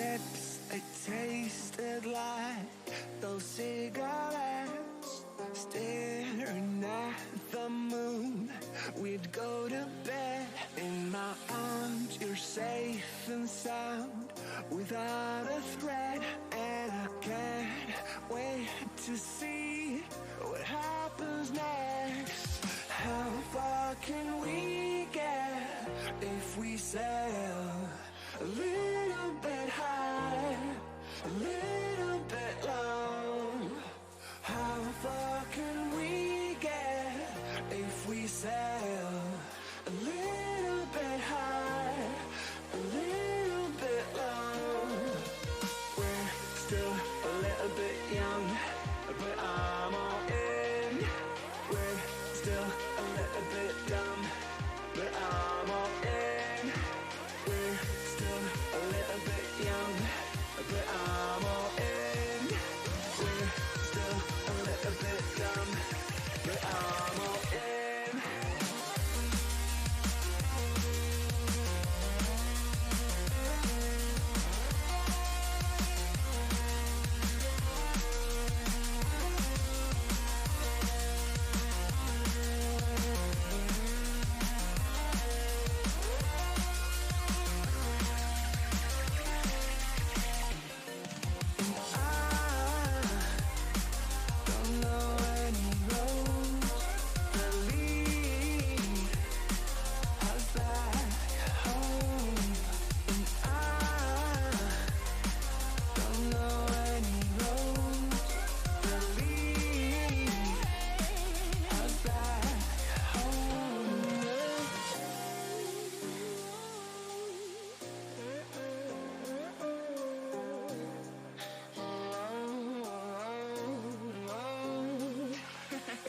lips, they tasted like those cigarettes. Staring at the moon, we'd go to bed. In my arms, you're safe and sound, without a threat. And I can't wait to see what happens next. How far can we get if we sail a little bit high, a little bit low? How far can we get if we sail a little bit high, a little bit low? We're still a little bit young, but I'm all in. We're still a little bit dumb, but I'm all in. We're still a little bit young, but I'm all in. We're still a little bit dumb, but I'm all in.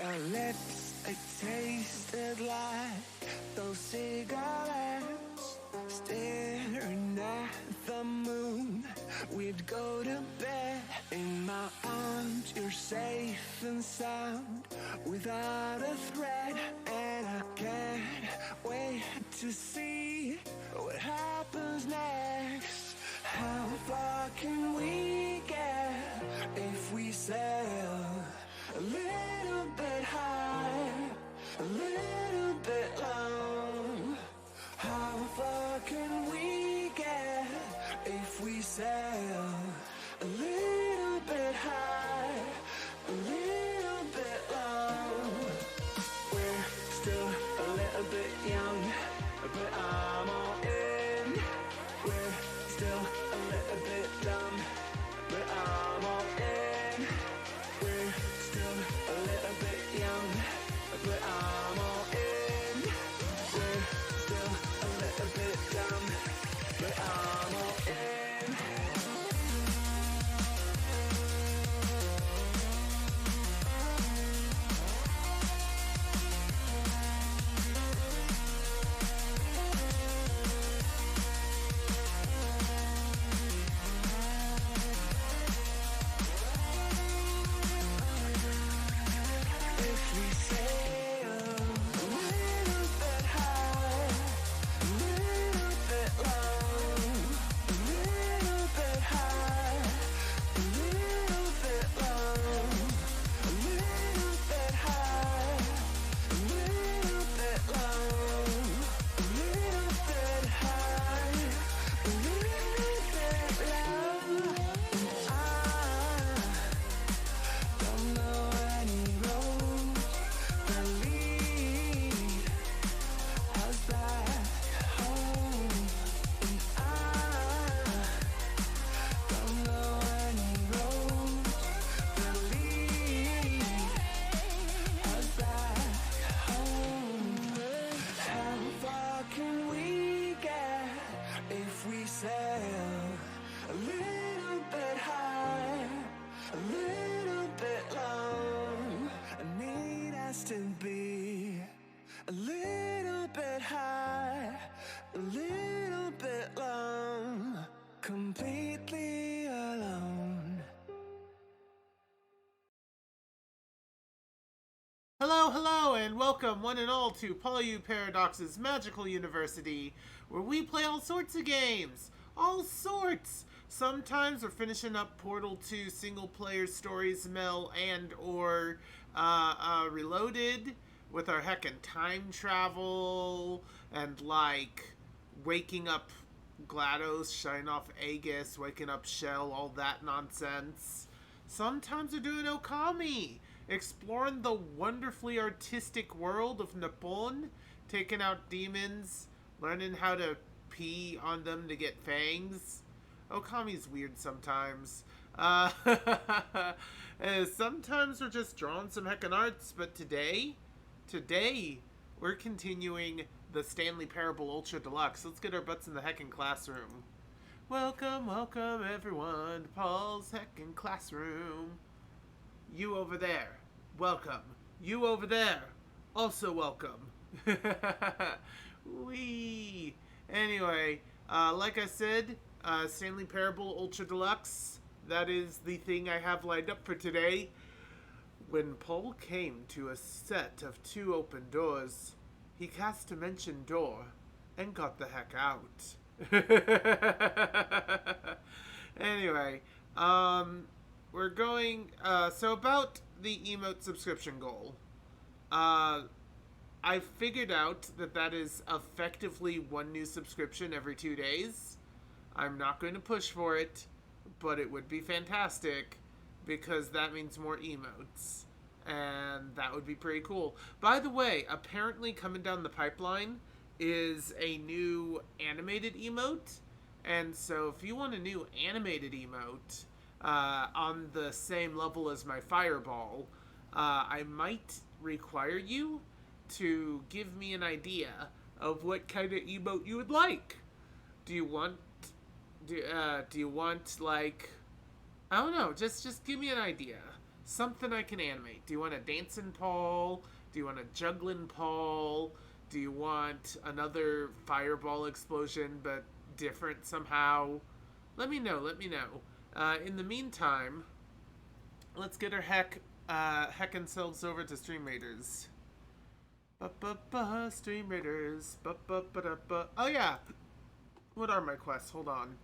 Our lips, they tasted like those cigarettes. Staring at the moon, we'd go to bed. In my arms, you're safe and sound, without a threat. And I can't wait to see what happens next. How far can we get if we sail a little bit high, a little bit low? How far can we get if we sail a little bit high, a little bit low? We're still a little bit young, but I'm all in. We're still a little bit dumb, but I'm all in. We're still a little bit young, but I'm all in. We're still a little bit dumb, but I'm all in. If we sail a little bit high, a little bit low, a little bit high, a little bit low, a little bit high, a little bit low, a little bit high, a little bit low. I don't know any road that lead us back home. And I don't know any road that lead us back home. How far can we get if we sail a little bit high, a little bit low? I need us to be a little bit high, a little bit low, completely alone. Hello, hello, and welcome one and all to PolyU Paradox's Magical University, where we play all sorts of games. all sorts. Sometimes we're finishing up Portal 2 single player stories, Mel, and or Reloaded with our heckin' time travel and like waking up GLaDOS, shutting off Aegis, waking up Shell, all that nonsense. Sometimes we're doing Okami, exploring the wonderfully artistic world of Nippon, taking out demons, learning how to pee on them to get fangs. Okami's weird sometimes. Sometimes we're just drawing some heckin' arts, but today, we're continuing the Stanley Parable Ultra Deluxe. Let's get our butts in the heckin' classroom. Welcome, welcome everyone to Paul's heckin' classroom. You over there, welcome. You over there, also welcome. Wee. Anyway, like I said, Stanley Parable Ultra Deluxe. That is the thing I have lined up for today. When Paul came to a set of 2 open doors, he cast Dimension Door and got the heck out. Anyway, we're going, so about the emote subscription goal. I figured out that is effectively 1 new subscription every 2 days. I'm not going to push for it, but it would be fantastic because that means more emotes. And that would be pretty cool. By the way, apparently coming down the pipeline is a new animated emote. And so if you want a new animated emote on the same level as my Fireball, I might require you to give me an idea of what kind of emote you would like. Do you want like, I don't know, just give me an idea. Something I can animate. Do you want a dancing Paul? Do you want a juggling Paul? Do you want another fireball explosion but different somehow? Let me know. In the meantime, let's get our heckin' selves over to Stream Raiders. Stream Raiders. Oh yeah. What are my quests? Hold on.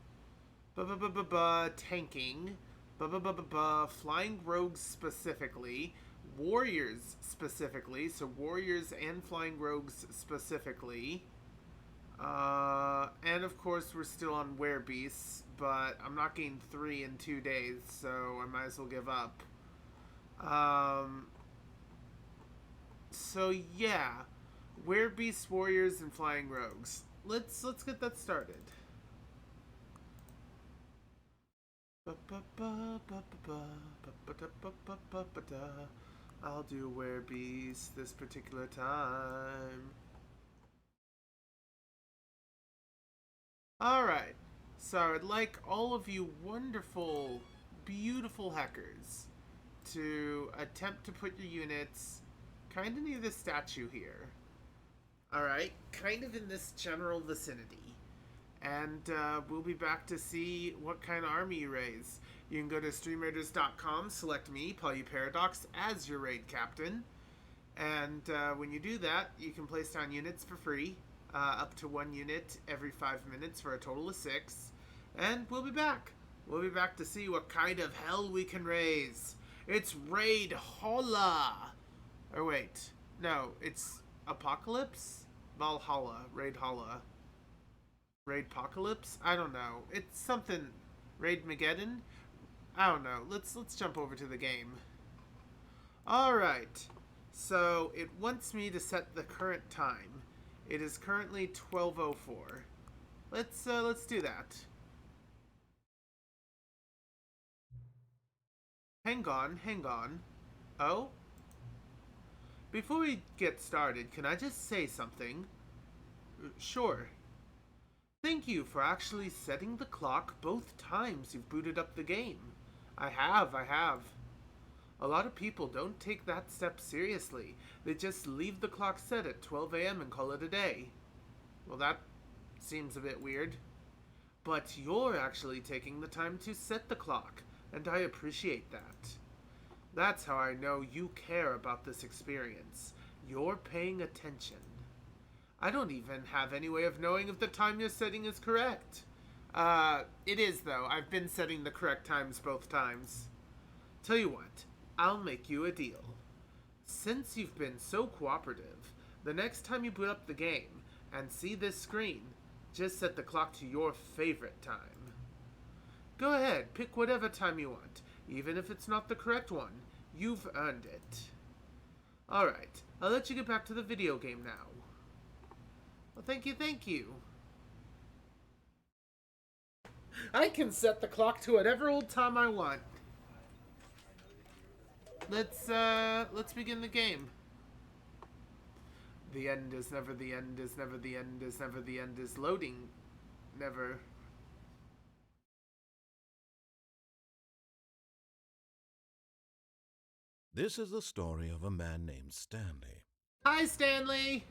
Tanking. Flying rogues specifically. Warriors specifically. So warriors and flying rogues specifically. And of course we're still on werebeasts, but I'm not getting 3 in 2 days, so I might as well give up. So yeah, werebeasts, warriors, and flying rogues. Let's get that started. I'll do werebeasts this particular time. Alright, so I'd like all of you wonderful, beautiful hackers to attempt to put your units kind of near this statue here. Alright, kind of in this general vicinity. And we'll be back to see what kind of army you raise. You can go to streamraiders.com, select me, Paul Paradox, as your raid captain. And when you do that, you can place down units for free, up to 1 unit every 5 minutes for a total of 6. And we'll be back. We'll be back to see what kind of hell we can raise. It's Raid Holla! Or wait, no, it's Apocalypse? Valhalla, Raid Holla. Raidpocalypse? I don't know. It's something. Raidmageddon? I don't know. Let's jump over to the game. Alright. So it wants me to set the current time. It is currently 12:04. Let's do that. Hang on. Oh? Before we get started, can I just say something? Sure. Thank you for actually setting the clock both times you've booted up the game. I have. A lot of people don't take that step seriously. They just leave the clock set at 12 a.m. and call it a day. Well, that seems a bit weird. But you're actually taking the time to set the clock, and I appreciate that. That's how I know you care about this experience. You're paying attention. I don't even have any way of knowing if the time you're setting is correct. It is, though. I've been setting the correct times both times. Tell you what, I'll make you a deal. Since you've been so cooperative, the next time you boot up the game and see this screen, just set the clock to your favorite time. Go ahead, pick whatever time you want. Even if it's not the correct one, you've earned it. Alright, I'll let you get back to the video game now. Well, thank you. I can set the clock to whatever old time I want. Let's begin the game. The end is never the end is never the end is never the end is loading. Never. This is the story of a man named Stanley. Hi, Stanley!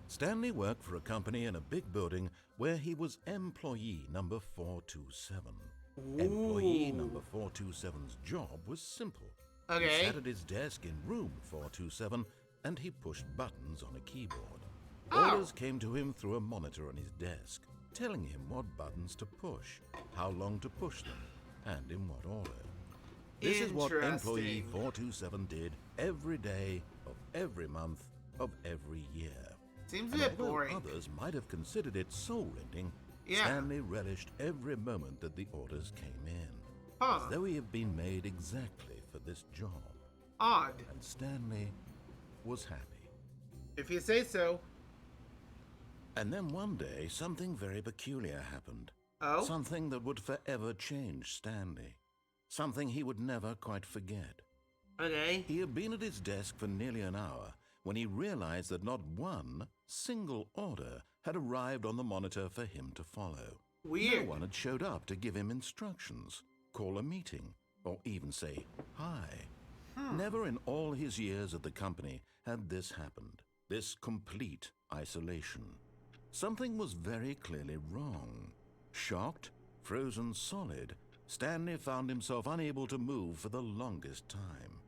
Stanley worked for a company in a big building where he was employee number 427. Employee number 427's job was simple. Okay. He sat at his desk in room 427 and he pushed buttons on a keyboard. Oh. Orders came to him through a monitor on his desk, telling him what buttons to push, how long to push them, and in what order. This is what employee 427 did every day of every month of every year. Seems a bit boring. Others might have considered it soul-rending, Yeah. Stanley relished every moment that the orders came in, Huh. as though he had been made exactly for this job. Odd. And Stanley was happy. If you say so. And then one day, something very peculiar happened. Oh? Something that would forever change Stanley. Something he would never quite forget. Okay. He had been at his desk for nearly an hour when he realized that not one single order had arrived on the monitor for him to follow. Weird. No one had showed up to give him instructions, call a meeting, or even say hi. Never in all his years at the company had this happened, this complete isolation. Something was very clearly wrong. Shocked, frozen solid, Stanley found himself unable to move for the longest time.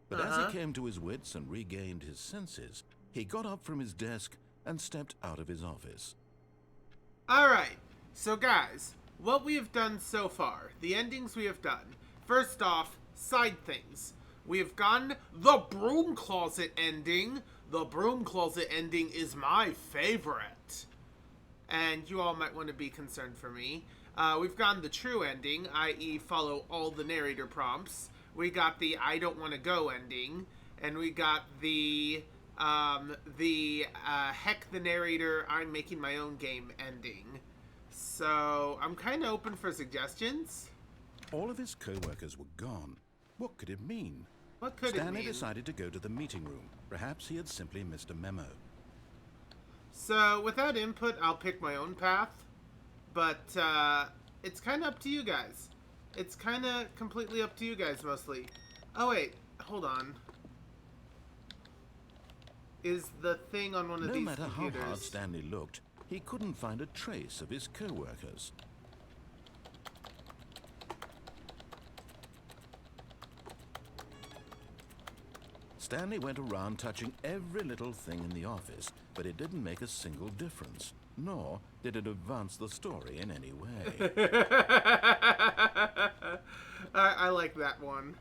But as he came to his wits and regained his senses, he got up from his desk and stepped out of his office. Alright, so guys, what we have done so far, the endings we have done. First off, side things. We have gotten the broom closet ending. The broom closet ending is my favorite. And you all might want to be concerned for me. We've gotten the true ending, i.e. follow all the narrator prompts. We got the I don't want to go ending. And we got the heck the narrator, I'm making my own game ending. So I'm kind of open for suggestions. All of his co-workers were gone. What could it mean? What could Stanley it mean? decided to go to the meeting room. Perhaps he had simply missed a memo. So without input, I'll pick my own path. But it's kind of up to you guys. It's kind of completely up to you guys mostly. Oh wait, hold on. Is the thing on one of No these matter computers? how hard Stanley looked, he couldn't find a trace of his co-workers. Stanley went around touching every little thing in the office, but it didn't make a single difference, nor did it advance the story in any way. I like that one.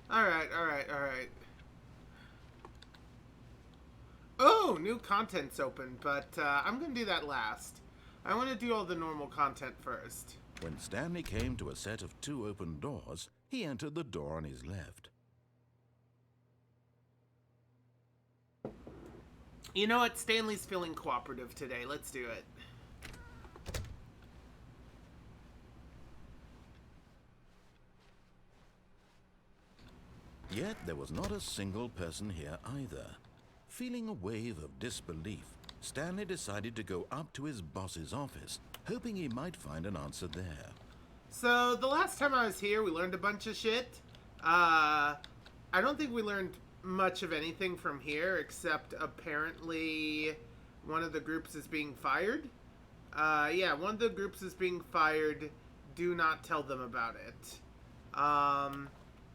Alright. Oh, new content's open, but I'm gonna do that last. I want to do all the normal content first. When Stanley came to a set of 2 open doors, he entered the door on his left. You know what? Stanley's feeling cooperative today. Let's do it. Yet there was not a single person here either. Feeling a wave of disbelief, Stanley decided to go up to his boss's office, hoping he might find an answer there. So, the last time I was here, we learned a bunch of shit. I don't think we learned much of anything from here, except apparently one of the groups is being fired. Yeah, one of the groups is being fired. Do not tell them about it.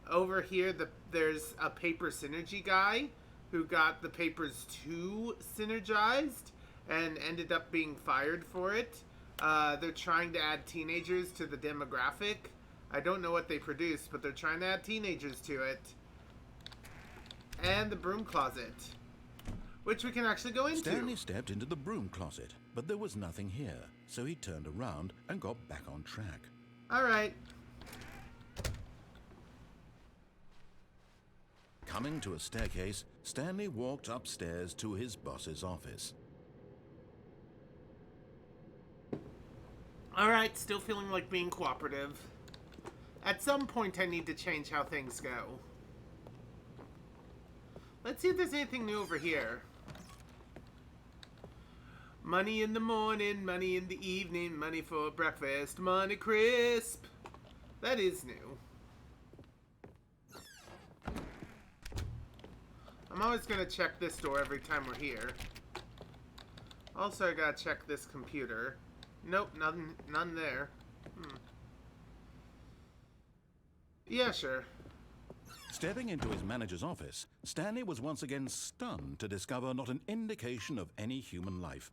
Over here, there's a paper synergy guy who got the papers 2 synergized, and ended up being fired for it. They're trying to add teenagers to the demographic. I don't know what they produce, but they're trying to add teenagers to it. And the broom closet, which we can actually go into. Stanley stepped into the broom closet, but there was nothing here, so he turned around and got back on track. All right. Coming to a staircase, Stanley walked upstairs to his boss's office. All right, still feeling like being cooperative. At some point, I need to change how things go. Let's see if there's anything new over here. Money in the morning, money in the evening, money for breakfast, money crisp. That is new. I'm always gonna check this door every time we're here. Also, I gotta check this computer. Nope, none there. Yeah, sure. Stepping into his manager's office, Stanley was once again stunned to discover not an indication of any human life.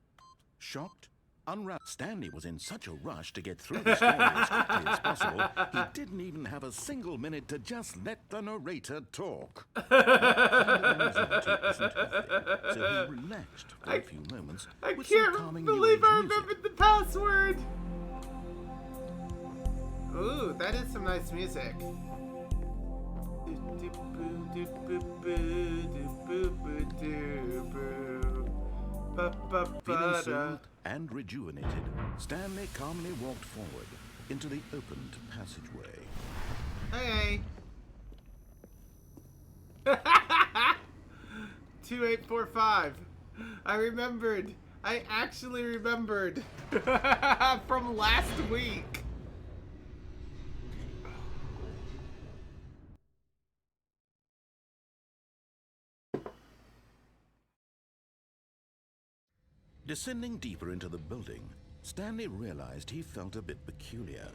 Shocked, unwrapped, Stanley was in such a rush to get through the story as quickly as possible, he didn't even have a single minute to just let the narrator talk. So he relaxed for a few moments. I with some can't calming believe New Age I music. remembered the password! Ooh, that is some nice music. Feeling soothed and rejuvenated, Stanley calmly walked forward into the opened passageway. Hey. 2845. I remembered. I actually remembered. From last week. Descending deeper into the building, Stanley realized he felt a bit peculiar.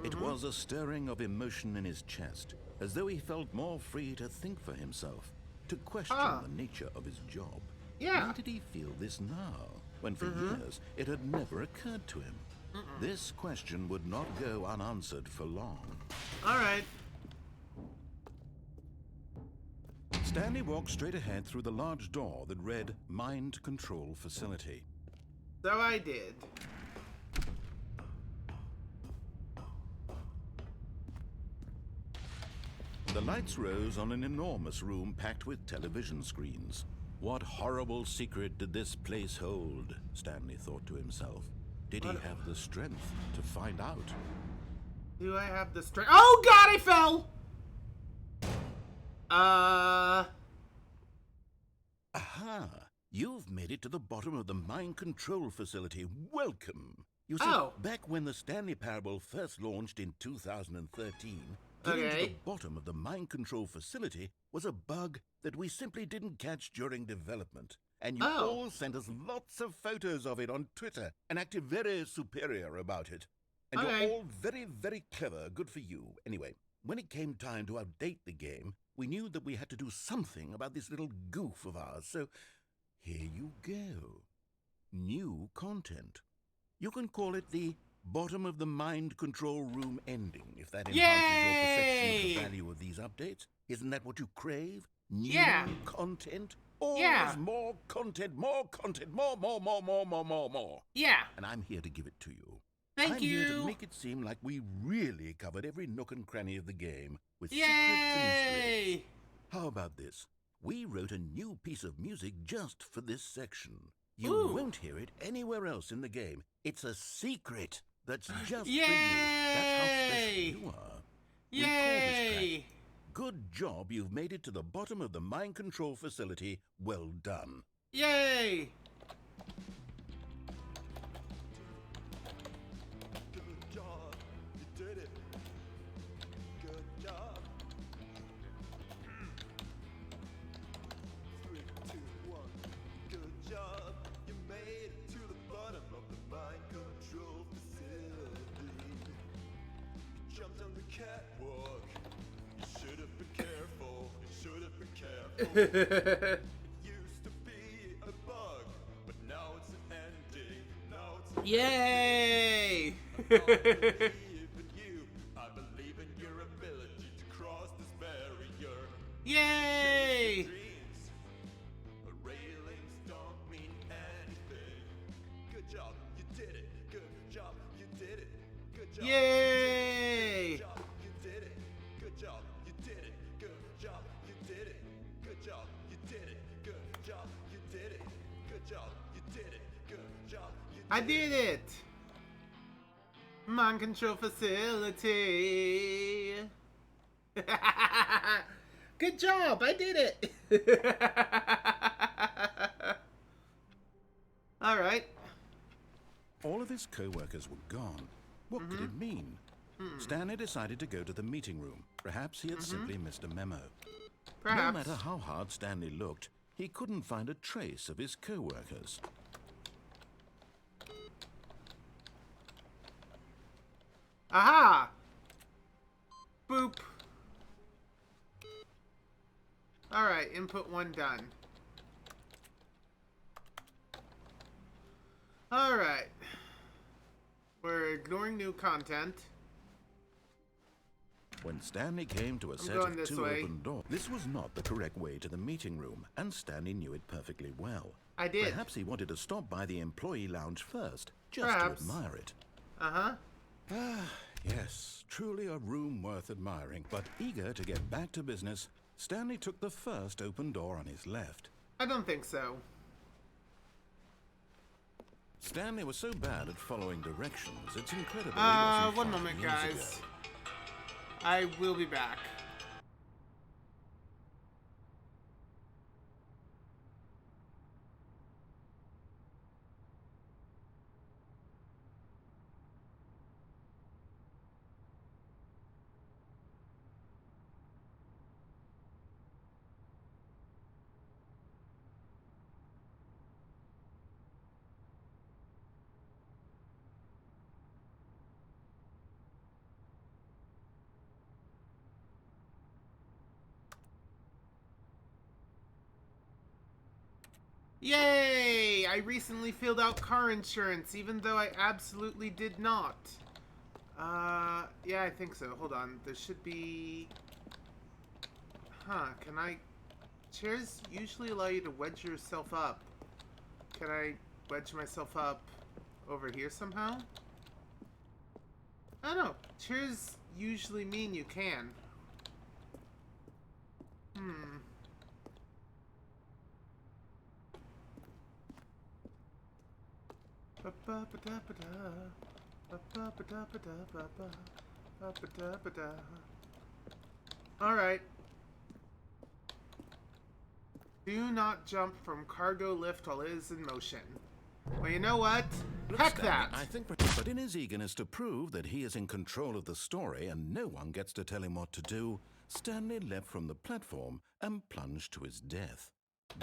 It was a stirring of emotion in his chest, as though he felt more free to think for himself, to question the nature of his job. Yeah. Why did he feel this now, when for years it had never occurred to him? This question would not go unanswered for long. All right. Stanley walked straight ahead through the large door that read Mind Control Facility. So I did. The lights rose on an enormous room packed with television screens. What horrible secret did this place hold? Stanley thought to himself. Did he have the strength to find out? Do I have the strength? Oh God, I fell! Aha! You've made it to the bottom of the Mind Control Facility. Welcome! You see, back when the Stanley Parable first launched in 2013, getting to the bottom of the Mind Control Facility was a bug that we simply didn't catch during development. And you all sent us lots of photos of it on Twitter and acted very superior about it. And you're all very, very clever. Good for you. Anyway, when it came time to update the game, we knew that we had to do something about this little goof of ours. So here you go. New content. You can call it the bottom of the mind control room ending, if that enhances your perception of the value of these updates. Isn't that what you crave? New content? Always more content, more content, more. Yeah. And I'm here to give it to you. Thank you. I'm here to make it seem like we really covered every nook and cranny of the game with secrets and Easter eggs. How about this? We wrote a new piece of music just for this section. You won't hear it anywhere else in the game. It's a secret that's just for you. That's how special you are. We call this track, Good job, you've made it to the bottom of the Mind Control Facility. Well done. Yay! Good job, you did it. Good job. 3, 2, 1. Good job, you made it to the bottom of the mind control facility. You jumped on the catwalk. You should have been careful. You should have been careful. It used to be a bug, but now it's an Yay! believe in you. I believe in your ability to cross this barrier. Yay! Dreams, railings don't mean anything. Good job, you did it. Good job, you did it. Good job. Yay! Good job, you did it. Good job, you did it. Good job, you did it. Good job, you did it. Good job, you did it. Good job, you did it. Good job, you did it. I did it! Mind control facility. Good job! I did it! Alright. All of his co-workers were gone. What could it mean? Stanley decided to go to the meeting room. Perhaps he had simply missed a memo. Perhaps. No matter how hard Stanley looked, he couldn't find a trace of his co-workers. Aha! Boop. Alright, input 1 done. Alright. We're ignoring new content. When Stanley came to a set going of this 2 way. open doors, this was not the correct way to the meeting room, and Stanley knew it perfectly well. I did. Perhaps he wanted to stop by the employee lounge first, just Perhaps. to admire it. Uh-huh. Yes, truly a room worth admiring. But eager to get back to business, Stanley took the first open door on his left. I don't think so. Stanley was so bad at following directions, it's incredible he wasn't One 5 moment, years guys. ago. I will be back. Yay! I recently filled out car insurance, even though I absolutely did not. Yeah, I think so. Hold on. There should be... Huh, can I... Chairs usually allow you to wedge yourself up. Can I wedge myself up over here somehow? I don't know. Chairs usually mean you can. Alright. Do not jump from cargo lift while it is in motion. Well, you know what? Look, Heck Stanley, that! I think, but in his eagerness to prove that he is in control of the story and no one gets to tell him what to do, Stanley leapt from the platform and plunged to his death.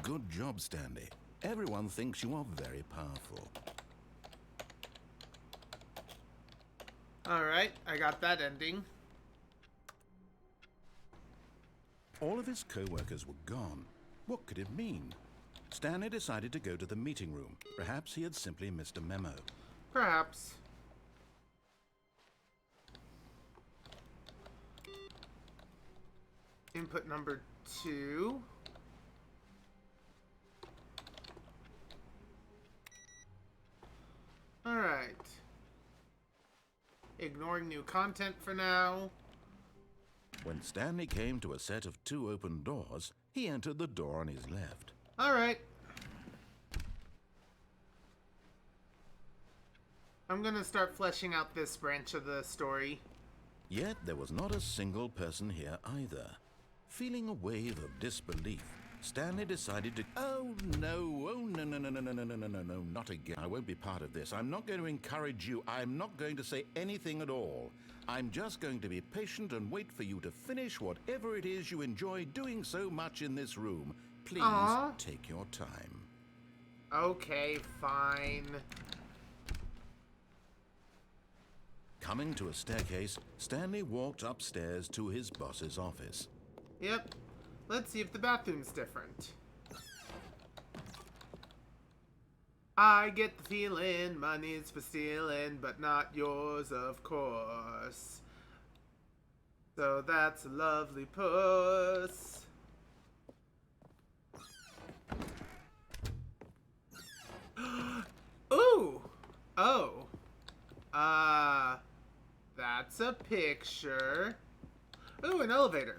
Good job, Stanley. Everyone thinks you are very powerful. Alright, I got that ending. All of his co-workers were gone. What could it mean? Stanley decided to go to the meeting room. Perhaps he had simply missed a memo. Perhaps. Input number 2. Alright. Ignoring new content for now. When Stanley came to a set of 2 open doors, he entered the door on his left. Alright. I'm gonna start fleshing out this branch of the story. Yet there was not a single person here either. Feeling a wave of disbelief, Stanley decided to... Oh no, no, not again. I won't be part of this. I'm not going to encourage you. I'm not going to say anything at all. I'm just going to be patient and wait for you to finish whatever it is you enjoy doing so much in this room. Please take your time. Okay, fine. Coming to a staircase, Stanley walked upstairs to his boss's office. Yep. Let's see if the bathroom's different. I get the feeling money's for stealing, but not yours, of course. So that's a lovely puss. Ooh! Oh. That's a picture. Ooh, an elevator.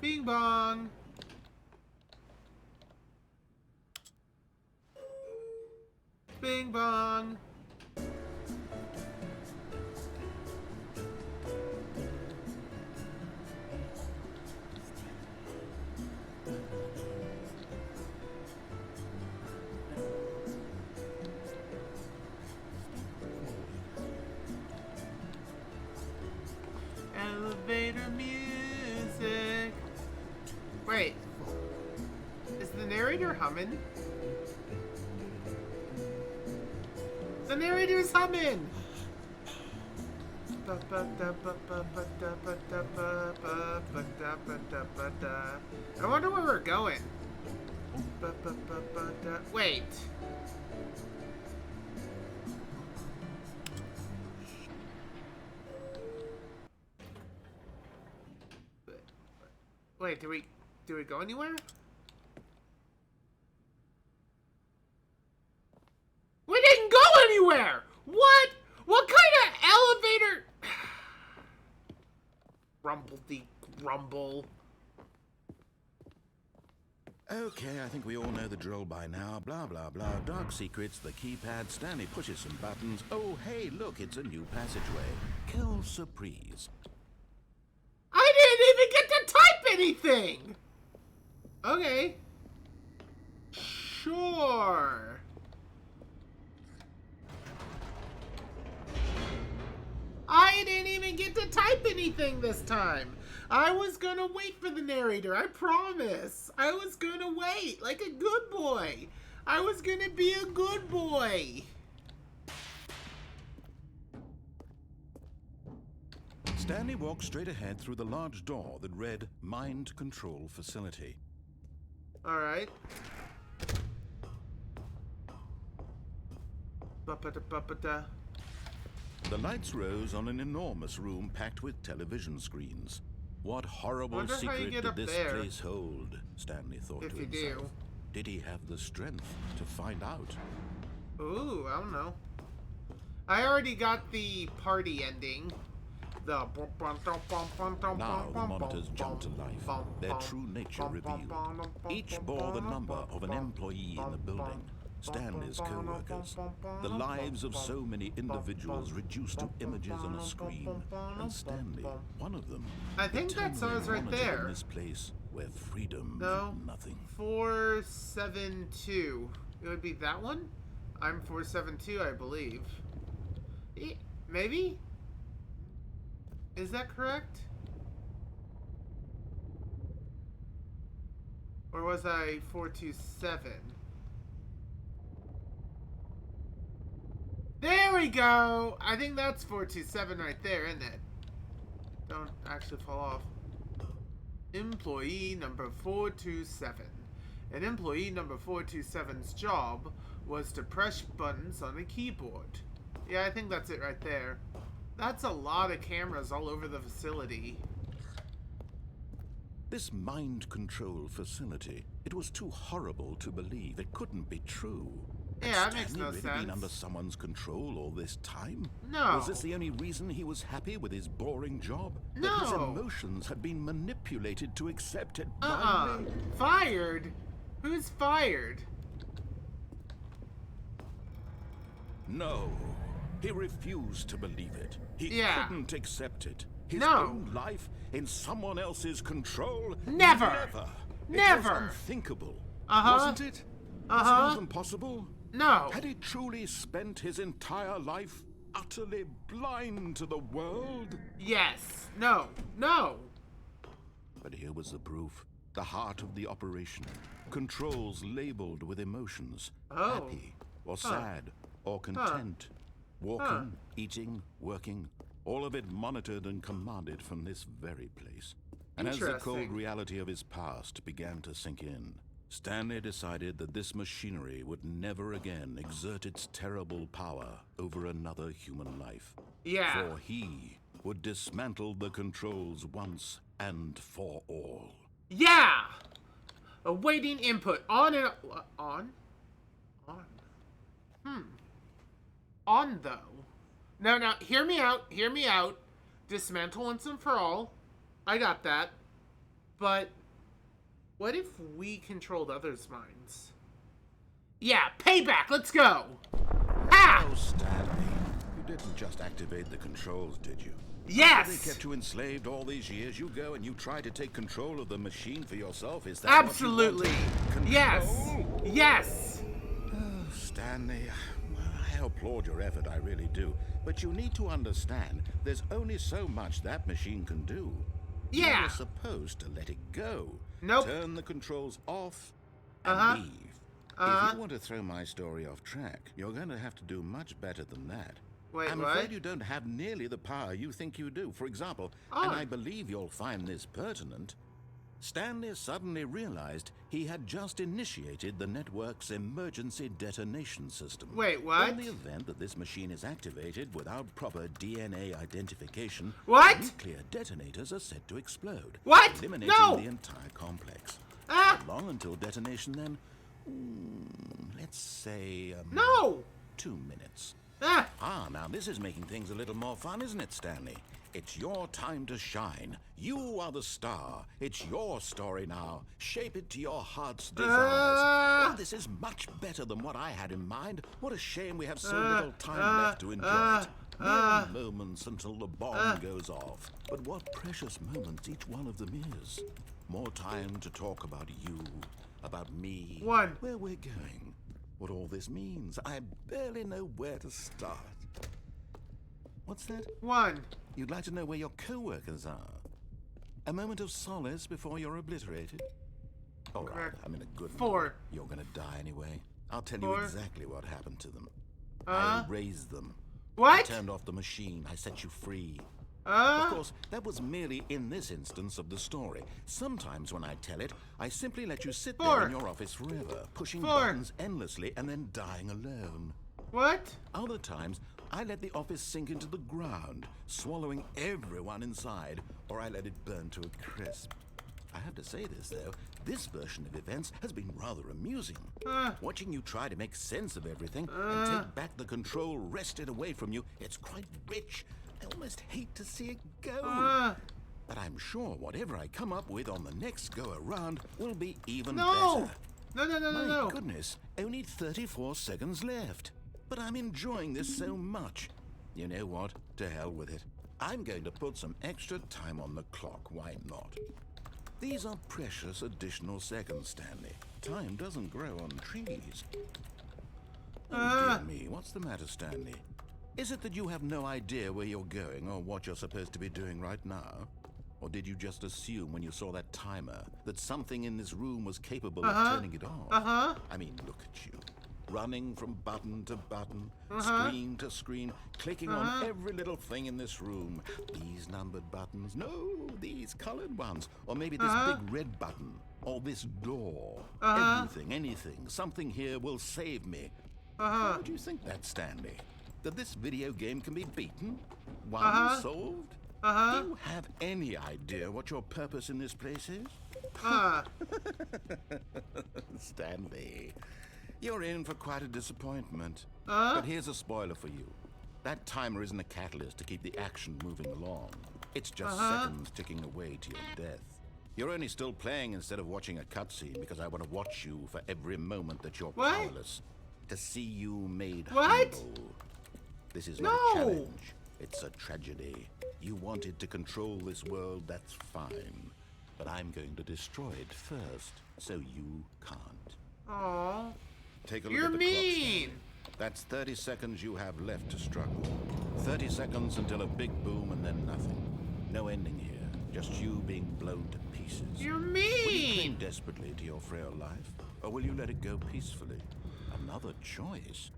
Bing bong. Bing bong. Elevator music. Wait. Is the narrator humming? The narrator's humming! I wonder where we're going. Wait. Wait, do we go anywhere? We didn't go anywhere! What? What kind of elevator? Grumble. Okay, I think we all know the drill by now. Blah, blah, blah. Dark secrets, the keypad. Stanley pushes some buttons. Oh, hey, look, it's a new passageway. Quelle surprise. I didn't even get to type anything! Okay. Sure. I didn't even get to type anything this time. I was gonna wait for the narrator, I promise. I was gonna wait, like a good boy. I was gonna be a good boy. Stanley walked straight ahead through the large door that read Mind Control Facility. Alright. Ba-ba-da-ba-ba-da. The lights rose on an enormous room packed with television screens. What horrible Wonder how you secret get did up this there. place hold? Stanley thought If to you himself. do. Did he have the strength to find out? Ooh, I don't know. I already got the party ending. The Now the monitors jumped to life, their true nature revealed. Each bore the number of an employee in the building, Stanley's co-workers. The lives of so many individuals reduced to images on a screen, and Stanley, one of them. I think that's eternally ours right monitored there. In this place where freedom No. meant nothing. 472. It would be that one? I'm 472, I believe. Maybe? Is that correct? Or was I 427? There we go! I think that's 427 right there, isn't it? Don't actually fall off. Employee number 427. An employee number 427's job was to press buttons on a keyboard. Yeah, I think that's it right there. That's a lot of cameras all over the facility. This mind control facility, it was too horrible to believe. It couldn't be true. Yeah, Had that makes Stanley no really sense. been under someone's control all this time? No. Was this the only reason he was happy with his boring job? That his No. emotions had been manipulated to accept it by me? Fired? Who's fired? No. He refused to believe it. He Yeah. couldn't accept it. His No. own life in someone else's control? Never. Never. It Never. was unthinkable. Uh-huh. Wasn't it? Was it even possible? No. Had he truly spent his entire life utterly blind to the world? Yes. No. No. But here was the proof. The heart of the operation. Controls labeled with emotions. Oh. Happy, or sad, or content. Walking, eating, working. All of it monitored and commanded from this very place. And as the cold Interesting. reality of his past began to sink in, Stanley decided that this machinery would never again exert its terrible power over another human life. Yeah. For he would dismantle the controls once and for all. Yeah! Awaiting input. On and... On? On, though. Now, hear me out. Hear me out. Dismantle once and for all. I got that. But what if we controlled others' minds? Yeah, payback. Let's go. Ha! Oh, Stanley, you didn't just activate the controls, did you? Yes! They kept you enslaved all these years. You go and you try to take control of the machine for yourself. Is that Absolutely. What you Yes. Control? Yes. Oh, Stanley, I applaud your effort, I really do. But you need to understand, there's only so much that machine can do. Yeah. You're supposed to let it go. Nope. Turn the controls off and leave. If you want to throw my story off track, you're going to have to do much better than that. Wait, I'm what? afraid you don't have nearly the power you think you do. For example, and I believe you'll find this pertinent, Stanley suddenly realized he had just initiated the network's emergency detonation system. Wait, what? In the event that this machine is activated without proper DNA identification, What? nuclear detonators are set to explode, What? eliminating No! the entire complex. Ah! How long until detonation then? Let's say, No! 2 minutes. Ah! Now this is making things a little more fun, isn't it, Stanley? It's your time to shine. You are the star. It's your story now. Shape it to your heart's desires. Oh, this is much better than what I had in mind. What a shame we have so little time left to enjoy it. Mere moments until the bomb goes off. But what precious moments each one of them is. More time to talk about you, about me, One. where we're going, what all this means. I barely know where to start. What's that? 1. You'd like to know where your co-workers are? A moment of solace before you're obliterated? All right, Correct. I'm in a good 4. mood. You're gonna die anyway. I'll tell 4. you exactly what happened to them. I raised them. I What? turned off the machine. I set you free. Of course, that was merely in this instance of the story. Sometimes when I tell it, I simply let you sit 4. there in your office forever, pushing 4. buttons endlessly and then dying alone. What? Other times, I let the office sink into the ground, swallowing everyone inside, or I let it burn to a crisp. I have to say this, though, this version of events has been rather amusing. Watching you try to make sense of everything and take back the control wrested away from you, it's quite rich. I almost hate to see it go. But I'm sure whatever I come up with on the next go-around will be even No! better. No. My goodness, only 34 seconds left. But I'm enjoying this so much. You know what? To hell with it. I'm going to put some extra time on the clock, why not? These are precious additional seconds, Stanley. Time doesn't grow on trees. Oh, dear me, what's the matter, Stanley? Is it that you have no idea where you're going or what you're supposed to be doing right now? Or did you just assume when you saw that timer that something in this room was capable of turning it off? I mean, look at you. Running from button to button, screen to screen, clicking on every little thing in this room. These numbered buttons, no, these colored ones. Or maybe this big red button, or this door. Everything, anything, something here will save me. How do you think that, Stanley? That this video game can be beaten? Won, solved? Do you have any idea what your purpose in this place is? Stanley, you're in for quite a disappointment. But here's a spoiler for you. That timer isn't a catalyst to keep the action moving along. It's just seconds ticking away to your death. You're only still playing instead of watching a cutscene because I want to watch you for every moment that you're powerless. To see you made humble. This is not a challenge. It's a tragedy. You wanted to control this world, that's fine. But I'm going to destroy it first, so you can't. Aww. Take a look at the clock, Stanley. That's 30 seconds you have left to struggle. 30 seconds until a big boom and then nothing. No ending here. Just you being blown to pieces. You're Will you cling mean. desperately to your frail life? Or will you let it go peacefully? Another choice.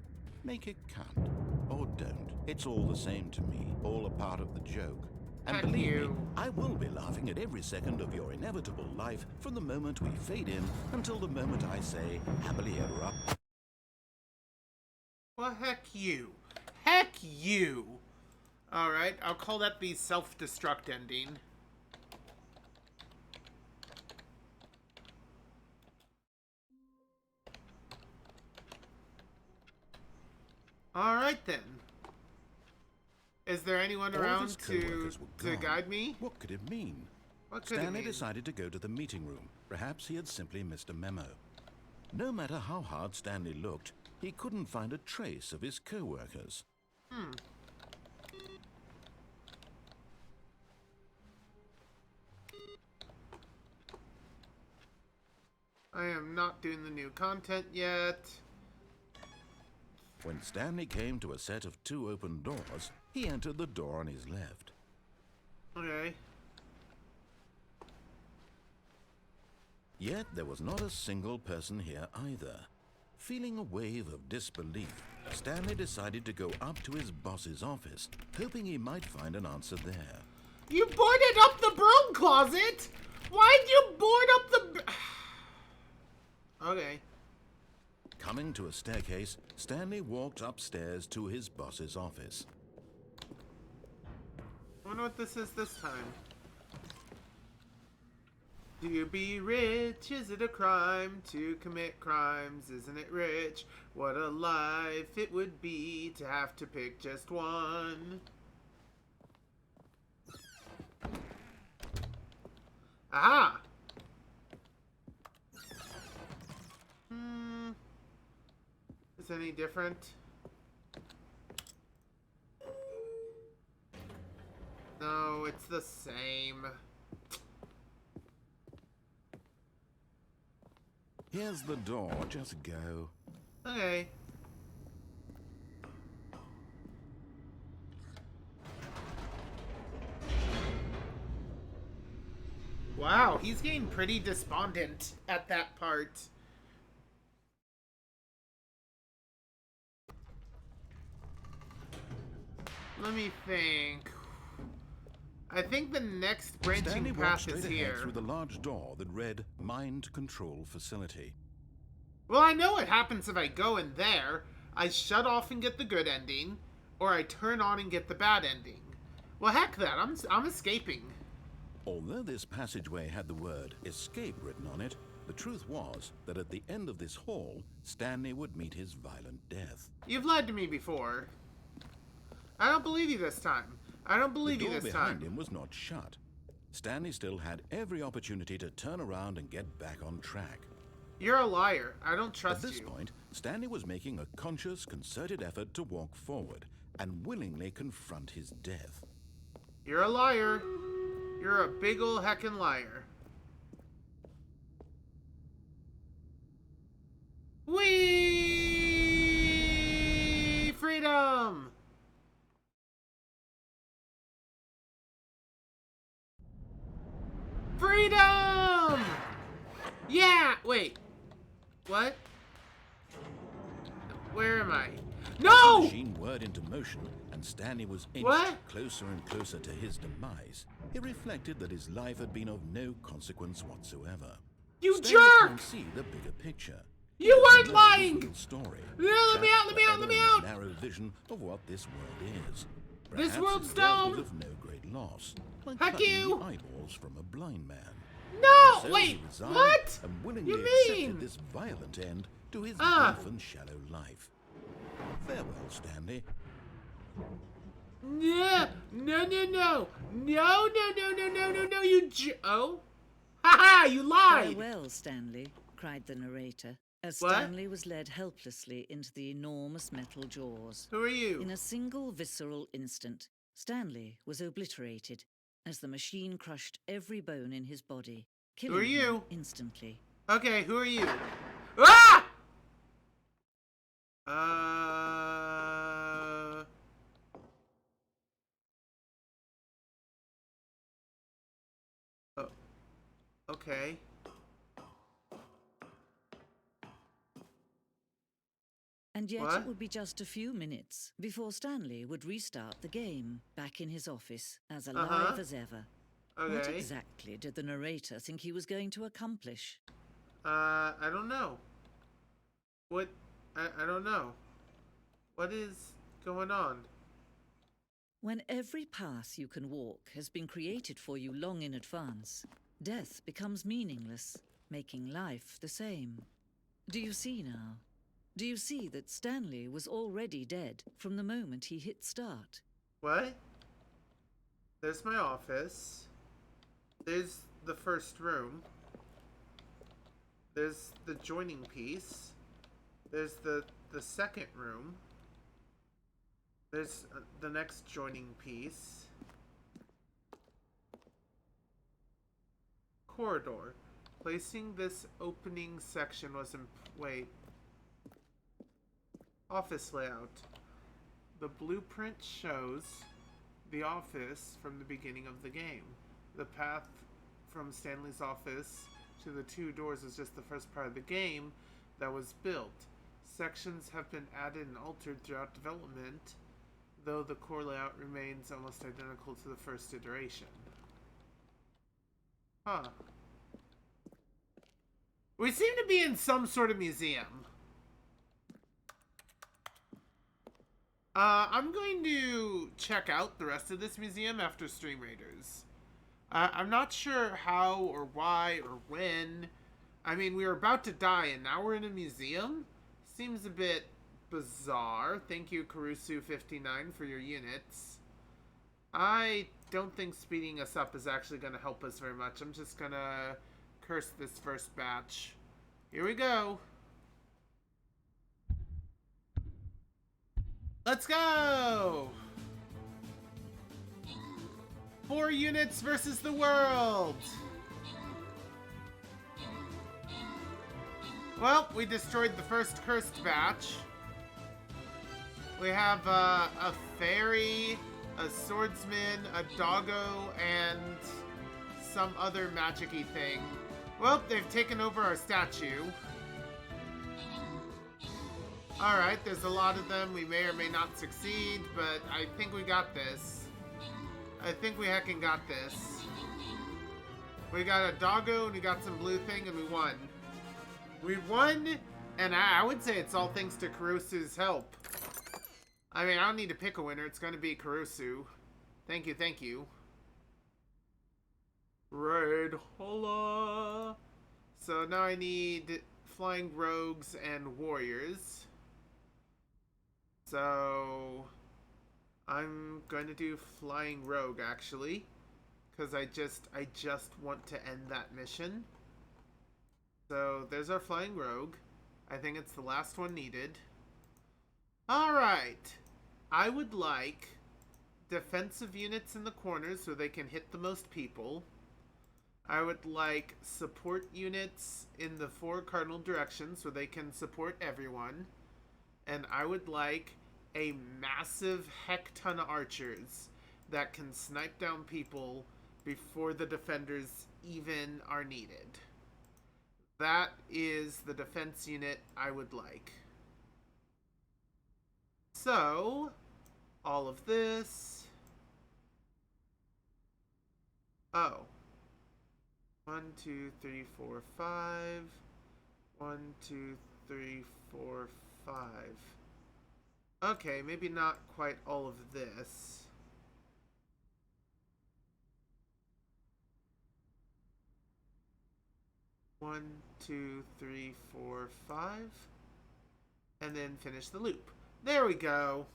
Make it count. Or don't. It's all the same to me. All a part of the joke. And Heck believe me, you. I will be laughing at every second of your inevitable life from the moment we fade in until the moment I say, happily ever after. Well, heck you. Heck you. Alright, I'll call that the self-destruct ending. Alright then. Is there anyone All of around his to co-workers were gone. guide me? What could it mean? What could it Stanley mean? decided to go to the meeting room. Perhaps he had simply missed a memo. No matter how hard Stanley looked, he couldn't find a trace of his co-workers. I am not doing the new content yet. When Stanley came to a set of 2 open doors, he entered the door on his left. Okay. Yet there was not a single person here either. Feeling a wave of disbelief, Stanley decided to go up to his boss's office, hoping he might find an answer there. You boarded up the broom closet? Why'd you board up the... Okay. Coming to a staircase, Stanley walked upstairs to his boss's office. I wonder what this is this time. Do you be rich? Is it a crime to commit crimes? Isn't it rich? What a life it would be to have to pick just one. Aha! Is it any different? No, it's the same. Here's the door, just go. Okay. Wow, he's getting pretty despondent at that part. Let me think. I think the next branching Stanley walked path straight is ahead here. through the large door that read Mind Control Facility. Well, I know what happens if I go in there. I shut off and get the good ending, or I turn on and get the bad ending. Well, heck that. I'm escaping. Although this passageway had the word escape written on it, the truth was that at the end of this hall, Stanley would meet his violent death. You've lied to me before. I don't believe you this time. I don't believe The you door this behind time. him was not shut. Stanley still had every opportunity to turn around and get back on track. You're a liar. I don't At trust this you. point, Stanley was making a conscious, concerted effort to walk forward and willingly confront his death. You're a liar. You're a big ol' heckin' liar. Whee! Freedom! Freedom! Yeah! Wait. What? Where am I? The No! machine whirred into motion, and Stanley was inched What? closer and closer to his demise. He reflected that his life had been of no consequence whatsoever. You Stanley jerk! couldn't see the bigger picture. You He weren't had no lying! original Story. No, let me out, let me out, let me out! Narrow vision of what this world is. This Perhaps world's his death dumb! was of no great loss, like Heck cutting you! the eyeballs from a blind man. No! So Wait! he resigned What? and willingly You accepted mean? this violent end to his Ah. brief and shallow life. Farewell, Stanley. No! No, no, no! No, no, no, no, no, no, no, you oh? Ha-ha! You lied! Farewell, Stanley, cried the narrator, as What? Stanley was led helplessly into the enormous metal jaws. Who are you? In a single visceral instant, Stanley was obliterated as the machine crushed every bone in his body, killing are him you? instantly. Okay, who are you? Ah! Oh, okay. And And yet What? it would be just a few minutes before Stanley would restart the game, back in his office, as alive as ever. What Okay. exactly did the narrator think he was going to accomplish? I don't know. What? I don't know. What is going on? When every path you can walk has been created for you long in advance, death becomes meaningless, making life the same. Do you see now? Do you see that Stanley was already dead from the moment he hit start? What? There's my office. There's the first room. There's the joining piece. There's the second room. There's the next joining piece. Corridor. Placing this opening section was wait. Office layout. The blueprint shows the office from the beginning of the game. The path from Stanley's office to the two doors is just the first part of the game that was built. Sections have been added and altered throughout development, though the core layout remains almost identical to the first iteration. Huh. We seem to be in some sort of museum. I'm going to check out the rest of this museum after Stream Raiders. I'm not sure how or why or when. I mean, we were about to die and now we're in a museum? Seems a bit bizarre. Thank you, Karusu59, for your units. I don't think speeding us up is actually going to help us very much. I'm just going to curse this first batch. Here we go. Let's go! 4 units versus the world! Well, we destroyed the first cursed batch. We have a fairy, a swordsman, a doggo, and some other magic-y thing. Well, they've taken over our statue. Alright, there's a lot of them. We may or may not succeed, but I think we got this. I think we heckin' got this. We got a doggo and we got some blue thing and we won. We won, and I would say it's all thanks to Karusu's help. I mean, I don't need to pick a winner. It's going to be Karusu. Thank you, thank you. Raid holla. So now I need flying rogues and warriors. So I'm going to do flying rogue actually, because I just want to end that mission. So there's our flying rogue. I think it's the last one needed. All right. I would like defensive units in the corners so they can hit the most people. I would like support units in the 4 cardinal directions so they can support everyone. And I would like a massive heck ton of archers that can snipe down people before the defenders even are needed. That is the defense unit I would like. So, all of this. Oh. 1, 2, 3, 4, 5. 1, 2, 3, 4, 5. Okay, maybe not quite all of this. One, 2, 3, 4, 5. And then finish the loop. There we go.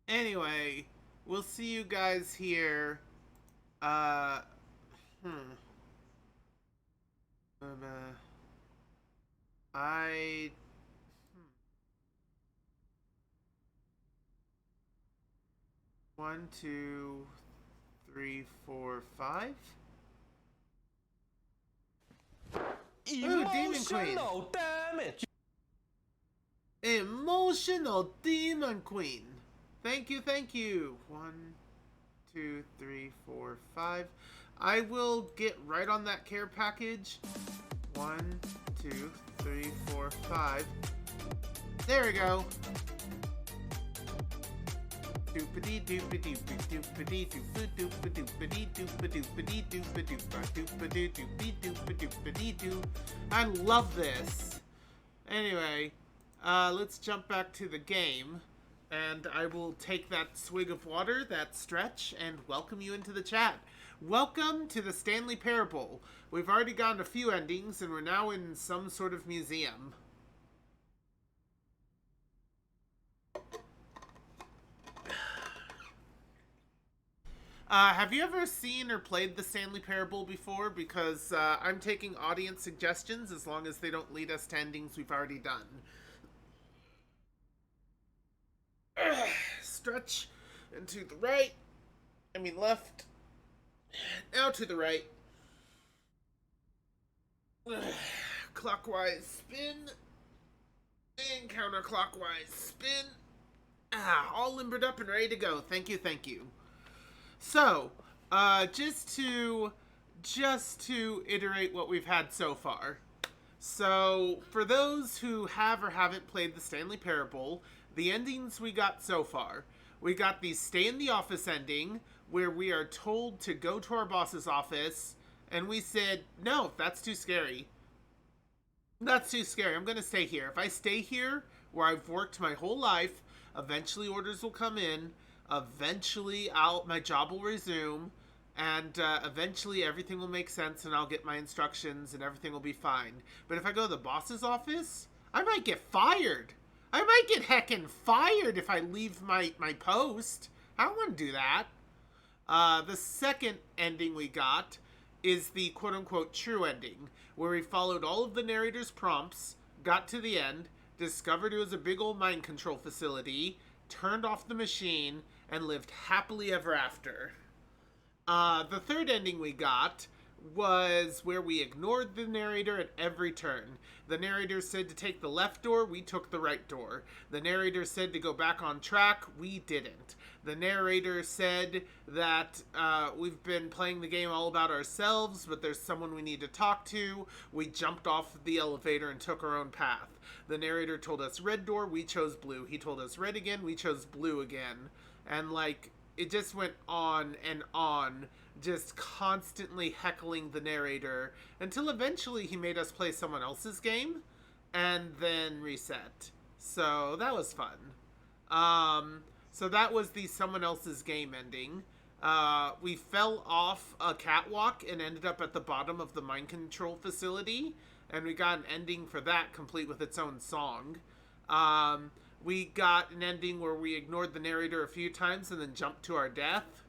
Anyway, we'll see you guys here. One, 2, 3, 4, 5. Ooh, Demon Queen. Damage. Emotional Demon Queen. Thank you, thank you. 1, 2, 3, 4, 5. I will get right on that care package. 1, 2, 3, 4, 5. There we go. Doopity doopity doopity doopity doopity doopity doopity doopity doopity doopity doopity doo. I love this. Anyway, let's jump back to the game, and I will take that swig of water, that stretch, and welcome you into the chat. Welcome to the Stanley Parable. We've already gotten a few endings, and we're now in some sort of museum. Have you ever seen or played the Stanley Parable before? Because I'm taking audience suggestions as long as they don't lead us to endings we've already done. Stretch and to the right. I mean left. Now to the right. Clockwise spin. And counterclockwise spin. All limbered up and ready to go. Thank you, thank you. So, just to iterate what we've had so far. So, for those who have or haven't played the Stanley Parable, the endings we got so far. We got the stay in the office ending, where we are told to go to our boss's office, and we said, no, that's too scary. That's too scary. I'm going to stay here. If I stay here, where I've worked my whole life, eventually orders will come in. Eventually, my job will resume, and eventually everything will make sense, and I'll get my instructions, and everything will be fine. But if I go to the boss's office, I might get fired. I might get heckin' fired if I leave my post. I don't want to do that. The second ending we got is the quote-unquote true ending, where we followed all of the narrator's prompts, got to the end, discovered it was a big old mind control facility, turned off the machine, and lived happily ever after. The third ending we got was where we ignored the narrator at every turn. The narrator said to take the left door, we took the right door. The narrator said to go back on track, we didn't. The narrator said that we've been playing the game all about ourselves, but there's someone we need to talk to. We jumped off the elevator and took our own path. The narrator told us red door, we chose blue. He told us red again, we chose blue again. And like, it just went on and on, just constantly heckling the narrator until eventually he made us play someone else's game and then reset. So that was fun. So that was the someone else's game ending. We fell off a catwalk and ended up at the bottom of the mind control facility, and we got an ending for that complete with its own song. We got an ending where we ignored the narrator a few times and then jumped to our death.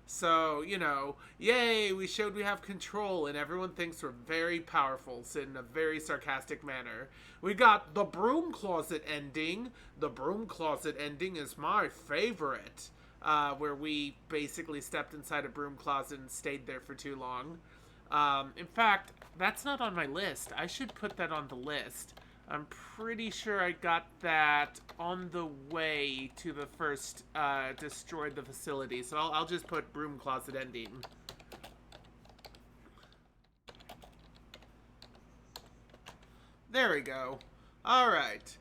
So, you know, yay, we showed we have control and everyone thinks we're very powerful, said in a very sarcastic manner. We got the broom closet ending. The broom closet ending is my favorite, where we basically stepped inside a broom closet and stayed there for too long. In fact, that's not on my list. I should put that on the list. I'm pretty sure I got that on the way to the first destroyed the facility. So I'll just put broom closet ending. There we go. All right.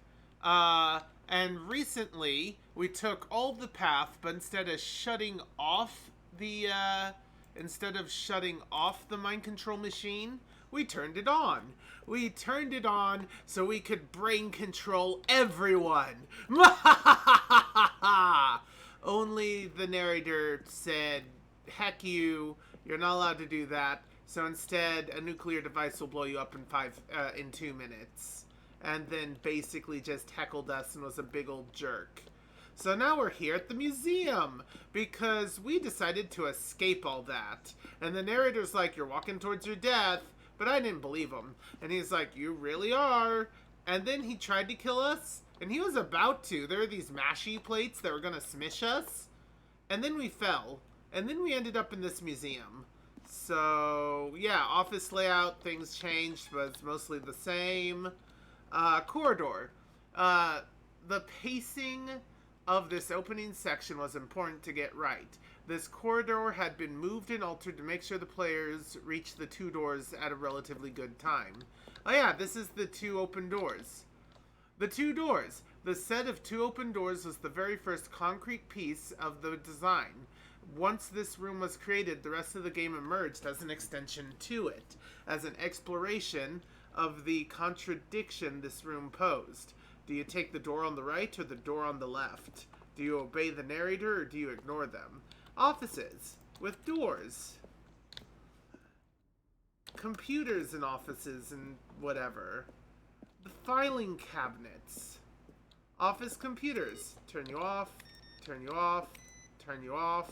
And recently we took all the path, but instead of shutting off the mind control machine, we turned it on. We turned it on so we could brain control everyone. Only the narrator said, heck you, you're not allowed to do that. So instead, a nuclear device will blow you up in 2 minutes. And then basically just heckled us and was a big old jerk. So now we're here at the museum because we decided to escape all that. And the narrator's like, you're walking towards your death. But I didn't believe him. And he's like, you really are. And then he tried to kill us. And he was about to. There were these mashy plates that were going to smish us. And then we fell. And then we ended up in this museum. So, yeah, office layout, things changed, but it's mostly the same. Corridor. The pacing of this opening section was important to get right. This corridor had been moved and altered to make sure the players reached the 2 doors at a relatively good time. Oh yeah, this is the 2 open doors. The two doors. The set of two open doors was the very first concrete piece of the design. Once this room was created, the rest of the game emerged as an extension to it, as an exploration of the contradiction this room posed. Do you take the door on the right or the door on the left? Do you obey the narrator or do you ignore them? Offices with doors. Computers in offices and whatever. The filing cabinets. Office computers. Turn you off, turn you off, turn you off.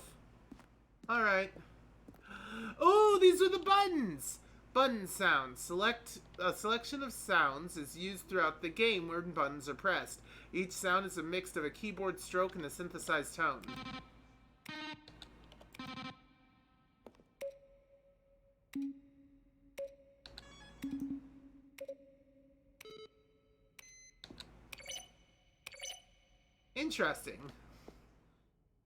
Alright. Oh, these are the buttons! Button sounds. A selection of sounds is used throughout the game where buttons are pressed. Each sound is a mix of a keyboard stroke and a synthesized tone. Interesting.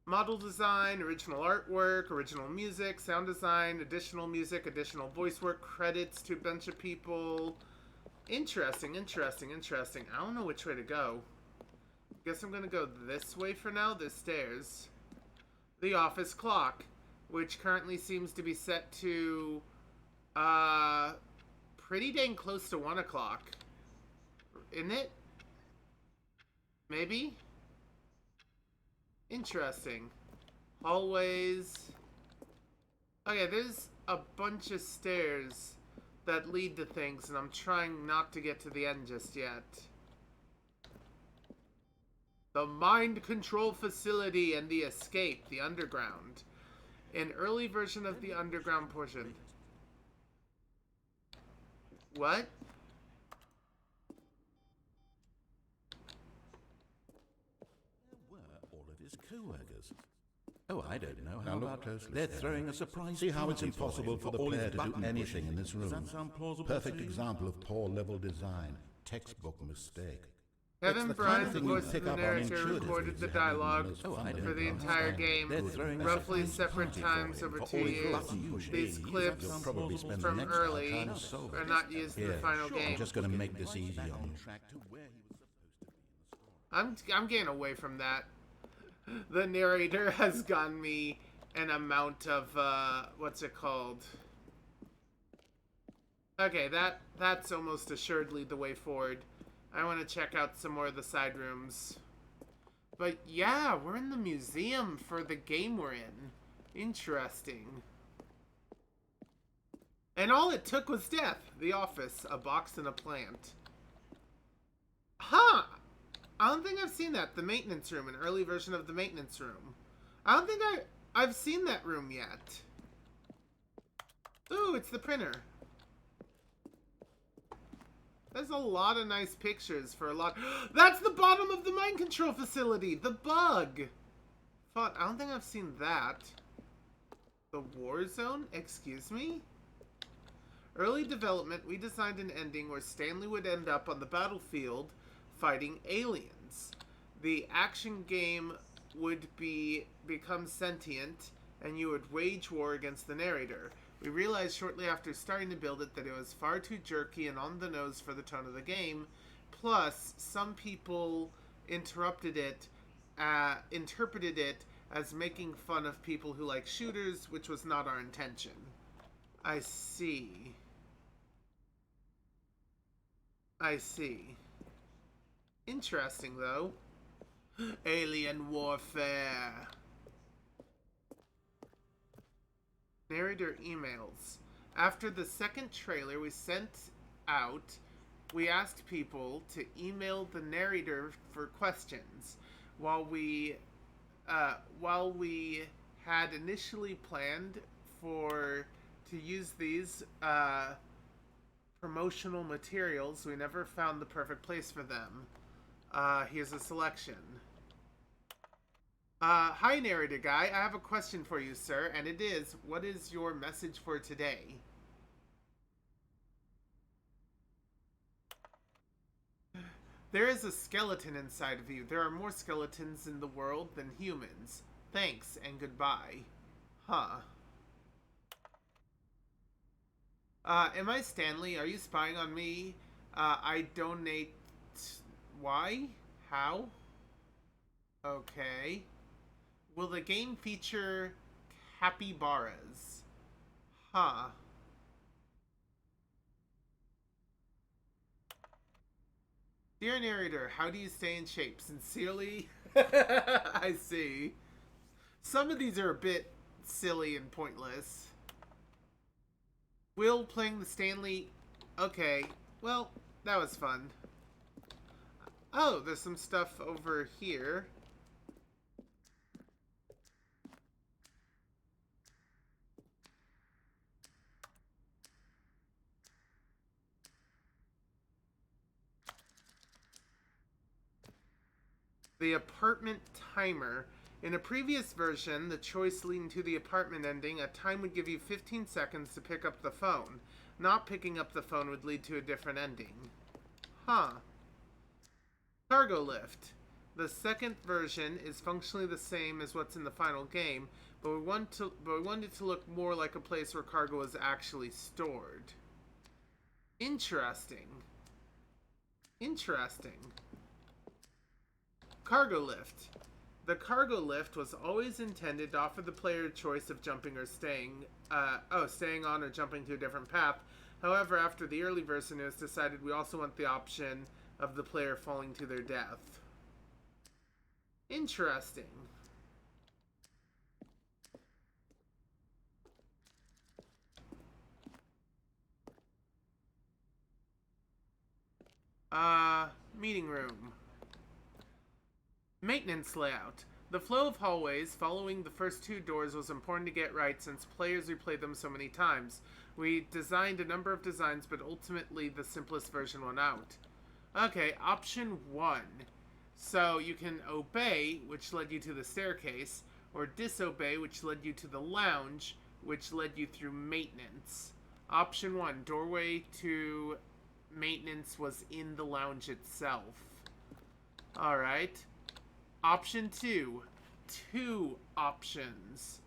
Model design, original artwork, original music, sound design, additional music, additional voice work, credits to a bunch of people. Interesting, interesting, interesting. I don't know which way to go. Guess I'm gonna go this way for now, the stairs. The office clock, which currently seems to be set to, pretty dang close to 1 o'clock. Isn't it? Maybe? Interesting. Hallways. Okay, there's a bunch of stairs that lead to things, and I'm trying not to get to the end just yet. The mind control facility and the escape, the underground. An early version of the underground portion. What? Where were all of his co-workers? Oh, I don't know. How Now look about closely. they're throwing a surprise See how it's party for impossible him for the all his player to do button anything pushing. in this room. Does that sound plausible? Perfect to you? example of poor level design. Textbook mistake. Kevin the Bryant, kind the of thing you voice of pick the up on narrator, intuitively recorded the as having dialogue most Oh, I for don't the fundamental entire understanding. game, They're throwing a roughly surprise separate party times for him over for 2 all his years. button pushing. These clips You'll probably spend the from next hour early trying to solve are it. not used in the Here, final I'm game. just going to make this easy on you. I'm getting away from that. The narrator has gotten me an amount of what's it called? Okay, that's almost assuredly the way forward. I want to check out some more of the side rooms. But yeah, we're in the museum for the game we're in. Interesting. And all it took was death. The office, a box, and a plant. Huh! I don't think I've seen that. The maintenance room, an early version of the maintenance room. I don't think I've seen that room yet. Ooh, it's the printer. There's a lot of nice pictures for a lot. That's the bottom of the mind control facility. The bug. Fuck, I don't think I've seen that. The war zone? Excuse me? Early development, we designed an ending where Stanley would end up on the battlefield fighting aliens. The action game would become sentient, and you would wage war against the narrator. We realized shortly after starting to build it that it was far too jerky and on the nose for the tone of the game. Plus, some people interpreted it as making fun of people who like shooters, which was not our intention. I see. I see. Interesting, though. Alien warfare. Narrator emails. After the second trailer we sent out, we asked people to email the narrator for questions. While we had initially planned to use these promotional materials, we never found the perfect place for them. Here's a selection. Hi, narrator guy. I have a question for you, sir, and it is, what is your message for today? There is a skeleton inside of you. There are more skeletons in the world than humans. Thanks and goodbye. Huh. Am I Stanley? Are you spying on me? I donate Why? How? Okay. Will the game feature capybaras? Huh. Dear narrator, how do you stay in shape? Sincerely? I see. Some of these are a bit silly and pointless. Will playing the Stanley... Okay, well, that was fun. Oh, there's some stuff over here. The apartment timer. In a previous version, the choice leading to the apartment ending, a time would give you 15 seconds to pick up the phone. Not picking up the phone would lead to a different ending. Huh. Cargo lift. The second version is functionally the same as what's in the final game, but we want it to look more like a place where cargo is actually stored. Interesting. Interesting. Cargo lift. The cargo lift was always intended to offer the player a choice of jumping or staying on or jumping to a different path. However, after the early version, it was decided we also want the option of the player falling to their death. Interesting. Meeting room. Maintenance layout. The flow of hallways following the first two doors was important to get right since players replayed them so many times. We designed a number of designs, but ultimately the simplest version won out. Okay, option 1. So you can obey, which led you to the staircase, or disobey, which led you to the lounge, which led you through maintenance. Option 1, doorway to maintenance was in the lounge itself. Alright. Option 2, 2 options.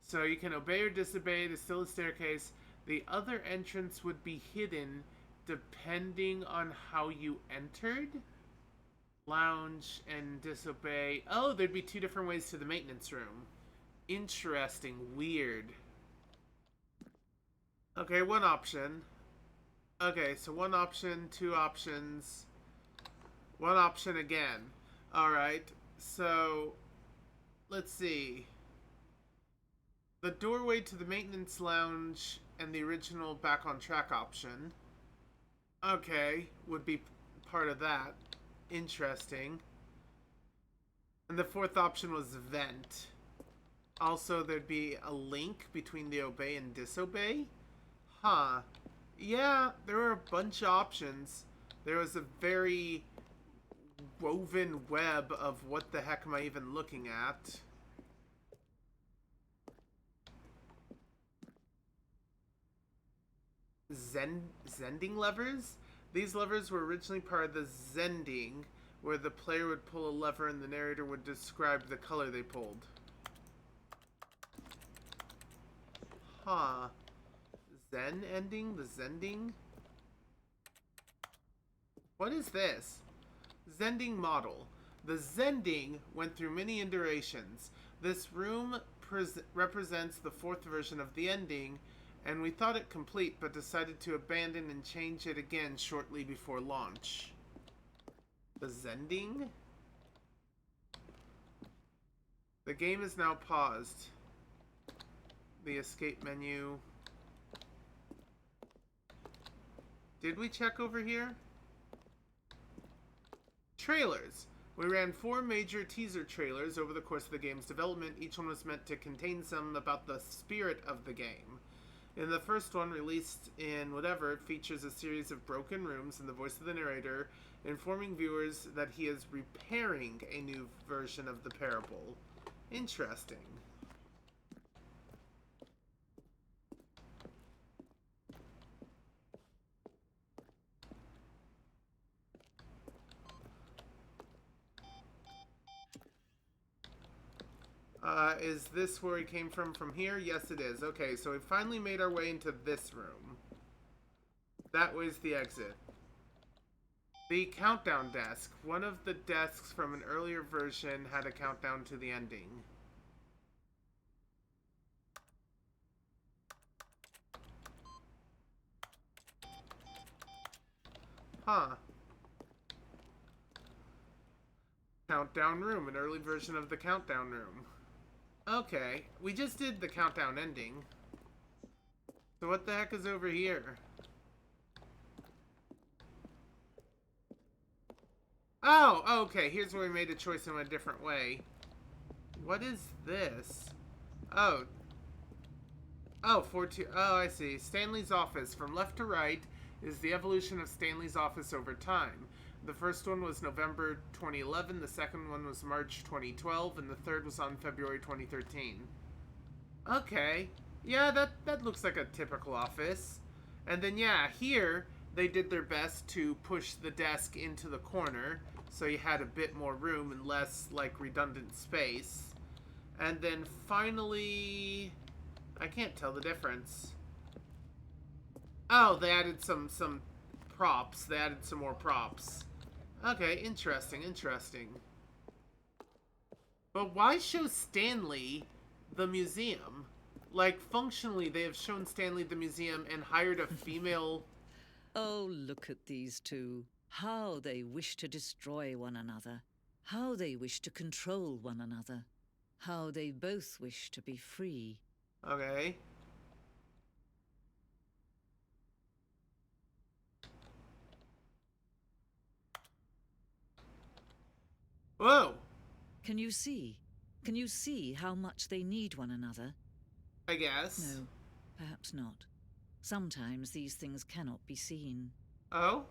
So you can obey or disobey, there's still a staircase. The other entrance would be hidden depending on how you entered. Lounge and disobey. Oh, there'd be 2 different ways to the maintenance room. Interesting. Weird. Okay, 1 option. Okay, so 1 option, 2 options. 1 option again. Alright, so let's see. The doorway to the maintenance lounge and the original back on track option. Okay, would be part of that. Interesting. And the 4th option was vent. Also, there'd be a link between the obey and disobey. Huh. Yeah, there were a bunch of options. There was a very woven web of what the heck am I even looking at. Zending levers? These levers were originally part of the zending, where the player would pull a lever and the narrator would describe the color they pulled. Huh. Zen ending? The zending? What is this? Zending model. The zending went through many iterations. This room represents the 4th version of the ending, and we thought it complete but decided to abandon and change it again shortly before launch. The zending? The game is now paused. The escape menu. Did we check over here? Trailers. We ran 4 major teaser trailers over the course of the game's development. Each one was meant to contain some about the spirit of the game. In the first one, released in whatever, it features a series of broken rooms and the voice of the narrator informing viewers that he is repairing a new version of the parable. Interesting. Is this where he came from here? Yes, it is. Okay, so we finally made our way into this room. That was the exit. The countdown desk. One of the desks from an earlier version had a countdown to the ending. Huh. Countdown room. An early version of the countdown room. Okay. We just did the countdown ending. So what the heck is over here? Oh, okay. Here's where we made a choice in a different way. What is this? Oh. Oh, 4-2. Oh, I see. Stanley's office. From left to right is the evolution of Stanley's office over time. The first one was November 2011, the second one was March 2012, and the third was on February 2013. Okay. Yeah, that looks like a typical office. And then, yeah, here they did their best to push the desk into the corner, so you had a bit more room and less, like, redundant space. And then finally, I can't tell the difference. Oh, they added some props. They added some more props. Okay, interesting, interesting. But why show Stanley the museum? Like, functionally, they have shown Stanley the museum and hired a female... Oh, look at these two. How they wish to destroy one another. How they wish to control one another. How they both wish to be free. Okay. Whoa! Can you see? Can you see how much they need one another? I guess. No, perhaps not. Sometimes these things cannot be seen. Oh?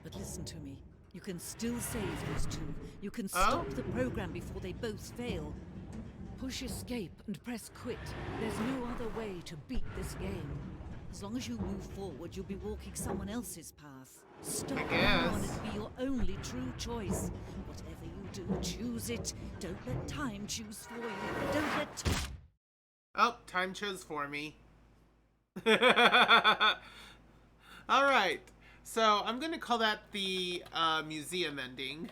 But listen to me. You can still save those two. You can stop the program before they both fail. Push escape and press quit. There's no other way to beat this game. As long as you move forward, you'll be walking someone else's path. Stop now and it'll be your only true choice. Whatever you do, choose it. Don't let time choose for you. Don't let... Oh, time chose for me. Alright, so I'm gonna call that the museum ending.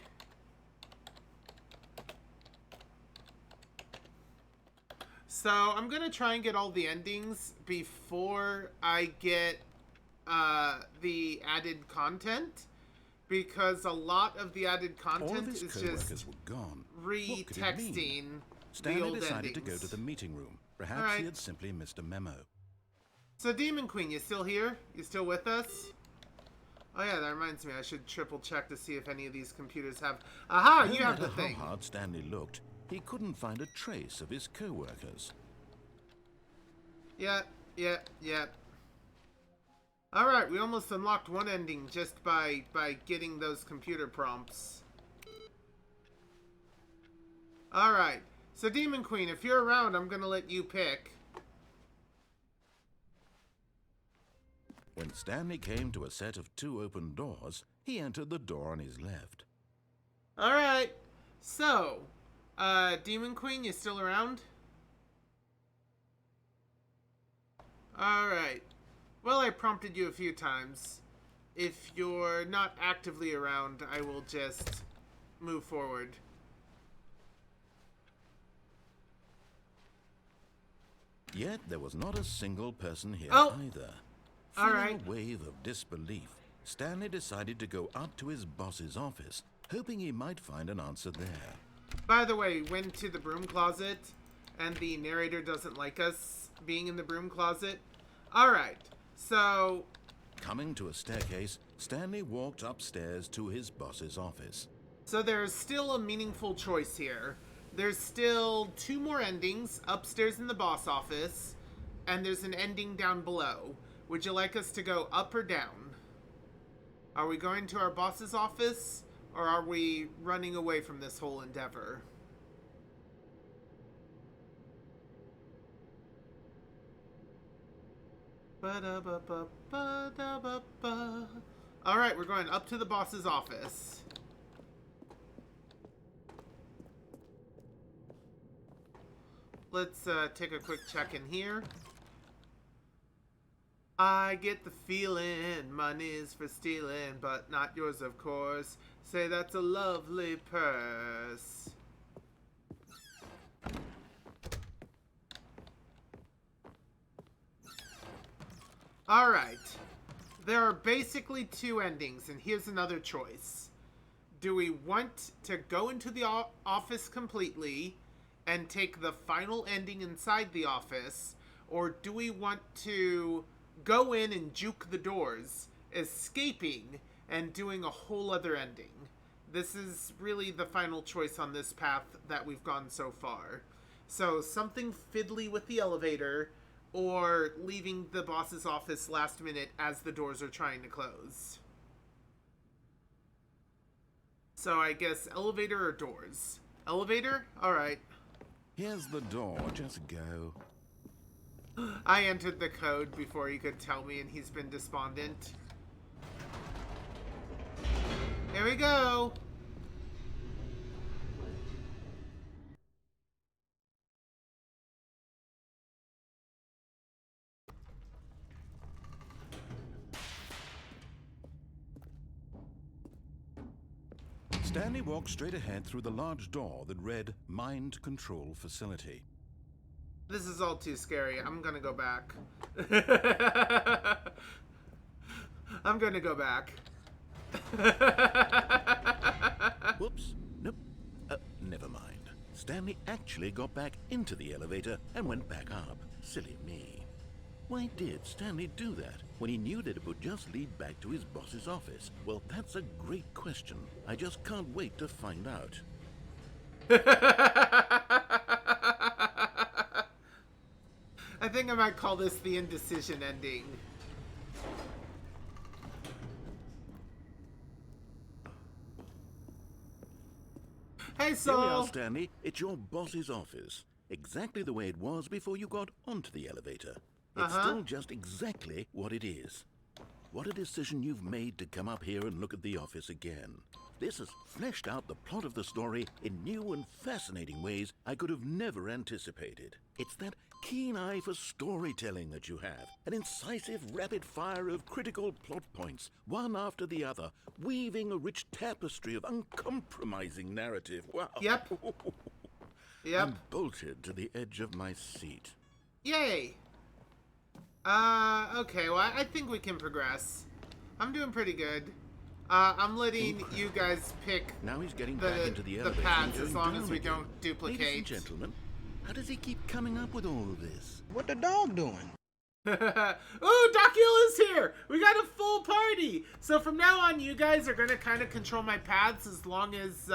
So I'm gonna try and get all the endings before I get the added content, because a lot of the added content is just were gone. retexting the Stanley old decided endings. to go to the meeting room. Perhaps Alright. he had simply missed a memo. So Demon Queen, you still here? You still with us? Oh yeah, that reminds me, I should triple check to see if any of these computers have... Aha, No you have matter the thing! how hard Stanley looked, he couldn't find a trace of his co-workers. Yeah. Alright, we almost unlocked one ending just by getting those computer prompts. Alright, so Demon Queen, if you're around, I'm gonna let you pick. When Stanley came to a set of 2 open doors, he entered the door on his left. Alright, so, Demon Queen, you still around? Alright. Well, I prompted you a few times. If you're not actively around, I will just move forward. Yet there was not a single person here Oh! either. All Feeling right. a wave of disbelief, Stanley decided to go up to his boss's office, hoping he might find an answer there. By the way, went to the broom closet, and the narrator doesn't like us being in the broom closet. Alright, so... Coming to a staircase, Stanley walked upstairs to his boss's office. So there's still a meaningful choice here. There's still 2 more endings upstairs in the boss office, and there's an ending down below. Would you like us to go up or down? Are we going to our boss's office, or are we running away from this whole endeavor? Ba-da-ba-ba-ba-da-ba-ba. Alright, we're going up to the boss's office. Let's take a quick check in here. I get the feeling money's for stealing, but not yours, of course. Say that's a lovely purse. Alright. There are basically two endings, and here's another choice. Do we want to go into the office completely and take the final ending inside the office, or do we want to go in and juke the doors, escaping and doing a whole other ending? This is really the final choice on this path that we've gone so far. So something fiddly with the elevator, or leaving the boss's office last minute as the doors are trying to close. So I guess elevator or doors? Elevator? Alright. Here's the door, just go. I entered the code before he could tell me, and he's been despondent. Here we go! Stanley walked straight ahead through the large door that read Mind Control Facility. This is all too scary. I'm gonna go back. I'm gonna go back. Whoops. Nope. Never mind. Stanley actually got back into the elevator and went back up. Silly me. Why did Stanley do that when he knew that it would just lead back to his boss's office? Well, that's a great question. I just can't wait to find out. I think I might call this the indecision ending. Hey, Here we Saul! are, Stanley. It's your boss's office. Exactly the way it was before you got onto the elevator. It's still just exactly what it is. What a decision you've made to come up here and look at the office again. This has fleshed out the plot of the story in new and fascinating ways I could have never anticipated. It's that keen eye for storytelling that you have, an incisive rapid fire of critical plot points, one after the other, weaving a rich tapestry of uncompromising narrative. Wow. Yep. Yep. I'm bolted to the edge of my seat. Yay! Okay, well, I think we can progress. I'm doing pretty good. I'm letting you guys pick Now he's getting back into the the elevator. paths and as going long down as we again. don't duplicate. Ladies and gentlemen, how does he keep coming up with all of this? What the dog doing? Ooh, Doc Hill is here! We got a full party! So from now on, you guys are gonna kind of control my paths as long as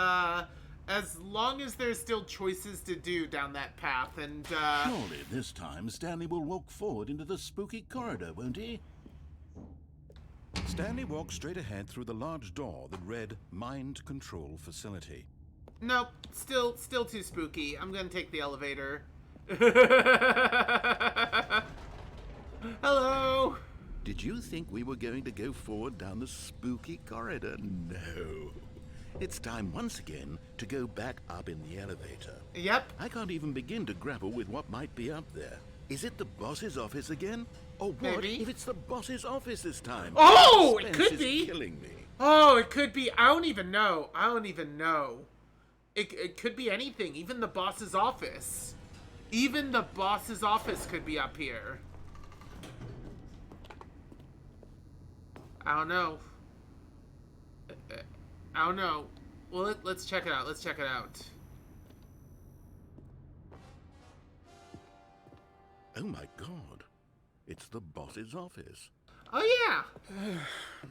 there's still choices to do down that path, and, Surely this time Stanley will walk forward into the spooky corridor, won't he? Stanley walked straight ahead through the large door that read Mind Control Facility. Nope, still too spooky. I'm gonna take the elevator. Hello! Did you think we were going to go forward down the spooky corridor? No. It's time once again to go back up in the elevator. Yep. I can't even begin to grapple with what might be up there. Is it the boss's office again? Or what Maybe. if it's the boss's office this time? Oh, it Suspense could is be. Killing me. Oh, it could be. I don't even know. It could be anything. Even the boss's office. Even the boss's office could be up here. I don't know. I don't know. Well, let's check it out. Let's check it out. Oh my god. It's the boss's office. Oh, yeah.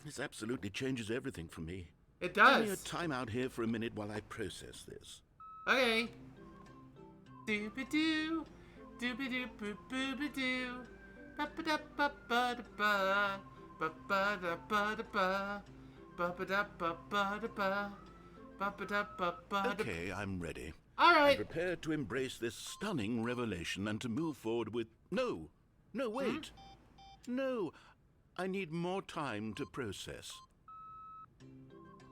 This absolutely changes everything for me. It Give me a does. time out here for a minute while I process this. Okay. Doobie-doo. Doobie-doo, boop-boobie-doo. Ba-ba-da-ba-ba-da-ba. Ba-ba-da-ba-da-ba. Ba-ba-da-ba-ba-da-ba. Ba-ba-da-ba-ba-da-ba. Okay, I'm ready. All I'm right. prepared to embrace this stunning revelation and to move forward with... No, wait. No, I need more time to process.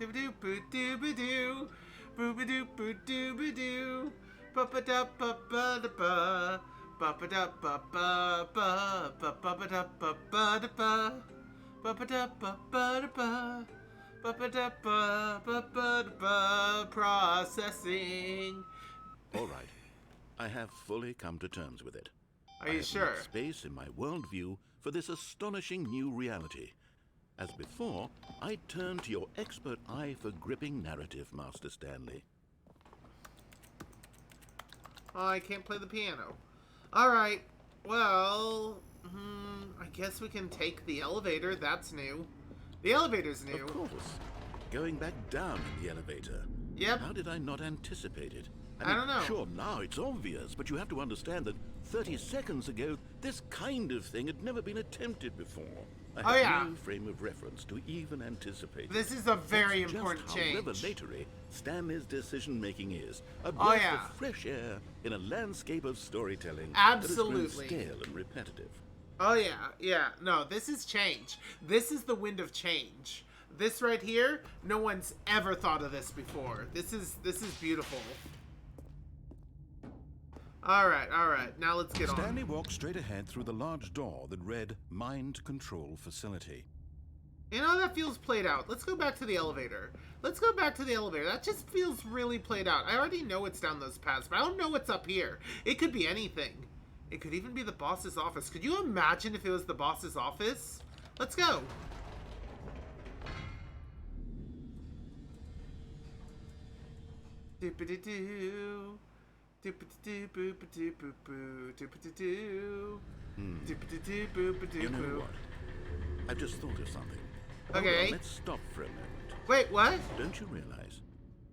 Doobie-doo, boo-doobie-doo. Boobie-doo, boo-doobie-doo. Ba-ba-da-ba-ba-da-ba. Ba ba da ba ba ba ba ba ba da ba ba da ba ba ba da ba ba da ba ba ba da ba ba ba da ba. Processing. All right. I have fully come to terms with it. Are I you have sure? made space in my worldview for this astonishing new reality. As before, I turn to your expert eye for gripping narrative, Master Stanley. Oh, I can't play the piano. Alright, well, I guess we can take the elevator. That's new. The elevator's new. Of course. Going back down in the elevator. Yep. How did I not anticipate it? I don't know. Sure, now it's obvious, but you have to understand that 30 seconds ago, this kind of thing had never been attempted before. I Oh, have yeah. no frame of reference to even anticipate. This is a very That's important just change. how revelatory Stanley's decision-making is. A Oh, breath yeah. of fresh air in a landscape of storytelling Absolutely. that has grown stale and repetitive. Oh, yeah. No, this is change. This is the wind of change. This right here, no one's ever thought of this before. This is beautiful. All right. Now let's get Stanley on. walked straight ahead through the large door that read Mind Control Facility. You know, that feels played out. Let's go back to the elevator. That just feels really played out. I already know it's down those paths, but I don't know what's up here. It could be anything. It could even be the boss's office. Could you imagine if it was the boss's office? Let's go. Doop-a-doo-doo. Doop-a-doo-boop-a-doo-boop-boo. Doop-a-doo-doo. Doop-a-doo-doo-boop-a-doo-boo. You know what? I've just thought of something. Hold Okay. on, let's stop for a moment. Wait, what? Don't you realize?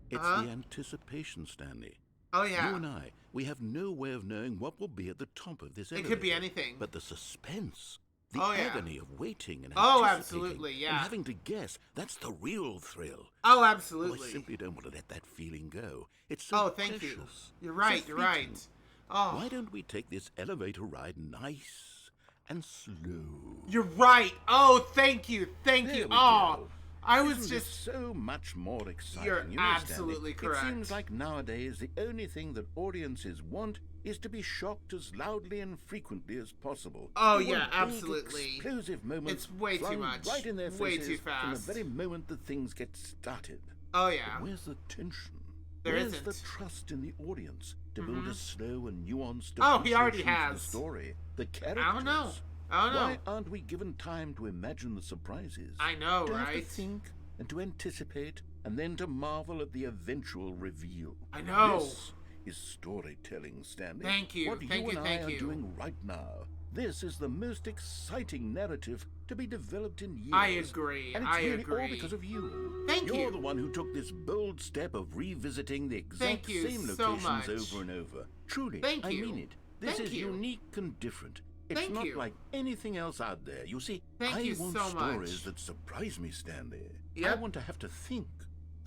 It's Uh-huh. the anticipation, Stanley. Oh, yeah. You and I, we have no way of knowing what will be at the top of this It elevator. could be anything. But the suspense, the Oh, yeah. agony of waiting and Oh, anticipating absolutely, yeah. and having to guess, that's the real thrill. Oh, Oh, I absolutely. simply don't want to let that feeling go. It's so Oh, thank you. precious, You're so right, you're right. fleeting. Oh, Why don't we take this elevator ride nice and slow? you're right. Oh, thank you. Thank There you. we Oh, go. I was Isn't just... this so much more exciting? You're You know, Stanley, absolutely correct. It seems like nowadays the only thing that audiences want is to be shocked as loudly and frequently as possible. Oh, They want yeah, big, absolutely. Explosive moments It's way too flung much. right in their Way faces too from the fast. very moment that things get started. Oh, yeah. But where's the tension? There Where's isn't. the trust in the audience to build a slow and nuanced Oh, he already appreciation for has. the story, the characters? I don't know. I don't know. Why aren't we given time to imagine the surprises? I know, to have right? to think and to anticipate and then to marvel at the eventual reveal. I know. This is storytelling, Stanley. Thank you, What thank you you, and thank I you. are doing right now. This is the most exciting narrative to be developed in years. I agree, And it's I really all agree. because of you. Thank You're you. the one who took this bold step of revisiting the exact Thank you same so locations much. over and over. Truly, Thank I you. mean it. This Thank is you. unique and different. It's Thank not you. like anything else out there. You see, Thank I you want so stories much. that surprise me, Stanley. I Yep. Mm-hmm. want to have to think.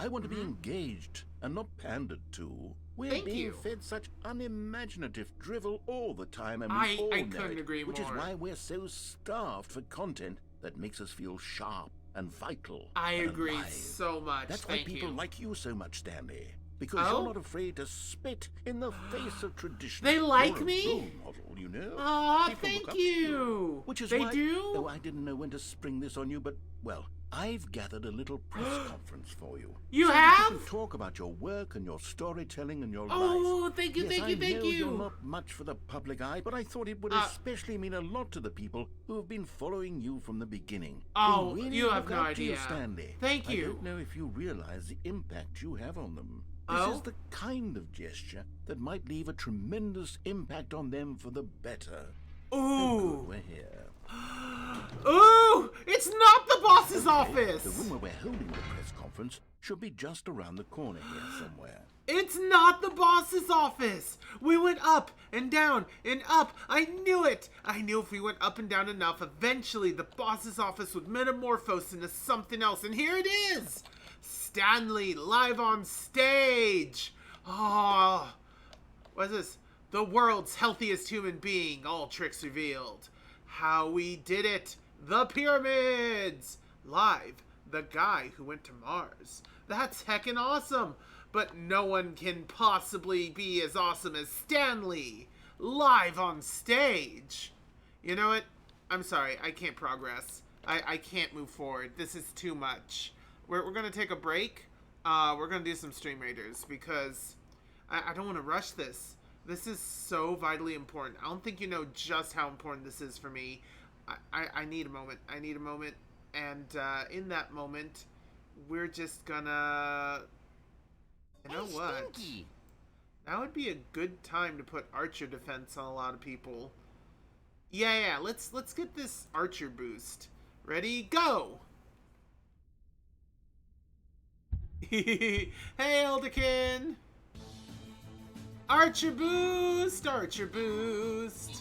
I want to be engaged and not pandered to. We're Thank being you. fed such unimaginative drivel all the time, and we I all know couldn't it, agree which more. is why we're so starved for content that makes us feel sharp and vital. I and agree alive. so much. That's why Thank people you. like you so much, Stanley. Because Oh? you're not afraid to spit in the face of tradition. They like You're a me? role model, you know. Aw, People look thank up to you. Which is They why, do? Oh, I didn't know when to spring this on you, but well, I've gathered a little press conference for you. You so that have? You can talk about your work and your storytelling and your life. Oh, thank you, Yes, thank you, I thank know you. You're not much for the public eye, but I thought it would especially mean a lot to the people who have been following you from the beginning. Oh, Who really you have look no up to you, idea. Stanley. Thank you. I don't know if you realize the impact you have on them. This Oh? is the kind of gesture that might leave a tremendous impact on them for the better. Ooh. Good, we're here. Ooh! It's not the boss's The office! room where we're holding the press conference should be just around the corner here somewhere. It's not the boss's office! We went up and down and up. I knew it! I knew if we went up and down enough, eventually the boss's office would metamorphose into something else. And here it is! Stanley live on stage! Oh, what is this? The world's healthiest human being, all tricks revealed. How we did it! The pyramids! Live, the guy who went to Mars. That's heckin' awesome! But no one can possibly be as awesome as Stanley. live on stage. You know what? I'm sorry, I can't progress. I can't move forward. This is too much. We're gonna take a break. We're gonna do some Stream Raiders because I don't want to rush this. This is so vitally important. I don't think you know just how important this is for me. I need a moment. I need a moment. And in that moment, we're just gonna... You know what? Stinky. That would be a good time to put Archer defense on a lot of people. Yeah, let's get this Archer boost. Ready, go! Hey, Elderkin! Archer boost! Archer boost!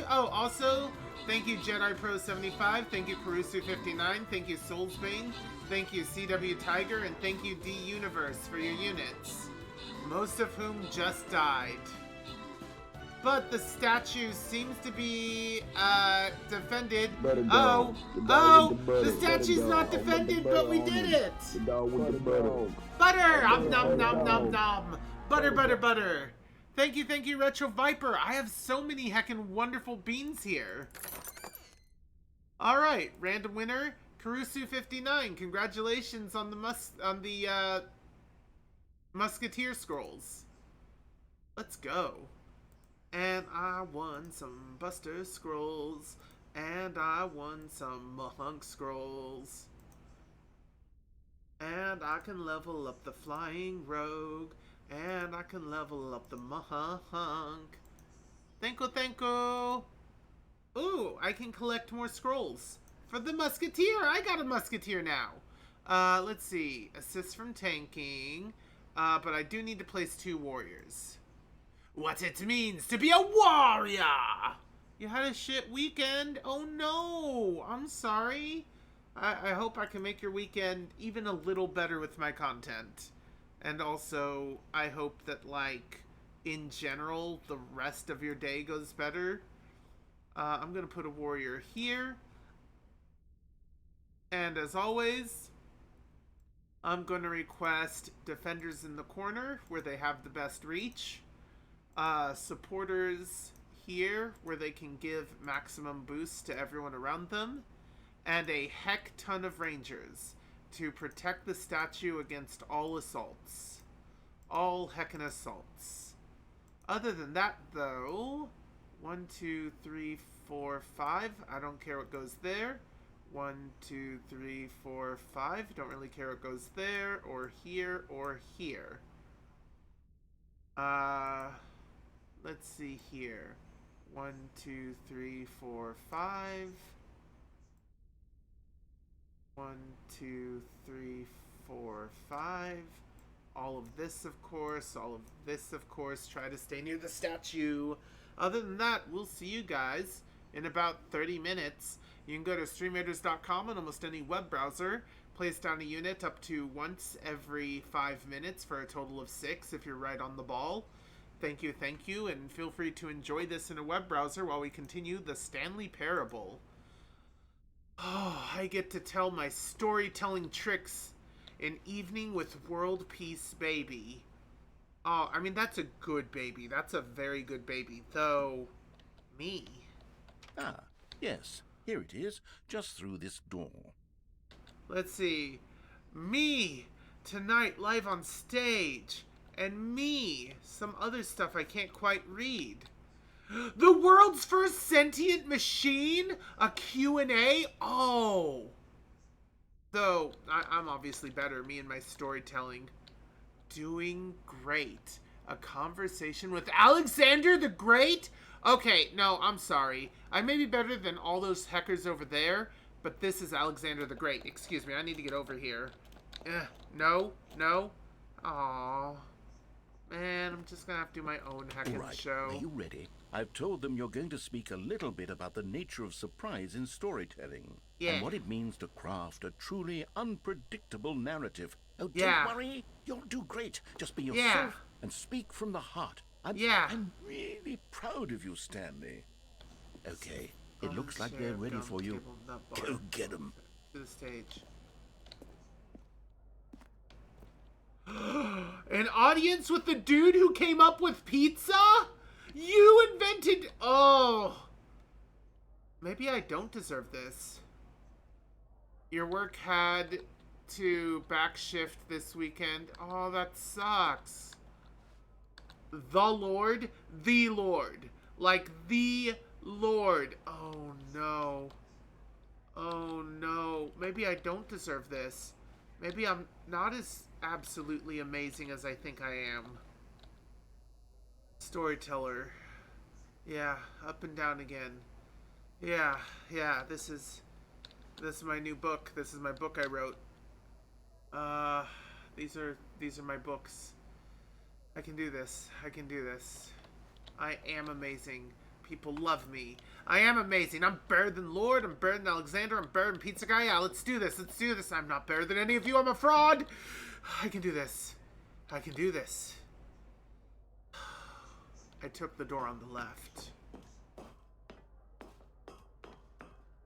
Oh, also, thank you Jedi Pro 75, thank you Karusu 59, thank you Soulsbane, thank you CW Tiger, and thank you D Universe for your units, most of whom just died. But the statue seems to be defended. Oh, the statue's not defended, but we did it! Butter! Nom nom nom nom! Butter, butter, butter! Thank you, Retro Viper. I have so many heckin' wonderful beans here. Alright, random winner, Karusu59. Congratulations on the Musketeer Scrolls. Let's go. And I won some Buster Scrolls. And I won some Mahunk Scrolls. And I can level up the Flying Rogue. And I can level up the Mahunk. Thank you. Ooh, I can collect more scrolls. For the Musketeer, I got a Musketeer now. Let's see. Assist from tanking. But I do need to place 2 warriors. What it means to be a warrior! You had a shit weekend? Oh no! I'm sorry. I hope I can make your weekend even a little better with my content. And also, I hope that, like, in general, the rest of your day goes better. I'm going to put a warrior here. And as always, I'm going to request defenders in the corner where they have the best reach. Supporters here where they can give maximum boost to everyone around them. And a heck ton of rangers to protect the statue against all assaults. All heckin' assaults. Other than that, though, 1, 2, 3, 4, 5. I don't care what goes there. 1, 2, 3, 4, 5. Don't really care what goes there, or here, or here. Let's see here. 1, 2, 3, 4, 5. 1, 2, 3, 4, 5. All of this, of course. All of this, of course. Try to stay near the statue. Other than that, we'll see you guys in about 30 minutes. You can go to StreamRaiders.com on almost any web browser. Place down a unit up to once every 5 minutes for a total of 6 if you're right on the ball. Thank you, and feel free to enjoy this in a web browser while we continue the Stanley Parable. Oh, I get to tell my storytelling tricks in Evening with World Peace Baby. Oh, I mean, that's a good baby. That's a very good baby. Though, me. Ah, yes. Here it is, just through this door. Let's see. Me, tonight live on stage. And me, some other stuff I can't quite read. The world's first sentient machine? A Q&A? Oh. Though, I'm obviously better, me and my storytelling. Doing great. A conversation with Alexander the Great? Okay, no, I'm sorry. I may be better than all those hackers over there, but this is Alexander the Great. Excuse me, I need to get over here. No. Aww. Man, I'm just gonna have to do my own hacking All right, show. are you ready? I've told them you're going to speak a little bit about the nature of surprise in storytelling. Yeah. And what it means to craft a truly unpredictable narrative. Oh, Yeah. don't worry. You'll do great. Just be yourself and speak from the heart. I'm really proud of you, Stanley. Okay, it looks like they're ready for you. Go get them. To the stage. An audience with the dude who came up with pizza? You invented... Oh. Maybe I don't deserve this. Your work had to backshift this weekend. Oh, that sucks. The Lord? The Lord. Like, the Lord. Oh, no. Oh, no. Maybe I don't deserve this. Maybe I'm not as absolutely amazing as I think I am. Storyteller. Yeah, up and down again. Yeah, this is my new book. This is my book I wrote. These are my books. I can do this. I can do this. I am amazing. People love me. I am amazing. I'm better than Lord. I'm better than Alexander. I'm better than Pizza Guy. Yeah, let's do this. Let's do this. I'm not better than any of you. I'm a fraud. I can do this. I can do this. I took the door on the left.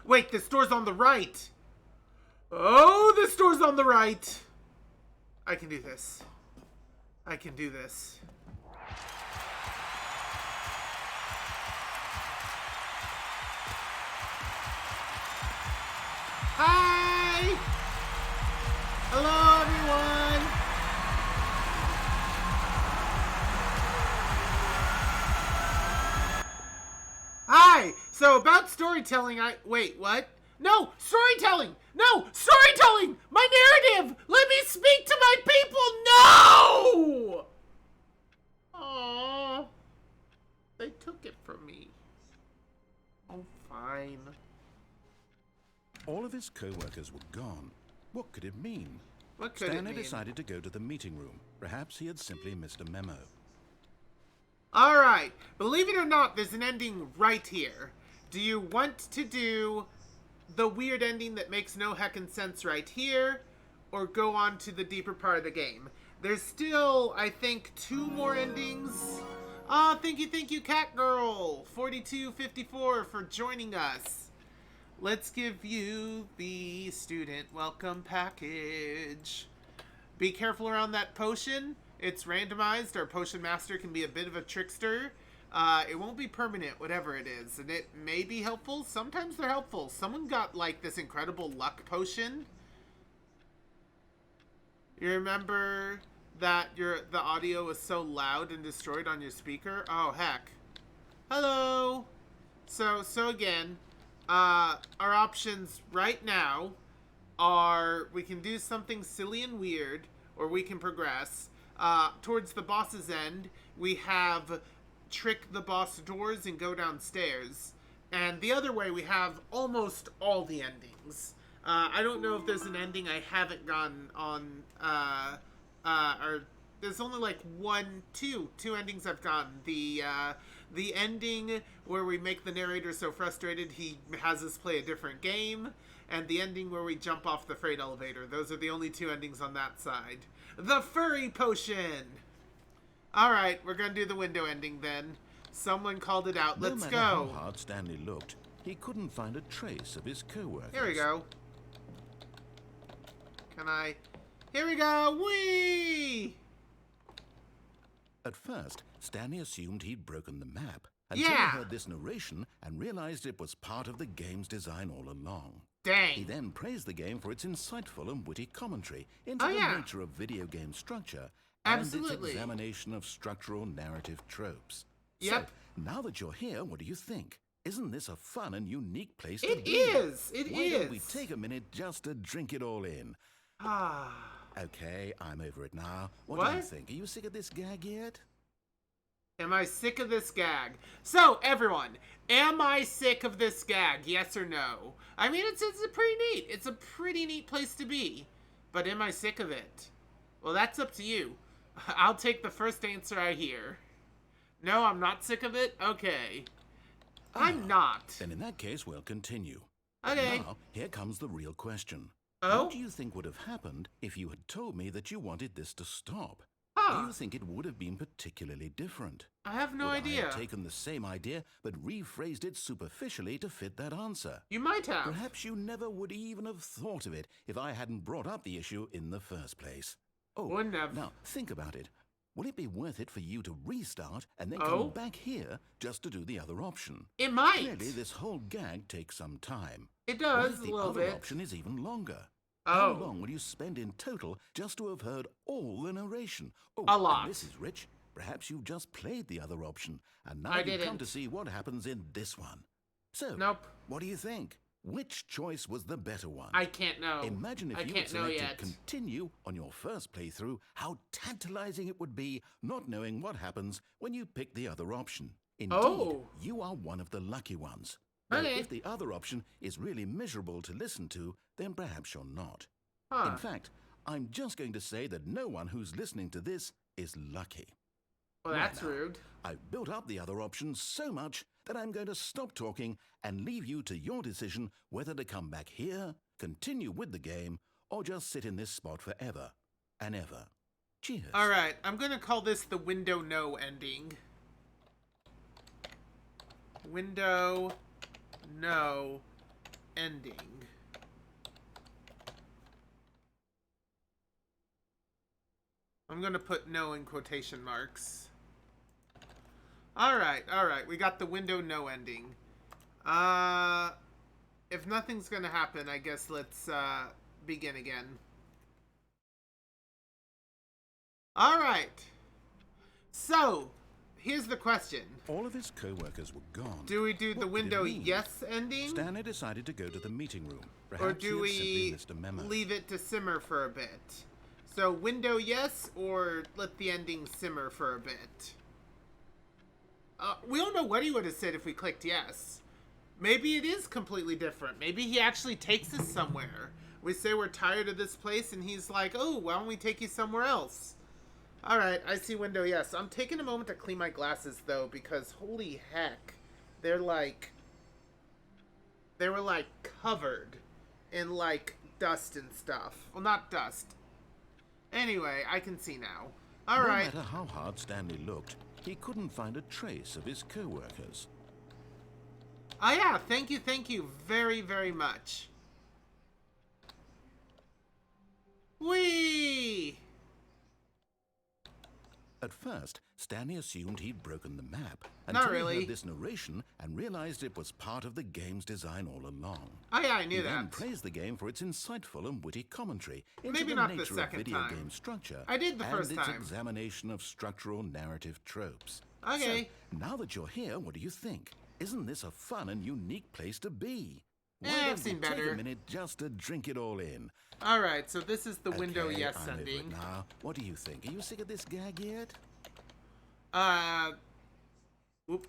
Wait, this door's on the right. Oh, this door's on the right. I can do this. I can do this. Hi! Hello, everyone! Hi! So, about storytelling, Wait, what? No! Storytelling! No! Storytelling! My narrative! Let me speak to my people! No! Aww. They took it from me. Oh, fine. All of his co-workers were gone. What could it mean? What could it Stanley mean? decided to go to the meeting room. Perhaps he had simply missed a memo. Alright, believe it or not, there's an ending right here. Do you want to do the weird ending that makes no heckin' sense right here, or go on to the deeper part of the game? There's still, I think, 2 more endings. Ah, thank you, Catgirl 4254 for joining us. Let's give you the student welcome package. Be careful around that potion. It's randomized. Our potion master can be a bit of a trickster. It won't be permanent, whatever it is. And it may be helpful. Sometimes they're helpful. Someone got, like, this incredible luck potion. You remember that the audio was so loud and destroyed on your speaker? Oh, heck. Hello! So again, our options right now are we can do something silly and weird, or we can progress. Towards the boss's end, we have trick the boss doors and go downstairs. And the other way, we have almost all the endings. I don't know if there's an ending I haven't gotten on, or there's only like two endings I've gotten. The ending where we make the narrator so frustrated he has us play a different game, and the ending where we jump off the freight elevator. Those are the only 2 endings on that side. The furry potion! Alright, we're gonna do the window ending then. Someone called it out. Let's no go. matter how hard Stanley looked, he couldn't find a trace of his co-workers. Here we go. Here we go! Whee! At first, Stanley assumed he'd broken the map until Yeah! he heard this narration and realized it was part of the game's design all along. Dang. He then praised the game for its insightful and witty commentary into Oh, the yeah. nature of video game structure Absolutely. and its examination of structural narrative tropes. Yep. So, now that you're here, what do you think? Isn't this a fun and unique place to It be? is! It Why is! don't we take a minute just to drink it all in? Ah. Okay, I'm over it now. What do you What? think? Are you sick of this gag yet? Am I sick of this gag? So, everyone, am I sick of this gag? Yes or no? I mean, it's a pretty neat. It's a pretty neat place to be. But am I sick of it? Well, that's up to you. I'll take the first answer I hear. No, I'm not sick of it? Okay. I'm not. Then in that case, we'll continue. Okay. Now, here comes the real question. Oh? What do you think would have happened if you had told me that you wanted this to stop? Huh. Do you think it would have been particularly different? I have no Would idea. I have taken the same idea but rephrased it superficially to fit that answer? You might have. Perhaps you never would even have thought of it if I hadn't brought up the issue in the first place. Oh, Wouldn't have. now think about it. Will it be worth it for you to restart and then Oh? come back here just to do the other option? It might. Clearly, this whole gag takes some time. It What does if a the little other bit. option is even longer? How Oh. long will you spend in total just to have heard all the narration? Oh, A lot. And this is Rich. Perhaps you've just played the other option, and now I you've come didn't. to see what happens in this one. So, Nope. what do you think? Which choice was the better one? I can't know. Imagine if I you had can't know selected yet. continue on your first playthrough, how tantalizing it would be not knowing what happens when you pick the other option. Indeed, Oh. you are one of the lucky ones. Though Okay. if the other option is really miserable to listen to, then perhaps you're not. Huh. In fact, I'm just going to say that no one who's listening to this is lucky. Well, that's Right now, rude. I've built up the other options so much that I'm going to stop talking and leave you to your decision whether to come back here, continue with the game, or just sit in this spot forever and ever. Cheers. All right, I'm gonna call this the window no ending. Window no ending. I'm gonna put no in quotation marks. All right, we got the window no ending. If nothing's gonna happen, I guess let's begin again. All right. So, here's the question. All of his co-workers were gone. Do we do the What did it window mean? yes ending? Stanley decided to go to the meeting room. Perhaps Or do he had simply we missed a memo. leave it to simmer for a bit? So, window yes, or let the ending simmer for a bit? We don't know what he would have said if we clicked yes. Maybe it is completely different. Maybe he actually takes us somewhere. We say we're tired of this place, and he's like, oh, why don't we take you somewhere else? Alright, I see window yes. I'm taking a moment to clean my glasses, though, because holy heck, they were like covered in like dust and stuff. Well, not dust. Anyway, I can see now. Alright. No matter how hard Stanley looked, he couldn't find a trace of his co-workers. Oh yeah, thank you very, very much. Whee! At first, Stanley assumed he'd broken the map Not until really. he heard this narration and realized it was part of the game's design all along. Oh yeah, I knew He then that. praised the game for its insightful and witty commentary into Maybe the not the nature second of video time. game structure I did the and first its time. examination of structural narrative tropes. Okay. So, now that you're here, what do you think? Isn't this a fun and unique place to be? Why I've don't we seen take better. a minute just to drink it all in? Alright, so this is the window Okay, yes I'm over it ending. now. What do you think? Are you sick of this gag yet? Whoop.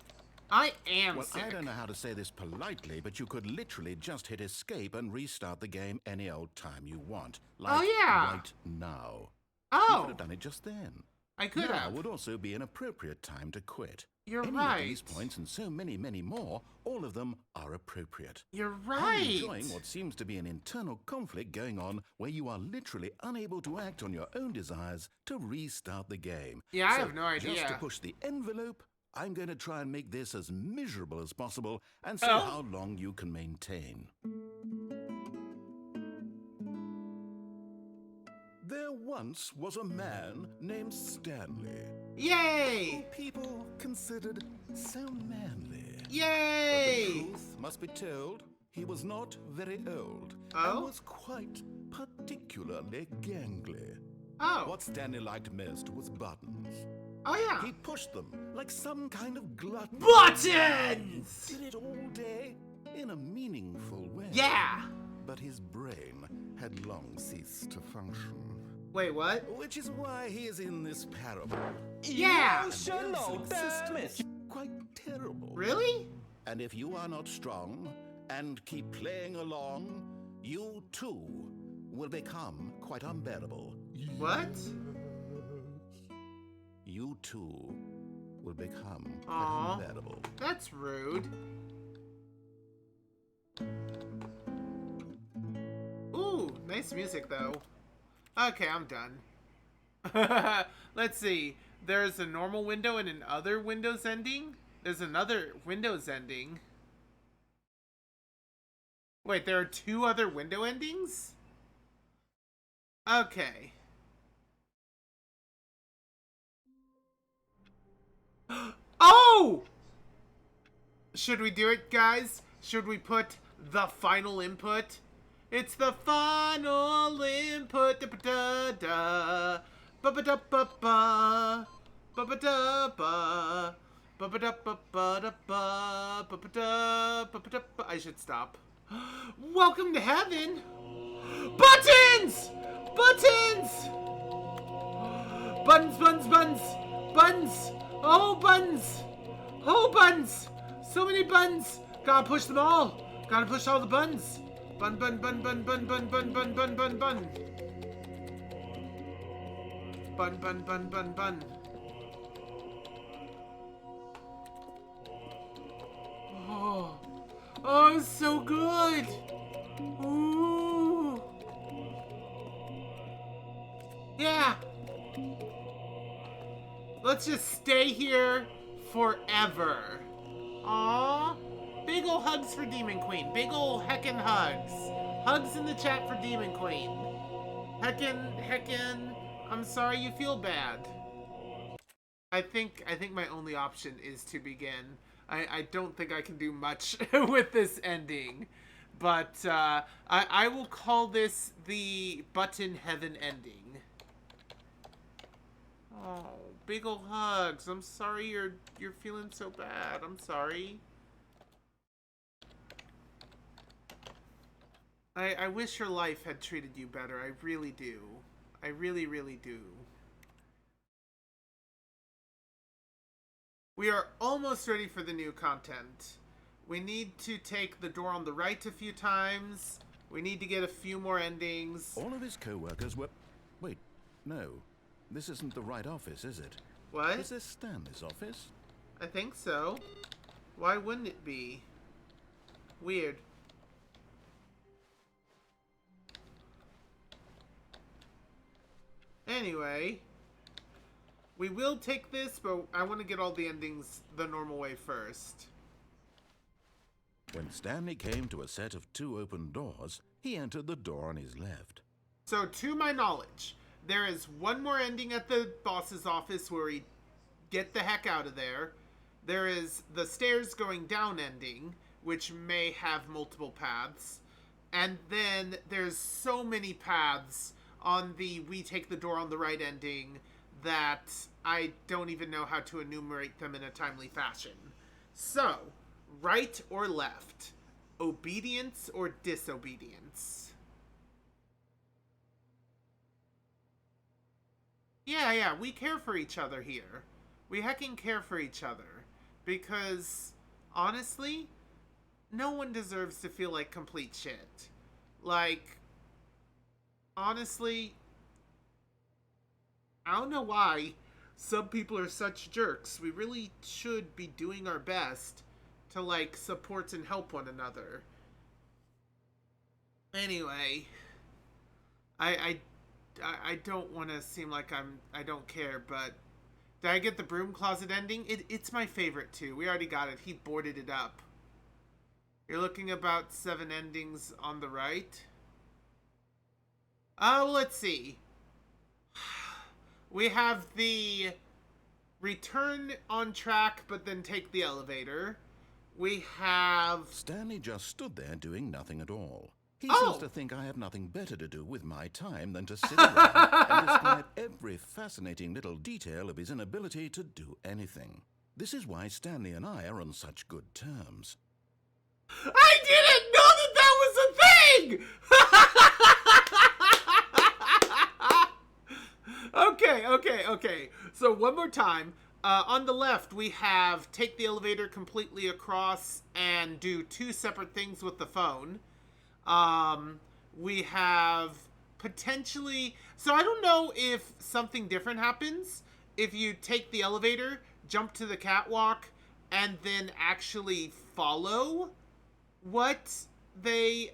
I am Well, sick. I don't know how to say this politely, but you could literally just hit escape and restart the game any old time you want. Like yeah. right now. You Oh, could have done it just then. I could now have. would also be an appropriate time to quit. You're Any right. of these points and so many, many more, all of them are appropriate. You're I'm right. enjoying what seems to be an internal conflict going on where you are literally unable to act on your own desires to restart the game. Yeah, I So, have no idea. Just to push the envelope, I'm going to try and make this as miserable as possible and see Oh. how long you can maintain. There once was a man named Stanley, who Yay! people considered so manly. But the Yay! truth must be told, he was not very old Oh? and was quite particularly gangly. Oh. What Stanley liked most was buttons. Oh yeah. He pushed them like some kind of glutton. Buttons! Did it all day in a meaningful way. Yeah. But his brain had long ceased to function. Wait, what? Which is why he is in this parable. Yeah. Emotional damage. Quite terrible. Really? And if you are not strong and keep playing along, you too will become quite unbearable. What? You too will become Aw. quite unbearable. That's rude. Ooh, nice music though. Okay, I'm done. Let's see. There's a normal window and an other Windows ending? There's another Windows ending. Wait, there are two other window endings? Okay. Should we do it, guys? Should we put the final input? It's the final input. Da da da. Ba ba da ba ba. Ba ba da ba. Ba ba da ba ba da ba. Ba ba da ba ba da ba. I should stop. Welcome to heaven. Buttons! Buttons! Buttons, buttons, buttons! Buttons! Oh, buttons! Oh, buttons! So many buttons! Gotta push them all! Gotta push all the buttons! Bun, bun, bun, bun, bun, bun, bun, bun, bun, bun, bun. Bun, bun, bun, bun, bun. Oh. Oh, it's so good! Ooh. Yeah! Let's just stay here forever. Aww. Big ol' hugs for Demon Queen. Big ol' heckin' hugs. Hugs in the chat for Demon Queen. Heckin', I'm sorry you feel bad. I think my only option is to begin. I don't think I can do much with this ending. But I will call this the Button Heaven ending. Oh, big ol' hugs. I'm sorry you're feeling so bad. I'm sorry. I wish your life had treated you better. I really do. I really, really do. We are almost ready for the new content. We need to take the door on the right a few times. We need to get a few more endings. All of his co-workers were... Wait, no. This isn't the right office, is it? What? Is this Stanley's office? I think so. Why wouldn't it be? Weird. Anyway, we will take this, but I want to get all the endings the normal way first. When Stanley came to a set of 2 open doors, he entered the door on his left. So, to my knowledge, there is one more ending at the boss's office where we get the heck out of there. There is the stairs going down ending, which may have multiple paths. And then there's so many paths on the we take the door on the right ending that I don't even know how to enumerate them in a timely fashion. So, right or left? Obedience or disobedience? Yeah, we care for each other here. We heckin' care for each other. Because, honestly, no one deserves to feel like complete shit. Like, honestly, I don't know why some people are such jerks. We really should be doing our best to, like, support and help one another. Anyway, I don't want to seem like I don't care, but did I get the broom closet ending? It's my favorite too. We already got it. He boarded it up. You're looking about 7 endings on the right. Oh, let's see. We have the return on track, but then take the elevator. We have... Stanley just stood there doing nothing at all. He Oh! seems to think I have nothing better to do with my time than to sit around and describe every fascinating little detail of his inability to do anything. This is why Stanley and I are on such good terms. I didn't know that was a thing! Okay. So one more time. On the left, we have take the elevator completely across and do 2 separate things with the phone. We have potentially... So I don't know if something different happens if you take the elevator, jump to the catwalk, and then actually follow what he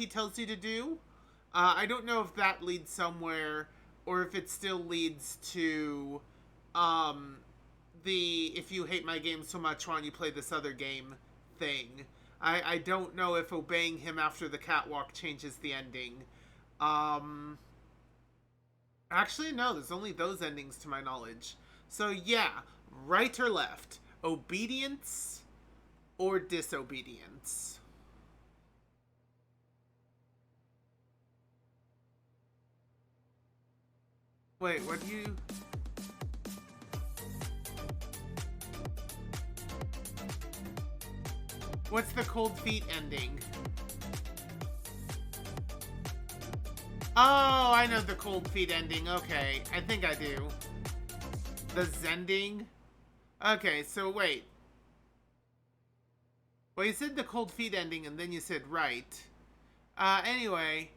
tells you to do. I don't know if that leads somewhere or if it still leads to the if you hate my game so much, why don't you play this other game thing. I don't know if obeying him after the catwalk changes the ending. Actually, no, there's only those endings to my knowledge. So yeah, right or left? Obedience or disobedience. Wait, what do you... What's the cold feet ending? Oh, I know the cold feet ending. Okay, I think I do. The Zending? Okay, so wait. Well, you said the cold feet ending, and then you said right. Anyway,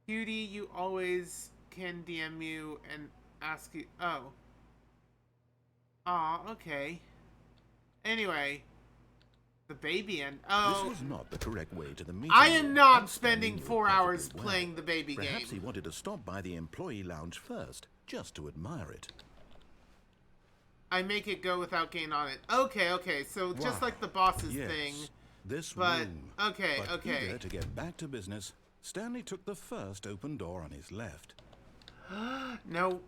Cutie, you always can DM you and ask you... Oh. Aw, okay. Anyway. The baby end... Oh. This was not the correct way to the meeting. I am room. not And spending Stanley knew 4 it hours perfectly well. playing the baby game. Perhaps he wanted to stop by the employee lounge first, just to admire it. I make it go without gain on it. Okay, okay, so just Wow. like the boss's Yes, thing. this But, room. okay, But okay. eager to get back to business, Stanley took the first open door on his left. No.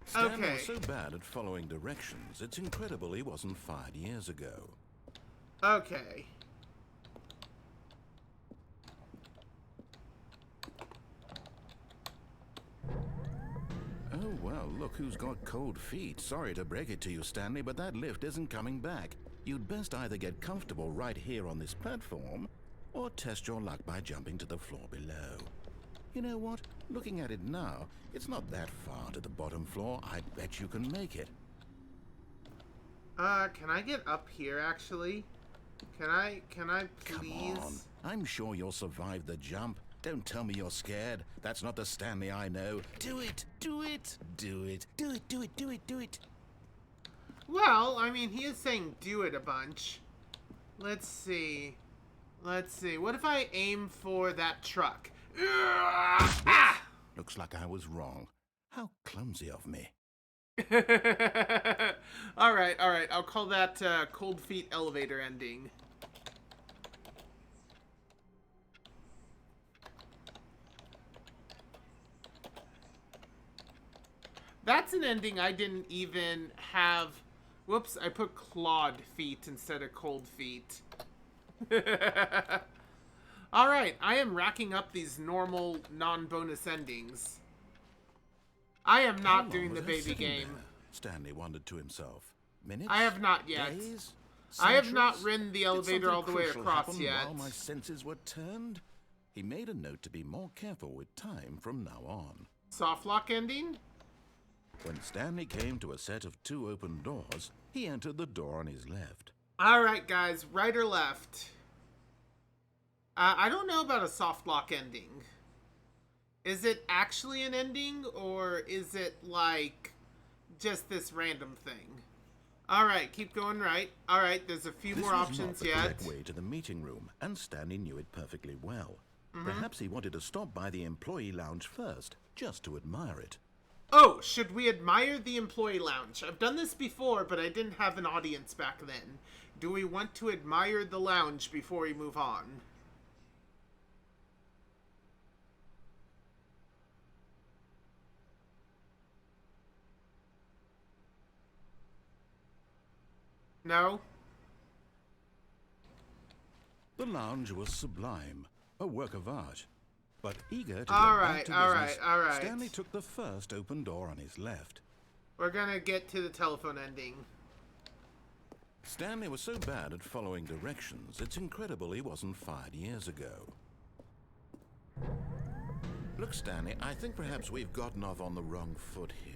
Stanley Okay. was so bad at following directions, it's incredible he wasn't fired years ago. Okay. Oh, well, look who's got cold feet. Sorry to break it to you, Stanley, but that lift isn't coming back. You'd best either get comfortable right here on this platform, or test your luck by jumping to the floor below. You know what? Looking at it now, it's not that far to the bottom floor. I bet you can make it. Can I get up here, actually? Can I please? Come on. I'm sure you'll survive the jump. Don't tell me you're scared. That's not the Stanley I know. Do it! Do it! Do it! Do it! Do it! Do it! Do it! Well, I mean, he is saying do it a bunch. Let's see. Let's see. What if I aim for that truck? Ah! Looks like I was wrong. How clumsy of me. all right. I'll call that cold feet elevator ending. That's an ending I didn't even have. Whoops, I put clawed feet instead of cold feet. Alright, I am racking up these normal, non-bonus endings. I am How not long doing was the I baby sitting game. there? Stanley wondered to himself. Minutes? I have not yet. Days? I have not Centuries? ridden the Did elevator all something the way crucial across happen yet. While my senses were turned? He made a note to be more careful with time from now on. Soft lock ending? When Stanley came to a set of 2 open doors, he entered the door on his left. Alright, guys, right or left? I don't know about a soft lock ending. Is it actually an ending, or is it like just this random thing? Alright, keep going right. Alright, there's a few This more was options not the yet. correct way to the meeting room, and Stanley knew it perfectly well. Perhaps he wanted to stop by the employee lounge first, just to admire it. Oh, should we admire the employee lounge? I've done this before, but I didn't have an audience back then. Do we want to admire the lounge before we move on? No? The lounge was sublime, a work of art. But eager to All get right, back to all business, right, all right. Stanley took the first open door on his left. We're gonna get to the telephone ending. Stanley was so bad at following directions, it's incredible he wasn't fired years ago. Look, Stanley, I think perhaps we've gotten off on the wrong foot here.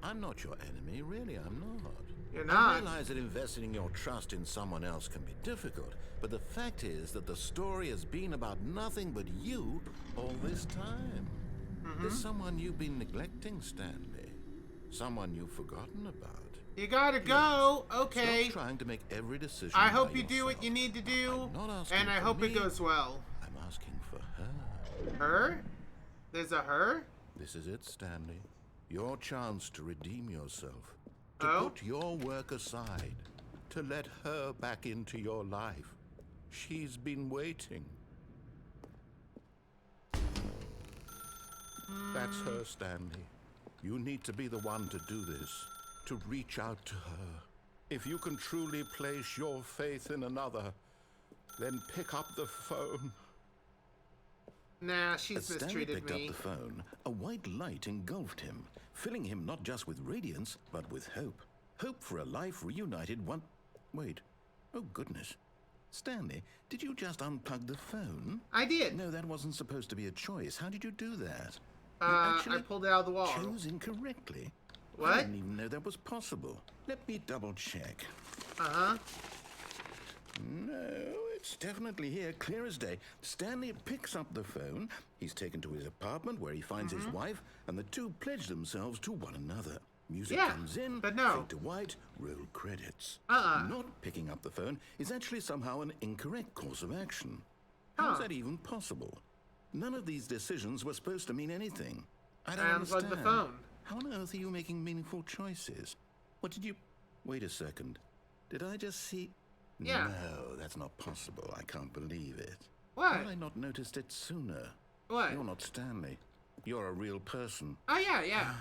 I'm not your enemy, really, I'm not. You're I not. realize that investing your trust in someone else can be difficult, but the fact is that the story has been about nothing but you all this time. There's someone you've been neglecting, Stanley. Someone you've forgotten about. You gotta go. Okay. Stop trying to make every decision I by hope you do what yourself. you need to do, I'm not asking and I for hope it me. goes well. I'm asking for her. Her? There's a her? This is it, Stanley. Your chance to redeem yourself. To Oh? put your work aside. To let her back into your life. She's been waiting. That's her, Stanley. You need to be the one to do this, to reach out to her. If you can truly place your faith in another, then pick up the phone. Nah, As she's Stanley mistreated picked me. up the phone, a white light engulfed him, filling him not just with radiance, but with hope. Hope for a life reunited one... Wait. Oh, goodness. Stanley, did you just unplug the phone? I did. No, that wasn't supposed to be a choice. How did you do that? I pulled it out of the wall. Chose incorrectly. What? I didn't even know that was possible. Let me double check. Uh-huh. No, it's definitely here, clear as day. Stanley picks up the phone. He's taken to his apartment where he finds his wife, and the two pledge themselves to one another. Music Yeah, comes in, but no. fade to white, roll credits. Uh-uh. Not picking up the phone is actually somehow an incorrect course of action. How is Huh. that even possible? None of these decisions were supposed to mean anything. I don't I understand. unplugged the phone. How on earth are you making meaningful choices? What did you... Wait a second. Did I just see... Yeah. No, that's not possible. I can't believe it. What? How had I not noticed it sooner? What? You're not Stanley. You're a real person. Oh, yeah.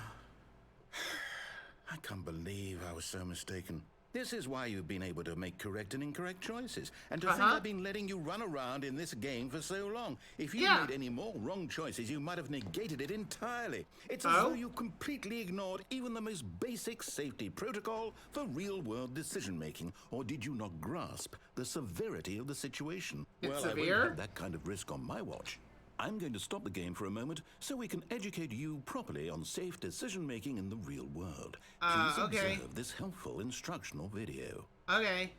I can't believe I was so mistaken. This is why you've been able to make correct and incorrect choices. And to think Uh-huh. I've been letting you run around in this game for so long. If you Yeah. made any more wrong choices, you might have negated it entirely. It's as Oh? though you completely ignored even the most basic safety protocol for real-world decision-making. Or did you not grasp the severity of the situation? It's well, I severe? won't have that kind of risk on my watch. I'm going to stop the game for a moment so we can educate you properly on safe decision-making in the real world. Please okay. observe this helpful instructional video. Okay.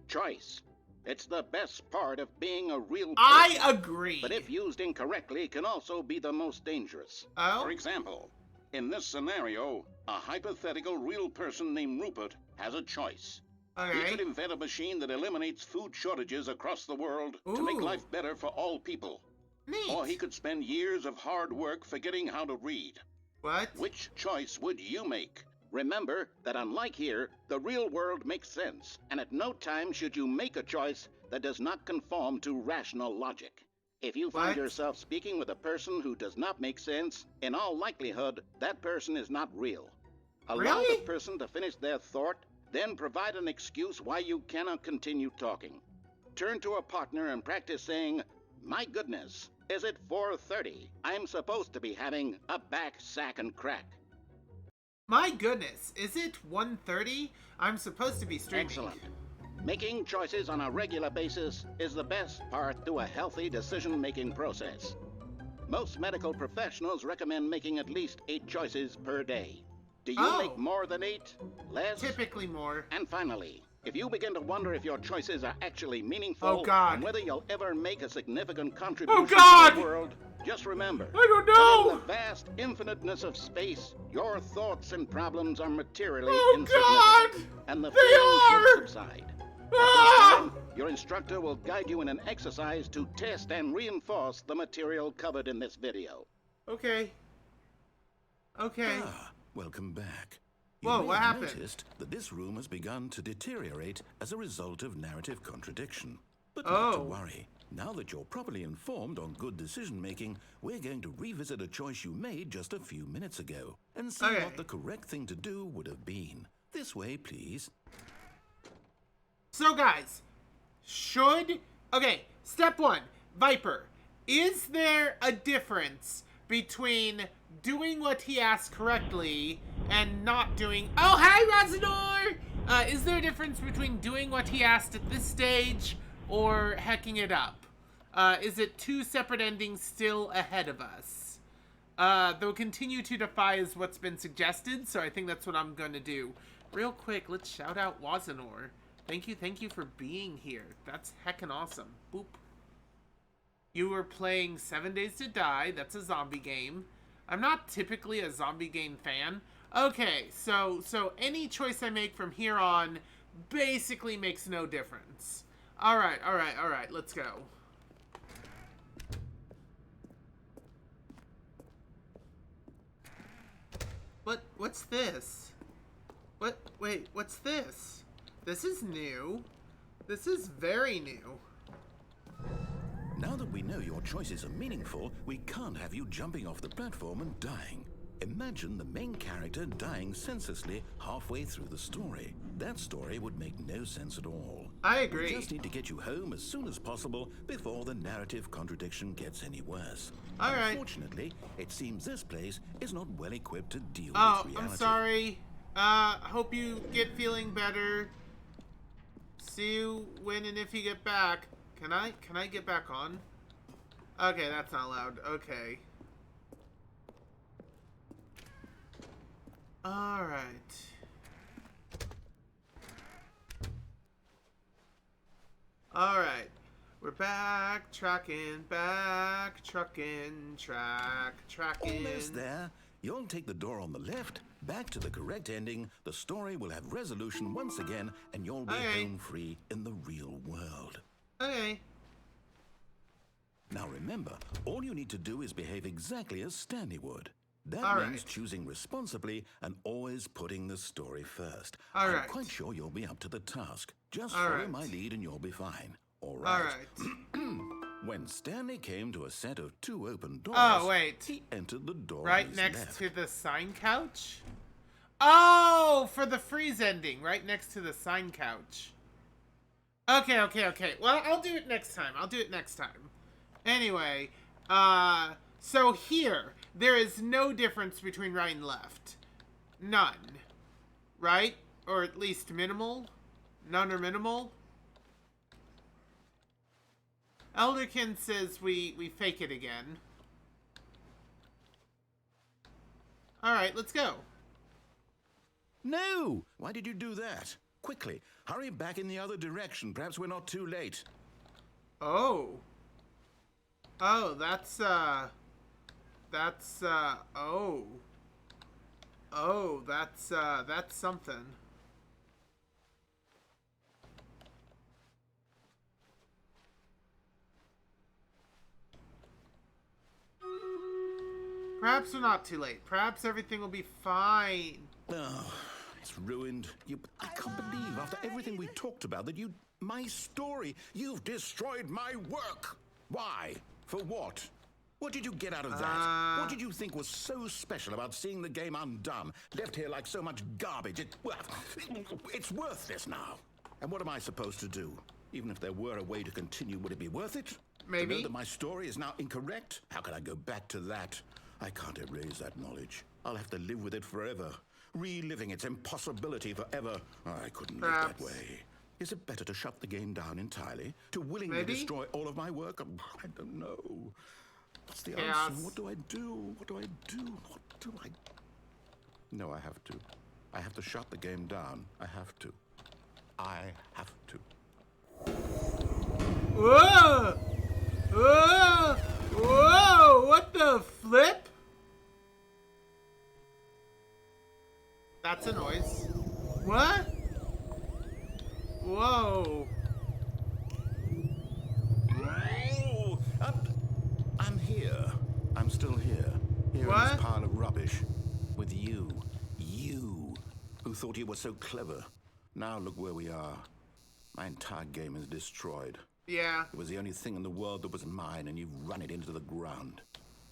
Choice. It's the best part of being a real person. I agree. But if used incorrectly, can also be the most dangerous. Oh? For example, in this scenario, a hypothetical real person named Rupert has a choice. He Okay. could invent a machine that eliminates food shortages across the world to make Ooh. life better for all people. Neat. Or he could spend years of hard work forgetting how to read. What? Which choice would you make? Remember that unlike here, the real world makes sense, and at no time should you make a choice that does not conform to rational logic. If you find What? yourself speaking with a person who does not make sense, in all likelihood, that person is not real. Allow Really? the person to finish their thought, then provide an excuse why you cannot continue talking. Turn to a partner and practice saying, "My goodness, is it 4:30? I'm supposed to be having a back, sack, and crack." My goodness, is it 1:30? I'm supposed to be streaming. Excellent. Making choices on a regular basis is the best part to a healthy decision-making process. Most medical professionals recommend making at least 8 choices per day. Do you Oh. make more than 8? Less? Typically more. And finally, if you begin to wonder if your choices are actually meaningful Oh, God. and whether you'll ever make a significant contribution God. to the world, just remember, I don't that know. in the vast infiniteness of space, your thoughts and problems are materially Oh, insignificant, God. and the They feeling are. should subside. At this Ah! time, your instructor will guide you in an exercise to test and reinforce the material covered in this video. Okay. Okay. Ah, welcome back. You Whoa, may what have happened? noticed that this room has begun to deteriorate as a result of narrative contradiction. But Oh. not to worry. Now that you're properly informed on good decision-making, we're going to revisit a choice you made just a few minutes ago and see Okay. what the correct thing to do would have been. This way, please. So, guys, okay, step 1, Viper. Is there a difference between doing what he asked correctly and not doing... Oh, hi, Razanor! Is there a difference between doing what he asked at this stage or hecking it up? Is it 2 separate endings still ahead of us? They'll continue to defy is what's been suggested, so I think that's what I'm going to do. Real quick, let's shout out Wazanor. Thank you for being here. That's heckin' awesome. Boop. You were playing 7 Days to Die. That's a zombie game. I'm not typically a zombie game fan. Okay, so any choice I make from here on basically makes no difference. Alright, let's go. What's this? Wait, what's this? This is new. This is very new. Now that we know your choices are meaningful, we can't have you jumping off the platform and dying. Imagine the main character dying senselessly halfway through the story. That story would make no sense at all. I agree. We just need to get you home as soon as possible before the narrative contradiction gets any worse. All right. Unfortunately, it seems this place is not well equipped to deal Oh, with reality. I'm sorry. Hope you get feeling better. See you when and if you get back. Can I get back on? Okay, that's not loud. Okay. Alright. Alright. We're back, tracking, tracking. Almost there. You'll take the door on the left, back to the correct ending, the story will have resolution once again, and you'll be home free in the real world. Okay. Now remember, all you need to do is behave exactly as Stanley would. That All means right. choosing responsibly and always putting the story first. All I'm right. quite sure you'll be up to the task. Just All follow right. my lead and you'll be fine. All All right. right. When Stanley came to a set of 2 open doors, Oh, wait. he entered the door on Right his next left. to the sign couch? Oh, for the freeze ending. Right next to the sign couch. Okay. Well, I'll do it next time. Anyway, so here, there is no difference between right and left. None. Right? Or at least minimal? None or minimal? Elderkin says we fake it again. Alright, let's go. No! Why did you do that? Quickly, hurry back in the other direction. Perhaps we're not too late. Oh. Oh, that's oh. Oh, that's something. Perhaps we're not too late. Perhaps everything will be fine. Oh, it's ruined. I can't believe after everything we talked about that my story, you've destroyed my work. Why? For what? What did you get out of that? What did you think was so special about seeing the game undone, left here like so much garbage? It's worthless now. And what am I supposed to do? Even if there were a way to continue, would it be worth it? Maybe. To know that my story is now incorrect? How can I go back to that? I can't erase that knowledge. I'll have to live with it forever, reliving its impossibility forever. I couldn't live that way. Is it better to shut the game down entirely? To willingly destroy all of my work? I don't know. What's the answer? What do I do? What do I do? What do I... No, I have to. I have to shut the game down. I have to. I have to. Whoa! Whoa! Whoa! What the flip? That's a noise. What? Whoa. Oh, I'm here. I'm still here. Here in What? this pile of rubbish. With you. You. Who thought you were so clever. Now look where we are. My entire game is destroyed. Yeah. It was the only thing in the world that was mine, and you've run it into the ground.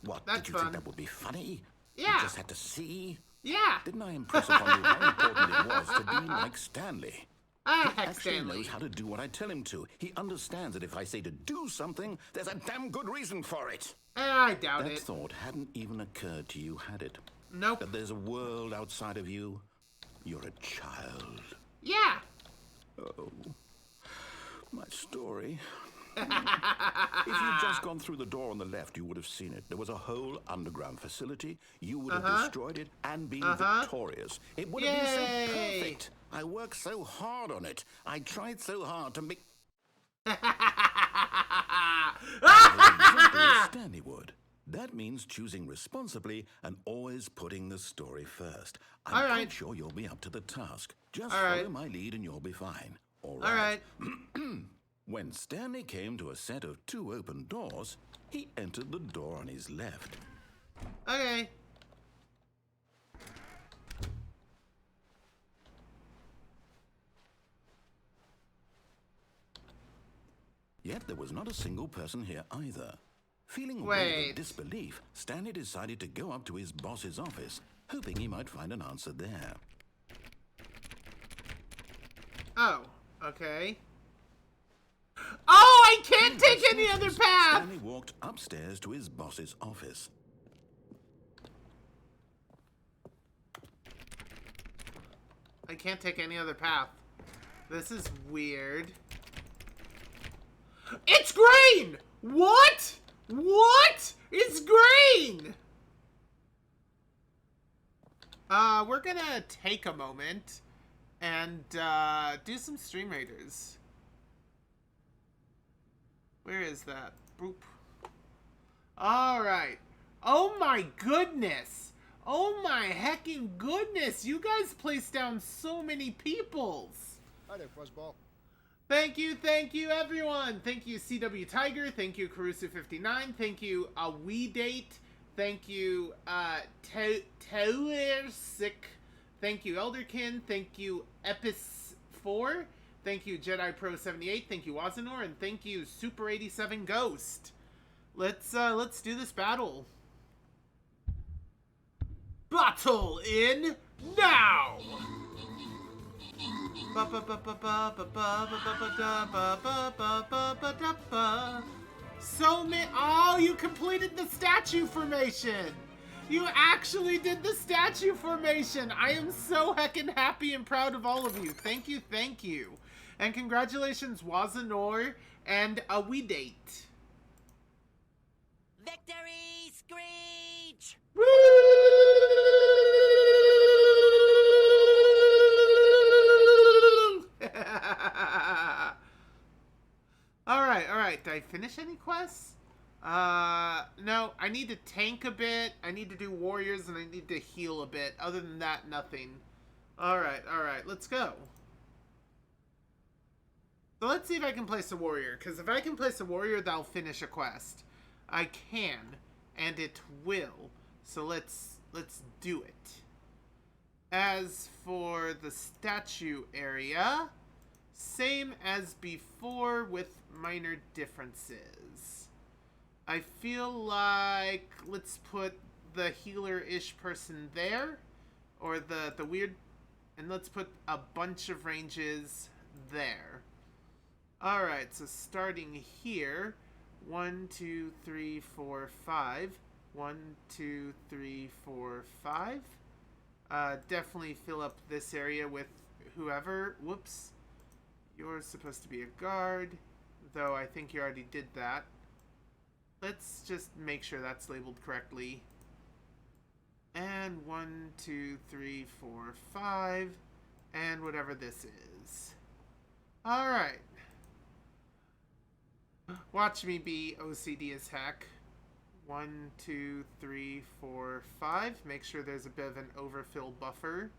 What, That's did you fun. think that would be funny? Yeah. You just had to see? Yeah. Didn't I impress upon you how important it was to be like Stanley? Ah, He heck, actually Stanley. knows how to do what I tell him to. He understands that if I say to do something, there's a damn good reason for it. I doubt That it. thought hadn't even occurred to you, had it? Nope. That there's a world outside of you? You're a child. Yeah. Oh, my story. If you'd just gone through the door on the left, you would have seen it. There was a whole underground facility. You would have destroyed it and been victorious. It would have been so Yay. perfect. I worked so hard on it. I tried so hard to make... Exactly as Stanley would. That means choosing responsibly and always putting the story first. I'm All quite right. sure you'll be up to the task. Just All follow right. my lead and you'll be fine. All All right. right. When Stanley came to a set of 2 open doors, he entered the door on his left. Okay. Yet there was not a single person here either. Feeling a wave Wait. of disbelief, Stanley decided to go up to his boss's office, hoping he might find an answer there. Oh, okay. Oh, I can't take any other path! Stanley walked upstairs to his boss's office. I can't take any other path. This is weird. It's green! What? What? It's green! We're gonna take a moment and do some Stream Raiders. Where is that? Boop. Alright. Oh my goodness! Oh my hecking goodness! You guys placed down so many peoples! Hi there, Fuzzball. Thank you, everyone! Thank you, CW Tiger. Thank you, Caruso59. Thank you, We Date. Thank you, Towersick. Thank you, Elderkin. Thank you, Epis4. Thank you, Jedi Pro 78. Thank you, Wazanor, and thank you, Super 87 Ghost. Let's do this battle. Battle in now. So many. Oh, you completed the statue formation. You actually did the statue formation. I am so heckin' happy and proud of all of you. Thank you, thank you. And congratulations, Wazanor and We Date. Victory, Screech! Woo! Alright. Did I finish any quests? No, I need to tank a bit, I need to do warriors, and I need to heal a bit. Other than that, nothing. Alright, let's go. So let's see if I can place a warrior, because if I can place a warrior, that'll finish a quest. I can, and it will. So let's do it. As for the statue area, same as before with minor differences. I feel like let's put the healer-ish person there, or the weird, and let's put a bunch of ranges there. Alright, so starting here, 1, 2, 3, 4, 5. 1, 2, 3, 4, 5. Definitely fill up this area with whoever. Whoops. You're supposed to be a guard, though I think you already did that. Let's just make sure that's labeled correctly. And 1, 2, 3, 4, 5. And whatever this is. Alright. Watch me be OCD as heck. 1, 2, 3, 4, 5. Make sure there's a bit of an overfill buffer.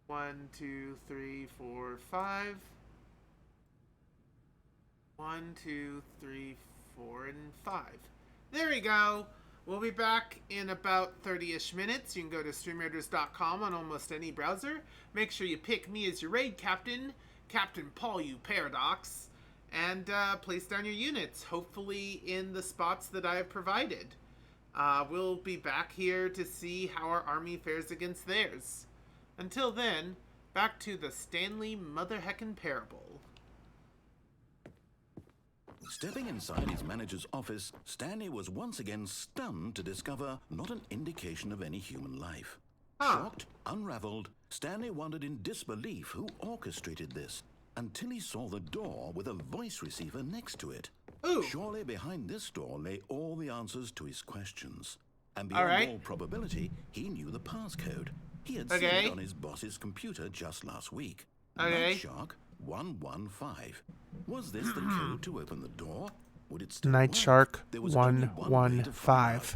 1, 2, 3, 4, 5. 1, 2, 3, 4, and 5. There we go. We'll be back in about 30-ish minutes. You can go to StreamRaiders.com on almost any browser. Make sure you pick me as your raid captain, Captain Paul U Paradox, and place down your units, hopefully in the spots that I have provided. We'll be back here to see how our army fares against theirs. Until then, back to the Stanley Mother Heckin' Parable. Stepping inside his manager's office, Stanley was once again stunned to discover not an indication of any human life. Shocked, unraveled, Stanley wondered in disbelief who orchestrated this, until he saw the door with a voice receiver next to it. Ooh. Surely behind this door lay all the answers to his questions. And beyond all probability, he knew the passcode. He had seen it on his boss's computer just last week. Night Shark 115. Was this the code to open the door? Would it still Night work? Shark There was only one way to find 115. out.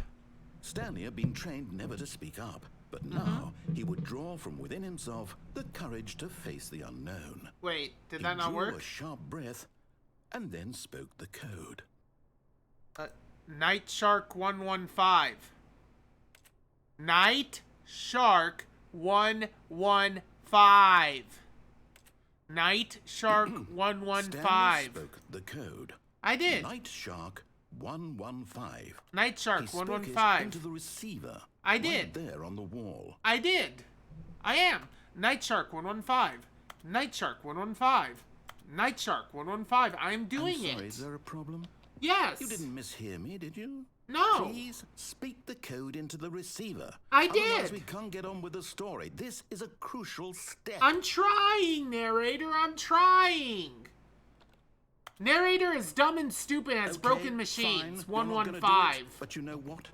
Stanley had been trained never to speak up, but now he would draw from within himself the courage to face the unknown. Wait, did He that not drew work? a sharp breath and then spoke the code. Night Shark 115. Night Shark 115. Night Shark Stanley 115. spoke the code. I did. Night Shark 115. Night Shark He spoke it 115. into the receiver. I right did. there on the wall. I did. I am. Night Shark 115. Night Shark 115. Night Shark 115. I am doing I'm sorry, it. is there a problem? Yes. You didn't mishear me, did you? No. Please speak the code into the receiver. I Otherwise did. we can't get on with the story. This is a crucial step. I'm trying, narrator. I'm trying. Narrator is dumb and stupid and has Okay, broken machines. fine. You're not gonna do 115. it. But you know what?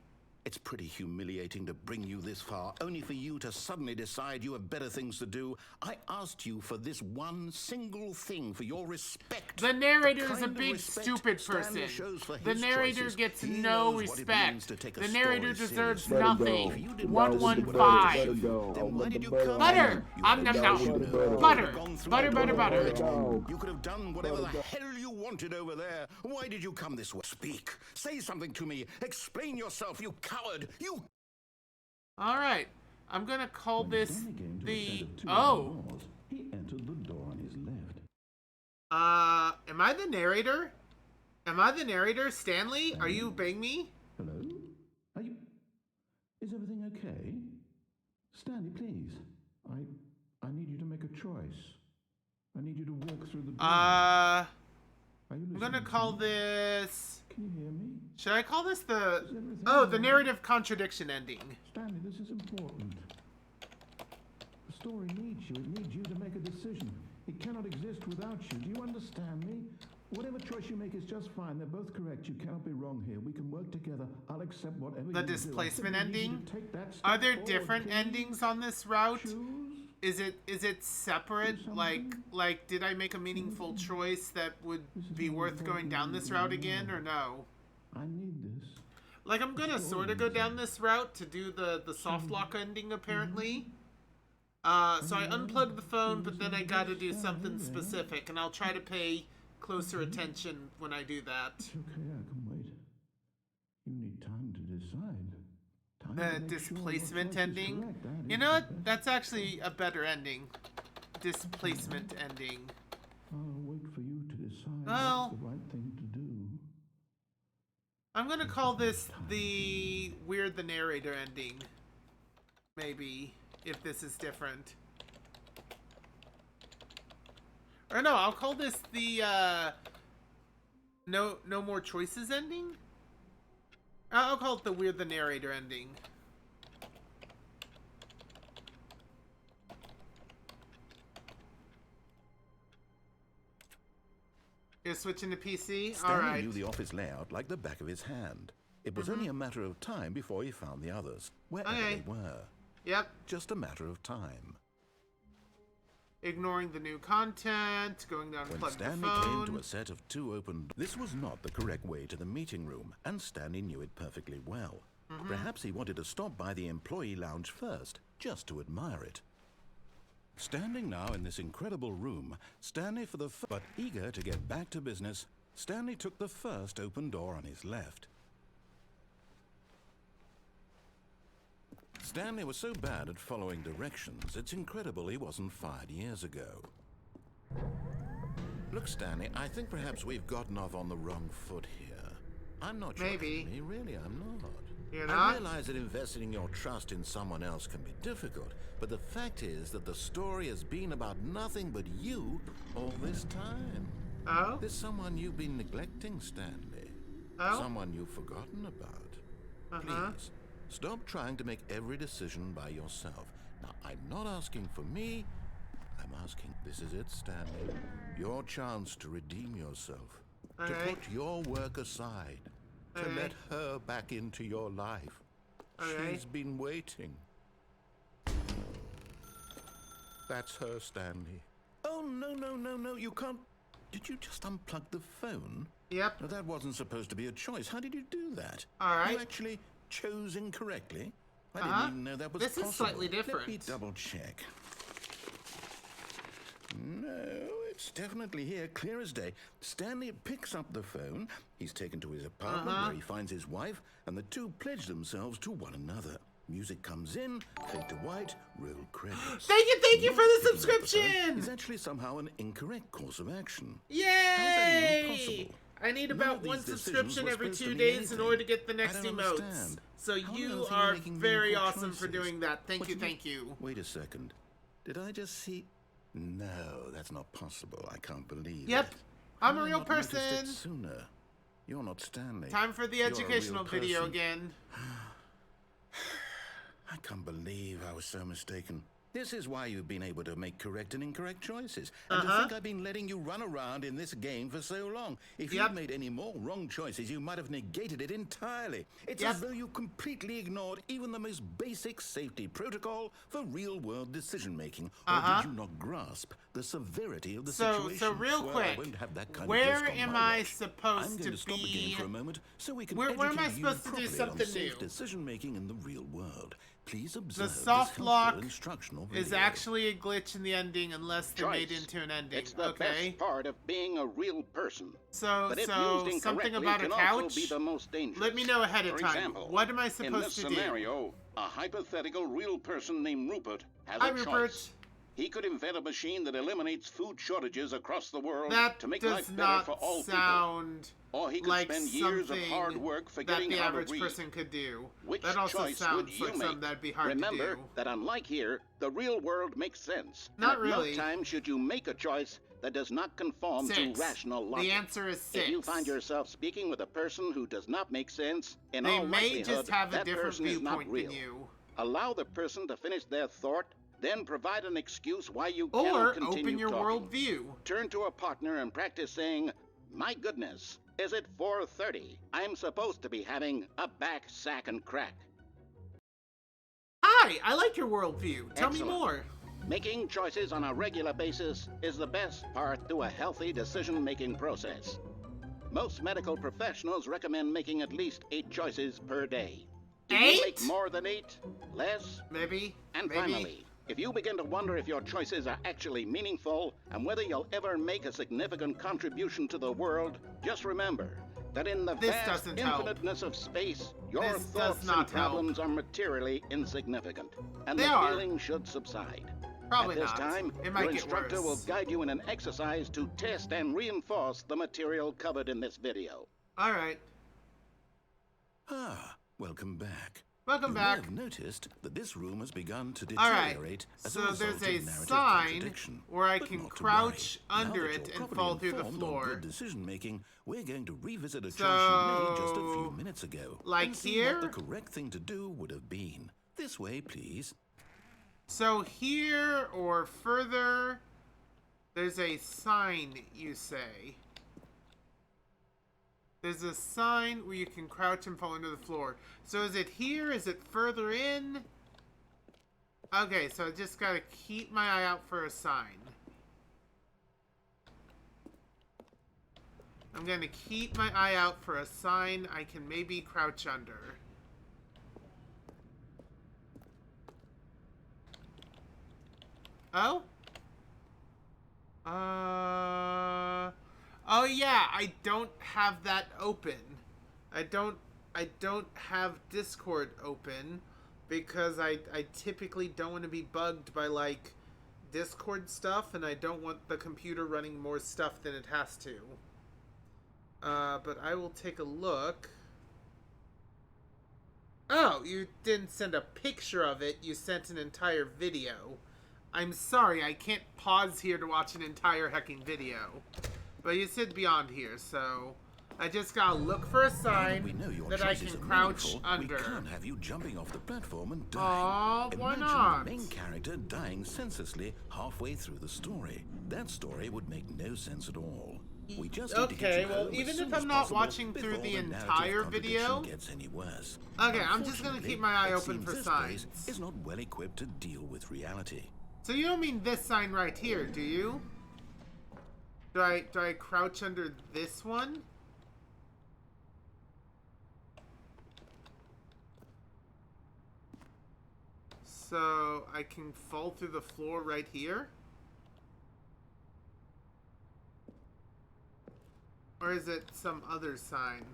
It's pretty humiliating to bring you this far, only for you to suddenly decide you have better things to do. I asked you for this one single thing, for your respect. The narrator is kind a of big respect stupid Stanley person. shows for The his narrator choices. gets He no knows what it respect. means to take a The story narrator deserves seriously. nothing. If you didn't 115. Then why did you come Butter. here? You I'm could nom have nom. done- you could have Butter. gone through Butter, the butter, butter. gauntlet. You could have done whatever the hell you wanted over there. Why did you come this way? Speak. Say something to me. Explain yourself, you coward. You... All right. I'm going to call this Stanley came to a set the... of two Oh. doors. He entered the door on his left. Am I the narrator? Am I the narrator, Stanley? Are you being me? Hello? Are you... Is everything okay? Stanley, please. I need you to make a choice. I need you to walk through the door. Are you I'm listening gonna to call me? this... Can you hear me? Should I call this the... Is everything Oh, the all right? narrative contradiction ending. Stanley, this is important. The story needs you. It needs you to make a decision. It cannot exist without you. Do you understand me? Whatever choice you make is just fine. They're both correct. You cannot be wrong here. We can work together. I'll accept whatever The you do. I displacement simply need you ending? to take that step Are there forward, different please. endings on this route? Choose. Is it separate? Do Like something. did I make a meaningful choice that would This is be what worth I'm going down this talking route about. again, or no? I need this. Like, I'm gonna sort of go down this route to do the soft lock ending, apparently. So I unplugged the phone, but then I gotta do something specific, and I'll try to pay closer attention when I do that. It's okay, I can wait. You need time to decide. Time The to make sure your displacement choice is ending. correct. That You is know the what? best. That's actually a better ending. Displacement ending. I'll wait for you to decide Well- what's the right thing to do. I'm gonna call this the Weird the Narrator ending. Maybe, if this is different. Or no, I'll call this the, No More Choices ending? I'll call it the Weird the Narrator ending. You're switching to PC? Stanley Alright. knew the office layout like the back of his hand. It was only a matter of time before he found the others, wherever Okay. they were. Yep. Just a matter of time. Ignoring the new content, going down and When plug the Stanley phone. came to a set of two open... This was not the correct way to the meeting room, and Stanley knew it perfectly well. Perhaps he wanted to stop by the employee lounge first, just to admire it. Standing now in this incredible room, Stanley but eager to get back to business, Stanley took the first open door on his left. Stanley was so bad at following directions, it's incredible he wasn't fired years ago. Look, Stanley, I think perhaps we've gotten off on the wrong foot here. I'm not sure. Maybe. Really, I'm not. You're I not? realize that investing your trust in someone else can be difficult, but the fact is that the story has been about nothing but you all this time. Oh? There's someone you've been neglecting, Stanley. Oh? Someone you've forgotten about. Uh-huh. Please, stop trying to make every decision by yourself. Now, I'm not asking for me. I'm asking, this is it, Stanley. Your chance to redeem yourself. To Alright. put your work aside. To Alright. let her back into your life. Alright. She's been waiting. That's her, Stanley. Oh, no, you can't... Did you just unplug the phone? Yep. No, that wasn't supposed to be a choice. How did you do that? All right. You actually chose incorrectly? I Uh-huh. didn't even know that was This is possible. slightly Let me different. double check. No, it's definitely here, clear as day. Stanley picks up the phone. He's taken to his apartment where he finds his wife, and the two pledge themselves to one another. Music comes in, fade to white, roll credits. Thank you for the Not picking up the phone subscription! is actually somehow an incorrect course of action. Yay! How is that even possible? I need None about of these one decisions subscription were every supposed 2 to mean days in anything. order to get the I next don't emotes. understand. So How on you earth are making very meaningful awesome for choices? doing that. Thank What you, did thank you. Wait a second. Did I just see? No, that's not possible. I can't believe Yep, it. I'm How a did I real not notice it person. sooner? You're not Stanley. Time for the You're a real educational video person. again. I can't believe I was so mistaken. This is why you've been able to make correct and incorrect choices. And to think I've been letting you run around in this game for so long. If Yep. you'd made any more wrong choices, you might have negated it entirely. It's Yep. as though you completely ignored even the most basic safety protocol for real-world decision-making. Or did you not grasp the severity of the situation? So real Well, quick, I won't have that kind of where risk on am my I watch. supposed I'm going to stop the be- game for a moment so we can Where am I educate you supposed to do properly something on safe new? decision-making in the real world. Please The observe this soft helpful lock instructional is video. actually a glitch in the ending unless they're made Choice. into an ending. It's the Okay. best part of being a real person. So But if so used something incorrectly, about it a can couch? also be the most dangerous. Let me know ahead of For time. example, What am I in supposed this to do? scenario, a hypothetical real person named Rupert has Hi, a Rupert. choice. He could invent a machine that eliminates food shortages across the world That to make does life better not for all sound people. Or he could like spend years of something hard work that forgetting the how to average read. person could do. Which That also choice sounds would you like make? something that'd be hard Remember to do. that unlike here, the real world makes sense. Not And at really. no time should you make a choice that does not conform 6. to rational logic. The answer is 6. If you find yourself speaking with a person who does not make sense, in They all may likelihood, just have a that different person is not viewpoint real. than you. Allow the person to finish their thought, then provide an excuse why you Or cannot continue open your talking. worldview. Turn to a partner and practice saying, "My goodness, is it 4:30? I'm supposed to be having a back, sack, and crack." Hi, I like your worldview. Tell me Excellent. more. Making choices on a regular basis is the best part to a healthy decision-making process. Most medical professionals recommend making at least 8 choices per day. Do you 8? make more than 8? Less? Maybe. And Maybe. finally, if you begin to wonder if your choices are actually meaningful and whether you'll ever make a significant contribution to the world, just remember that in the This vast doesn't help. infiniteness of space, your This does thoughts not and problems are materially insignificant, and They the are. feeling should subside. Probably At this not. time, It might your get instructor will worse. guide you in an exercise to test and reinforce the material covered in this video. Alright. Ah, welcome back. Welcome you back. may have noticed that this room has begun to Alright, deteriorate as so a result there's a of narrative sign contradiction. where I But can not to crouch worry. Now under that it you're and properly fall through the informed on floor. good decision-making, we're going to revisit a choice you made just a few So, minutes ago. like and see here? what the correct thing to do would have been. This way, please. So here or further, there's a sign, you say. There's a sign where you can crouch and fall into the floor. So is it here? Is it further in? Okay, so I just gotta keep my eye out for a sign. I'm gonna keep my eye out for a sign I can maybe crouch under. Oh? Oh yeah, I don't have that open. I don't have Discord open because I typically don't want to be bugged by like Discord stuff, and I don't want the computer running more stuff than it has to. But I will take a look. Oh, you didn't send a picture of it, you sent an entire video. I'm sorry, I can't pause here to watch an entire hecking video. But you said beyond here, so I just gotta look for a Now sign that we know your that I choices can are crouch meaningful, under. We can't have you jumping off the platform and dying. Aw, why Imagine not? the main character dying senselessly halfway through the story. That story would make no sense at all. We just need to get Okay, you well, home as even soon if as I'm not possible watching through before the narrative entire contradiction video. gets any worse. Okay, I'm just gonna keep my eye Unfortunately, open it for seems this signs. place is not well equipped to deal with reality. So you don't mean this sign right here, do you? Do I crouch under this one? So I can fall through the floor right here? Or is it some other sign?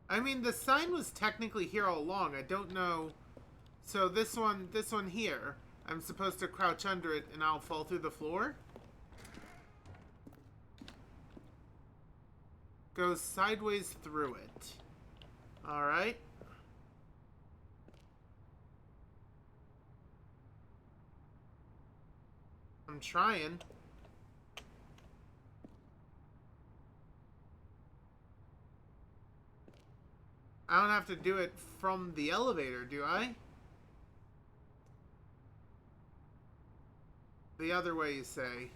I mean, the sign was technically here all along. I don't know. So this one here, I'm supposed to crouch under it and I'll fall through the floor? goes sideways through it. Alright. I'm trying. I don't have to do it from the elevator, do I? The other way, you say.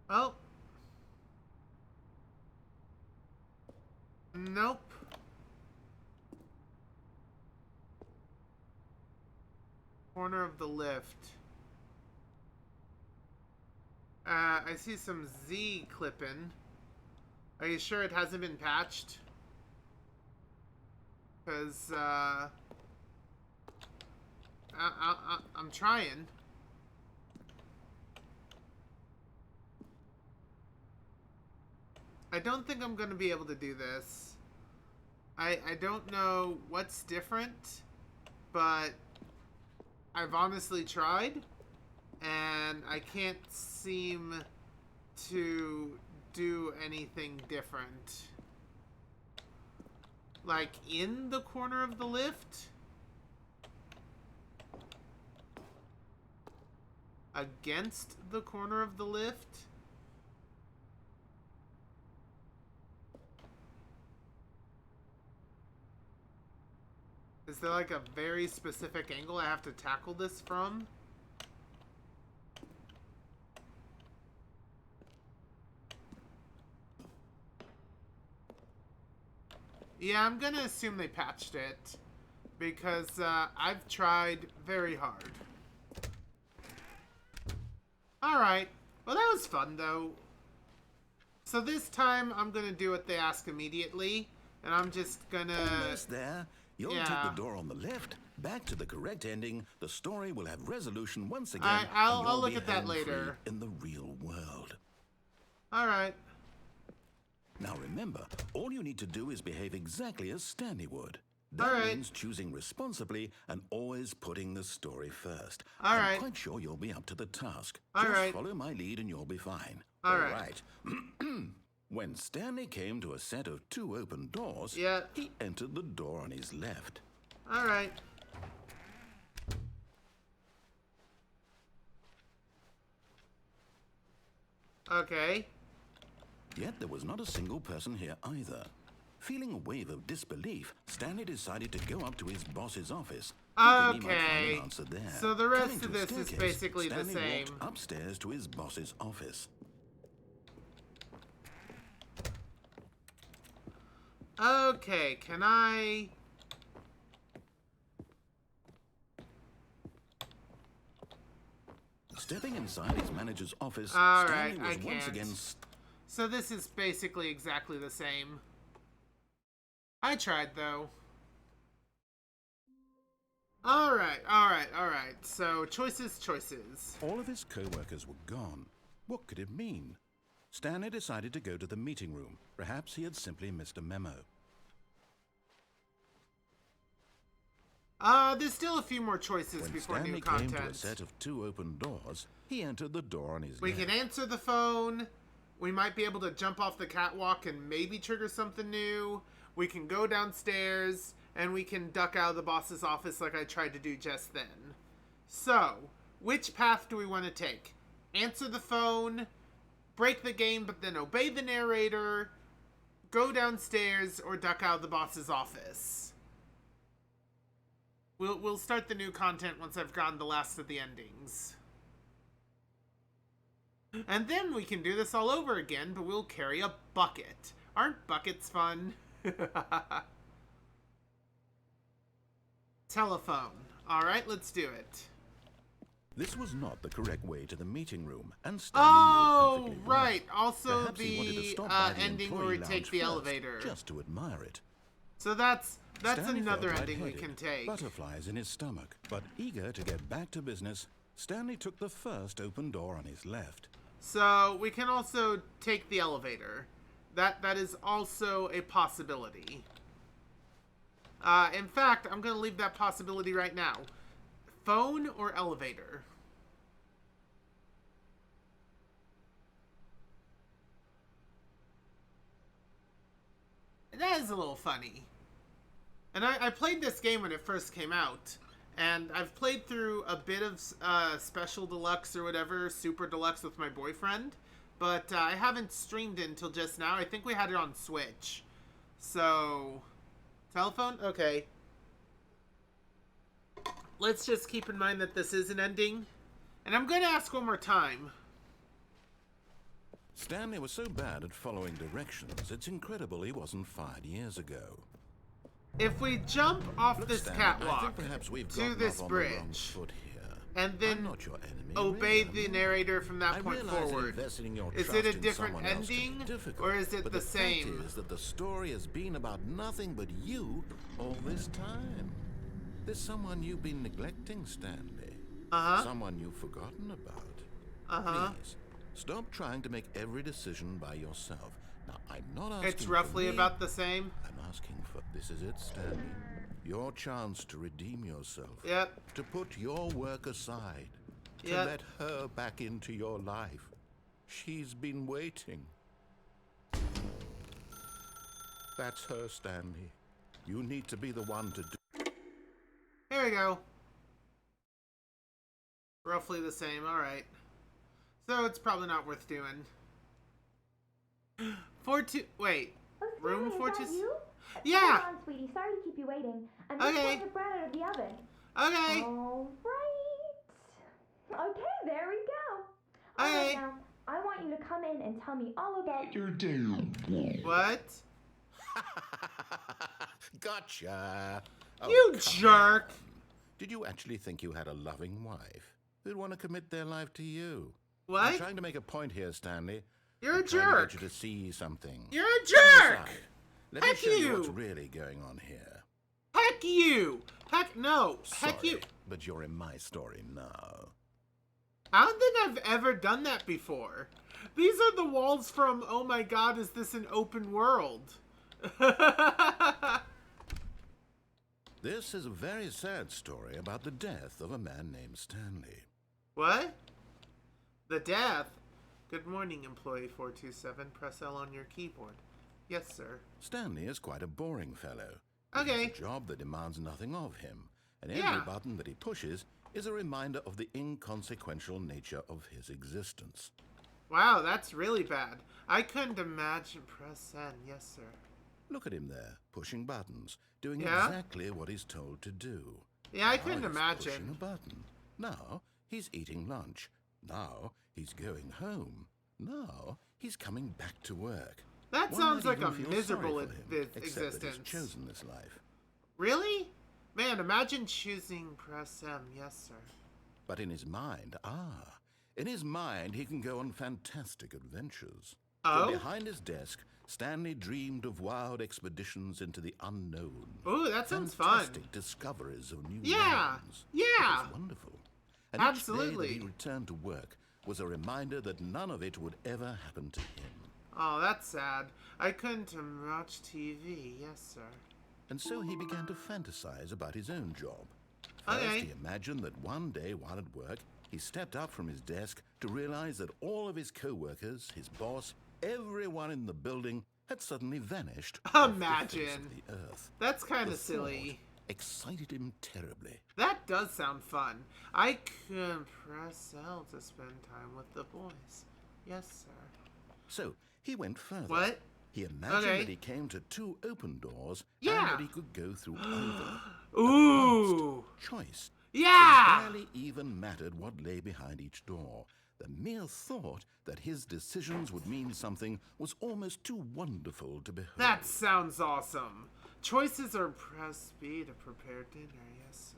Oh. Nope. Corner of the lift. I see some Z clipping. Are you sure it hasn't been patched? Because, I'm trying. I don't think I'm going to be able to do this. I don't know what's different, but I've honestly tried, and I can't seem to do anything different. Like, in the corner of the lift? Against the corner of the lift? Is there like a very specific angle I have to tackle this from? Yeah, I'm gonna assume they patched it, because I've tried very hard. Alright, well that was fun though. So this time I'm gonna do what they ask immediately, and I'm just gonna... Almost there. You'll take the door on the left, back to the correct ending. The story will have resolution once again. I'll look at that later. In the real world. Alright. Now remember, all you need to do is behave exactly as Stanley would. That means choosing responsibly and always putting the story first. I'm quite sure you'll be up to the task. Just follow my lead and you'll be fine. Alright. When Stanley came to a set of 2 open doors, he entered the door on his left. Alright. Okay. Yet there was not a single person here either. Feeling a wave of disbelief, Stanley decided to go up to his boss's office. Okay. So the rest of this is basically the same. Stanley walked upstairs to his boss's office. Okay, can I... Stepping inside his manager's office, Stanley was once again... So this is basically exactly the same. I tried, though. Alright. So, choices. All of his co-workers were gone. What could it mean? Stanley decided to go to the meeting room. Perhaps he had simply missed a memo. There's still a few more choices before new content. When Stanley came to a set of 2 open doors, he entered the door on his left. We can answer the phone. We might be able to jump off the catwalk and maybe trigger something new. We can go downstairs, and we can duck out of the boss's office like I tried to do just then. So, which path do we want to take? Answer the phone, break the game but then obey the narrator, go downstairs, or duck out of the boss's office? We'll start the new content once I've gotten the last of the endings. And then we can do this all over again, but we'll carry a bucket. Aren't buckets fun? Telephone. Alright, let's do it. This was not the correct way to the meeting room, and Stanley knew it perfectly right. well. Also, Perhaps the ending where we take the elevator. Just to admire it. So that's Stanley another felt ending we lightheaded, can take. Butterflies in his stomach, but eager to get back to business, Stanley took the first open door on his left. So we can also take the elevator. That is also a possibility. In fact, I'm going to leave that possibility right now. Phone or elevator? That is a little funny. And I played this game when it first came out. And I've played through a bit of Special Deluxe or whatever, Super Deluxe with my boyfriend. But I haven't streamed it until just now. I think we had it on Switch. So, telephone? Okay. Let's just keep in mind that this is an ending. And I'm going to ask one more time. Stanley was so bad at following directions, it's incredible he wasn't fired years ago. If we jump off Look, this Stanley, I catwalk think perhaps we've to gotten this off on the wrong bridge, foot here. and I'm then not your enemy, obey really. the narrator from that I point realize that forward, investing in your is trust it a in different someone else can be ending, difficult, or is it but the fact same? is that the story has been about nothing but you all this time. There's someone you've been neglecting, Stanley. Uh-huh. Someone you've forgotten about. Uh-huh. Please, stop trying to make every decision by yourself. Now, I'm not asking It's for roughly me. about the same. I'm asking for, this is it, Stanley. Your chance to redeem yourself. Yep. To put your work aside. To Yep. let her back into your life. She's been waiting. That's her, Stanley. You need to be the one to do. Here we go. Roughly the same, alright. So it's probably not worth doing. Wait. Room 426? Yeah! Hold on, sweetie. Sorry to keep you waiting. I'm just Okay. pulling the bread out of the oven. Okay. All right. Okay, there we go. All Okay. right, now, I want you to come in and tell me all about Your day. What? Gotcha. Oh, You come jerk. on. Did you actually think you had a loving wife who'd want to commit their life to you? I'm What? trying to make a point here, Stanley. You're a I'm trying to jerk. get you to see something. You're a Come jerk. inside. Let me Heck show you what's you. really going on here. Heck you. Heck no. Heck Sorry, you. but you're in my story now. I don't think I've ever done that before. These are the walls from, oh my god, is this an open world? This is a very sad story about the death of a man named Stanley. What? The death? Good morning, employee 427. Press L on your keyboard. Yes, sir. Stanley is quite a boring fellow. Okay. He has a job that demands nothing of him, and every Yeah. button that he pushes is a reminder of the inconsequential nature of his existence. Wow, that's really bad. I couldn't imagine. Press N. Yes, sir. Look at him there, pushing buttons, doing Yeah? exactly what he's told to do. Yeah, I Now couldn't he's pushing a imagine. button. Now he's eating lunch. Now he's going home. Now he's coming back to work. That One sounds might like a even feel miserable sorry for him, except that existence. he's chosen this life. Really? Man, imagine choosing press M. Yes, sir. But in his mind, in his mind, he can go on fantastic adventures. Oh? From behind his desk, Stanley dreamed of wild expeditions into the unknown. Ooh, that sounds fun. Fantastic discoveries of new Yeah, lands. yeah. It was wonderful. And Absolutely. each day that he returned to work was a reminder that none of it would ever happen to him. Oh, that's sad. I couldn't watch TV. Yes, sir. And so he began to fantasize about his own job. Okay. First, he imagined that one day while at work, he stepped up from his desk to realize that all of his co-workers, his boss, everyone in the building had suddenly vanished off the face Imagine. of the earth. That's kind The of silly. thought excited him terribly. That does sound fun. I could press L to spend time with the boys. Yes, sir. So he went further. What? He imagined Okay. that he came to two open doors Yeah. and that he could go through either. Ooh. Choice. Yeah. It barely even mattered what lay behind each door. The mere thought that his decisions would mean something was almost too wonderful to behold. That sounds awesome. Choices are press B to prepare dinner. Yes, sir.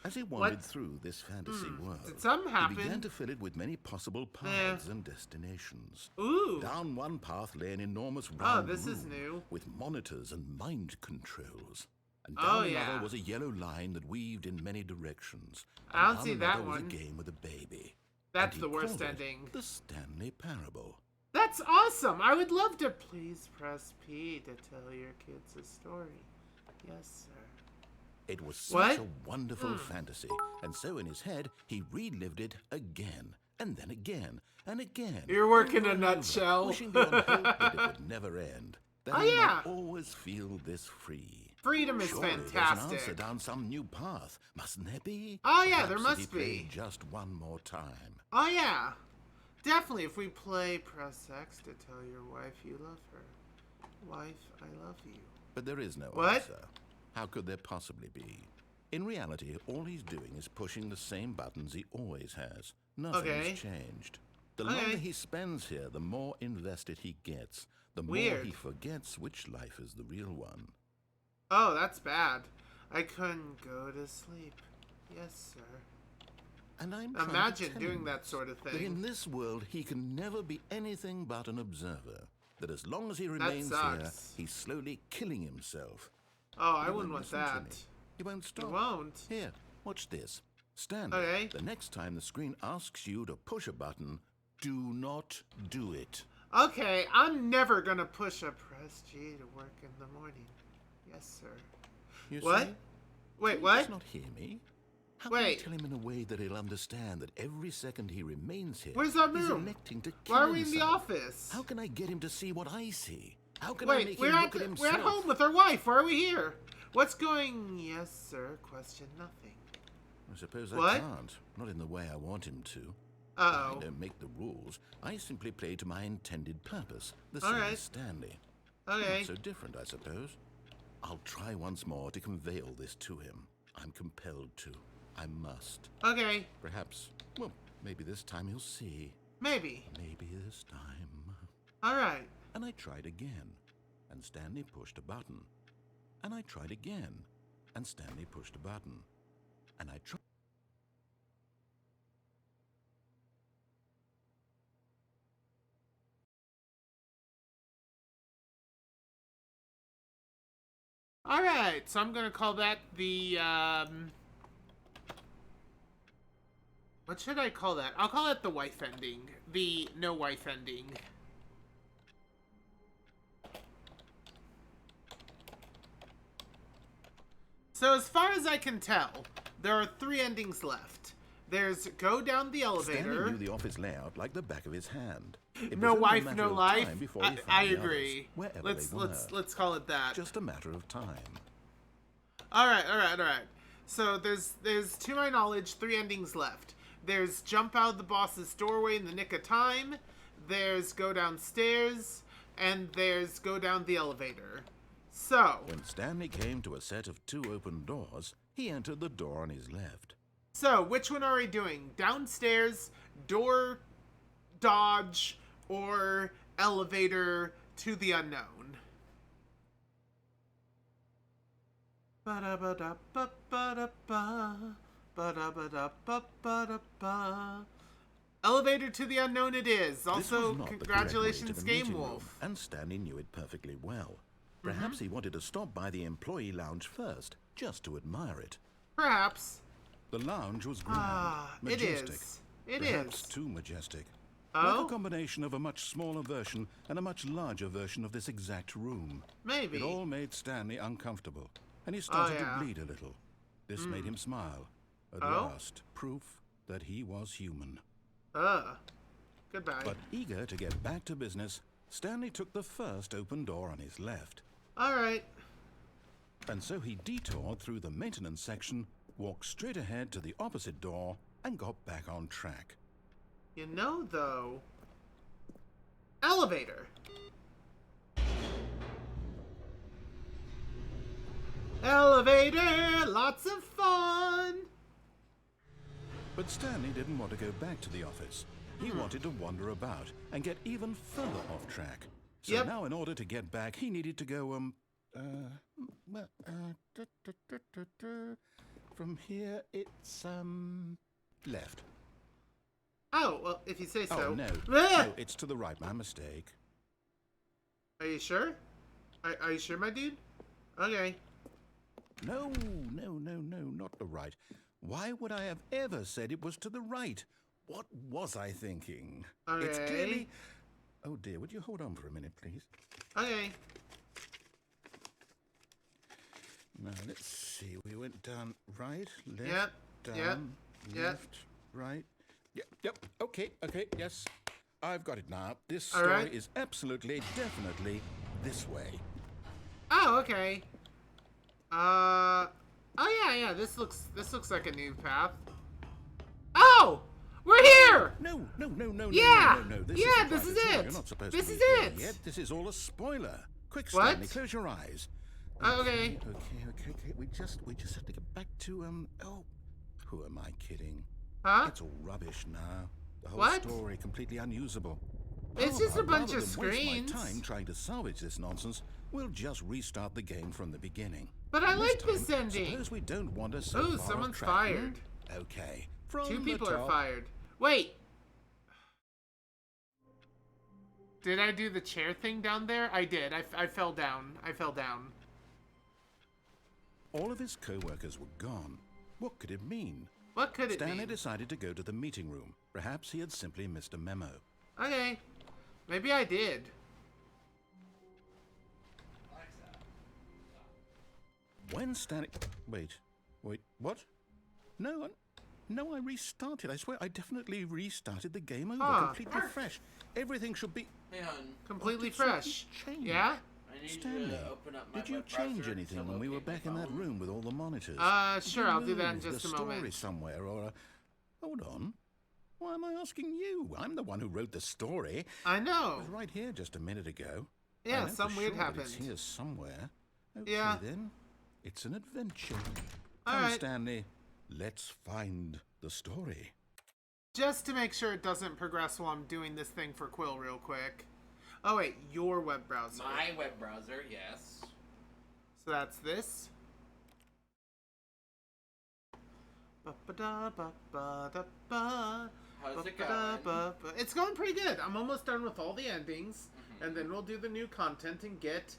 As he wandered What? through this fantasy world, Did something he began happen? to fill it with many possible paths and destinations. Ooh. Down one path lay an enormous round this is room new. with monitors and mind controls. And Oh, down yeah. another was a yellow line that weaved in many directions. I don't And see down that another was one. a game with a baby. That's And the he worst called it ending. The Stanley Parable. That's awesome. I would love to. Please press P to tell your kids a story. Yes, sir. It was such What? a wonderful fantasy, and so in his head, he relived it again, and then again, and again. You're working over a and over, nutshell. wishing beyond hope that it would never end. That Oh, he yeah. might always feel this free. Freedom is Surely there's an fantastic. answer down some new path, mustn't there be? Oh, yeah, there Perhaps if must he played be. just one more time. Oh, yeah. Definitely, if we play, press X to tell your wife you love her. Wife, I love you. But there is no What? answer. How could there possibly be? In reality, all he's doing is pushing the same buttons he always has. Nothing Okay. has changed. The Okay. longer he spends here, the more invested he gets. The more Weird. he forgets which life is the real one. Oh, that's bad. I couldn't go to sleep. Yes, sir. And I'm trying to Imagine tell doing him that sort of that thing. in this world he can never be anything but an observer. That as long as he remains here, sucks. he's slowly killing himself. Oh, I He wouldn't won't want listen to that. me. He won't stop. You won't. Here, watch this. Stand Okay. The next time the screen asks you to push a button, do not do it. Okay, I'm never gonna push a press G to work in the morning. Yes, sir. You What? see? Wait, He what? does not hear me. How can I Wait. tell him in a way that he'll understand that every second he remains here, Where's our he's room? electing to kill Why are we in the himself? office? How can I get him to see what I see? How can I Wait, make we're him at look at himself? we're at home with our wife. Why are we here? What's going? Yes, sir. Question nothing. I suppose What? I can't. Not in the way I want him to. Uh-oh. I don't make the rules. I simply play to my intended purpose. The All same right. as Stanley. Okay. Not so different, I suppose. I'll try once more to convey all this to him. I'm compelled to. I must. Okay. Perhaps, well, maybe this time he'll see. Maybe. Maybe this time. All right. And I tried again, and Stanley pushed a button. And I tried again, and Stanley pushed a button. And I tried. All right. So I'm gonna call that the What should I call that? I'll call it the wife ending. The no wife ending. So as far as I can tell, there are 3 endings left. There's go down the elevator. Stanley knew the office layout like the back of his hand. It No was only a wife, matter no of life. time before he found I the others, agree. wherever Let's they were. let's call it that. Just a matter of time. All right. So there's to my knowledge 3 endings left. There's jump out the boss's doorway in the nick of time. There's go downstairs, and there's go down the elevator. So When Stanley came to a set of 2 open doors, he entered the door on his left. which one are we doing? Downstairs, door, dodge, or elevator to the unknown? Ba-da-ba-da-ba-ba-da-ba. Ba-da-ba-da-ba-ba-da-ba. Elevator to the unknown it is. This Also, was not the correct way congratulations, to the Game meeting Wolf. room, and Stanley knew it perfectly well. Perhaps he wanted to stop by the employee lounge first, just to admire it. Perhaps. The lounge was grand, It majestic. is. It Perhaps is. too majestic. Oh? Like a combination of a much smaller version and a much larger version of this exact room. Maybe. It all made Stanley uncomfortable, and he started yeah. to bleed a little. This made him smile. At Oh? last, proof that he was human. Goodbye. But eager to get back to business, Stanley took the first open door on his left. All right. And so he detoured through the maintenance section, walked straight ahead to the opposite door, and got back on track. You know, though... Elevator. Elevator! Lots of fun! But Stanley didn't want to go back to the office. He wanted to wander about and get even further off track. So Yep. now in order to get back, he needed to go, from here, it's, left. Oh, well, if you say so. Oh, no. Ah! No, it's to the right. My mistake. Are you sure? Are you sure, my dude? Okay. No, not the right. Why would I have ever said it was to the right? What was I thinking? It's Okay. clearly... Oh, dear, would you hold on for a minute, please? Okay. Now, let's see. We went down right, left, Yep, down, yep. left, right. Yep. Okay, yes. I've got it now. This All story right. is absolutely, definitely this way. Oh, okay. Oh yeah. This looks like a new path. Oh, we're here. No. Yeah. No. Yeah, isn't this right. is It's not. it. You're not supposed This to be is here it. yet. This is all a spoiler. Quick, What? Stanley, close your eyes. Okay. Okay. We just have to get back to Oh, who am I kidding? Huh? It's all rubbish now. The whole What? story completely unusable. It's How just a about, bunch rather of than waste screens. my time trying to salvage this nonsense, we'll just restart the game from the beginning. But I And like this time, ending. Suppose we don't want to so Ooh, far off someone's track, fired. Okay. From 2 the people are top. fired. Wait. Did I do the chair thing down there? I did. I fell down. All of his co-workers were gone. What could it mean? What could it Stanley mean? decided to go to the meeting room. Perhaps he had simply missed a memo. Okay. Maybe I did. When Stanley... Wait, what? No, I restarted. I swear, I definitely restarted the game over, Huh. completely fresh. Everything should be... Hey, hon. Completely What did something fresh. change? Yeah? I need you Stanley, to open up my did you web change browser anything to when we were locate my back in that phone. room with all the monitors? Did Sure, you I'll do that in move just a the story moment. somewhere, or... Hold on. Why am I asking you? I'm the one who wrote the story. I It know. was right here just a minute ago. I Yeah, know some for weird sure that happened. It's here somewhere. Okay, Yeah. then. It's an adventure. All Come, right. Stanley. Let's find the story. Just to make sure it doesn't progress while I'm doing this thing for Quill real quick. Oh wait, your web browser. My web browser, yes. So that's this. Ba-ba-da-ba-ba-da-ba. How's it Ba-ba-da-ba-ba. It's going pretty good. I'm almost done with all the endings, and then we'll do the new content and get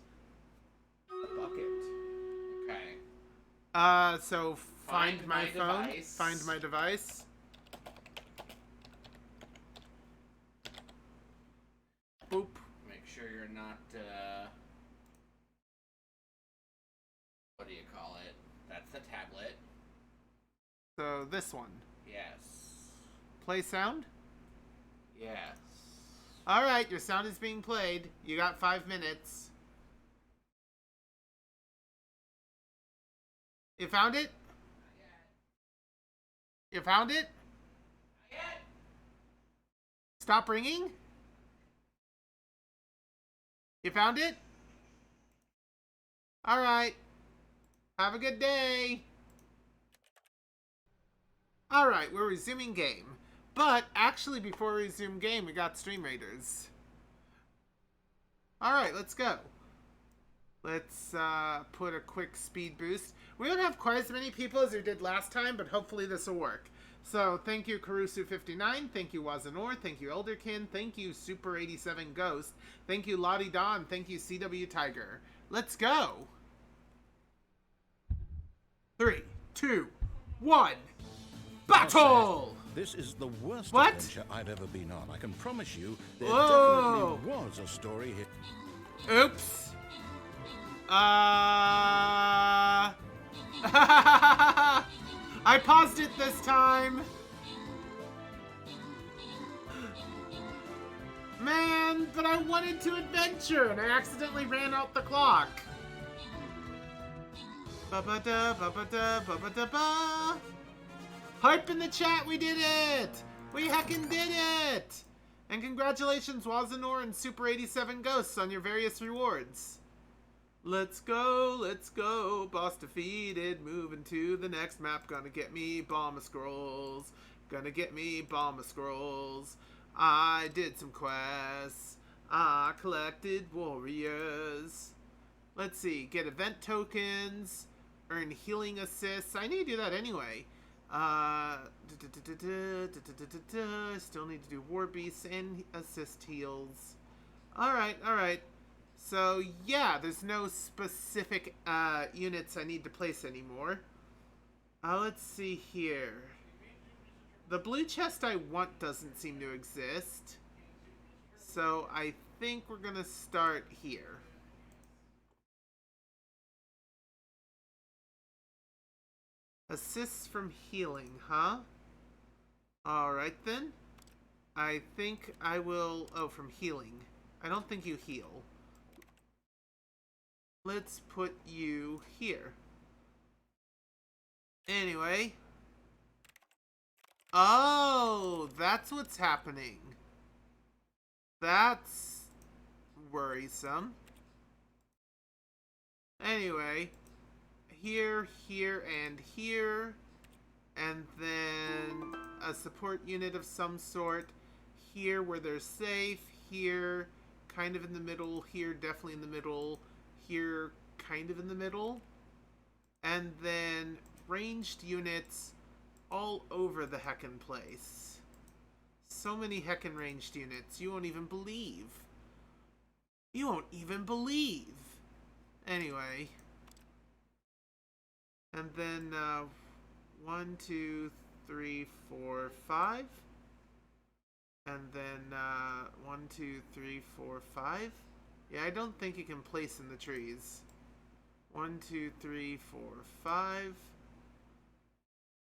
a bucket. Okay. So find my phone. device. Find my device. Boop. Make sure you're not, what do you call it? That's the tablet. So this one. Yes. Play sound. Yes. All right, your sound is being played. You got 5 minutes. You found it? You found it? Stop ringing? You found it? All right. Have a good day. All right, we're resuming game. But actually, before we resume game, we got Stream Raiders. All right, let's go. Let's put a quick speed boost. We don't have quite as many people as we did last time, but hopefully this will work. So thank you Karusu59, thank you Wazanor, thank you Elderkin, thank you Super87 Ghost, thank you Lottie Dawn, thank you CW Tiger. Let's go! 3, 2, 1, battle! This is the worst What? adventure I've ever been on. I can promise you there Whoa. definitely was a story here. Oops. I paused it this time. Man, but I wanted to adventure and I accidentally ran out the clock. Ba-ba-da, ba-ba-da, ba-ba-da-ba. Hype in the chat, we did it! We heckin' did it! And congratulations, Wazanor and Super87 Ghosts on your various rewards. Let's go, boss defeated, moving to the next map, gonna get me Bomber Scrolls, I did some quests, I collected warriors. Let's see, get event tokens, earn healing assists, I need to do that anyway. Still need to do war beasts and assist heals. Alright. So, yeah, there's no specific units I need to place anymore. Let's see here. The blue chest I want doesn't seem to exist. So, I think we're gonna start here. Assists from healing, huh? Alright then. I think I will... Oh, from healing. I don't think you heal. Let's put you here. Anyway. Oh, that's what's happening. That's worrisome. Anyway. Here, here, and here. And then a support unit of some sort. Here where they're safe. Here, kind of in the middle. Here, definitely in the middle. Here, kind of in the middle. And then ranged units all over the heckin' place. So many heckin' ranged units. You won't even believe. You won't even believe. Anyway. And then, 1, 2, 3, 4, 5. And then, 1, 2, 3, 4, 5. Yeah, I don't think you can place in the trees. 1, 2, 3, 4, 5.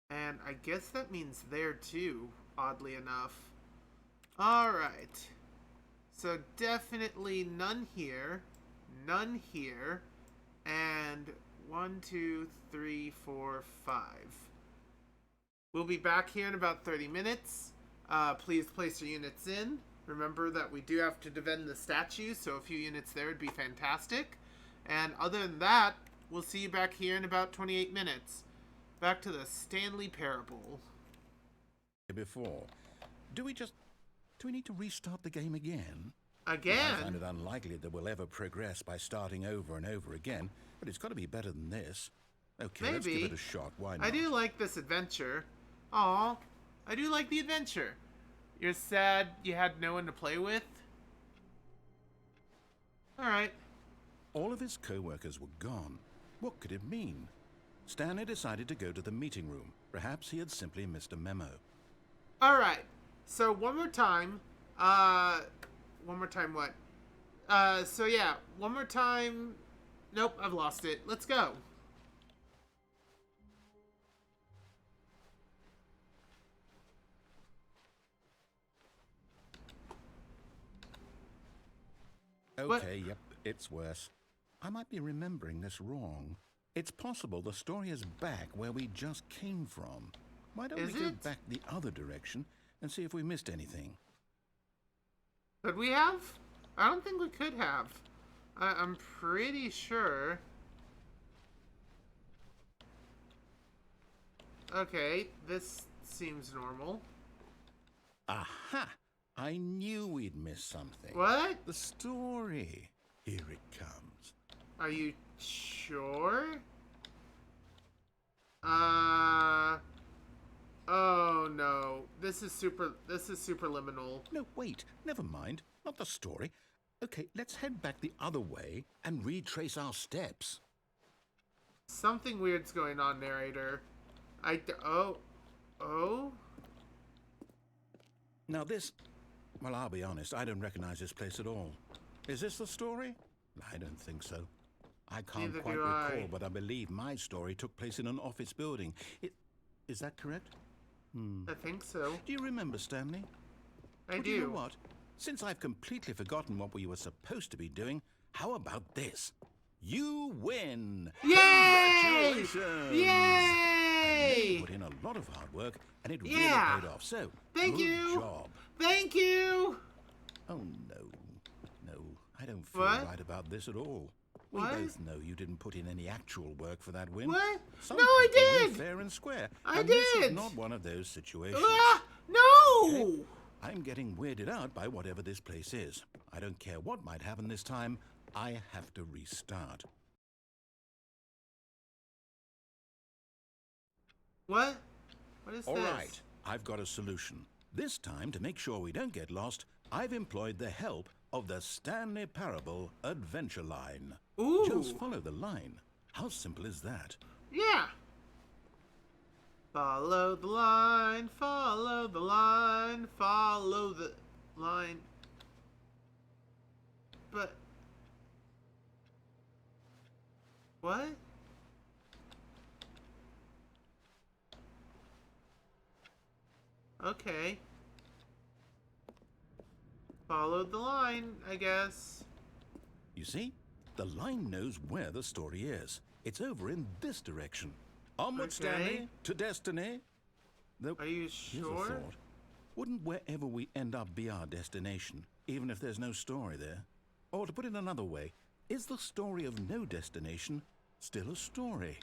And I guess that means there too, oddly enough. Alright. So definitely none here. None here. And 1, 2, 3, 4, 5. We'll be back here in about 30 minutes. Please place your units in. Remember that we do have to defend the statue, so a few units there would be fantastic. And other than that, we'll see you back here in about 28 minutes. Back to the Stanley Parable. Before, do we need to restart the game again? Again? I find it unlikely that we'll ever progress by starting over and over again, but it's got to be better than this. Okay, Maybe. Let's give it a shot. Why not? I do like this adventure. Aw, I do like the adventure. You're sad you had no one to play with? Alright. All of his co-workers were gone. What could it mean? Stanley decided to go to the meeting room. Perhaps he had simply missed a memo. Alright. So one more time. One more time what? So yeah, one more time. Nope, I've lost it. Let's go. Okay, What? Yep, it's worse. I might be remembering this wrong. It's possible the story is back where we just came from. Why don't Is we go it? back the other direction and see if we missed anything? Could we have? I don't think we could have. I'm pretty sure. Okay, this seems normal. Aha! I knew we'd miss something. What? The story. Here it comes. Are you sure? Oh no. This is superliminal. No, wait. Never mind. Not the story. Okay, let's head back the other way and retrace our steps. Something weird's going on, narrator. Oh? Now this... Well, I'll be honest, I don't recognize this place at all. Is this the story? I don't think so. I can't Neither quite do recall, I. but I believe my story took place in an office building. Is that correct? I think so. Do you remember, Stanley? I Well, do. You know what? Since I've completely forgotten what we were supposed to be doing, how about this? You win! Yay! Congratulations! Yay! You put in a lot of hard work, and it Yeah. really paid off. So, Thank good you. job. Thank you! Oh, no, I don't feel What? right about this at all. We What? both know you didn't put in any actual work for that win. What? Some No, I people win did! fair and square. I and This did! is not one of those situations. Ah, no! Okay. I'm getting weirded out by whatever this place is. I don't care what might happen this time. I have to restart. What? What is All this? right, I've got a solution. This time, to make sure we don't get lost, I've employed the help of the Stanley Parable Adventure Line. Ooh. Just follow the line. How simple is that? Yeah. Follow the line, follow the line, follow the line. But... What? Okay. Followed the line, I guess. You see? The line knows where the story is. It's over in this direction. Onward, Okay. Stanley, to destiny. Though, Are you here's a sure? thought. Wouldn't wherever we end up be our destination, even if there's no story there? Or to put it another way, is the story of no destination still a story?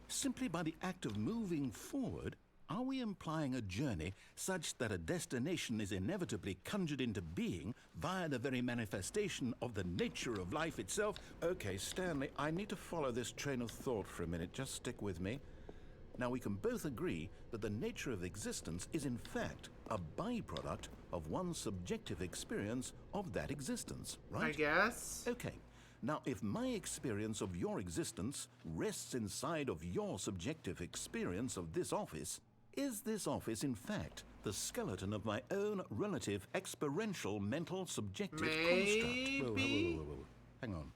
Simply by the act of moving forward, are we implying a journey such that a destination is inevitably conjured into being via the very manifestation of the nature of life itself? Okay, Stanley, I need to follow this train of thought for a minute. Just stick with me. Now, we can both agree that the nature of existence is in fact a byproduct of one's subjective experience of that existence, right? I guess. Okay. Now, if my experience of your existence rests inside of your subjective experience of this office, is this office, in fact, the skeleton of my own relative experiential mental subjective construct? Whoa. Hang on.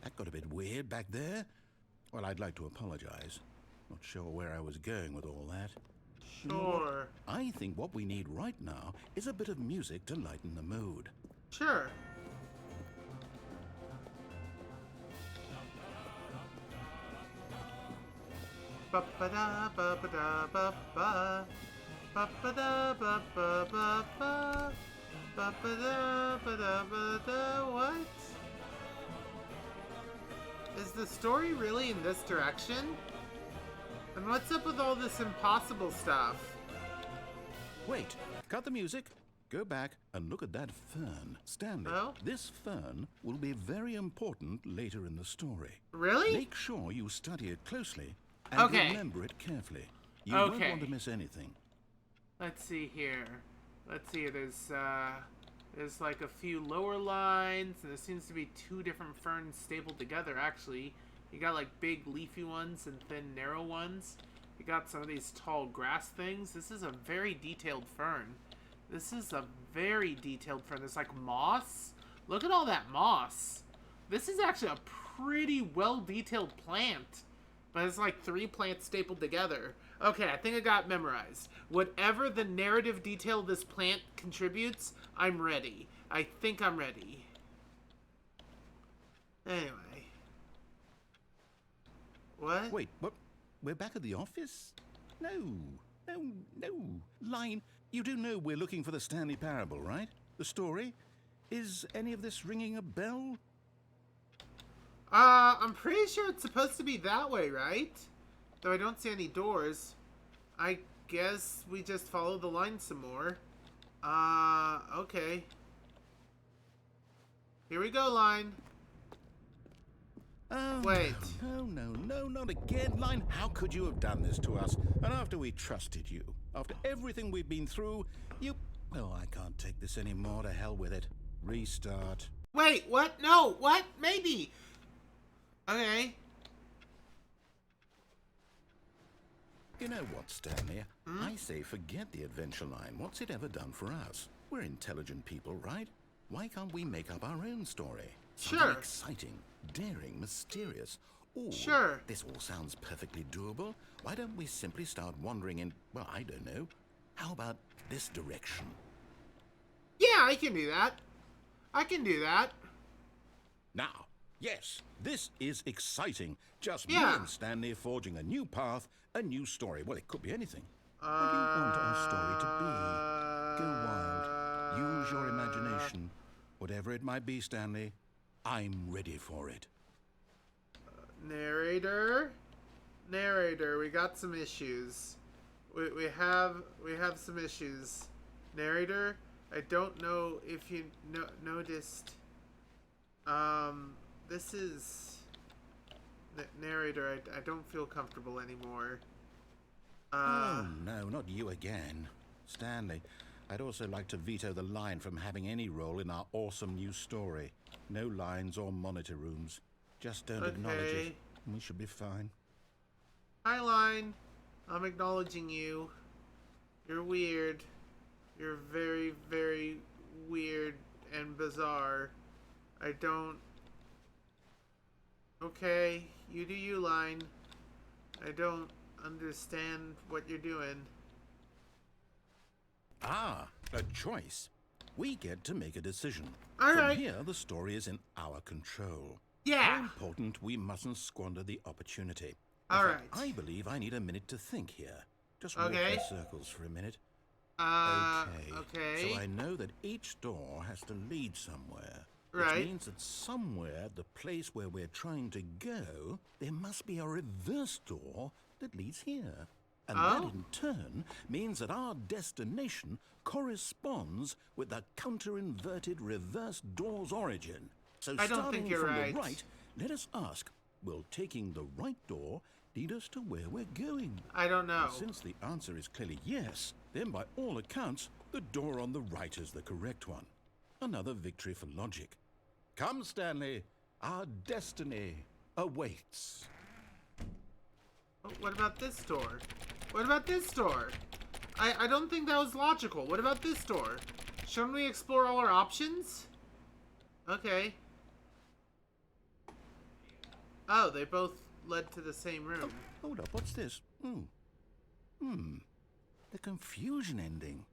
That got a bit weird back there. Well, I'd like to apologize. Not sure where I was going with all that. You know what? Sure. I think what we need right now is a bit of music to lighten the mood. Sure. Ba-ba-da, ba-ba-da, ba-ba. Ba-ba-da, ba-ba-ba-ba. Ba-ba-da, ba-da, ba-da. What? Is the story really in this direction? And what's up with all this impossible stuff? Wait, cut the music. Go back and look at that fern. Stanley, Oh? this fern will be very important later in the story. Really? Make sure you study it closely and Okay. remember it carefully. You won't Okay. want to miss anything. Let's see here. Let's see. There's like a few lower lines, and there seems to be two different ferns stapled together. Actually, you got like big leafy ones and thin narrow ones. You got some of these tall grass things. This is a very detailed fern. This is a very detailed fern. There's like moss. Look at all that moss. This is actually a pretty well detailed plant. But it's like three plants stapled together. Okay, I think I got it memorized. Whatever the narrative detail this plant contributes, I'm ready. I think I'm ready. Anyway. What? Wait, what? We're back at the office? No. Line, you do know we're looking for the Stanley Parable, right? The story? Is any of this ringing a bell? I'm pretty sure it's supposed to be that way, right? Though I don't see any doors. I guess we just follow the line some more. Okay. Here we go, line. Oh, Wait. No, not again, Line. How could you have done this to us? And after we trusted you, after everything we've been through, you... Well, I can't take this anymore. To hell with it. Restart. Wait, what? No, what? Maybe. Okay. You know what, Stanley? I say forget the adventure line. What's it ever done for us? We're intelligent people, right? Why can't we make up our own story? Something Sure. exciting, daring, mysterious. Ooh, Sure. This all sounds perfectly doable. Why don't we simply start wandering in, well, I don't know. How about this direction? Yeah, I can do that. I can do that. Now, yes, this is exciting. Just Yeah. me and Stanley forging a new path, a new story. Well, it could be anything. What do you want our story to be? Go wild. Use your imagination. Whatever it might be, Stanley, I'm ready for it. Narrator, we got some issues. We have some issues. Narrator, I don't know if you noticed. This is narrator. I don't feel comfortable anymore. Oh, no, not you again. Stanley, I'd also like to veto the line from having any role in our awesome new story. No lines or monitor rooms. Just don't acknowledge Okay. it, and we should be fine. Hi, line. I'm acknowledging you. You're weird. You're very, very weird and bizarre. I don't... Okay, you do you, line. I don't understand what you're doing. Ah, a choice. We get to make a decision. All From right. here, the story is in our control. Yeah. How important, we mustn't squander the opportunity. All In fact, right. I believe I need a minute to think here. Just walk Okay. in circles for a minute. Okay. So I know that each door has to lead somewhere. Right. Which means that somewhere at the place where we're trying to go, there must be a reverse door that leads here. And that Oh. in turn means that our destination corresponds with the counter-inverted reverse door's origin. So I don't starting think you're from right. the right, let us ask, will taking the right door lead us to where we're going? I don't know. And since the answer is clearly yes, then by all accounts, the door on the right is the correct one. Another victory for logic. Come, Stanley, our destiny awaits. Oh, what about this door? What about this door? I don't think that was logical. What about this door? Shouldn't we explore all our options? Okay. Oh, they both led to the same room. Hold up, what's this? The confusion ending.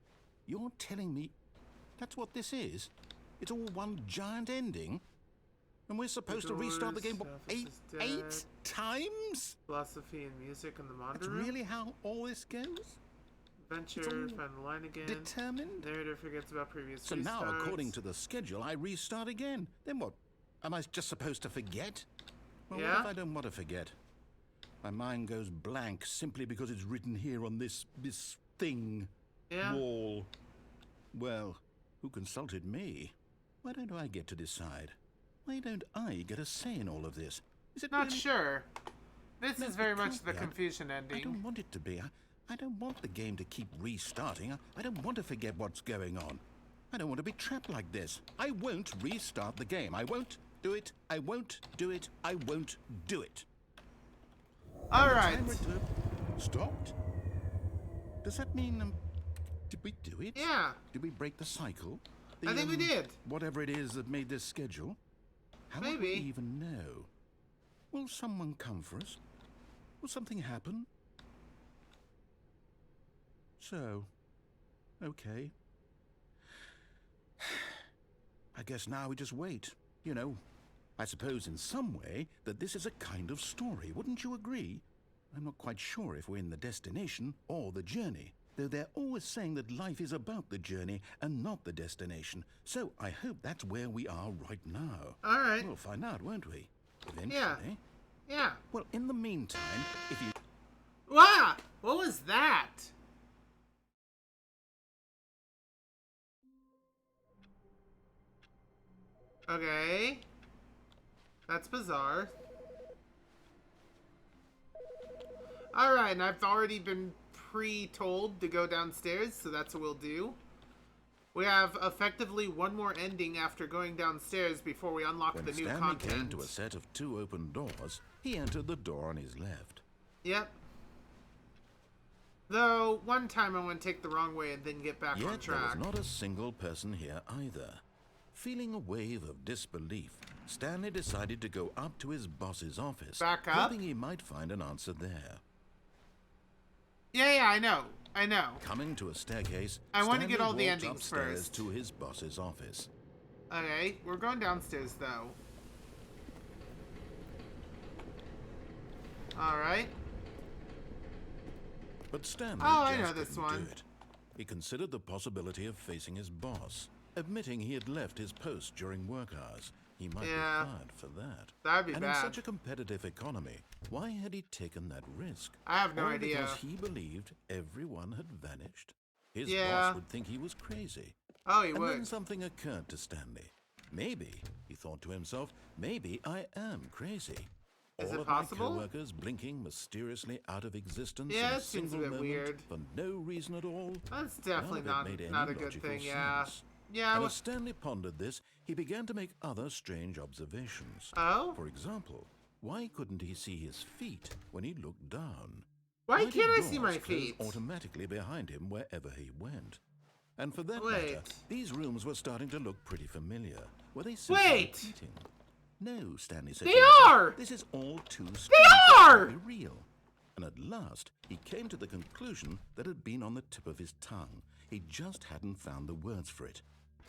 You're telling me that's what this is? It's all one giant ending? And we're supposed to restart the game, what, Doors, eight times? Philosophy and music in the Monder That's room. really how all this goes? Adventure, all find the line again. Determined? Narrator forgets about previous So now, restarts. according to the schedule, I restart again. Then what? Am I just supposed to forget? Well, Yeah? what if I don't want to forget? My mind goes blank simply because it's written here on this thing. Yeah. Wall. Well, who consulted me? Why don't I get to decide? Why don't I get a say in all of this? Is it Not really... sure. This No, is very it much can't the be. confusion I ending. don't want it to be. I don't want the game to keep restarting. I don't want to forget what's going on. I don't want to be trapped like this. I won't restart the game. I won't do it. I won't do it. I won't do it. All The right. timer stopped? Does that mean, did we do it? Yeah. Did we break the cycle? I think we did. Whatever it is that made this schedule. How would we Maybe. even know? Will someone come for us? Will something happen? So, okay. I guess now we just wait. You know, I suppose in some way that this is a kind of story, wouldn't you agree? I'm not quite sure if we're in the destination or the journey, though they're always saying that life is about the journey and not the destination. So I hope that's where we are right now. All right. We'll find out, won't we? Eventually. Yeah. Yeah. Well, in the meantime, if you... Wow! What was that? Okay. That's bizarre. Alright, and I've already been pre-told to go downstairs, so that's what we'll do. We have effectively one more ending after going downstairs before we unlock When the new Stanley content. came to a set of 2 open doors, he entered the door on his left. Yep. Though, one time I went to take the wrong way and then get back on Yet there track. was not a single person here either. Feeling a wave of disbelief, Stanley decided to go up to his boss's office, Back up? hoping he might find an answer there. Yeah, I know. I know. Coming to a staircase, I want to Stanley get all the walked endings upstairs first. to his boss's office. Okay, we're going downstairs though. Alright. But Stanley Oh, I just know this couldn't one. do it. He considered the possibility of facing his boss, admitting he had left his post during work hours. He might Yeah. be fired for that. That'd be and bad. in such a competitive economy, why had he taken that risk? I have no All idea. because he believed everyone had vanished. His Yeah. boss would think he was crazy. Oh, he and would. then something occurred to Stanley. Maybe, he thought to himself, maybe I am crazy. Is All it of possible? my coworkers blinking mysteriously out of existence Yeah, in a it seems a single bit moment weird. for no reason at all. That's None definitely of it not made any a good logical thing, yeah. sense. Yeah, And as Stanley pondered this, he began to make other strange observations. Oh? For example, why couldn't he see his feet when he looked down? Why did can't I doors see my close feet? automatically behind him wherever he went? And for that Wait. matter, these rooms were starting to look pretty familiar. Were they simply Wait! repeating? No, Stanley said. They to himself, are! This is all too strange They are! to be real. And at last, he came to the conclusion that had been on the tip of his tongue. He just hadn't found the words for it.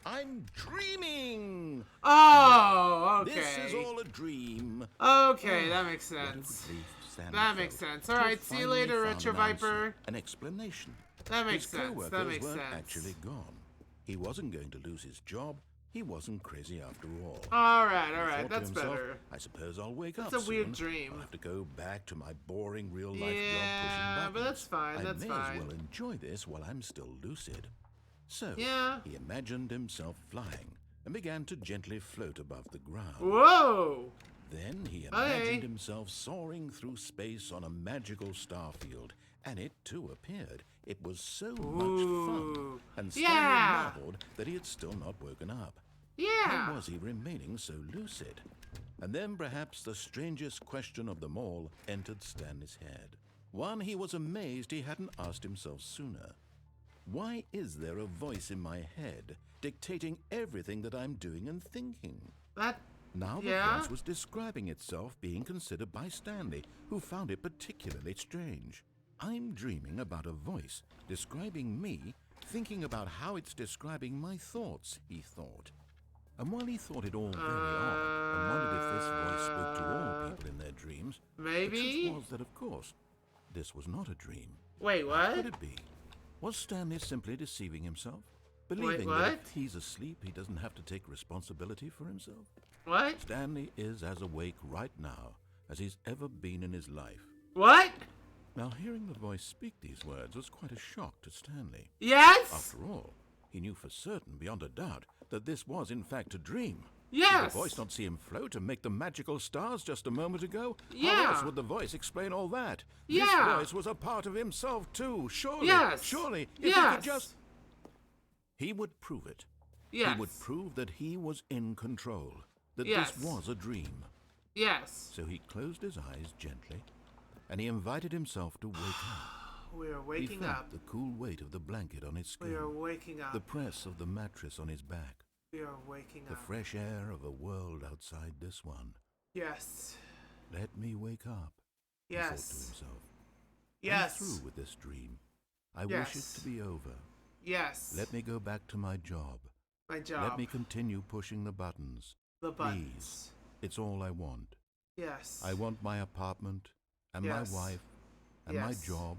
I'm dreaming! Oh, okay. This is all a dream. Okay, that makes What a sense. relief Sandy That makes felt sense. to All have right, see you finally later, found Retro an answer, Viper. an explanation. That makes His sense. co-workers That makes weren't sense. actually gone. He wasn't going to lose his job. He wasn't crazy after all. All right, He all right. thought to That's himself, better. I suppose I'll wake up It's a weird soon. dream. I'll have to go back to my boring real-life job pushing Yeah, buttons. but that's fine. That's I may fine. as well enjoy this while I'm still lucid. So, Yeah. he imagined himself flying and began to gently float above the ground. Whoa! Then he Okay. imagined himself soaring through space on a magical star field, and it too appeared. It was so much fun, and Stanley Yeah. marveled that he had still not woken up. Yeah. How was he remaining so lucid? And then perhaps the strangest question of them all entered Stanley's head. One he was amazed he hadn't asked himself sooner. Why is there a voice in my head dictating everything that I'm doing and thinking? That. Now the Yeah? voice was describing itself being considered by Stanley, who found it particularly strange. I'm dreaming about a voice describing me, thinking about how it's describing my thoughts, he thought. And while he thought it all very odd, and wondered if this voice spoke to all people in their dreams, Maybe? the truth was that, of course, this was not a dream. Wait, How what? could it be? Was Stanley simply deceiving himself? Believing that what? if he's asleep, he doesn't have to take responsibility for himself? What? Stanley is as awake right now as he's ever been in his life. What? Now, hearing the voice speak these words was quite a shock to Stanley. Yes? After all, he knew for certain, beyond a doubt, that this was in fact a dream. Yes. Did the voice not see him float and make the magical stars just a moment ago? How Yeah. else would the voice explain all that? Yeah. This voice was a part of himself too, surely. Yes. Surely, if he Yes. could just... He would prove it. Yes. He would prove that he was in control, that Yes. this was a dream. Yes. So he closed his eyes gently, and he invited himself to wake up. We are He waking felt up. the cool weight of the blanket on his skin, We are waking up. the press of the mattress on his back, We are waking the up. fresh air of a world outside this one. Yes. Let me wake up, he thought to Yes. himself. Yes. I'm through with this dream. I wish Yes. it to be over. Yes. Let me go back to my job. My job. Let me continue pushing the buttons. The Please. buttons. It's all I want. Yes. I want my apartment, and Yes. my wife, and Yes. my job.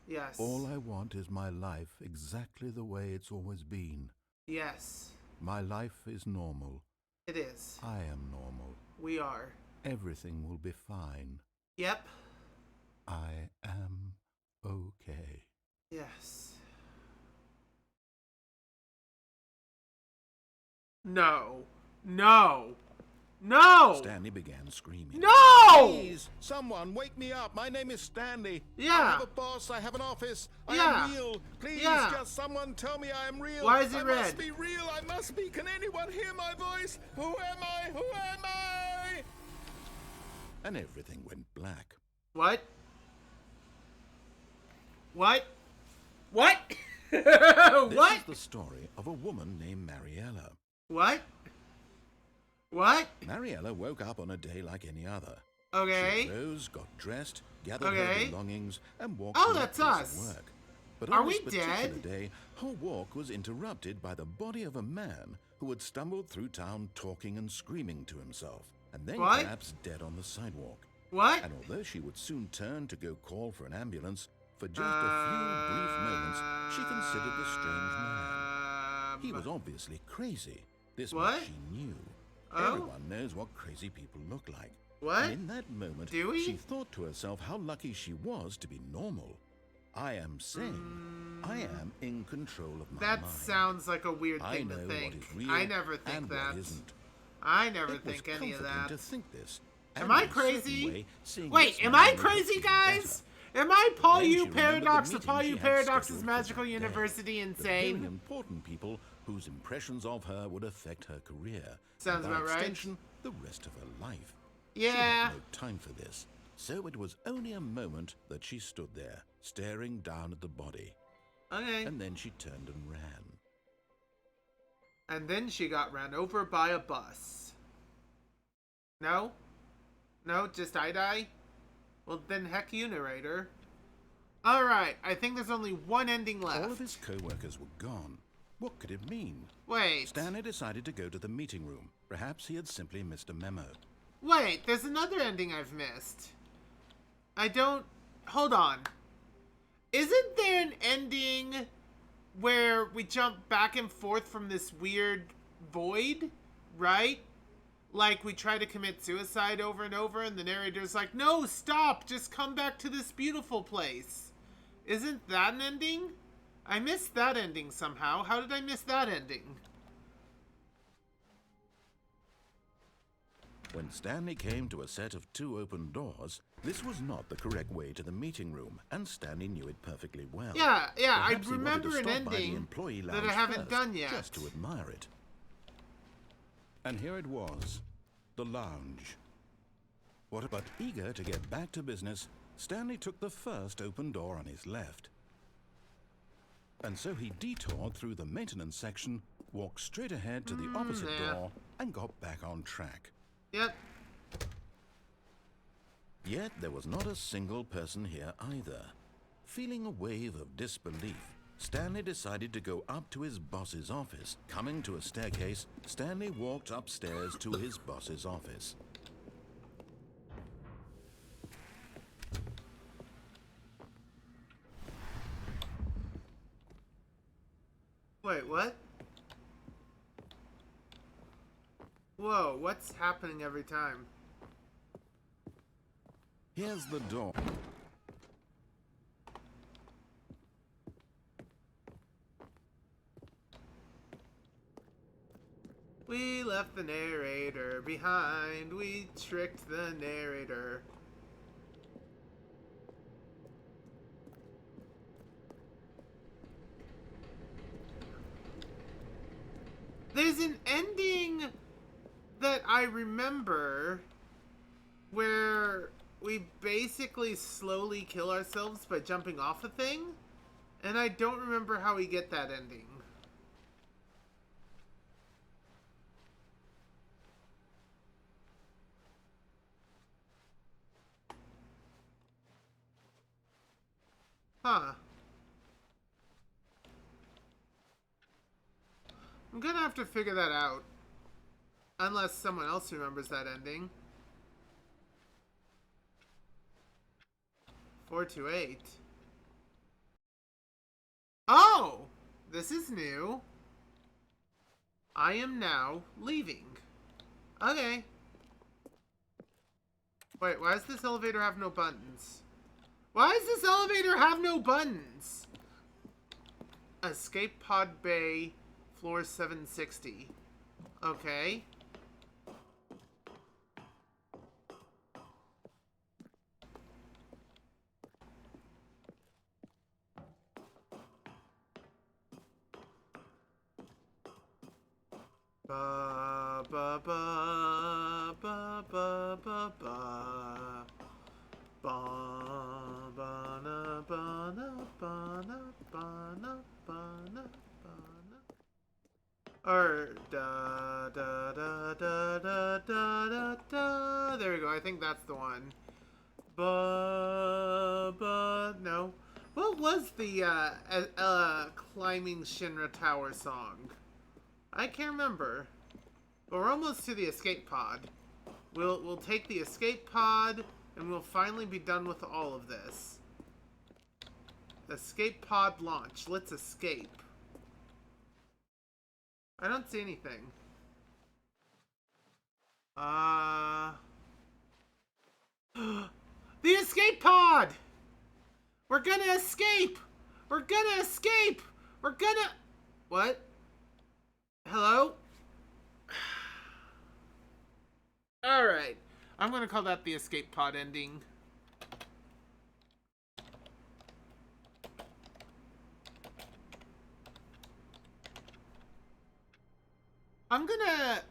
Yes. All I want is my life exactly the way it's always been. Yes. My life is normal. It is. I am normal. We are. Everything will be fine. Yep. I am okay. Yes. No. No. No. Stanley began screaming. No! Please, someone, wake me up. My name is Stanley. Yeah. I have a boss. I have an office. I Yeah. am real. Please, Yeah. just someone tell me I am real. Why is it I red? must be real. I must be. Can anyone hear my voice? Who am I? Who am I? And everything went black. What? What? What? This What? is the story of a woman named Mariella. What? What? Mariella woke up on a day like any other. Okay. She rose, got dressed, gathered Okay. her belongings, and walked Oh, to her that's place us. of work. But Are on this we particular dead? day, her walk was interrupted by the body of a man who had stumbled through town talking and screaming to himself, and then What? collapsed dead on the sidewalk. What? And although she would soon turn to go call for an ambulance, for just a few brief moments, she considered the strange man. He was obviously crazy. This What? much she knew. Oh? Everyone knows what crazy people look like. What? And in that moment, Do we? she thought to herself how lucky she was to be normal. I am sane. I am in control of my That mind. sounds like a weird I thing know to what think. is real I never think and that. what isn't. I never It was think any of comforting that. to think this. Am and I in a certain crazy? way, seeing Wait, this am man I made her crazy, feel guys? better. Am I Paul Then she U remembered the Paradox, the meeting Paul she U had Paradox's scheduled for Magical that day. University The very insane? important people whose impressions of her would affect her career. Sounds and by about right. extension, the rest of her life. She Yeah. had no time for this. So it was only a moment that she stood there, staring down at the body. Okay. And then she turned and ran. And then she got ran over by a bus. No? No, just I die? Well, then heck you, narrator. Alright, I think there's only one ending left. All of his co-workers were gone. What could it mean? Wait. Stanley decided to go to the meeting room. Perhaps he had simply missed a memo. Wait, there's another ending I've missed. Hold on. Isn't there an ending where we jump back and forth from this weird void, right? Like, we try to commit suicide over and over, and the narrator's like, no, stop, just come back to this beautiful place. Isn't that an ending? I missed that ending somehow. How did I miss that ending? When Stanley came to a set of 2 open doors, this was not the correct way to the meeting room, and Stanley knew it perfectly well. Yeah, I Perhaps he wanted remember to an stop by the ending employee that I lounge haven't first, done yet. just to admire it. And here it was, the lounge. But eager to get back to business, Stanley took the first open door on his left. And so he detoured through the maintenance section, walked straight ahead to the opposite door, and got back on track. Yep. Yet there was not a single person here either. Feeling a wave of disbelief, Stanley decided to go up to his boss's office. Coming to a staircase, Stanley walked upstairs to his boss's office. Wait, what? Whoa, what's happening every time? Here's the door. We left the narrator behind. We tricked the narrator. There's an ending that I remember where we basically slowly kill ourselves by jumping off a thing, and I don't remember how we get that ending. Huh. I'm gonna have to figure that out. Unless someone else remembers that ending. 428. Oh! This is new. I am now leaving. Okay. Wait, why does this elevator have no buttons? Why does this elevator have no buttons? Escape pod bay, floor 760. Okay. Ba ba ba ba ba ba ba ba ba na ba na ba na ba na ba na ba na. Or da da da da da da da da. There we go. I think that's the one. No. What was the climbing Shinra Tower song? I can't remember. But we're almost to the escape pod. We'll take the escape pod, and we'll finally be done with all of this. Escape pod launch. Let's escape. I don't see anything. The escape pod! We're gonna escape! We're gonna escape! We're gonna... What? Hello? Alright. I'm gonna call that the escape pod ending. I'm gonna...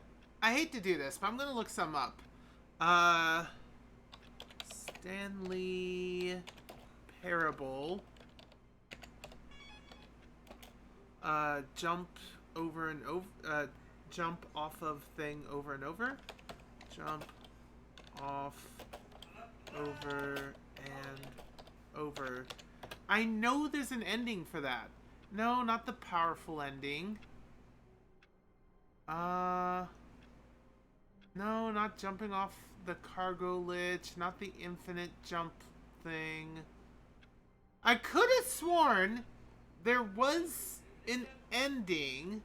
I hate to do this, but I'm gonna look some up. Stanley Parable. Jump over and over... jump off of thing over and over. Jump off over and over. I know there's an ending for that. No, not the powerful ending. No, not jumping off the cargo lich, not the infinite jump thing. I could have sworn there was an ending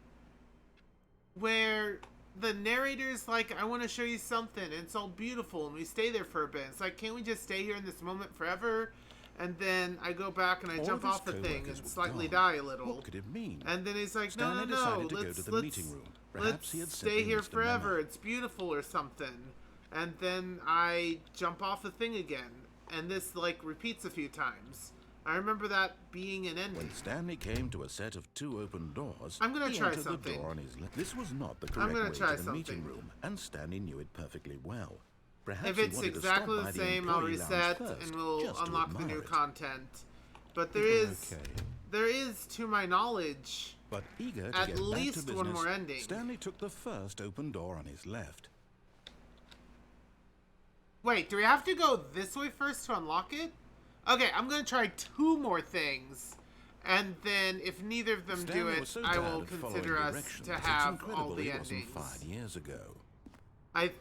where the narrator's like, I want to show you something, and it's all beautiful, and we stay there for a bit. It's like, can't we just stay here in this moment forever? And then I go back and I All jump of his off the thing and co-workers were slightly gone. die a little. What could it mean? And then he's like, Stanley no, decided to go let's, to the let's, meeting room. Perhaps let's he had stay simply here missed a memo. forever. It's beautiful or something. And then I jump off the thing again. And this, like, repeats a few times. I remember that being an ending. When Stanley came to a set of 2 open doors, I'm gonna he try entered something. the door on his left. This was not the I'm correct gonna way try to the meeting something. room, and Stanley knew it perfectly well. Perhaps If he it's wanted exactly to stop the by same, I'll employee lounge reset first, and we'll just to unlock the admire new it. content. But It was okay. there is, to my knowledge, But eager to at get least back to one business, more ending. Stanley took the first open door on his left. Wait, do we have to go this way first to unlock it? Okay, I'm gonna try 2 more things. And then, if neither of them Stanley do it, was so I bad will at following consider us directions, to it's have incredible all that the it wasn't endings. 5 years ago. I...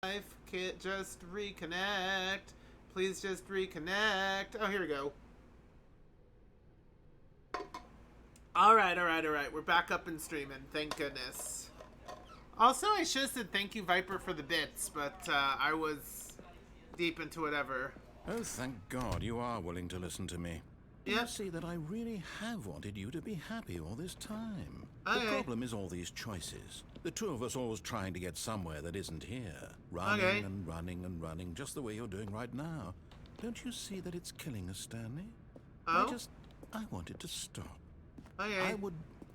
Life can't just reconnect. Please just reconnect. Oh, here we go. Alright. We're back up and streaming. Thank goodness. Also, I should have said thank you, Viper, for the bits, but I was deep into whatever. Oh, thank God you are willing to listen to me. Yeah. You see that I really have wanted you to be happy all this time. Okay. The problem is all these choices. The 2 of us always trying to get somewhere that isn't here. Running Okay. and running and running, just the way you're doing right now. Don't you see that it's killing us, Stanley? Oh? I wanted to stop. Okay.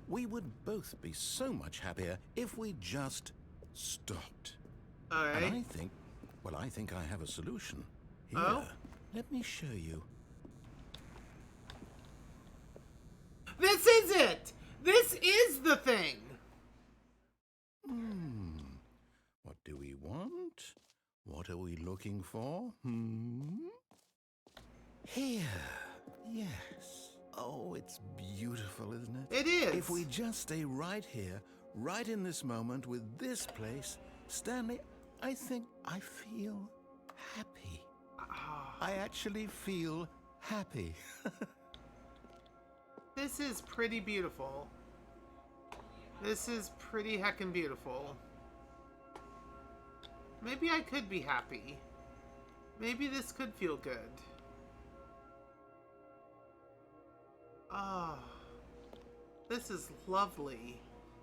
We would both be so much happier if we just stopped. Alright. And I think I have a solution. Here, Oh? let me show you. This is it! This is the thing! What do we want? What are we looking for? Here. Yes. Oh, it's beautiful, isn't it? It is. If we just stay right here, right in this moment with this place, Stanley, I think I feel happy. I actually feel happy. This is pretty beautiful. This is pretty heckin' beautiful. Maybe I could be happy. Maybe this could feel good. Oh, this is lovely.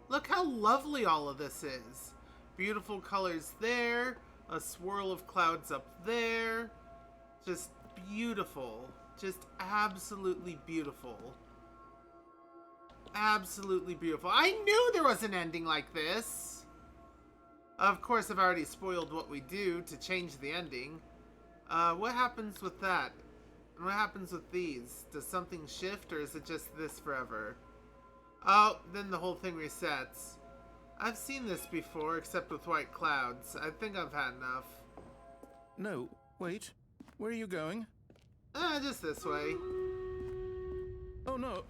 Look how lovely all of this is. Beautiful colors there, a swirl of clouds up there. Just beautiful. Just absolutely beautiful. Absolutely beautiful. I knew there was an ending like this. Of course, I've already spoiled what we do to change the ending. What happens with that? And what happens with these? Does something shift, or is it just this forever? Oh, then the whole thing resets. I've seen this before, except with white clouds. I think I've had enough. No, wait. Where are you going? Just this way. Oh, no.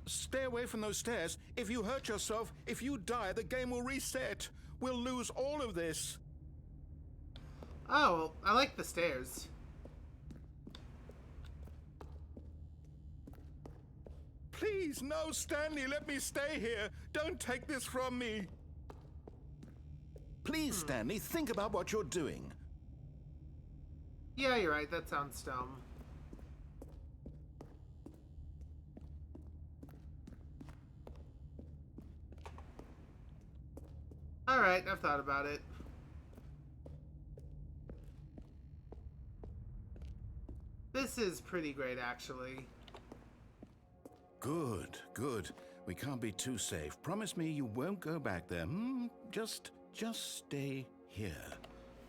Stay away from those stairs. If you hurt yourself, if you die, the game will reset. We'll lose all of this. Oh, well, I like the stairs. Please, no, Stanley, let me stay here. Don't take this from me. Please, Stanley, think about what you're doing. Yeah, you're right. That sounds dumb. Alright, I've thought about it. This is pretty great, actually. Good, good. We can't be too safe. Promise me you won't go back there. Just stay here.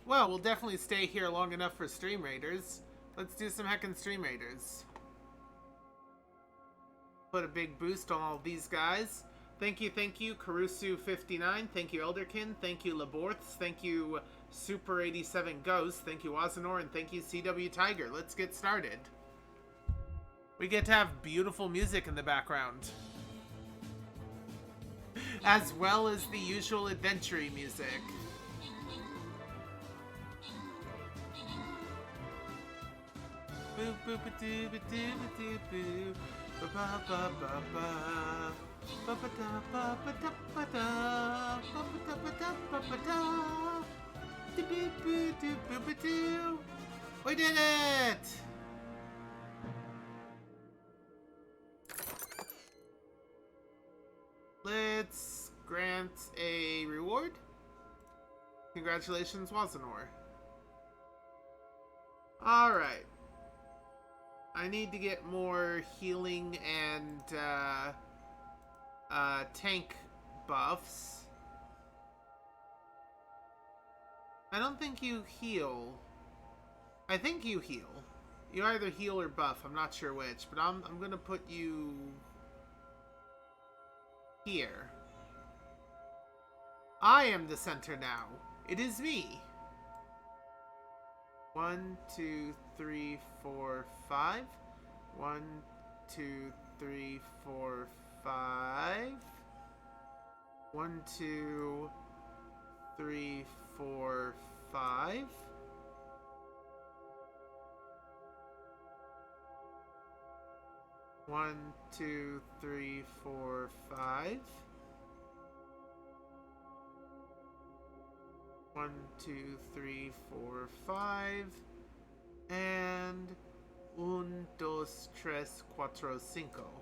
Well, we'll definitely stay here long enough for Stream Raiders. Let's do some heckin' Stream Raiders. Put a big boost on all these guys. Thank you, Karusu59. Thank you, Elderkin. Thank you, Laborths. Thank you, Super87 Ghost. Thank you, Ozanor. And thank you, CW Tiger. Let's get started. We get to have beautiful music in the background. As well as the usual adventure music. Boo boo ba doo ba doo ba doo boo. Ba ba ba ba ba. Ba ba da ba ba da ba da. Ba ba da ba da ba ba da. Doo boo boo doo boo ba doo. We did it! Let's grant a reward. Congratulations, Wazanor. Alright. I need to get more healing and tank buffs. I don't think you heal. I think you heal. You either heal or buff. I'm not sure which, but I'm gonna put you here. I am the center now. It is me. 1, 2, 3, 4, 5. 1, 2, 3, 4, 5. 1, 2, 3, 4, 5. 1, 2, 3, 4, 5. 1, 2, 3, 4, 5. And 1, 2, 3, 4, 5.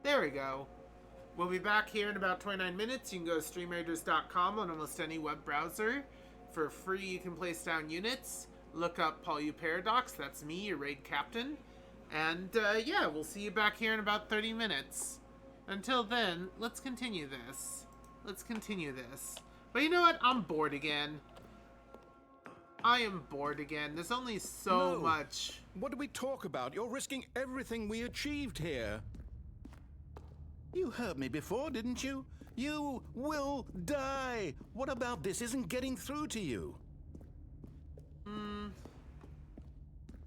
There we go. We'll be back here in about 29 minutes. You can go to streamraiders.com on almost any web browser. For free, you can place down units. Look up Paul Paradox. That's me, your raid captain. And, yeah, we'll see you back here in about 30 minutes. Until then, let's continue this. Let's continue this. But you know what? I'm bored again. I am bored again. There's only so much. What do we talk about? You're risking everything we achieved here. You heard me before, didn't you? You will die. What about this isn't getting through to you?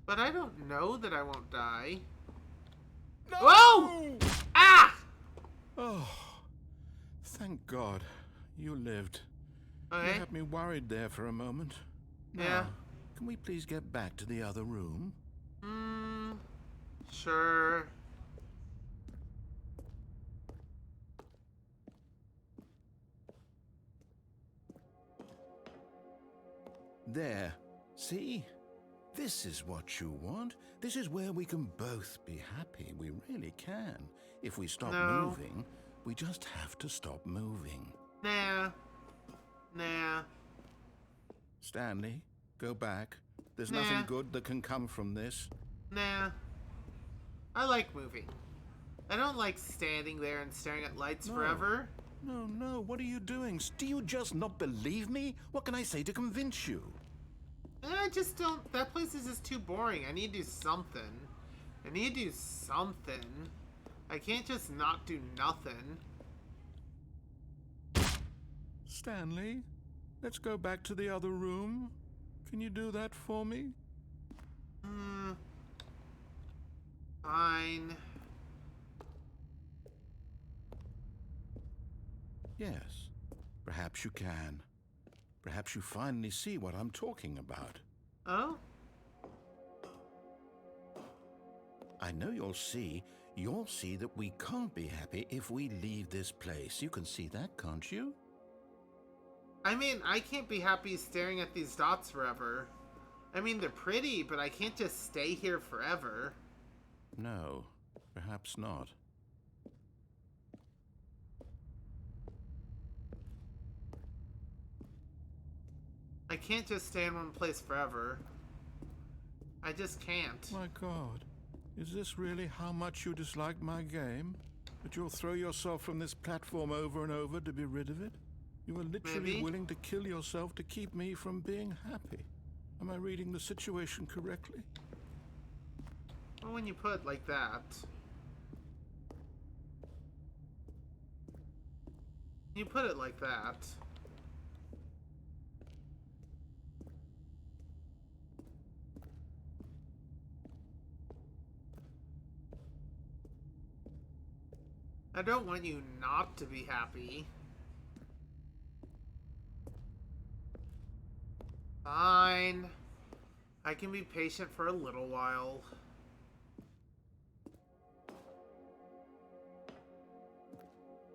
But I don't know that I won't die. No! Whoa! Ah! Oh, thank God you lived. Okay. You had me worried there for a moment. Now, Yeah. can we please get back to the other room? Sure. There. See? This is what you want. This is where we can both be happy. We really can. If we stop moving, we just have to stop moving. Nah. Nah. Stanley, go back. There's Nah. nothing good that can come from this. Nah. I like moving. I don't like standing there and staring at lights forever. No, what are you doing? Do you just not believe me? What can I say to convince you? I just don't. That place is just too boring. I need to do something. I need to do something. I can't just not do nothing. Stanley, let's go back to the other room. Can you do that for me? Fine. Yes, perhaps you can. Perhaps you finally see what I'm talking about. Oh? I know you'll see that we can't be happy if we leave this place. You can see that, can't you? I mean, I can't be happy staring at these dots forever. I mean, they're pretty, but I can't just stay here forever. No, perhaps not. can't just stay in one place forever. I just can't. My God, is this really how much you dislike my game? That you'll throw yourself from this platform over and over to be rid of it? You are literally Maybe. willing to kill yourself to keep me from being happy. Am I reading the situation correctly? Well, when you put it like that. You put it like that. I don't want you not to be happy. Fine. I can be patient for a little while.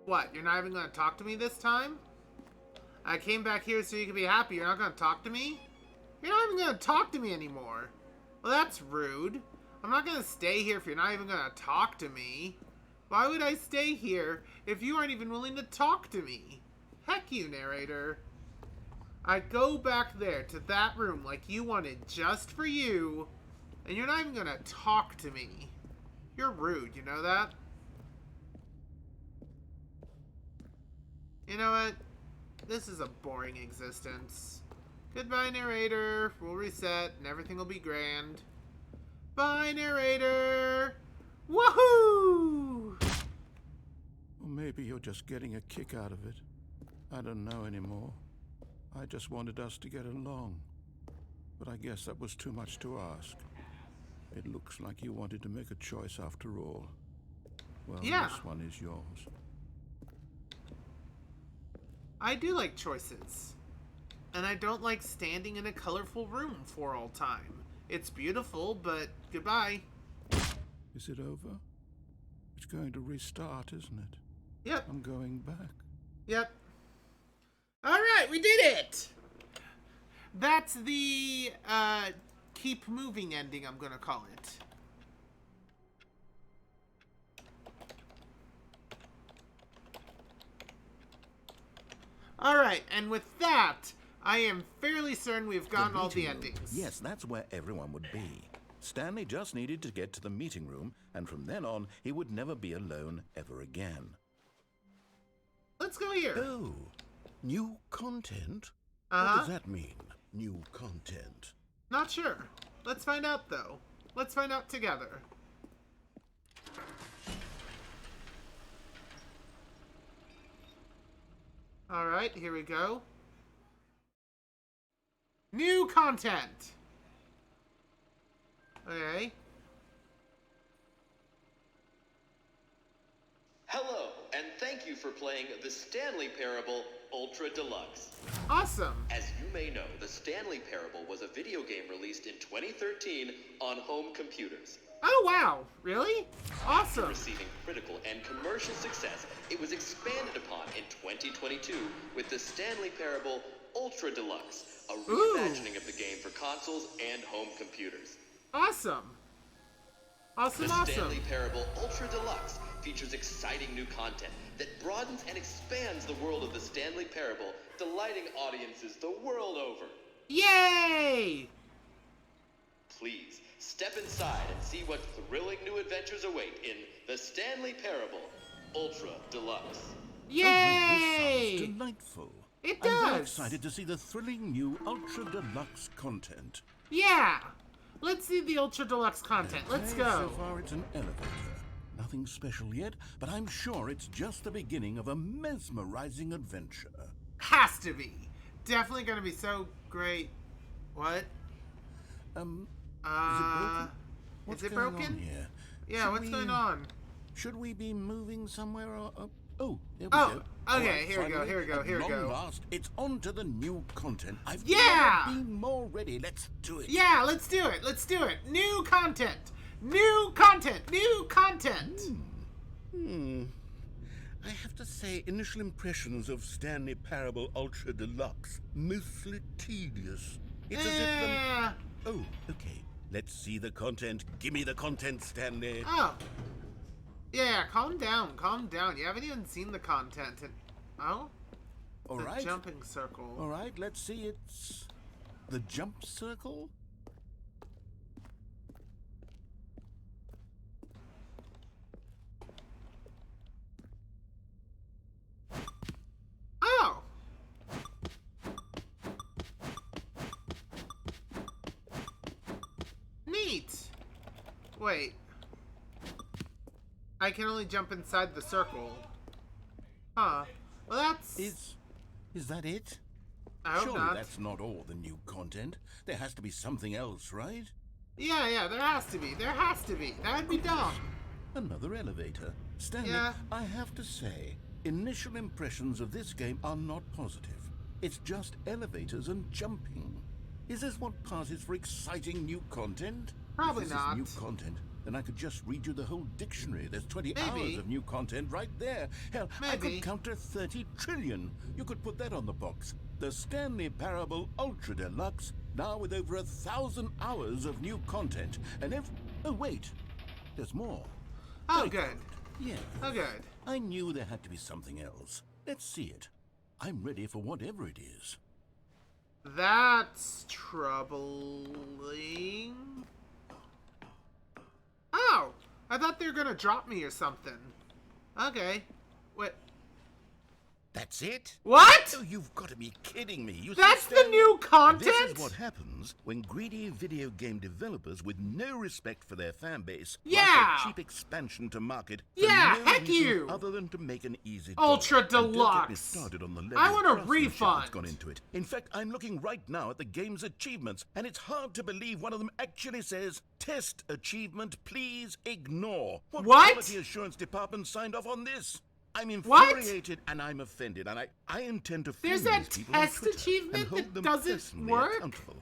What, you're not even gonna talk to me this time? I came back here so you can be happy. You're not gonna talk to me? You're not even gonna talk to me anymore. Well, that's rude. I'm not gonna stay here if you're not even gonna talk to me. Why would I stay here if you aren't even willing to talk to me? Heck you, narrator. I'd go back there to that room like you wanted just for you, and you're not even gonna talk to me. You're rude, you know that? You know what? This is a boring existence. Goodbye, narrator. We'll reset and everything will be grand. Bye, narrator! Woohoo! Or maybe you're just getting a kick out of it. I don't know anymore. I just wanted us to get along. But I guess that was too much to ask. It looks like you wanted to make a choice after all. Well, Yeah. This one is yours. I do like choices. And I don't like standing in a colorful room for all time. It's beautiful, but goodbye. Is it over? It's going to restart, isn't it? Yep. I'm going back. Yep. Alright, we did it! That's the, keep moving ending, I'm gonna call it. Alright, and with that, I am fairly certain we've gotten all the meeting room. endings. Yes, that's where everyone would be. Stanley just needed to get to the meeting room, and from then on, he would never be alone ever again. Let's go here. Oh, new content? Uh-huh. What does that mean, new content? Not sure. Let's find out, though. Let's find out together. Alright, here we go. New content! Okay. Hello, and thank you for playing the Stanley Parable Ultra Deluxe. Awesome! As you may know, the Stanley Parable was a video game released in 2013 on home computers. Oh, wow! Really? Awesome! Receiving critical and commercial success, it was expanded upon in 2022 with the Stanley Parable Ultra Deluxe, a reimagining of the game for consoles and home computers. Awesome! Awesome, The awesome! Stanley Parable Ultra Deluxe features exciting new content that broadens and expands the world of the Stanley Parable, delighting audiences the world over. Yay! Please, step inside and see what thrilling new adventures await in the Stanley Parable Ultra Deluxe. Yay! Oh, this sounds delightful. It I'm very does. excited to see the thrilling new Ultra Deluxe content. Yeah! Let's see the Ultra Deluxe content. Let's Okay, go. So far it's an elevator. Nothing special yet, but I'm sure it's just the beginning of a mesmerizing adventure. Has to be. Definitely gonna be so great. What? Is it broken? What's Is it going broken? on here? Yeah, Should what's we- going on? Should we be moving somewhere or... oh, there we Oh, go. okay, All right, here we go, finally, here we go, at here we long go. last, it's on to the new content. I've Yeah! never been more ready. Let's do it. Yeah, let's do it. Let's do it. New content. New content. New content. I have to say, initial impressions of Stanley Parable Ultra Deluxe, mostly tedious. It's as if the... Oh, okay. Let's see the content. Give me the content, Stanley. Oh. Yeah, calm down. Calm down. You haven't even seen the content. Oh? All The right. jumping circle. All right, let's see. It's The jump circle? Oh! Neat! Wait. I can only jump inside the circle. Huh. Well, that's... Is that it? I hope Surely not. that's not all the new content. There has to be something else, right? Yeah, there has to be. There has to be. That would be dumb. Another elevator. Stanley, Yeah. I have to say, initial impressions of this game are not positive. It's just elevators and jumping. Is this what passes for exciting new content? Probably if this not. is new content, then I could just read you the whole dictionary. There's 20 Maybe. hours of new content right there. Hell, I Maybe. could counter 30 trillion. You could put that on the box. The Stanley Parable Ultra Deluxe, now with over 1,000 hours of new content. And oh, wait. There's more. Oh, Very good. Yeah. Oh, good. I knew there had to be something else. Let's see it. I'm ready for whatever it is. That's troubling. Oh! I thought they were gonna drop me or something. Okay. Wait. That's it? What? Oh, you've got to be kidding me. You That's see, the Stanley, new content? This is what happens when greedy video game developers with no respect for their fan base Yeah. launch a cheap expansion to market for Yeah, no heck reason you. other than to make an easy Ultra dollar. And don't get me Deluxe. started on the level I of want a craftsmanship refund. that's gone into it. In fact, I'm looking right now at the game's achievements, and it's hard to believe one of them actually says, "Test achievement, please ignore." What quality assurance department signed off on this? I'm infuriated and I'm offended, and I intend to There's phone a these people on test Twitter achievement and hold that them doesn't personally work? accountable.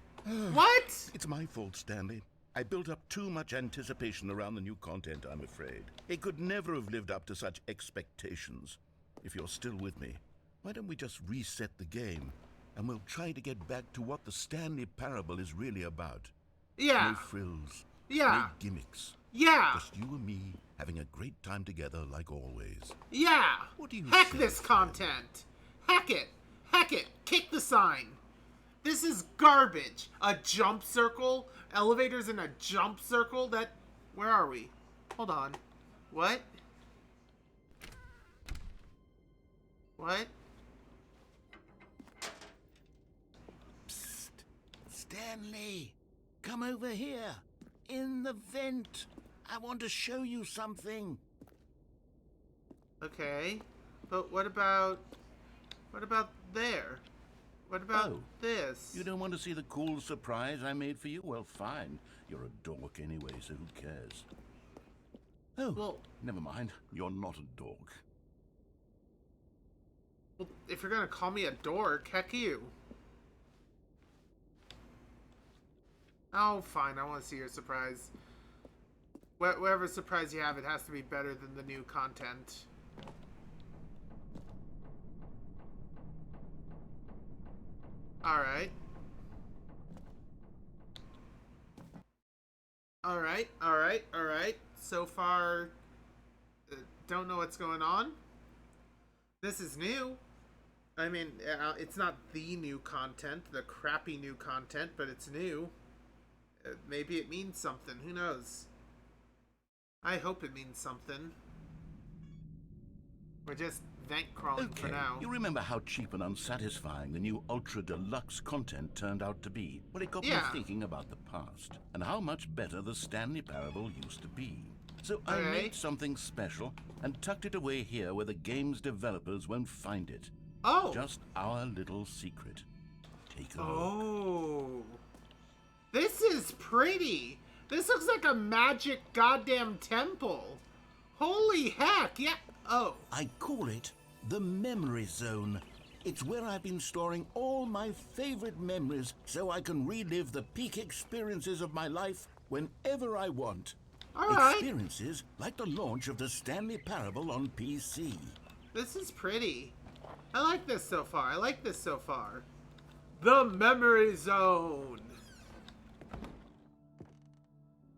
What? It's my fault, Stanley. I built up too much anticipation around the new content, I'm afraid. It could never have lived up to such expectations. If you're still with me, why don't we just reset the game, and we'll try to get back to what the Stanley Parable is really about. Yeah. No frills. Yeah. No gimmicks. Yeah. Just you and me having a great time together like always. Yeah. What do you Heck say, this content. Heck it. Heck it. Kick the sign. This is garbage. A jump circle? Elevators in a jump circle? Where are we? Hold on. What? What? Psst. Stanley, come over here. In the vent. I want to show you something. Okay. But what about there? What about this? You don't want to see the cool surprise I made for you? Well, fine. You're a dork anyway, so who cares? Oh, well, never mind. You're not a dork. Well, if you're gonna call me a dork, heck you. Oh, fine. I want to see your surprise. Whatever surprise you have, it has to be better than the new content. Alright. Alright. So far, don't know what's going on. This is new. I mean, it's not the new content, the crappy new content, but it's new. Maybe it means something. Who knows? I hope it means something. We're just vent crawling for now. You remember how cheap and unsatisfying the new Ultra Deluxe content turned out to be? Well, it got me thinking about the past and how much better the Stanley Parable used to be. So I made something special and tucked it away here where the game's developers won't find it. Oh! Just our little secret. Take a look. Oh! This is pretty! This looks like a magic goddamn temple! Holy heck, yeah! Oh. I call it the Memory Zone. It's where I've been storing all my favorite memories so I can relive the peak experiences of my life whenever I want. Alright. Experiences like the launch of the Stanley Parable on PC. This is pretty. I like this so far. The Memory Zone!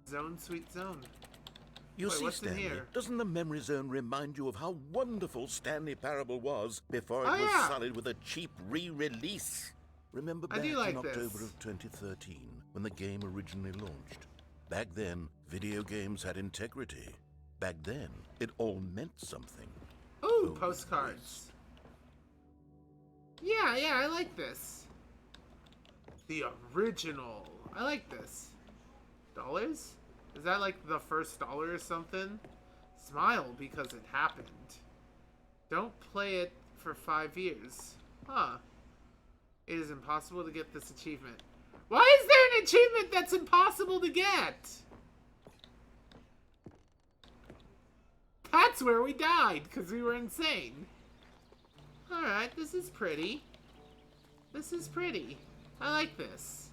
Zone, sweet zone. You Wait, see, what's in Stanley, here? doesn't the Memory Zone remind you of how wonderful Stanley Parable was before it Oh, was yeah. sullied with a cheap re-release? Remember I back do like in October this. of 2013 when the game originally launched? Back then, video games had integrity. Back then, it all meant something. Ooh, Oh, postcards. Yeah, I like this. The original. I like this. Dollars? Is that like the first dollar or something? Smile because it happened. Don't play it for 5 years. Huh. It is impossible to get this achievement. Why is there an achievement that's impossible to get? That's where we died, because we were insane. Alright, this is pretty. This is pretty. I like this.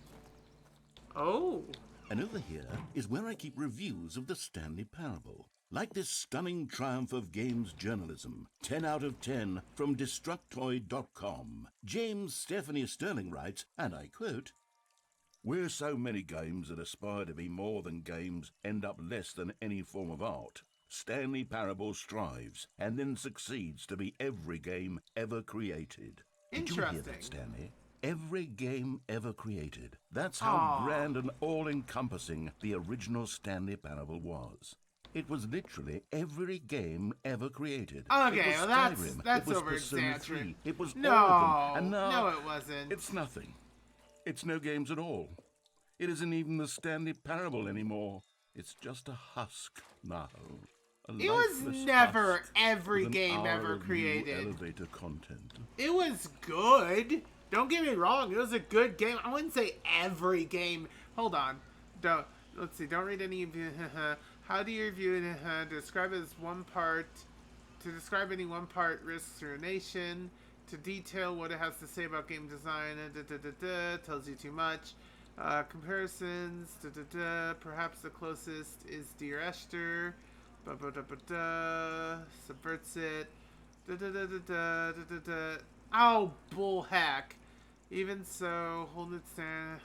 Oh. And over here is where I keep reviews of the Stanley Parable. Like this stunning triumph of games journalism, 10 out of 10 from Destructoid.com. James Stephanie Sterling writes, and I quote, "Where so many games that aspire to be more than games end up less than any form of art, Stanley Parable strives and then succeeds to be every game ever created." Did you hear that, Stanley? Every game ever created. That's how grand and all-encompassing the original Stanley Parable was. It was literally every game ever created. Okay, it was well Skyrim, that's it was over Persona exaggerated. 3, it was No, all of them. And now no, it wasn't. it's nothing. It's no games at all. It isn't even the Stanley Parable anymore. It's just a husk now. It was never every game ever of new created. Elevator content. It was good. Don't get me wrong. It was a good game. I wouldn't say every game. Hold on. Let's see. Don't read any. How do you review it? Describe as one part. To describe any one part risks ruination. To detail what it has to say about game design. Tells you too much. Comparisons. Perhaps the closest is Dear Esther. Subverts it. Oh, bull heck. Even so, hold it stand.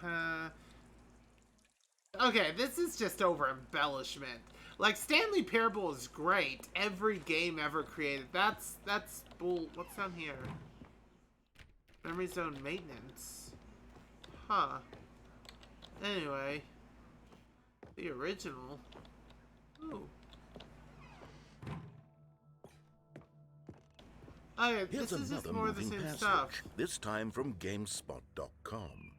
Okay, this is just over embellishment. Like, Stanley Parable is great. Every game ever created. That's bull. What's down here? Memory zone maintenance. Huh. Anyway. The original. Ooh. Okay, Here's this is just another more of the moving same passage, stuff. this time from GameSpot.com.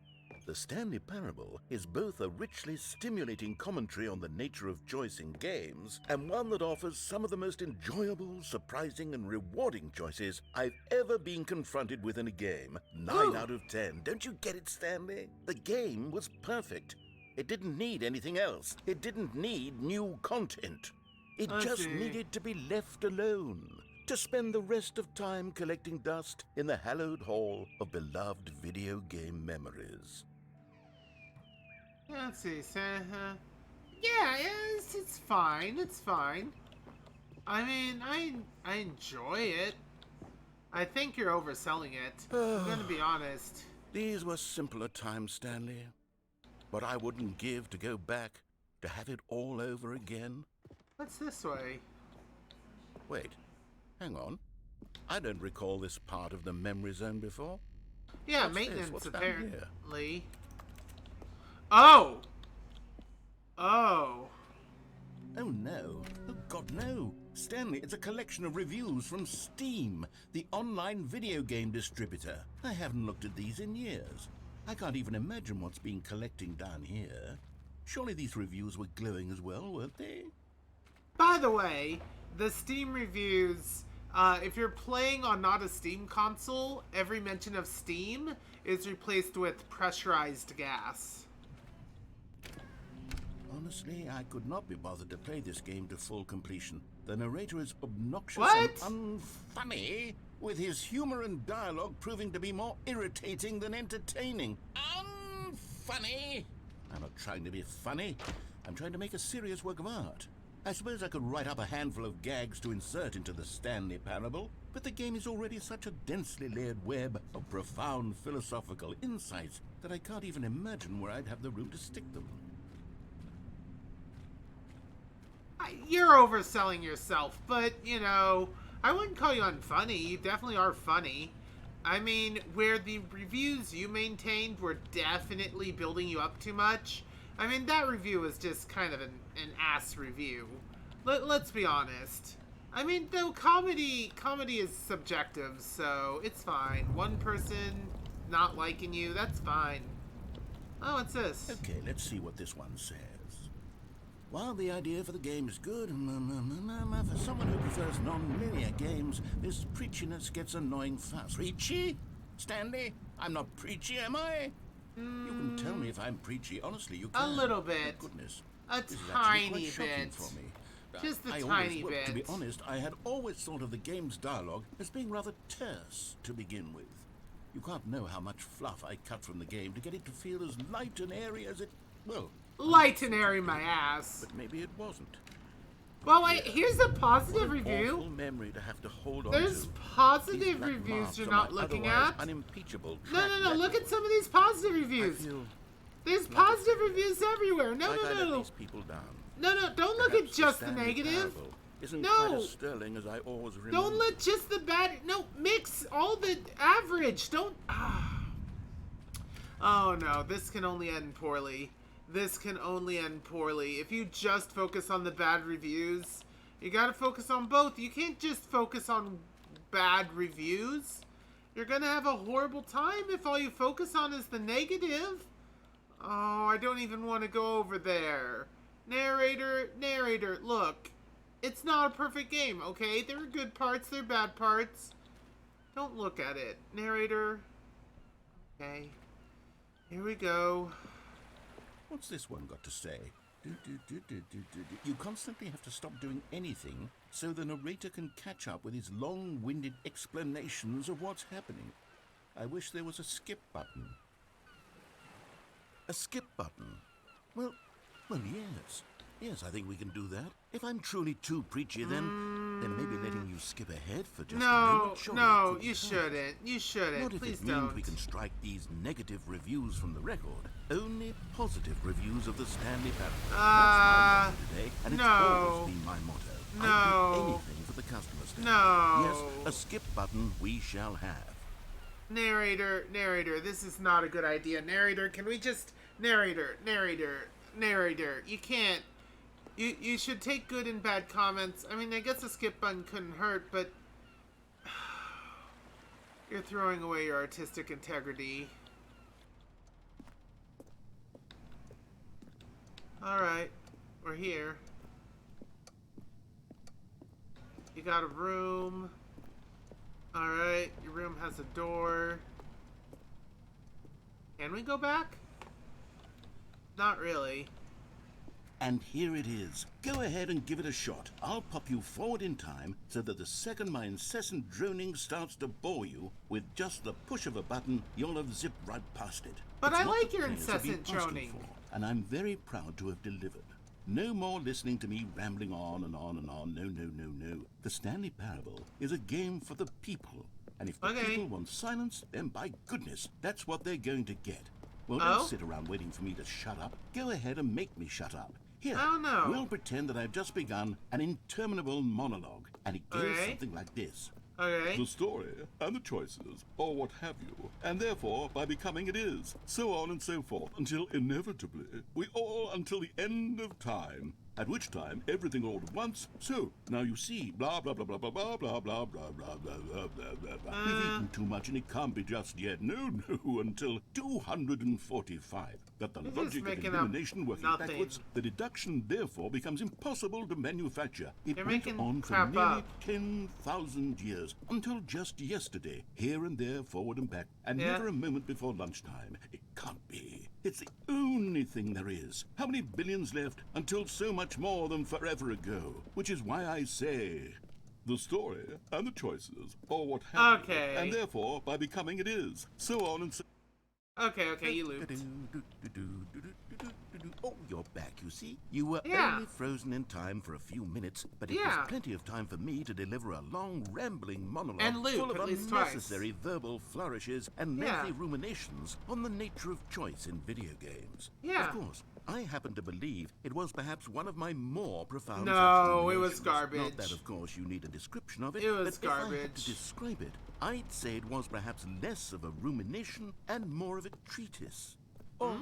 The Stanley Parable is both a richly stimulating commentary on the nature of choice in games, and one that offers some of the most enjoyable, surprising, and rewarding choices I've ever been confronted with in a game. 9 out of 10. Don't you get it, Stanley? The game was perfect. It didn't need anything else. It didn't need new content. It just needed to be left alone, to spend the rest of time collecting dust in the hallowed hall of beloved video game memories. Let's see, yeah, it's fine, it's fine. I mean, I enjoy it. I think you're overselling it. I'm gonna be honest. These were simpler times, Stanley. But I wouldn't give to go back to have it all over again. What's this way? Wait, hang on. I don't recall this part of the memory zone before. Yeah, What's this? maintenance What's down here? apparently. Oh! Oh. Oh no. Oh God, no. Stanley, it's a collection of reviews from Steam, the online video game distributor. I haven't looked at these in years. I can't even imagine what's been collecting down here. Surely these reviews were glowing as well, weren't they? By the way, the Steam reviews, if you're playing on not a Steam console, every mention of Steam is replaced with pressurized gas. Honestly, I could not be bothered to play this game to full completion. The narrator is obnoxious What? and unfunny, with his humor and dialogue proving to be more irritating than entertaining. Unfunny! I'm not trying to be funny. I'm trying to make a serious work of art. I suppose I could write up a handful of gags to insert into the Stanley Parable, but the game is already such a densely layered web of profound philosophical insights that I can't even imagine where I'd have the room to stick them. You're overselling yourself, but, you know, I wouldn't call you unfunny. You definitely are funny. I mean, where the reviews you maintained were definitely building you up too much. I mean, that review was just kind of an ass review. Let's be honest. I mean, though comedy is subjective, so it's fine. One person not liking you, that's fine. Oh, what's this? Okay, let's see what this one says. While the idea for the game is good, for someone who prefers non-linear games, this preachiness gets annoying fast. Preachy? Stanley? I'm not preachy, am I? You can tell me if I'm preachy. Honestly, you can. A little bit. Oh, goodness. A This is tiny actually quite shocking bit. for me. Just a I tiny always, bit. To be honest, I had always thought of the game's dialogue as being rather terse to begin with. You can't know how much fluff I cut from the game to get it to feel as light and airy as it... Well... Light and airy my ass. But maybe it wasn't. Well, wait, here's a positive What an review. awful memory to have to hold on There's to. positive These black reviews marks you're on not my looking otherwise at. Unimpeachable No, track look record. at some of these positive reviews. I feel There's like positive reviews everywhere. No, like I let no. these people down. No, don't look at Perhaps just the Stanley negative. Parable isn't No. quite as sterling as I always remember. Don't let just the bad... No, mix all the average. Don't... Oh, no. This can only end poorly. This can only end poorly. If you just focus on the bad reviews, you gotta focus on both. You can't just focus on bad reviews. You're gonna have a horrible time if all you focus on is the negative. Oh, I don't even want to go over there. Narrator, look. It's not a perfect game, okay? There are good parts, there are bad parts. Don't look at it. Narrator. Okay. Here we go. What's this one got to say? You constantly have to stop doing anything so the narrator can catch up with his long-winded explanations of what's happening. I wish there was a skip button. A skip button? Well, yes. Yes, I think we can do that. If I'm truly too preachy, then maybe letting you skip ahead for just a moment. Surely it could be shouldn't. You shouldn't. Not if Please it means don't. we can strike these negative reviews from the record. Only positive reviews of the Stanley Parable. That's my motto today, and it's always been my motto. I'll do anything for the customer, Stanley. No. Yes, a skip button we shall have. Narrator, this is not a good idea. Narrator, can we just... Narrator, you can't... You should take good and bad comments. I mean, I guess a skip button couldn't hurt, but... You're throwing away your artistic integrity. Alright, we're here. You got a room. Alright, your room has a door. Can we go back? Not really. And here it is. Go ahead and give it a shot. I'll pop you forward in time so that the second my incessant droning starts to bore you, with just the push of a button, you'll have zipped right past it. But It's I what like the your players have been incessant asking droning. for, and I'm very proud to have delivered. No more listening to me rambling on and on and on. No. The Stanley Parable is a game for the people. And if the people want silence, then by goodness, that's what they're going to get. Well, don't sit around waiting for me to shut up. Go ahead and make me shut up. Here, we'll pretend that I've just begun an interminable monologue, and it goes something like this. The story, and the choices, or what have you, and therefore, by becoming it is, so on and so forth, until inevitably, we all until the end of time, at which time, everything all at once, so, now you see, blah, blah, blah, blah, blah, blah, blah, blah, blah, blah, blah, blah, blah, blah. We've eaten too much, and it can't be just yet, no, until 245. That the logic of elimination working backwards, the deduction therefore becomes impossible to manufacture. It went on for nearly 10,000 years, until just yesterday, here and there, forward and back, and never a moment before lunchtime. It can't be. It's the only thing there is. How many billions left until so much more than forever ago? Which is why I say... the story, and the choices, or what have you, and therefore, by becoming it is, so on and so... Okay, you looped. Oh, you're back, you see? You were only frozen in time for a few minutes, but it was plenty of time for me to deliver a long, rambling monologue full of unnecessary verbal flourishes and lengthy ruminations on the nature of choice in video games. Of course, I happen to believe it was perhaps one of my more profound No, it was explanations. garbage. Not that, of course, you need a description of it. It was but if I had garbage. to describe it, I'd say it was perhaps less of a rumination and more of a treatise. Or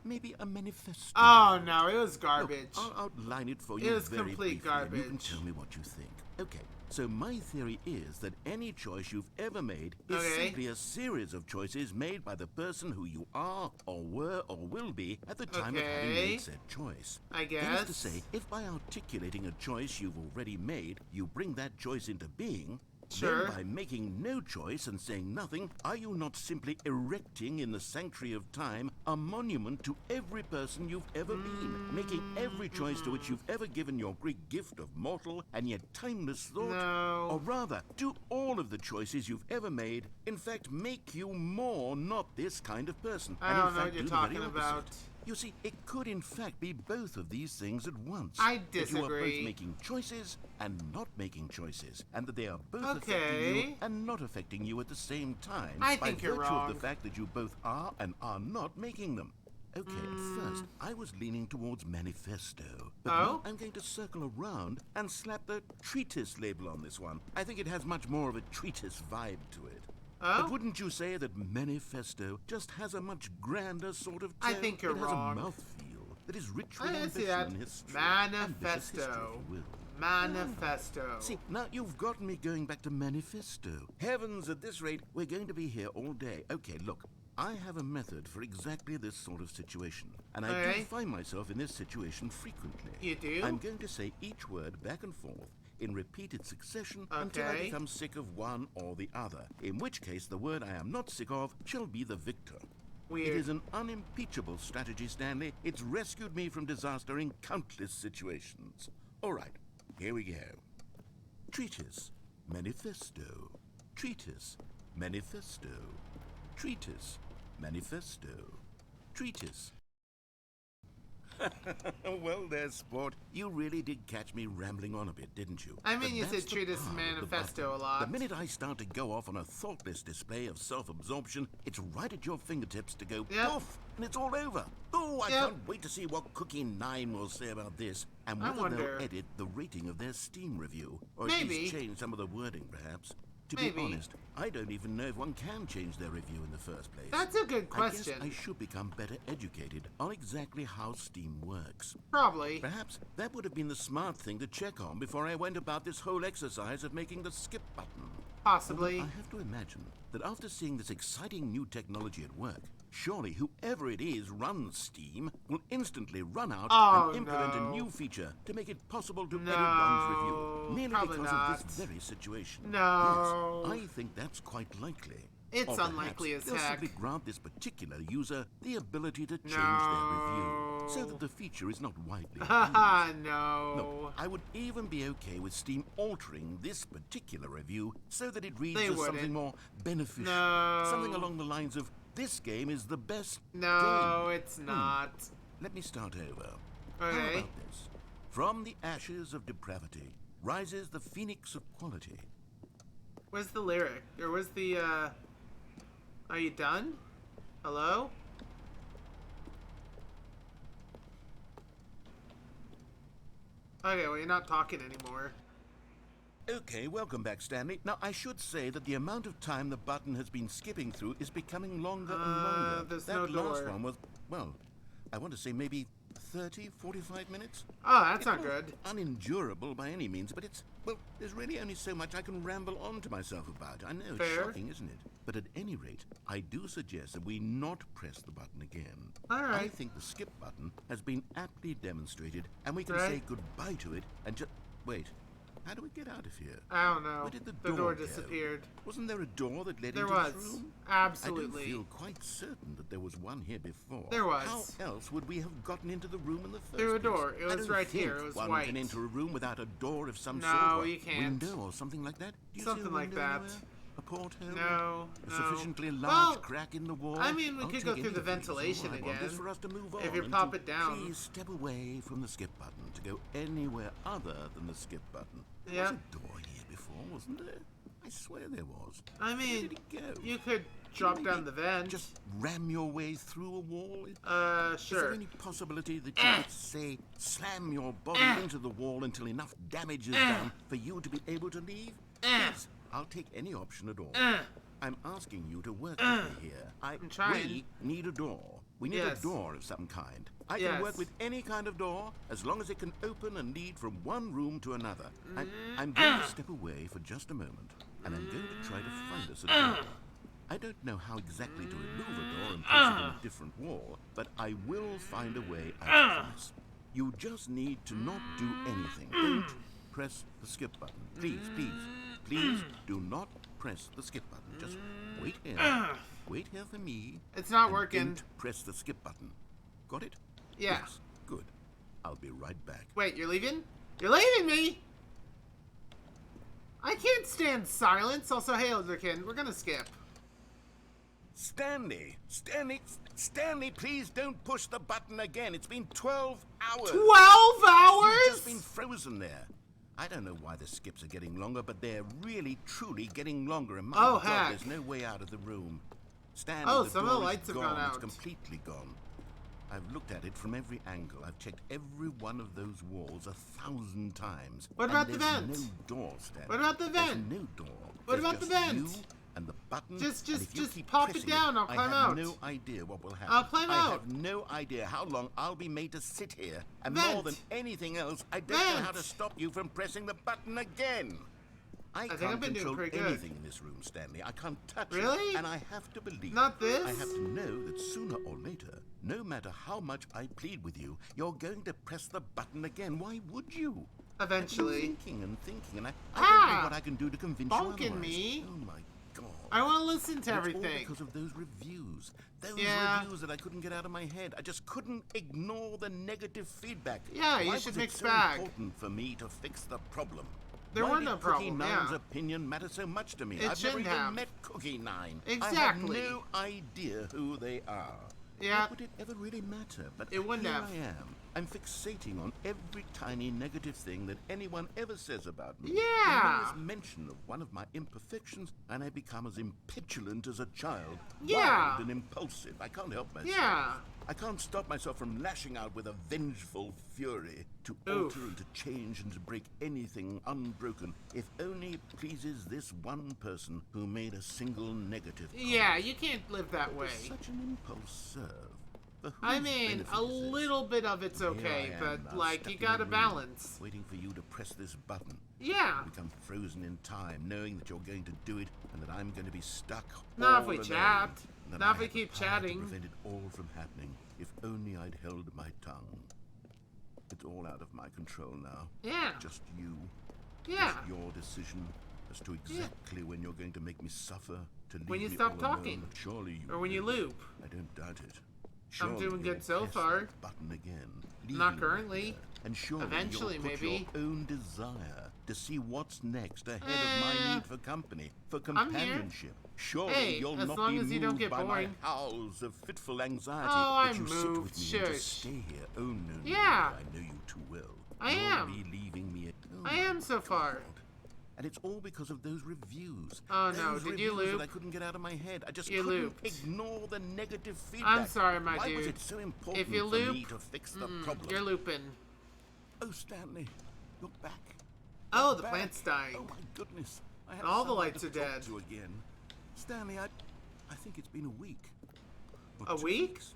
maybe a manifesto. Oh no, it was Look, garbage. I'll outline it for It you was very complete briefly, and you can garbage. tell me what you think. Okay, so my theory is that any choice you've ever made is Okay. simply a series of choices made by the person who you are, or were, or will be at the time of having Okay. made said choice. I That is to guess. say, if by articulating a choice you've already made, you bring that choice into being, Sure. then by making no choice and saying nothing, are you not simply erecting in the sanctuary of time a monument to every person you've ever been, making every choice to which you've ever given your great gift of mortal and yet timeless thought? No. Or rather, do all of the choices you've ever made, in fact, make you more not this kind of person? I and don't in know fact what you're do the very talking opposite? about. You see, it could in fact be both of these things at once. I That you are disagree. both making choices and not making choices, and that they are both affecting Okay. you and not affecting you at the same time. I by think you're virtue wrong. of the fact that you both are and are not making them. Okay, at first, I was leaning towards manifesto, but now Oh? I'm going to circle around and slap the treatise label on this one. I think it has much more of a treatise vibe to it. Oh? But wouldn't you say that manifesto just has a much grander sort of I tone? think you're it has wrong. a mouthfeel that is rich with I see ambition that. and history. Ambitious history, Manifesto. if you will. Manifesto. See, now you've gotten me going back to manifesto. Heavens, at this rate, we're going to be here all day. Okay, look, I have a method for exactly this sort of situation, and I do Okay. find myself in this situation frequently. You do? I'm going to say each word back and forth in repeated succession until I Okay. become sick of one or the other, in which case the word I am not sick of shall be the victor. Weird. It is an unimpeachable strategy, Stanley. It's rescued me from disaster in countless situations. All right, here we go. Treatise, manifesto. Treatise, manifesto. Treatise, manifesto. Treatise. Well, there's sport. You really did catch me rambling on a bit, didn't you? I mean, But you that's said the treatise power of the manifesto button. a lot. The minute I start to go off on a thoughtless display of self-absorption, it's right at your fingertips to go Yep. poof, and it's all over. Oh, I Yep. can't wait to see what Cookie 9 will say about this, and I whether wonder. they'll edit the rating of their Steam review, or at Maybe. least change some of the wording, perhaps. To Maybe. be honest, I don't even know if one can change their review in the first place. That's a good I question. guess I should become better educated on exactly how Steam works. Probably. Perhaps that would have been the smart thing to check on before I went about this whole exercise of making the skip button. Possibly. Although I have to imagine that after seeing this exciting new technology at work, surely whoever it is runs Steam will instantly run out Oh, and implement no. a new feature to make it possible to No, edit one's review, merely probably because not. of this very situation. No. Yes, I think that's quite likely. It's Or perhaps unlikely as they'll heck. simply grant this particular user the ability to change their No. review, so that the feature is not widely used. Haha, no. No, I would even be okay with Steam altering this particular review so that it reads They as wouldn't. something more beneficial. No. Something along the lines of, this game is the best No, game. it's not. Let me start over. How Okay. about this? From the ashes of depravity rises the phoenix of quality. Where's the lyric? Or where's the, Are you done? Hello? Okay, well, you're not talking anymore. Okay, welcome back, Stanley. Now, I should say that the amount of time the button has been skipping through is becoming longer and longer. There's that no last door. one was, well, I want to say maybe 30, 45 minutes. Oh, that's It's not good. unendurable by any means, but it's, well, there's really only so much I can ramble on to myself about. I know, it's Fair. shocking, isn't it? But at any rate, I do suggest that we not press the button again. All I right. think the skip button has been aptly demonstrated, and we can Right. say goodbye to it and just... Wait, how do we get out of here? I don't know. Where did the door door go? disappeared. Wasn't there a door that led There into was. this room? Absolutely. I do feel quite certain that there was one here before. There was. How else would we have gotten into the room in the first Through a place? door. It I was don't right think here. It was one white. can enter a room without a door of some No, sort. Or you can't. window or something like that. Do you Something see a like window that. anywhere? A porthole? No, A no. sufficiently large Well, crack in the wall? I mean, we I'll could go take through the any of these. ventilation All I want is again. for us to move If on you and pop to it down. Please step away from the skip button to go anywhere other than the skip button. There Yep. was a door here before, wasn't there? I swear there was. I Where mean, did it go? you could drop down the vent. Just ram your way through a wall? Is Sure. there any possibility that you could, say, slam your body into the wall until enough damage is done for you to be able to leave? Yes, I'll take any option at all. I'm asking you to work with me here. I'm trying. We need a door. We need Yes. a door of some kind. I Yes. can work with any kind of door as long as it can open and lead from one room to another. I'm going to step away for just a moment, and I'm going to try to find us a door. I don't know how exactly to remove a door and place it in a different wall, but I will find a way out of this. You just need to not do anything. Don't press the skip button. Please, please, please do not press the skip button. Just wait here. Wait here for me. It's not and working. Don't press the skip button. Got it? Yeah. Yes. Good. I'll be right back. Wait, you're leaving? You're leaving me? I can't stand silence. Also, hey, Elderkin, we're gonna skip. Stanley! Stanley, please don't push the button again. It's been 12 hours. 12 hours? You've just been frozen there. I don't know why the skips are getting longer, but they're really, truly getting longer. And my Oh, God, heck. there's no way out of the room. Stanley, Oh, the some of the door is lights have gone out. It's completely gone. I've looked at it from every angle. I've checked every one of those walls 1,000 times. What about the And vent? there's no door, Stanley. What about the vent? There's no door. What There's about the just vent? you and the button. Just and if you keep pop it pressing down, I'll climb I out. have no idea what will happen. I'll climb I out. have no idea how long I'll be made to sit here. And Vent. more than anything else, I don't know how Vent. to stop you from pressing the button again. I think can't I've been doing control pretty good. anything in this room, Stanley. I can't touch Really? it. And I have to believe. Not this? I have to know that sooner or later, no matter how much I plead with you, you're going to press the button again. Why would you? Eventually. I've been thinking, and I don't know what I can do to convince you bonking otherwise. me. Oh my God. I want to listen to It's all everything. because of those reviews. Those Yeah. reviews that I couldn't get out of my head. I just couldn't ignore the negative feedback. Yeah, you Why should was mix it so back. important for me to fix the problem? There Why were did no Cookie problem, Nine's yeah. opinion matter so much to me? It I've never shouldn't even have. met Cookie Nine. Exactly. I have no idea who they are. Yeah. Why would it ever really matter? But It wouldn't here have. I am. I'm fixating on every tiny negative thing that anyone ever says about me. Yeah. The merest mention of one of my imperfections, and I become as impetulant as a child. Yeah. Wild and impulsive. I can't help myself. Yeah. I can't stop myself from lashing out with a vengeful fury to Oof. alter and to change and to break anything unbroken, if only it pleases this one person who made a single negative comment. Yeah, you can't live that way. Does such an impulse serve? For I whose mean, benefit a is this? little bit of it's Here okay, I am but now, like stuck you in a gotta room, balance. waiting for you to press this button. Yeah. Become frozen in time, knowing that you're going to do it and that I'm going to be stuck. Not if all we alone, chat. and that Not I if we have the keep power chatting. To prevent it all from happening. If only I'd held my tongue. It's all out of my control now. Yeah. Just you. Yeah. Just your decision as to exactly when you're going to make me suffer. To leave When you me stop all alone. talking. Surely you Or when you will. loop. I don't doubt it. I'm Surely doing you'll good so press far. that button again. Not leaving me currently. here. And surely Eventually, you'll put maybe. your own desire to see what's next ahead of my need for company, for I'm here. companionship. Surely Hey, you'll as not long be as you don't moved get by boring. my howls of fitful anxiety Oh, that I'm you sit moved. with me and Shush. just stay here. Oh no, no, Yeah. no, I know you too well. I You'll am. be leaving me. Oh I my am so far. God. And it's all because of those reviews. Oh, those no, did you reviews loop? that I couldn't get out of my head. I just You couldn't looped. ignore the negative feedback. I'm sorry, my Why dude. was it so important If you for loop, me to fix the problem? you're looping. Oh, Stanley, you're back. Oh, You're the back. plant's dying. Oh my goodness. I have All the someone lights to are talk dead. to again. Stanley, I think it's been a week. Or A 2 week? weeks.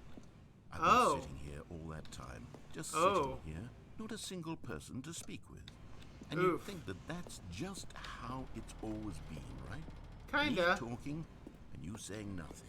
I've Oh. been sitting here all that time, just Oh. sitting here, not a single person to speak with. And Oof. you think that that's just how it's always been, right? Kinda. Me talking and you saying nothing.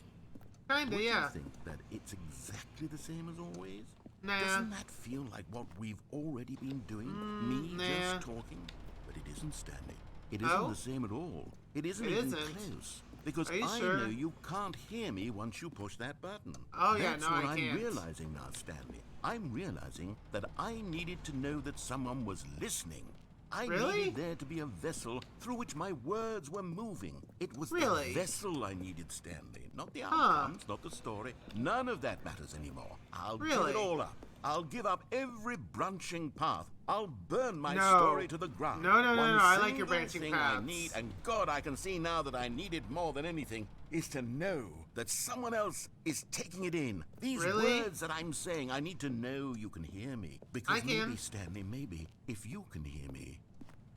Kinda, Would yeah. you think that it's exactly the same as always? Nah. Doesn't that feel like what we've already been doing? Me nah. just talking? But it isn't, Stanley. It isn't Oh? the same at all. It isn't It even isn't. close. Because Are you I sure? know you can't hear me once you push that button. Oh, yeah, That's no, what I I'm can't. realizing now, Stanley. I'm realizing that I needed to know that someone was listening. I Really? needed there to be a vessel through which my words were moving. It was Really? the vessel I needed, Stanley. Not the Huh. outcomes, not the story. None of that matters anymore. I'll give Really? it all up. I'll give up every branching path. I'll burn my No. story to the ground. No, no, no, One no, I like your single branching thing paths. I need, and God, I can see now that I need it more than anything, is to know that someone else is taking it in. These Really? words that I'm saying, I need to know you can hear me. Because I can. maybe, Stanley, maybe, if you can hear me,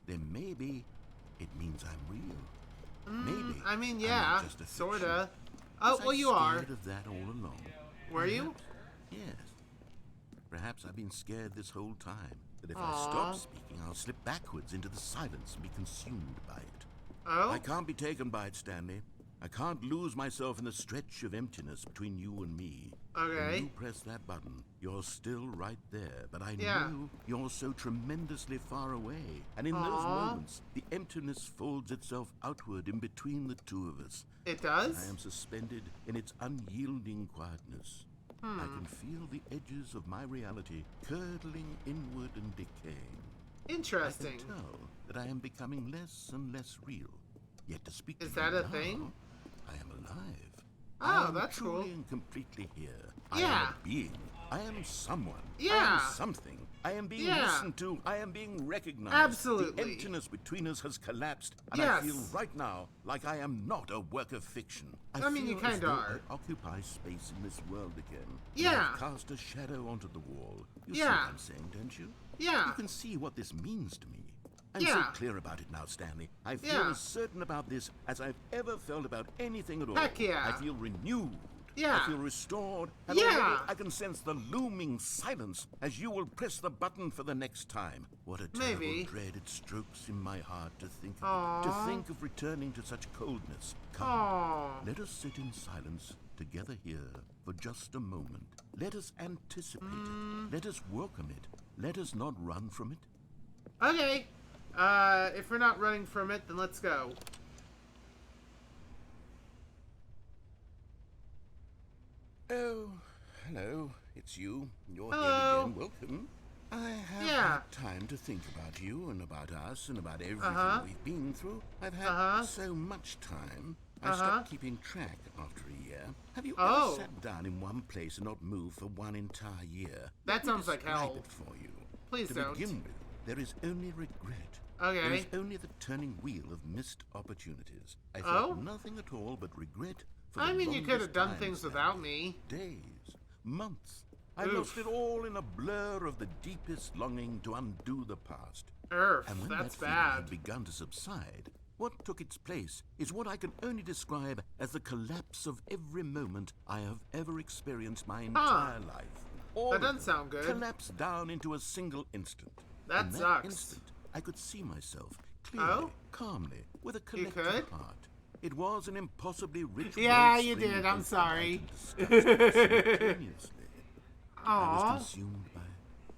then maybe it means I'm real. Maybe. I mean, I'm yeah, not just a fiction. sorta. Oh, Was well, I you are. scared of that all along? Were you? Yes. Perhaps I've been scared this whole time. That if I Aw. stop speaking, I'll slip backwards into the silence and be consumed by it. Oh? I can't be taken by it, Stanley. I can't lose myself in the stretch of emptiness between you and me. Okay. When you press that button, you're still right there, but I Yeah. know you're so tremendously far away. And in those Aw. moments, the emptiness folds itself outward in between the two of us. It does? I am suspended in its unyielding quietness. I can feel the edges of my reality curdling inward and decaying. Interesting. I can tell that I am becoming less and less real. Yet to speak Is to that you a now, thing? I am alive. Oh, I am that's truly cool. and completely here. Yeah. I am a being. I am someone. I Yeah. am something. I am being Yeah. listened to. I am being recognized. Absolutely. The emptiness between us has collapsed, and Yes. I feel right now like I am not a work of fiction. I mean, you feel as kinda though are. I occupy space in this world again. and Yeah. I've cast a shadow onto the wall. You see Yeah. what I'm saying, don't you? Yeah. You can see what this means to me. I'm Yeah. so clear about it now, Stanley. I feel Yeah. as certain about this as I've ever felt about anything at all. Heck yeah. I feel renewed. Yeah. I feel restored. And Yeah. already I can sense the looming silence as you will press the button for the next time. What a terrible Maybe. dread it strokes in my heart to think of Aw. it. To think of returning to such coldness. Come, Aw. let us sit in silence together here for just a moment. Let us anticipate it. Let us welcome it. Let us not run from it. Okay. If we're not running from it, then let's go. Oh, hello. It's you. You're Hello. here again. Welcome. I have Yeah. had time to think about you and about us and about everything Uh-huh. we've been through. I've had Uh-huh. so much time. I Uh-huh. stopped keeping track after a year. Have you Oh. ever sat down in one place and not moved for one entire year? That Let me sounds like describe hell. it for you. Please to don't. begin with, there is only regret. Okay. There is only the turning wheel of missed opportunities. I Oh? felt nothing at all but regret for the I mean, you could have longest done time, things without Stanley. me. Days, months. I Oof. lost it all in a blur of the deepest longing to undo the past. Earth, And when that's that feeling bad. had begun to subside, what took its place is what I can only describe as the collapse of every moment I have ever experienced my entire life. All That of doesn't them sound good. collapsed down into a single instant. That In that sucks. instant, I could see myself clearly, Oh? calmly, with a You collected could? heart. It was an impossibly rich. Yeah, wellspring you did. of I'm both sorry. delight and disgust simultaneously. I Aw. was consumed by it.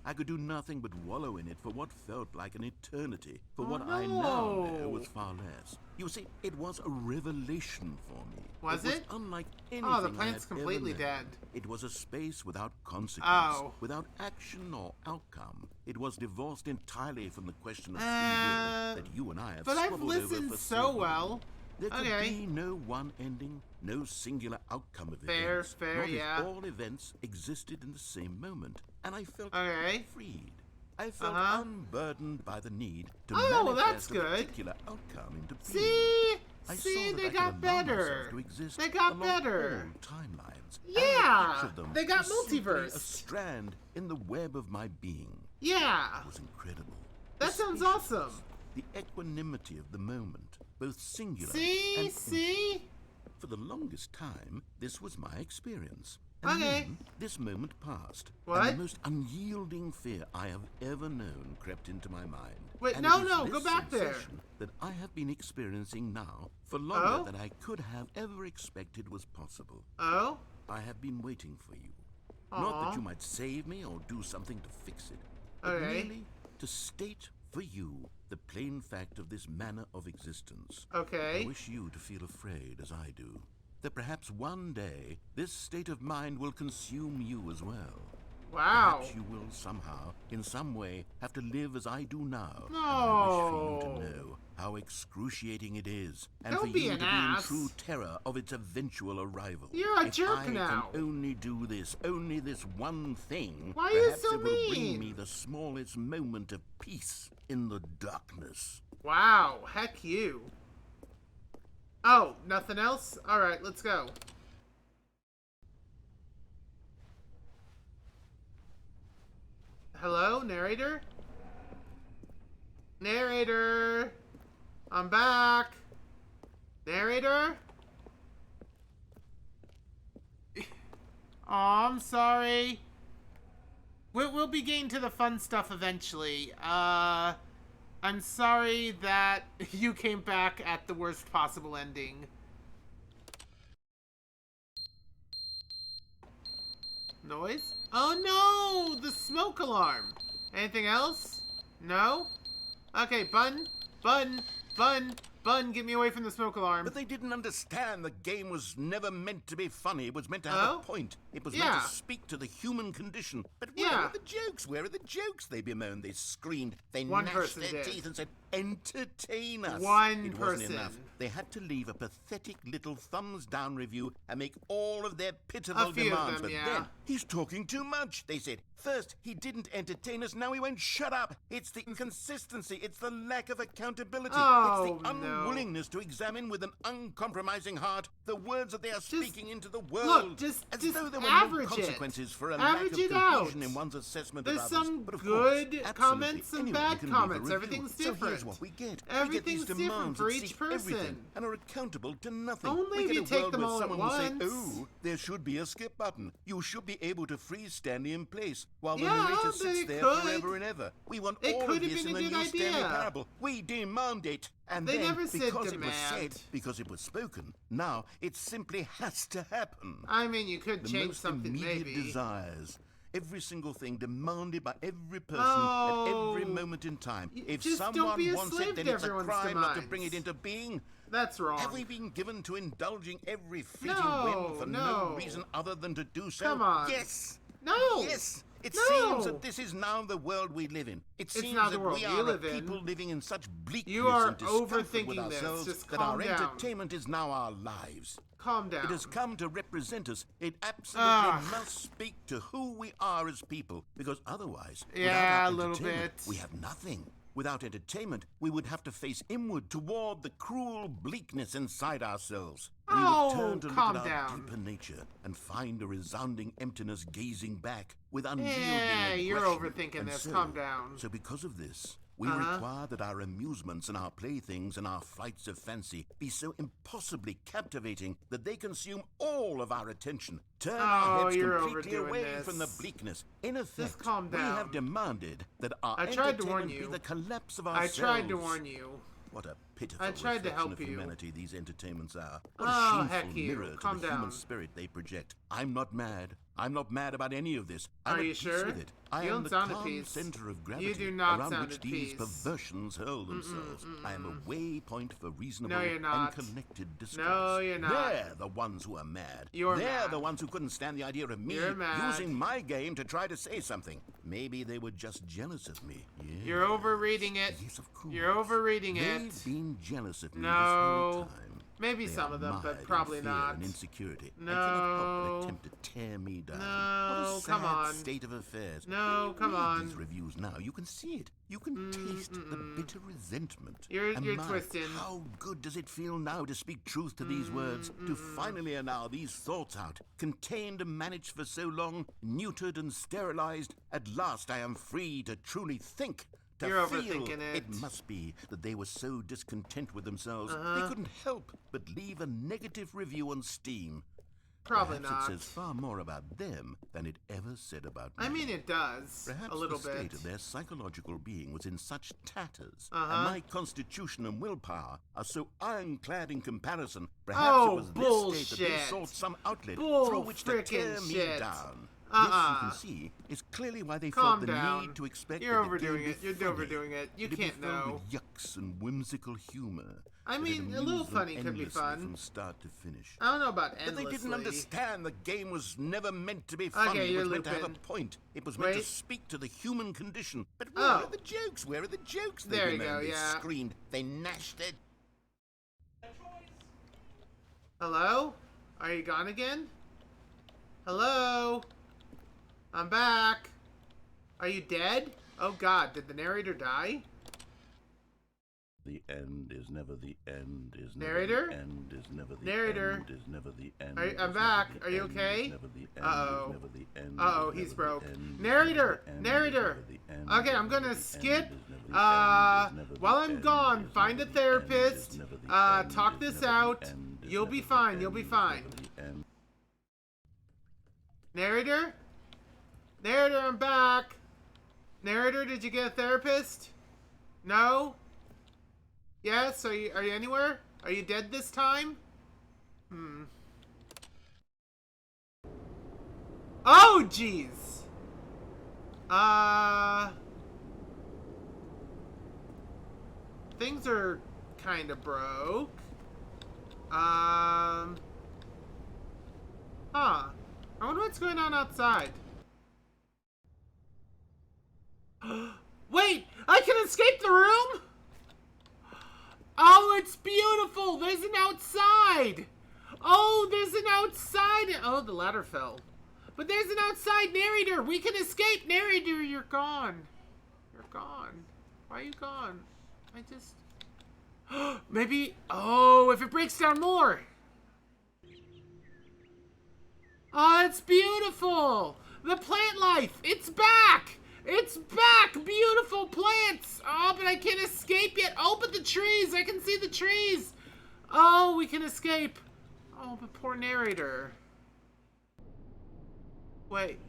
I could do nothing but wallow in it for what felt like an eternity, for what I now know no. was far less. You see, it was a revelation for me. Was it? it? Was unlike anything Oh, the I plant's had ever completely known. dead. It was a space without consequence, Oh. without action or outcome. It was divorced entirely from the question of free Uh, will that you and I have But I've squabbled over listened for so long. well. There could Okay. be no one ending, no singular outcome of Fair, events. fair, not yeah. if all events existed in the same moment, and I felt Okay. freed. I felt Uh-huh. unburdened by the need to Oh, that's manifest a good. particular outcome into being. See? I See, saw that they I could got allow better. myself to exist They got along better. all timelines. and Yeah, each of them they got was simply multiverse. a strand in the web of my being. Yeah. It was incredible. That The sounds spaciousness, awesome. The equanimity of the moment, both singular See? and See? For the longest time, this was my experience. And Okay. then this moment passed. What? And the most unyielding fear I have ever known crept into my mind. Wait, And no, it is no, this go back there. sensation that I have been experiencing now for longer Oh? than I could have ever expected was possible. Oh? I have been waiting for you. Not Aw. that you might save me or do something to fix it, but Okay. merely to state for you the plain fact of this manner of existence. Okay. I wish you to feel afraid as I do, that perhaps one day this state of mind will consume you as well. Wow. Perhaps you will somehow, in some way, have to live as I do now. No. And I wish for you to know how excruciating it is, and Don't for be you an to ass. be in true terror of its eventual arrival. You're a if jerk I now. can only do this, only this one thing, Why are you perhaps so it will mean? bring me the smallest moment of peace in the darkness. Wow, heck you. Oh, nothing else? Alright, let's go. Hello, narrator? Narrator! I'm back! Narrator? Aw, I'm sorry. We'll be getting to the fun stuff eventually. I'm sorry that you came back at the worst possible ending. Noise? Oh no! The smoke alarm! Anything else? No? Okay, Bun, get me away from the smoke alarm. But they didn't understand the game was never meant to be funny. It was meant to have Oh? a point. It was Yeah. meant to speak to the human condition. But where Yeah. are the jokes? Where are the jokes? They bemoaned, they screamed, they One gnashed person their did. teeth and said, entertain us. One It wasn't person. enough. They had to leave a pathetic little thumbs-down review and make all of their pitiful A few of demands. them, But yeah. then, he's talking too much, they said. First, he didn't entertain us, now he won't shut up. It's the inconsistency, it's the lack of accountability, Oh, it's the no. unwillingness to examine with an uncompromising heart the words that they are speaking into the world. look, just as though there were average no it. consequences for a Average lack it of cohesion out. in one's assessment There's of others. some But of good course, absolutely, comments and anyone bad can leave a comments. review. Everything's So here's different. what we get. Everything's we get these different demands for that each seek everything person. and are accountable to nothing. Only we if get you a take world them where all at someone will say, once. "Oh, there should be a skip button. You should be able to freeze Stanley in place while the Yeah, narrator but sits it there could. forever and ever. We want It all could of have this been in a the good new Stanley idea. Parable. We demand it." And They then, never said because it was demand. said, because it was spoken, now it simply has to happen. I mean, you could The change most something, immediate maybe. desires. Every single thing demanded by every person No. at every moment in time. If just don't someone be a wants slave it, then to it's a everyone's crime not to bring demands. it into being. That's wrong. Have we been given to indulging every fleeting No, whim for no no. reason other than to do so? Come on. Yes. No. Yes. It No. seems that this is now the world we live in. It It's seems not that the world we we are a live in. people living in such bleakness You are and discomfort with overthinking this. ourselves Just that calm our down. entertainment is now our lives. Calm down. It has come to represent us. It absolutely Ugh. must speak to who we are as people, because otherwise, Yeah, without our a little entertainment, bit. we have nothing. Without entertainment, we would have to face inward toward the cruel bleakness inside ourselves. We Oh, would turn to look calm at our down. deeper nature and find a resounding emptiness gazing back with unyielding Yeah, you're aggression. overthinking And this. so- Calm down. So because of this, we Uh-huh. require that our amusements and our playthings and our flights of fancy be so impossibly captivating that they consume all of our attention, turn our Oh, heads you're completely overdoing away this. from the bleakness. In effect, calm we have down. demanded that our I tried to warn entertainment be you. the collapse of I ourselves. tried to warn you. What a pitiful I tried to reflection help of you. humanity these entertainments are. What Oh, a shameful heck you. mirror to Calm the human down. spirit they project. I'm not mad. I'm not mad about any of this. I'm Are at you peace sure? with it. I You am don't the sound at calm peace. center of You gravity do not around sound which at these peace. perversions hurl themselves. I am a waypoint for reasonable No, you're not. and connected discourse. No, you're not. They're the ones who are mad. You're They're mad. the ones who couldn't stand the idea of me You're mad. using my game to try to say something. Maybe they were just jealous of me. Yes. You're overreading it. Yes, of course. You're overreading They've it. been jealous of me No. this whole time. Maybe They some are of them, but mired in probably fear not. And insecurity. No. I cannot help but attempt to tear me down. No, what a sad come on. state of affairs. No, When you come read on. These reviews now, you can see it. You can taste the bitter resentment. You're And my, twisting. How good does it feel now to speak truth to these words, to finally allow these thoughts out, contained and managed for so long, neutered and sterilized. At last I am free to truly think. To You're feel. overthinking it. It must be that they were so discontent with themselves, they couldn't help but leave a negative review on Steam. Probably Perhaps not. it says far more about them than it ever said about me. I mean, it does. Perhaps a little the state bit. of their psychological being was in such tatters, Uh-huh. and my constitution and willpower are so ironclad in comparison. Perhaps Oh, it was this state that they bullshit. sought some outlet Bull through which to frickin' tear me shit. down. Uh-uh. This, you can see, is clearly why they Calm felt the down. need to expect You're that the overdoing game it. be You're funny, overdoing it. You that it be can't filled know. with yucks and whimsical humor. I that it mean, a little amused them funny could be endlessly fun. from start to finish. I don't know about But endlessly. they didn't understand the game was never meant to be funny. Okay, it you're was meant to have a looping. point. It was meant to Wait. speak to the human condition. But where Oh. are the jokes? Where are the jokes? There They you go, bemoaned, they yeah. screamed, they gnashed their... Hello? Are you gone again? Hello? I'm back. Are you dead? Oh god, did the narrator die? The end is never the end, is never Narrator? the end, is never the Narrator? end, is never the end. I'm is never back. the Are you end, okay? is never the end, Uh-oh. is never the end, Uh-oh, is he's never broke. the end, is Narrator! never the end, Narrator! is never the end, Okay, is I'm never gonna the skip. end, is never the end, is never the While I'm end, gone, is find a never the end, is therapist. never the end, Talk is this never the out. end, is You'll never be the fine, end, you'll be is fine. never the end. Narrator? Narrator, I'm back. Narrator, did you get a therapist? No? Yes? Are you anywhere? Are you dead this time? Oh, jeez. Things are kind of broke. Huh. I wonder what's going on outside. Wait! I can escape the room? Oh, it's beautiful! There's an outside! Oh, there's an outside! Oh, the ladder fell. But there's an outside narrator! We can escape! Narrator, you're gone. You're gone. Why are you gone? I just... Maybe... Oh, if it breaks down more! Oh, it's beautiful! The plant life! It's back! It's back! Beautiful plants! Oh, but I can't escape yet. Oh, but the trees! I can see the trees! Oh, we can escape. Oh, but poor narrator. Wait.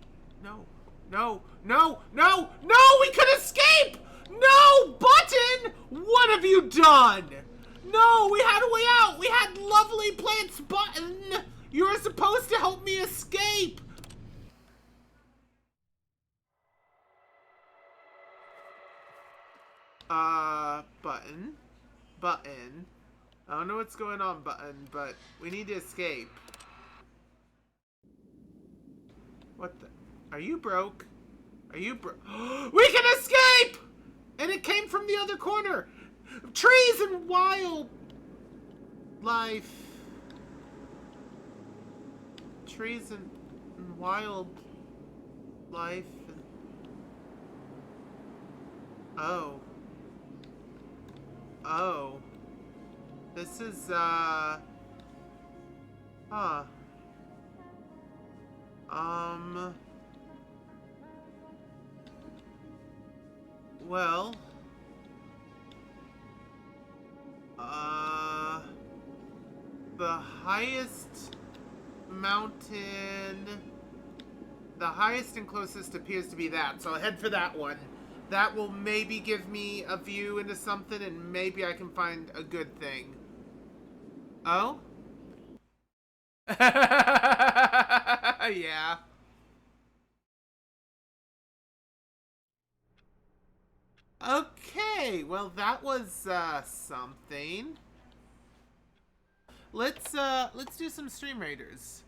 No. No. No. No. No! We can escape! No! Button! What have you done? No! We had a way out! We had lovely plants, Button! You were supposed to help me escape! Button. Button. I don't know what's going on, Button, but we need to escape. What the? Are you broke? Are you broke? We can escape! And it came from the other corner! Trees and wild life. Trees and wild life. Oh. Oh. This is, huh. Well. The highest mountain... The highest and closest appears to be that, so I'll head for that one. That will maybe give me a view into something, and maybe I can find a good thing. Oh? Yeah. Okay, well that was something. Let's do some Stream Raiders.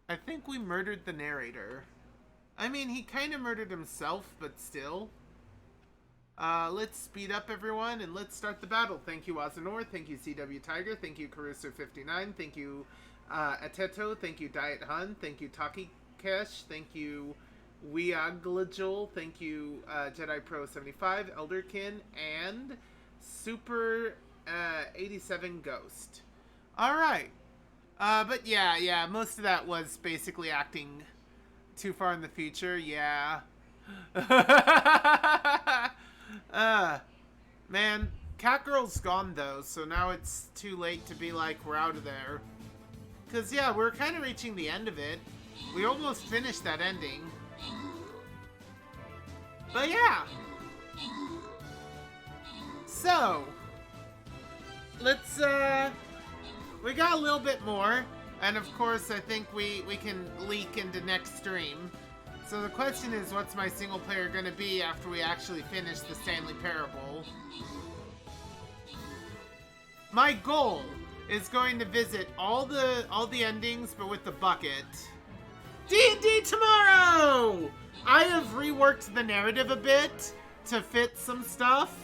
I think we murdered the narrator. I mean, he kind of murdered himself, but still. Let's speed up, everyone, and let's start the battle. Thank you, Azanor. Thank you, CW Tiger. Thank you, Caruso59. Thank you, Ateto. Thank you, Diet Hun. Thank you, Takikesh. Thank you, Weaglajul. Thank you, Jedi Pro 75, Elderkin, and Super 87 Ghost. All right. But yeah, most of that was basically acting too far in the future. Yeah. Man, Catgirl's gone though, so now it's too late to be like, we're out of there. Cause yeah, we're kind of reaching the end of it. We almost finished that ending. But yeah. So, let's, we got a little bit more. And of course, I think we can leak into next stream. So the question is, what's my single player gonna be after we actually finish the Stanley Parable? My goal is going to visit all the endings, but with the bucket. D&D tomorrow! I have reworked the narrative a bit to fit some stuff.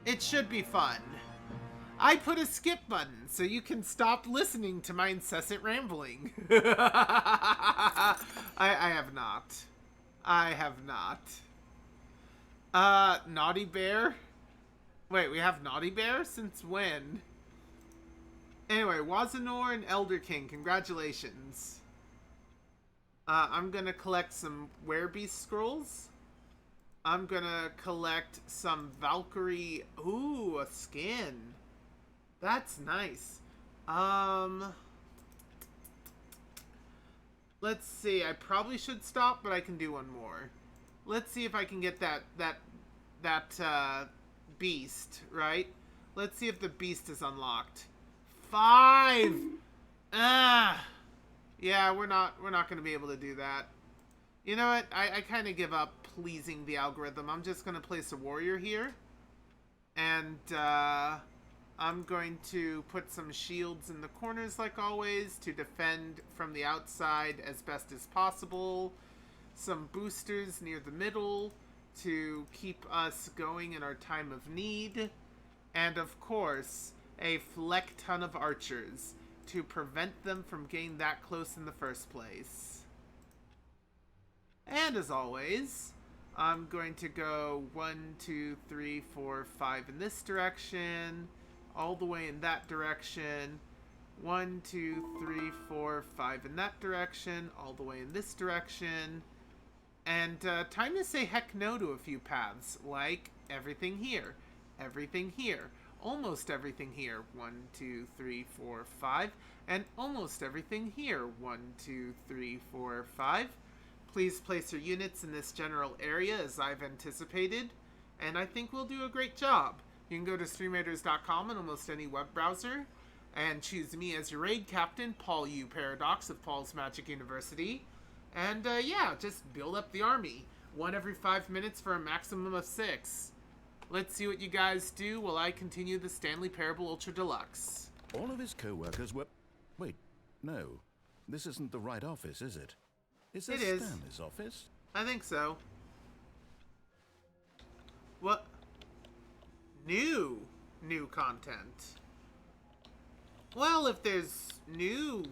It should be fun. I put a skip button so you can stop listening to my incessant rambling. I have not. I have not. Naughty Bear? Wait, we have Naughty Bear? Since when? Anyway, Wazanor and Elder King, congratulations. I'm gonna collect some Werebeast scrolls. I'm gonna collect some Valkyrie. Ooh, a skin. That's nice. Let's see. I probably should stop, but I can do one more. Let's see if I can get that beast, right? Let's see if the beast is unlocked. 5! Ah! Yeah, we're not gonna be able to do that. You know what? I kind of give up pleasing the algorithm. I'm just gonna place a warrior here. And, I'm going to put some shields in the corners like always to defend from the outside as best as possible. Some boosters near the middle to keep us going in our time of need. And of course, a fleck ton of archers to prevent them from getting that close in the first place. And as always, I'm going to go 1, 2, 3, 4, 5 in this direction, all the way in that direction, 1, 2, 3, 4, 5 in that direction, all the way in this direction, and time to say heck no to a few paths, like everything here, almost everything here, 1, 2, 3, 4, 5, and almost everything here, 1, 2, 3, 4, 5. Please place your units in this general area as I've anticipated, and I think we'll do a great job. You can go to StreamRaiders.com in almost any web browser, and choose me as your raid captain, Paul U. Paradox of Paul's Magic University. And yeah, just build up the army. 1 every 5 minutes for a maximum of 6. Let's see what you guys do while I continue the Stanley Parable Ultra Deluxe. All of his co-workers were... Wait, no. This isn't the right office, is it? Is this Stanley's office? I think so. What? New content. Well, if there's new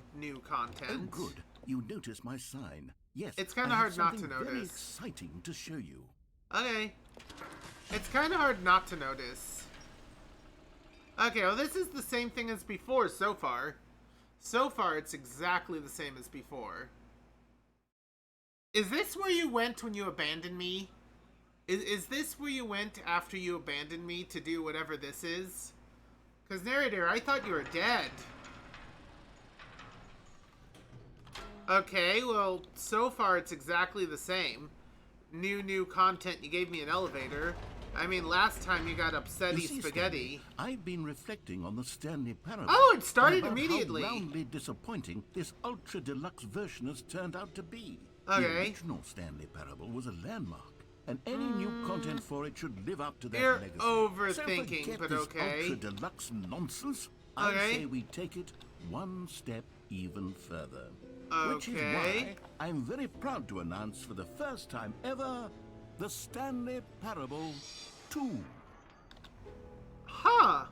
content... Oh, good. You notice my sign. Yes, it's kind of hard not to notice. Very exciting to show you. Okay. It's kind of hard not to notice. Okay, well, this is the same thing as before so far. So far, it's exactly the same as before. Is this where you went when you abandoned me? Is this where you went after you abandoned me to do whatever this is? Because, narrator, I thought you were dead. Okay, well, so far it's exactly the same. New content, you gave me an elevator. I mean, last time you got upsetty spaghetti. Stanley, I've been reflecting on the Stanley Parable. Oh, it started about immediately. How roundly disappointing this ultra deluxe version has turned out to be. Okay. The original Stanley Parable was a landmark, and any new content for it should live up to that You're legacy. overthinking, so but this okay. Ultra deluxe nonsense. Okay. I say we take it one step even further. Okay. Which is why I'm very proud to announce for the first time ever the Stanley Parable 2. Huh.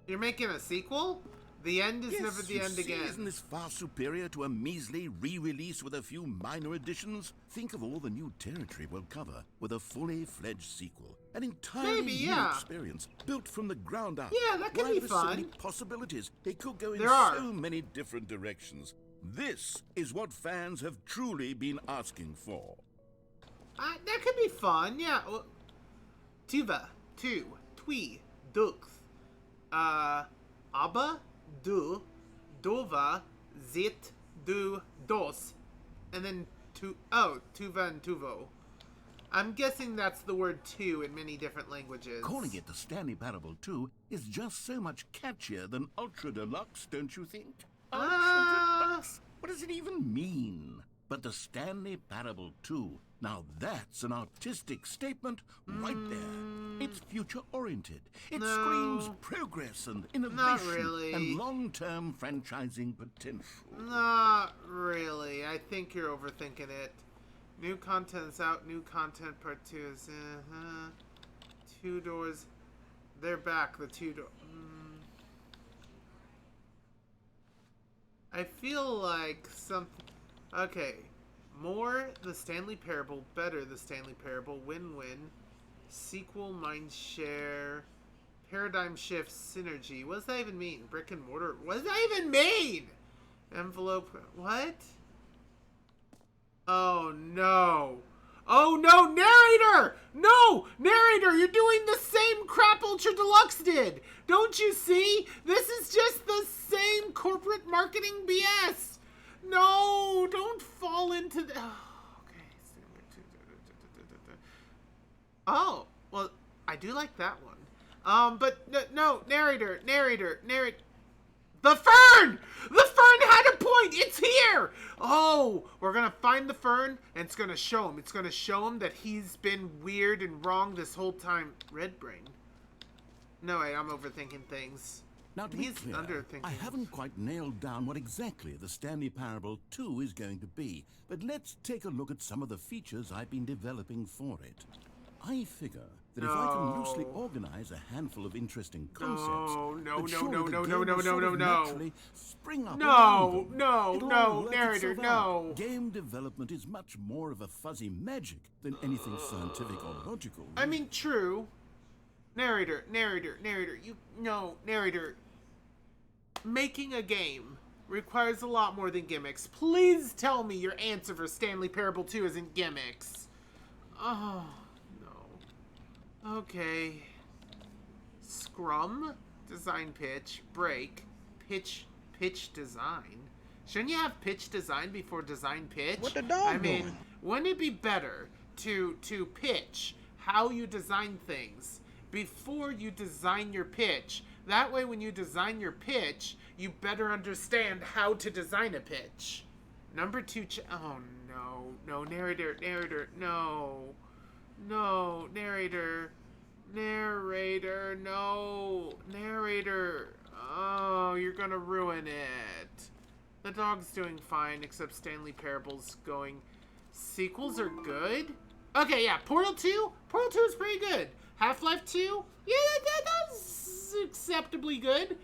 You're making a sequel? The end is Yes, never the you end see, again. Isn't this far superior to a measly re-release with a few minor additions? Think of all the new territory we'll cover with a fully fledged sequel. An entirely new experience, built from the ground up. Yeah, that could be there's fun. So many possibilities. It could go in There are. so many different directions. This is what fans have truly been asking for. That could be fun, yeah. Tuva, tu, twi, dux, Abba, du, dova, zit, du, dos, and then tuva and tuvo. I'm guessing that's the word two in many different languages. Calling it the Stanley Parable 2 is just so much catchier than Ultra Deluxe, don't you think? Ultra Deluxe? What does it even mean? But the Stanley Parable 2, now that's an artistic statement right there. It's future-oriented. It screams progress and innovation really. and long-term franchising potential. Not really. I think you're overthinking it. New content's out. New content part 2 is... 2 doors. They're back. The 2 doors. I feel like something... Okay. More The Stanley Parable. Better The Stanley Parable. Win-win. Sequel. Mindshare. Paradigm shift. Synergy. What does that even mean? Brick and mortar. What does that even mean? Envelope. What? Oh no. Oh no, narrator! No! Narrator, you're doing the same crap Ultra Deluxe did! Don't you see? This is just the same corporate marketing BS! No! Don't fall into the... Oh, okay. Oh, well, I do like that one. But no, narrator. The Fern! The Fern had a point! It's here! Oh, we're gonna find the Fern, and it's gonna show him. It's gonna show him that he's been weird and wrong this whole time. Red Brain. No, wait, I'm overthinking things. Now, to be clear, I haven't quite nailed down what exactly the Stanley Parable 2 is going to be, but let's take a look at some of the features I've been developing for it. I figure that if I can loosely organize a handful of interesting concepts, naturally spring up narrator, no. Game development is much more of a fuzzy magic than anything scientific or logical. I mean, true. Narrator. Making a game requires a lot more than gimmicks. Please tell me your answer for Stanley Parable 2 isn't gimmicks. Oh, no. Okay. Scrum, design pitch, break, pitch design. Shouldn't you have pitch design before design pitch? What the dog doing? Wouldn't it be better to pitch how you design things before you design your pitch? That way, when you design your pitch, you better understand how to design a pitch. Number 2, oh no, narrator, no, narrator, no, narrator, oh, you're gonna ruin it. The dog's doing fine, except Stanley Parable's going, sequels are good? Okay, yeah, Portal 2 is pretty good. Half-Life 2, yeah, that's acceptably good.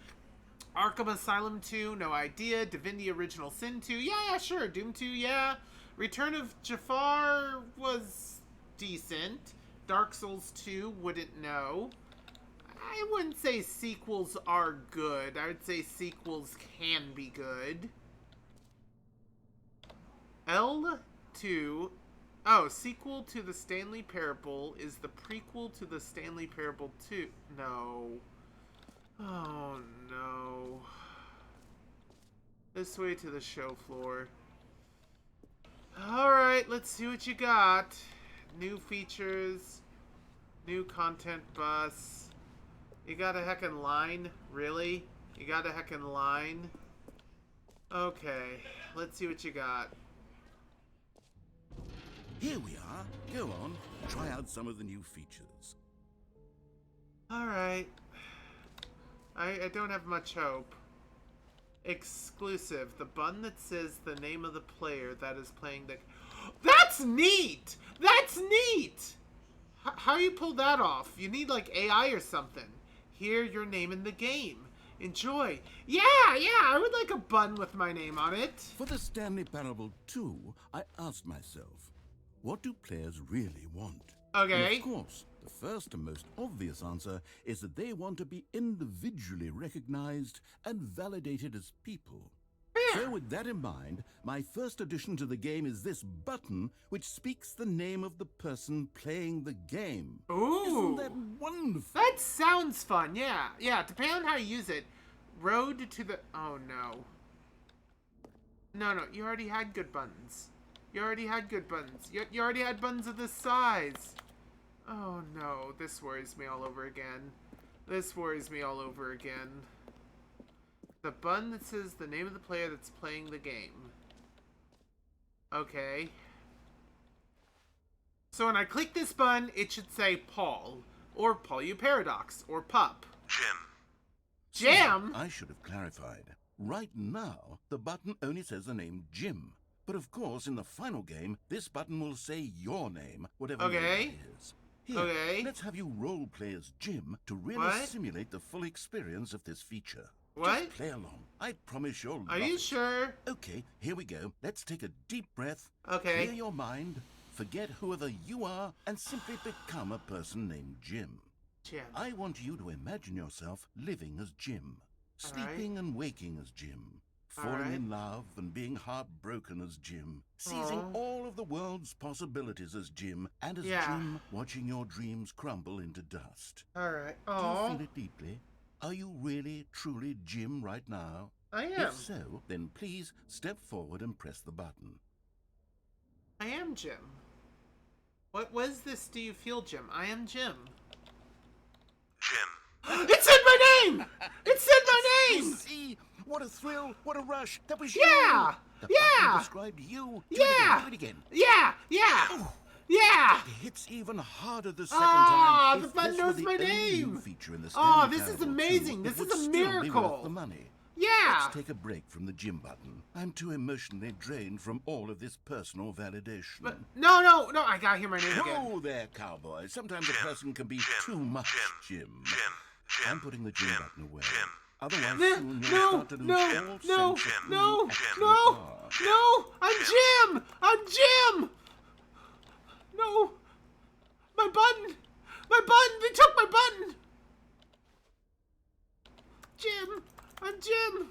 Arkham Asylum 2, no idea. Divinity Original Sin 2, yeah, sure. Doom 2, yeah. Return of Jafar was decent. Dark Souls 2, wouldn't know. I wouldn't say sequels are good. I would say sequels can be good. L2... Oh, sequel to the Stanley Parable is the prequel to the Stanley Parable 2. No. Oh, no. This way to the show floor. Alright, let's see what you got. New features. New content bus. You got a heckin' line? Really? You got a heckin' line? Okay, let's see what you got. Here we are. Go on, try out some of the new features. Alright. I don't have much hope. Exclusive. The button that says the name of the player that is playing the... That's neat! That's neat! How you pull that off? You need like AI or something. Hear your name in the game. Enjoy. Yeah, I would like a button with my name on it. For the Stanley Parable 2, I asked myself, what do players really want? Okay. And of course, the first and most obvious answer is that they want to be individually recognized and validated as people. Fair. So with that in mind, my first addition to the game is this button which speaks the name of the person playing the game. Ooh. Isn't that wonderful? That sounds fun, yeah. Yeah, depending on how you use it. Road to the... Oh, no. No, you already had good buttons. You already had good buttons. You already had buttons of this size. Oh, no. This worries me all over again. This worries me all over again. The button that says the name of the player that's playing the game. Okay. So when I click this button, it should say Paul, or Paul Paradox, or Pup. Jim! I should have clarified. Right now, the button only says the name Jim. But of course, in the final game, this button will say your name, whatever name it is. Here, let's have you role-play as Jim to really simulate the full experience of this feature. What? Just play along. I promise you'll Are love you it. sure? Okay, here we go. Let's take a deep breath. Okay. Clear your mind. Forget whoever you are and simply become a person named Jim. Jim. I want you to imagine yourself living as Jim. Sleeping and waking as Jim. Falling in love and being heartbroken as Jim. Seizing all of the world's possibilities as Jim. And as Jim, watching your dreams crumble into dust. Alright. Do you feel it deeply? Are you really, truly Jim right now? I am. If so, then please step forward and press the button. I am Jim. What was this Do You Feel, Jim? I am Jim. Jim. It said my name! It said my name! See? What a thrill! What a rush! That was Yeah! you! The button Yeah! described you! Yeah! Do it again! Yeah! Yeah! Oh. Yeah! It hits even harder the second Ah, time. the If button this knows were my the only name. new feature in the Oh, Stanley this is Parable amazing. 2, This it would is a still be miracle. worth the money. Yeah! Let's take a break from the Jim button. I'm too emotionally drained from all of this personal validation. But no, I gotta hear my name again. Oh, there, cowboy. Sometimes a person can be too much Jim. I'm putting the Jim button away. Otherwise, soon you'll start to lose all sense of who you actually are. No! I'm Jim! I'm Jim! No! My button! My button! They took my button! Jim! I'm Jim!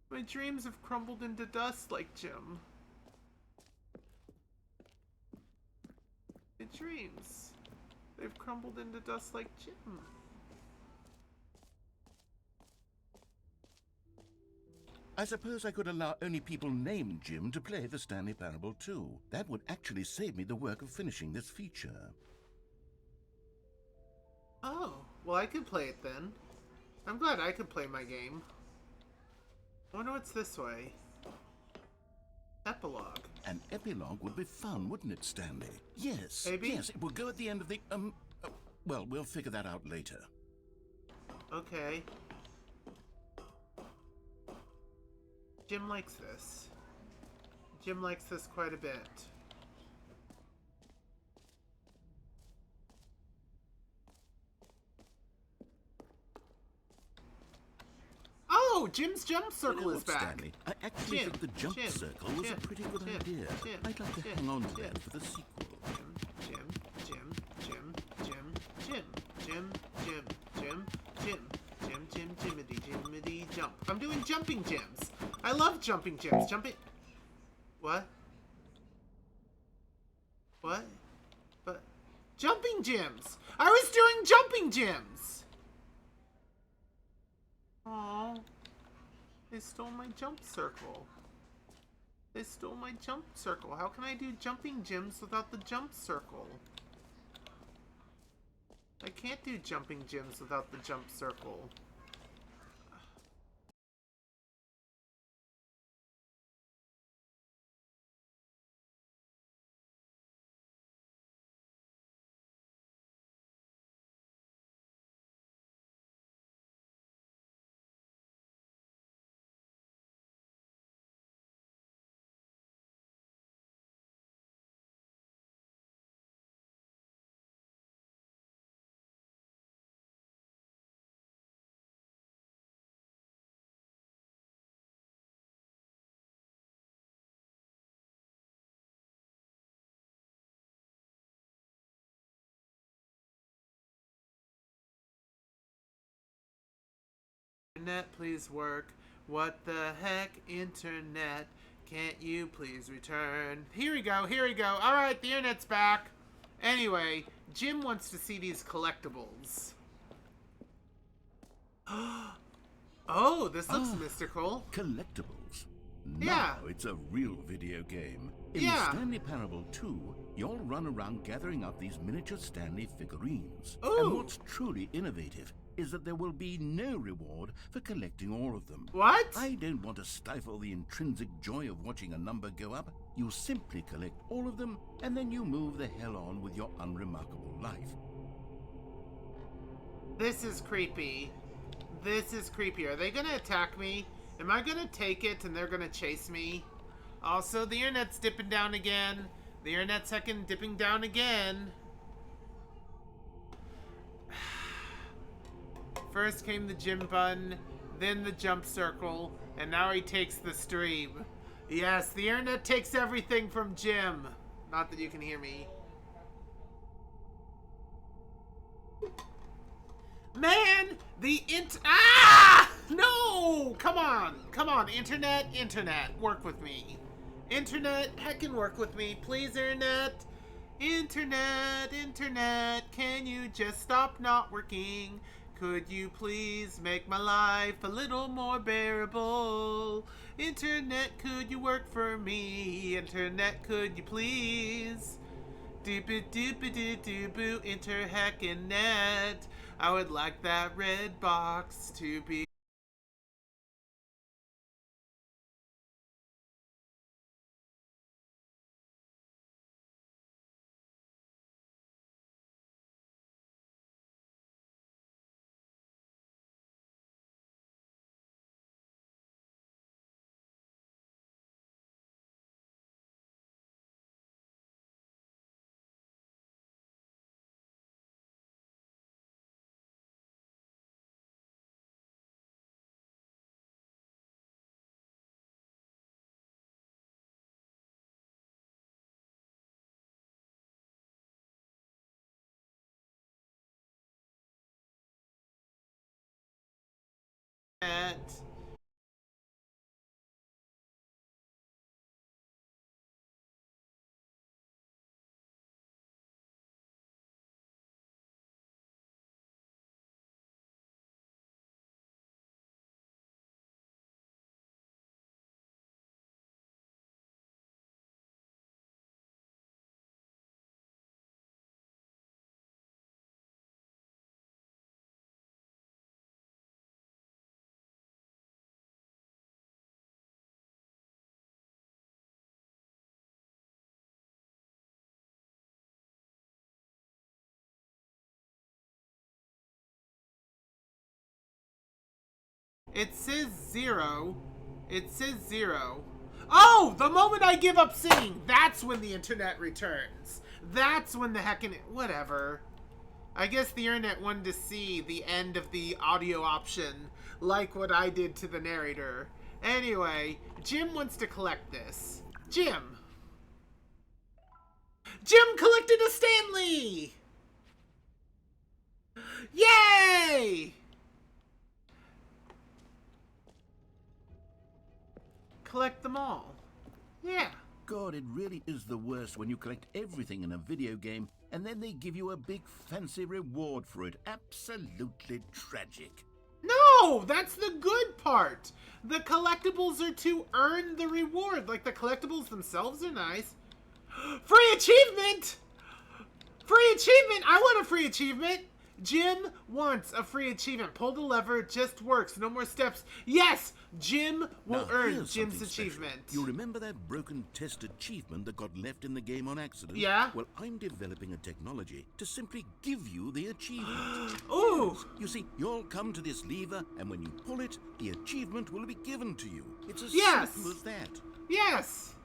My dreams have crumbled into dust like Jim. My dreams. They've crumbled into dust like Jim. I suppose I could allow only people named Jim to play the Stanley Parable 2. That would actually save me the work of finishing this feature. Oh, well I could play it then. I'm glad I could play my game. I wonder what's this way. Epilogue. An epilogue would be fun, wouldn't it, Stanley? Yes. Maybe? Yes, it will go at the end of the, well, we'll figure that out later. Okay. Jim likes this. Jim likes this quite a bit. Oh, Jim's jump circle is back. Stanley, I actually think the jump circle was a pretty good idea. I'd like to hang on to that for the sequel. Jimmity jump. I'm doing jumping gems. I love jumping gems. Jumping. What? What? But jumping gems. I was doing jumping gems. Aww. They stole my jump circle. They stole my jump circle. How can I do jumping gems without the jump circle? I can't do jumping gems without the jump circle. Internet, please work. What the heck, internet? Can't you please return? Here we go, here we go. Alright, the internet's back. Anyway, Jim wants to see these collectibles. Oh, this looks mystical. Collectibles. Yeah. Now it's a real video game. In the Stanley Parable 2, you'll run around gathering up these miniature Stanley figurines. Ooh. And what's truly innovative is that there will be no reward for collecting all of them. What? I don't want to stifle the intrinsic joy of watching a number go up. You simply collect all of them, and then you move the hell on with your unremarkable life. This is creepy. This is creepy. Are they gonna attack me? Am I gonna take it and they're gonna chase me? Also, the internet's dipping down again. The internet's heckin' dipping down again. First came the gym button, then the jump circle, and now he takes the stream. Yes, the internet takes everything from Jim. Not that you can hear me. Man, no! Come on, internet, work with me. Internet, heckin' work with me, please, internet. Internet, can you just stop not working? Could you please make my life a little more bearable? Internet, could you work for me? Internet, could you please? Doop-a-doop-a-doo-doo-boo, inter-heckin-net. I would like that red box to be... It says 0. It says 0. Oh! The moment I give up singing, that's when the internet returns. That's when the heckin'... Whatever. I guess the internet wanted to see the end of the audio option, like what I did to the narrator. Anyway, Jim wants to collect this. Jim! Jim collected a Stanley! Yay! Collect them all. Yeah. God, it really is the worst when you collect everything in a video game and then they give you a big fancy reward for it. Absolutely tragic. No, that's the good part. The collectibles are to earn the reward. Like, the collectibles themselves are nice. Free achievement! Free achievement! I want a free achievement! Jim wants a free achievement. Pull the lever, it just works. No more steps. Yes! Jim will earn Jim's achievement. You remember that broken test achievement that got left in the game on accident? Yeah? Well, I'm developing a technology to simply give you the achievement. Ooh! You see, you'll come to this lever, and when you pull it, the achievement will be given to you. It's as simple as that. Yes!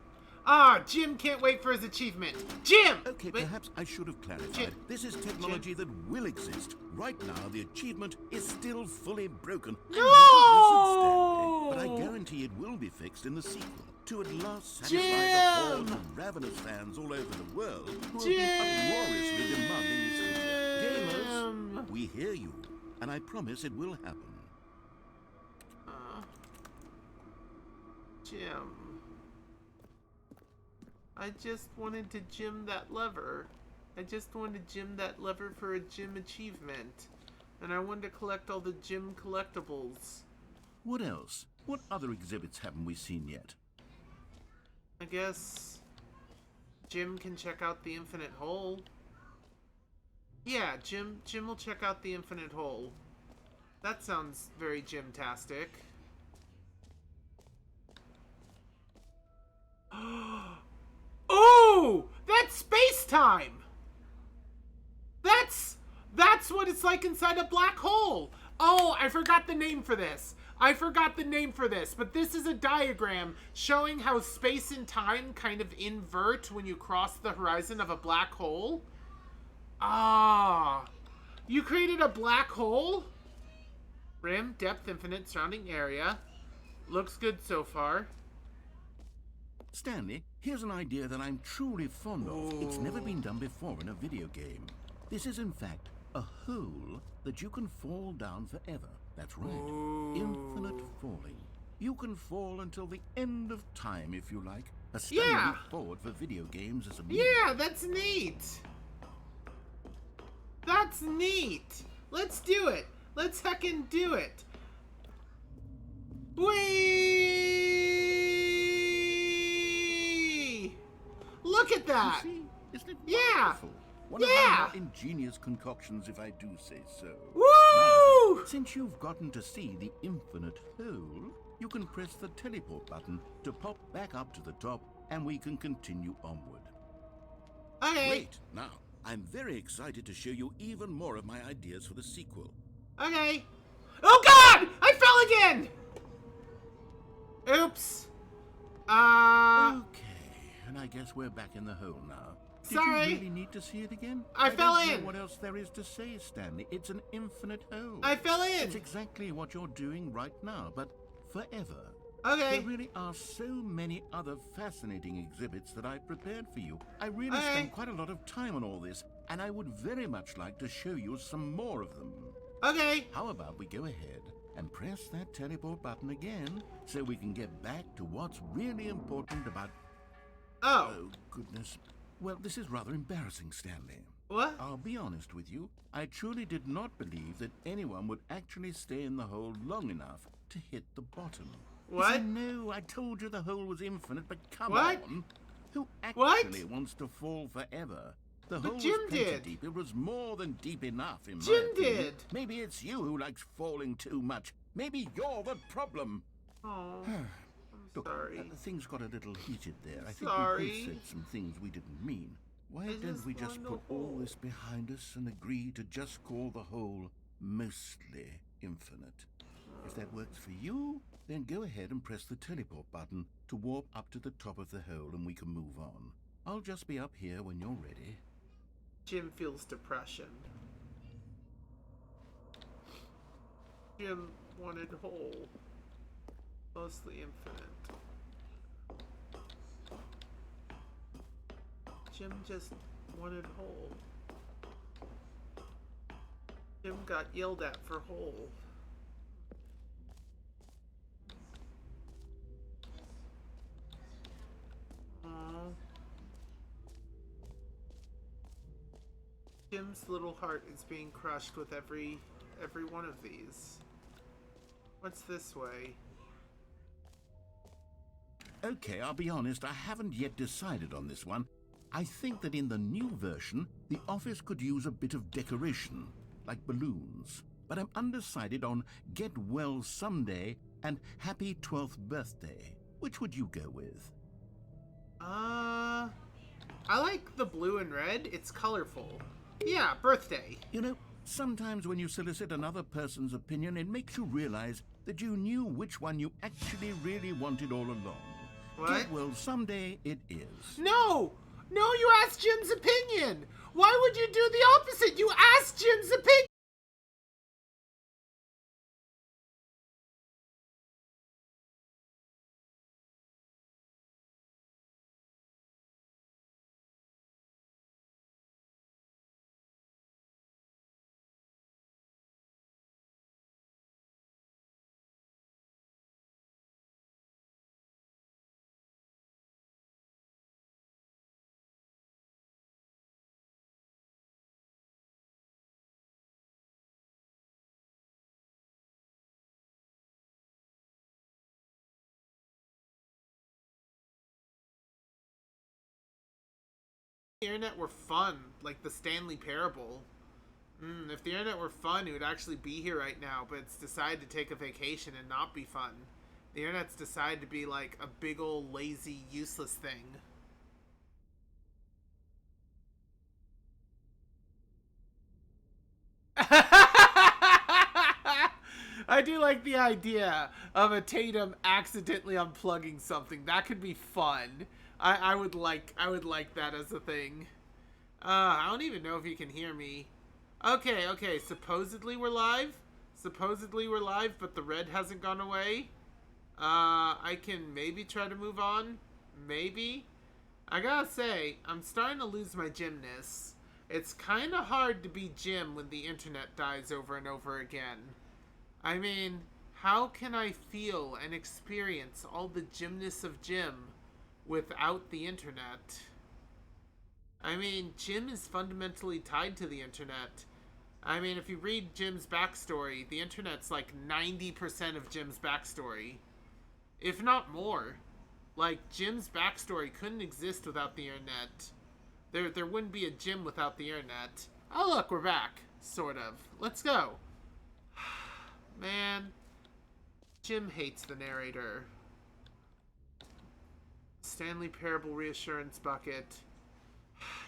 Ah, Jim can't wait for his achievement. Jim! Okay, perhaps I should have clarified. Jim. This is technology that will exist. Right now, the achievement is still fully broken. No! But I guarantee it will be fixed in the sequel to at last satisfy the horde of ravenous fans all over the world who have been uproariously demanding this feature. Gamers, we hear you, and I promise it will happen. Jim. I just wanted to Jim that lever. I just wanted to Jim that lever for a Jim achievement. And I wanted to collect all the Jim collectibles. What else? What other exhibits haven't we seen yet? I guess Jim can check out the infinite hole. Yeah, Jim will check out the infinite hole. That sounds very gymtastic. Oh! That's space-time! That's what it's like inside a black hole! Oh, I forgot the name for this. But this is a diagram showing how space and time kind of invert when you cross the horizon of a black hole. Ah. You created a black hole? Rim, depth, infinite, surrounding area. Looks good so far. Stanley, here's an idea that I'm truly fond of. It's never been done before in a video game. This is, in fact, a hole that you can fall down forever. That's right. Infinite falling. You can fall until the end of time, if you like. A stunning leap forward for video games as a medium. Yeah, that's neat. That's neat. Let's do it. Let's heckin' do it. Whee! Look at that. You see? Isn't it Yeah. wonderful? One of my more ingenious concoctions, if I do say so. Woo! Now, since you've gotten to see the infinite hole, you can press the teleport button to pop back up to the top, and we can continue onward. Okay. Great. Now, I'm very excited to show you even more of my ideas for the sequel. Okay. Oh God! I fell again! Oops. Okay, and I guess we're back in the hole now. Did Sorry. you really need to see it again? I fell don't know in. what else there is to say, Stanley. It's an infinite hole. I fell in. It's exactly what you're doing right now, but forever. Okay. There really are so many other fascinating exhibits that I've prepared for you. I really spent quite a lot of time on all this, and I would very much like to show you some more of them. Okay. How about we go ahead and press that teleport button again so we can get back to what's really important about... Oh, goodness. Well, this is rather embarrassing, Stanley. What? I'll be honest with you. I truly did not believe that anyone would actually stay in the hole long enough to hit the bottom. What? I know, I told you the hole was infinite, but come What? on. Who actually wants to fall forever? The hole Jim was plenty did. deep. It was more than deep enough, in my Jim opinion. did. Maybe it's you who likes falling too much. Maybe you're the problem. Oh, Look, sorry. Things got a little heated there. I think Sorry. we both said some things we didn't mean. Why don't we just put all this behind us and agree to just call the whole mostly infinite? If that works for you, then go ahead and press the teleport button to warp up to the top of the hole and we can move on. I'll just be up here when you're ready. Jim feels depression. Jim wanted whole. Mostly infinite. Jim just wanted whole. Jim got yelled at for whole. Aww. Jim's little heart is being crushed with every one of these. What's this way? Okay, I'll be honest, I haven't yet decided on this one. I think that in the new version, the office could use a bit of decoration, like balloons. But I'm undecided on Get Well Someday and Happy 12th Birthday. Which would you go with? I like the blue and red. It's colorful. Yeah, birthday. You know, sometimes when you solicit another person's opinion, it makes you realize that you knew which one you actually really wanted all along. What? Get Well Someday it is. No! No, you asked Jim's opinion! Why would you do the opposite? You asked Jim's opinion! The internet were fun, like the Stanley Parable. If the internet were fun, it would actually be here right now, but it's decided to take a vacation and not be fun. The internet's decided to be like a big old lazy, useless thing. I do like the idea of a Tatum accidentally unplugging something. That could be fun. I would like that as a thing. I don't even know if you can hear me. Okay, supposedly we're live. Supposedly we're live, but the red hasn't gone away. I can maybe try to move on. Maybe. I gotta say, I'm starting to lose my gymness. It's kind of hard to be Jim when the internet dies over and over again. I mean, how can I feel and experience all the gymness of Jim without the internet? I mean, Jim is fundamentally tied to the internet. I mean, if you read Jim's backstory, the internet's like 90% of Jim's backstory. If not more. Like, Jim's backstory couldn't exist without the internet. There wouldn't be a Jim without the internet. Oh look, we're back. Sort of. Let's go. Man. Jim hates the narrator. Stanley Parable Reassurance Bucket.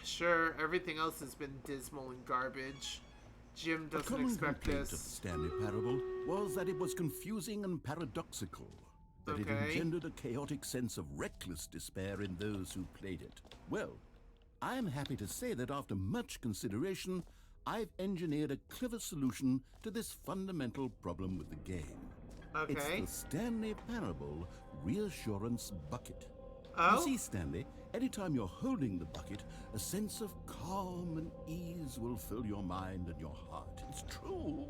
Sure, everything else has been dismal and garbage. Jim doesn't expect this. The Stanley Parable was that it was confusing and paradoxical. That it engendered a chaotic sense of reckless despair in those who played it. Well, I am happy to say that after much consideration, I've engineered a clever solution to this fundamental problem with the game. It's the Stanley Parable Reassurance Bucket. You see, Stanley, anytime you're holding the bucket, a sense of calm and ease will fill your mind and your heart. It's true.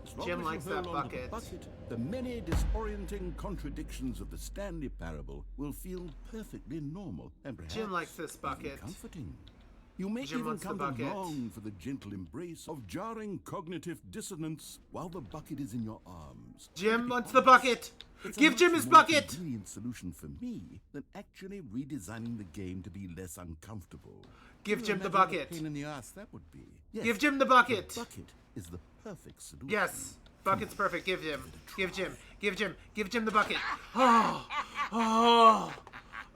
As long Jim as likes you hold that on to bucket. the bucket, the many disorienting contradictions of the Stanley Parable will feel perfectly normal and perhaps Jim likes this even bucket. comforting. You may Jim even wants the come to bucket. long for the gentle embrace of jarring cognitive dissonance while the bucket is in your arms. Jim wants the bucket! It's Give a Jim much his more bucket! convenient solution for me than actually redesigning the game to be less uncomfortable. Give Can you Jim the imagine what a bucket. pain in the ass that would be? Yes, Give Jim the bucket! The bucket is the perfect solution. Yes, bucket's perfect. Give Jim. Give Jim. Give Jim. Give Jim the bucket. Oh, oh,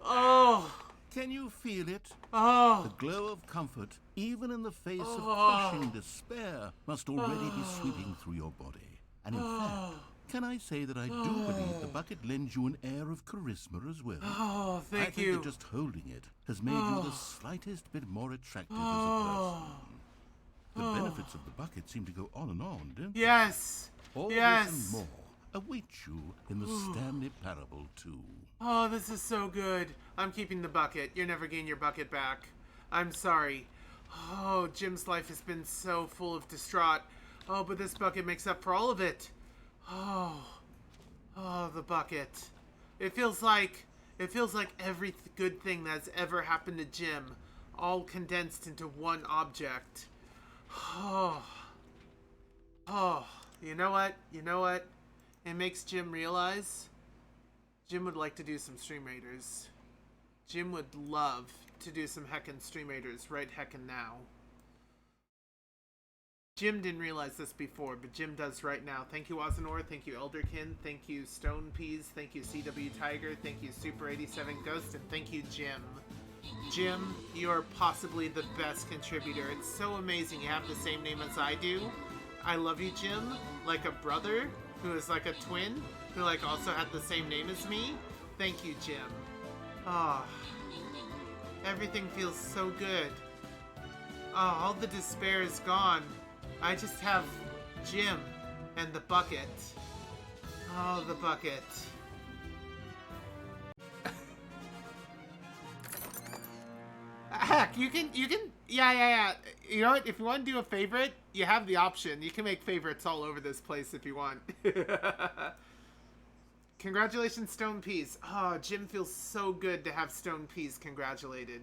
oh, Can you feel it? oh. The glow of comfort, even in the face of crushing despair, must already be sweeping through your body. And in fact, can I say that I do believe the bucket lends you an air of charisma as well? Oh, I thank think you. that just holding it has made you the slightest bit more attractive as a person. The benefits of the bucket seem to go on and on, don't they? Yes. All Yes. this and more await you in the Stanley Parable too. Oh, this is so good. I'm keeping the bucket. You're never getting your bucket back. I'm sorry. Oh, Jim's life has been so full of distraught. Oh, but this bucket makes up for all of it. Oh, the bucket. It feels like every good thing that's ever happened to Jim, all condensed into one object. Oh, you know what? It makes Jim realize Jim would like to do some Stream Raiders. Jim would love to do some heckin' Stream Raiders right heckin' now. Jim didn't realize this before, but Jim does right now. Thank you, Ozanor. Thank you, Elderkin. Thank you, Stone Peas. Thank you, CW Tiger. Thank you, Super87 Ghost. And thank you, Jim. Jim, you are possibly the best contributor. It's so amazing you have the same name as I do. I love you, Jim. Like a brother who is like a twin who like also had the same name as me. Thank you, Jim. Ah, everything feels so good. Oh, all the despair is gone. I just have Jim and the bucket. Oh, the bucket. Heck, you can, yeah. You know what? If you want to do a favorite, you have the option. You can make favorites all over this place if you want. Congratulations, Stone Peas. Oh, Jim feels so good to have Stone Peas congratulated.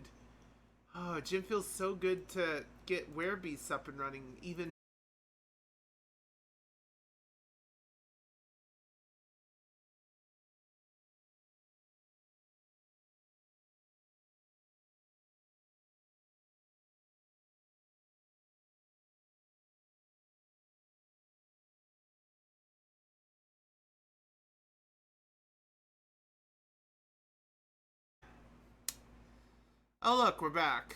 Oh, Jim feels so good to get Werebeasts up and running, even Oh, look, we're back.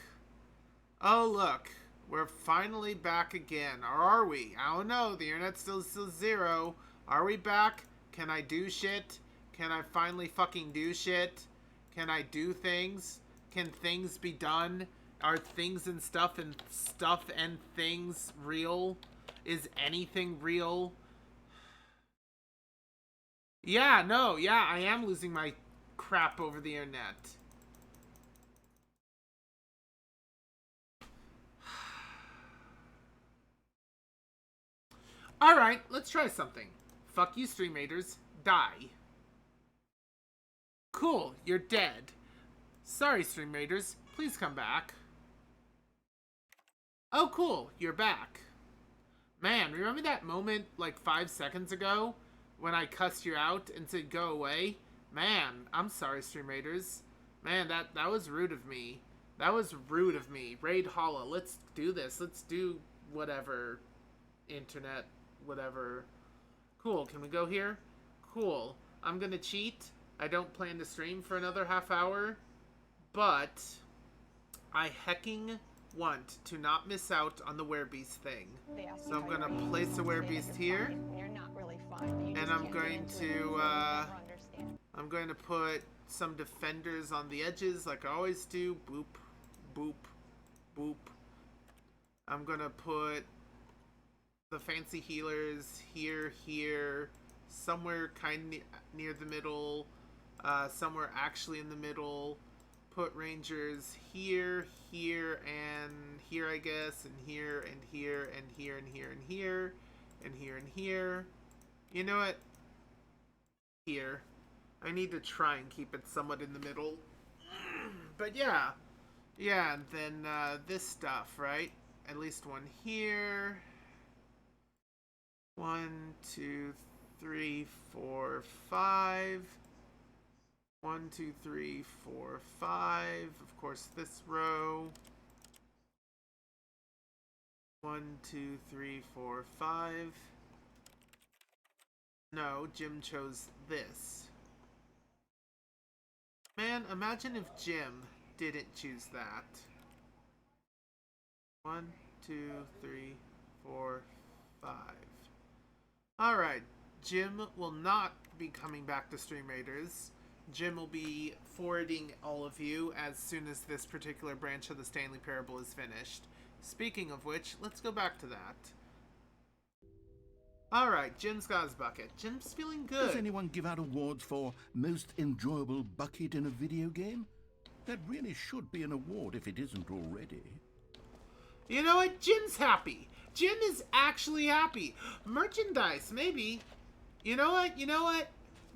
Oh, look. We're finally back again. Or are we? I don't know. The internet's still zero. Are we back? Can I do shit? Can I finally fucking do shit? Can I do things? Can things be done? Are things and stuff and things real? Is anything real? Yeah, no, yeah, I am losing my crap over the internet. Alright, let's try something. Fuck you, Stream Raiders. Die. Cool, you're dead. Sorry, Stream Raiders. Please come back. Oh, cool, you're back. Man, remember that moment like 5 seconds ago when I cussed you out and said go away? Man, I'm sorry, Stream Raiders. Man, that was rude of me. That was rude of me. Raid Holla, let's do this. Let's do whatever. Internet, whatever. Cool, can we go here? Cool. I'm gonna cheat. I don't plan to stream for another half hour, but I hecking want to not miss out on the Werebeast thing. So I'm gonna place a Werebeast here, and I'm going to put some defenders on the edges like I always do. Boop, boop, boop. I'm gonna put the fancy healers here, somewhere kind of near the middle, somewhere actually in the middle. Put rangers here, and here, I guess, and here, and here, and here, and here, and here, and here, and here. You know what? Here. I need to try and keep it somewhat in the middle. But yeah. Yeah, and then this stuff, right? At least one here. 1, 2, 3, 4, 5. 1, 2, 3, 4, 5. Of course, this row. 1, 2, 3, 4, 5. No, Jim chose this. Man, imagine if Jim didn't choose that. 1, 2, 3, 4, 5. Alright, Jim will not be coming back to Stream Raiders. Jim will be forwarding all of you as soon as this particular branch of the Stanley Parable is finished. Speaking of which, let's go back to that. Alright, Jim's got his bucket. Jim's feeling good. Does anyone give out awards for most enjoyable bucket in a video game? That really should be an award if it isn't already. You know what? Jim's happy. Jim is actually happy. Merchandise, maybe. You know what? You know what?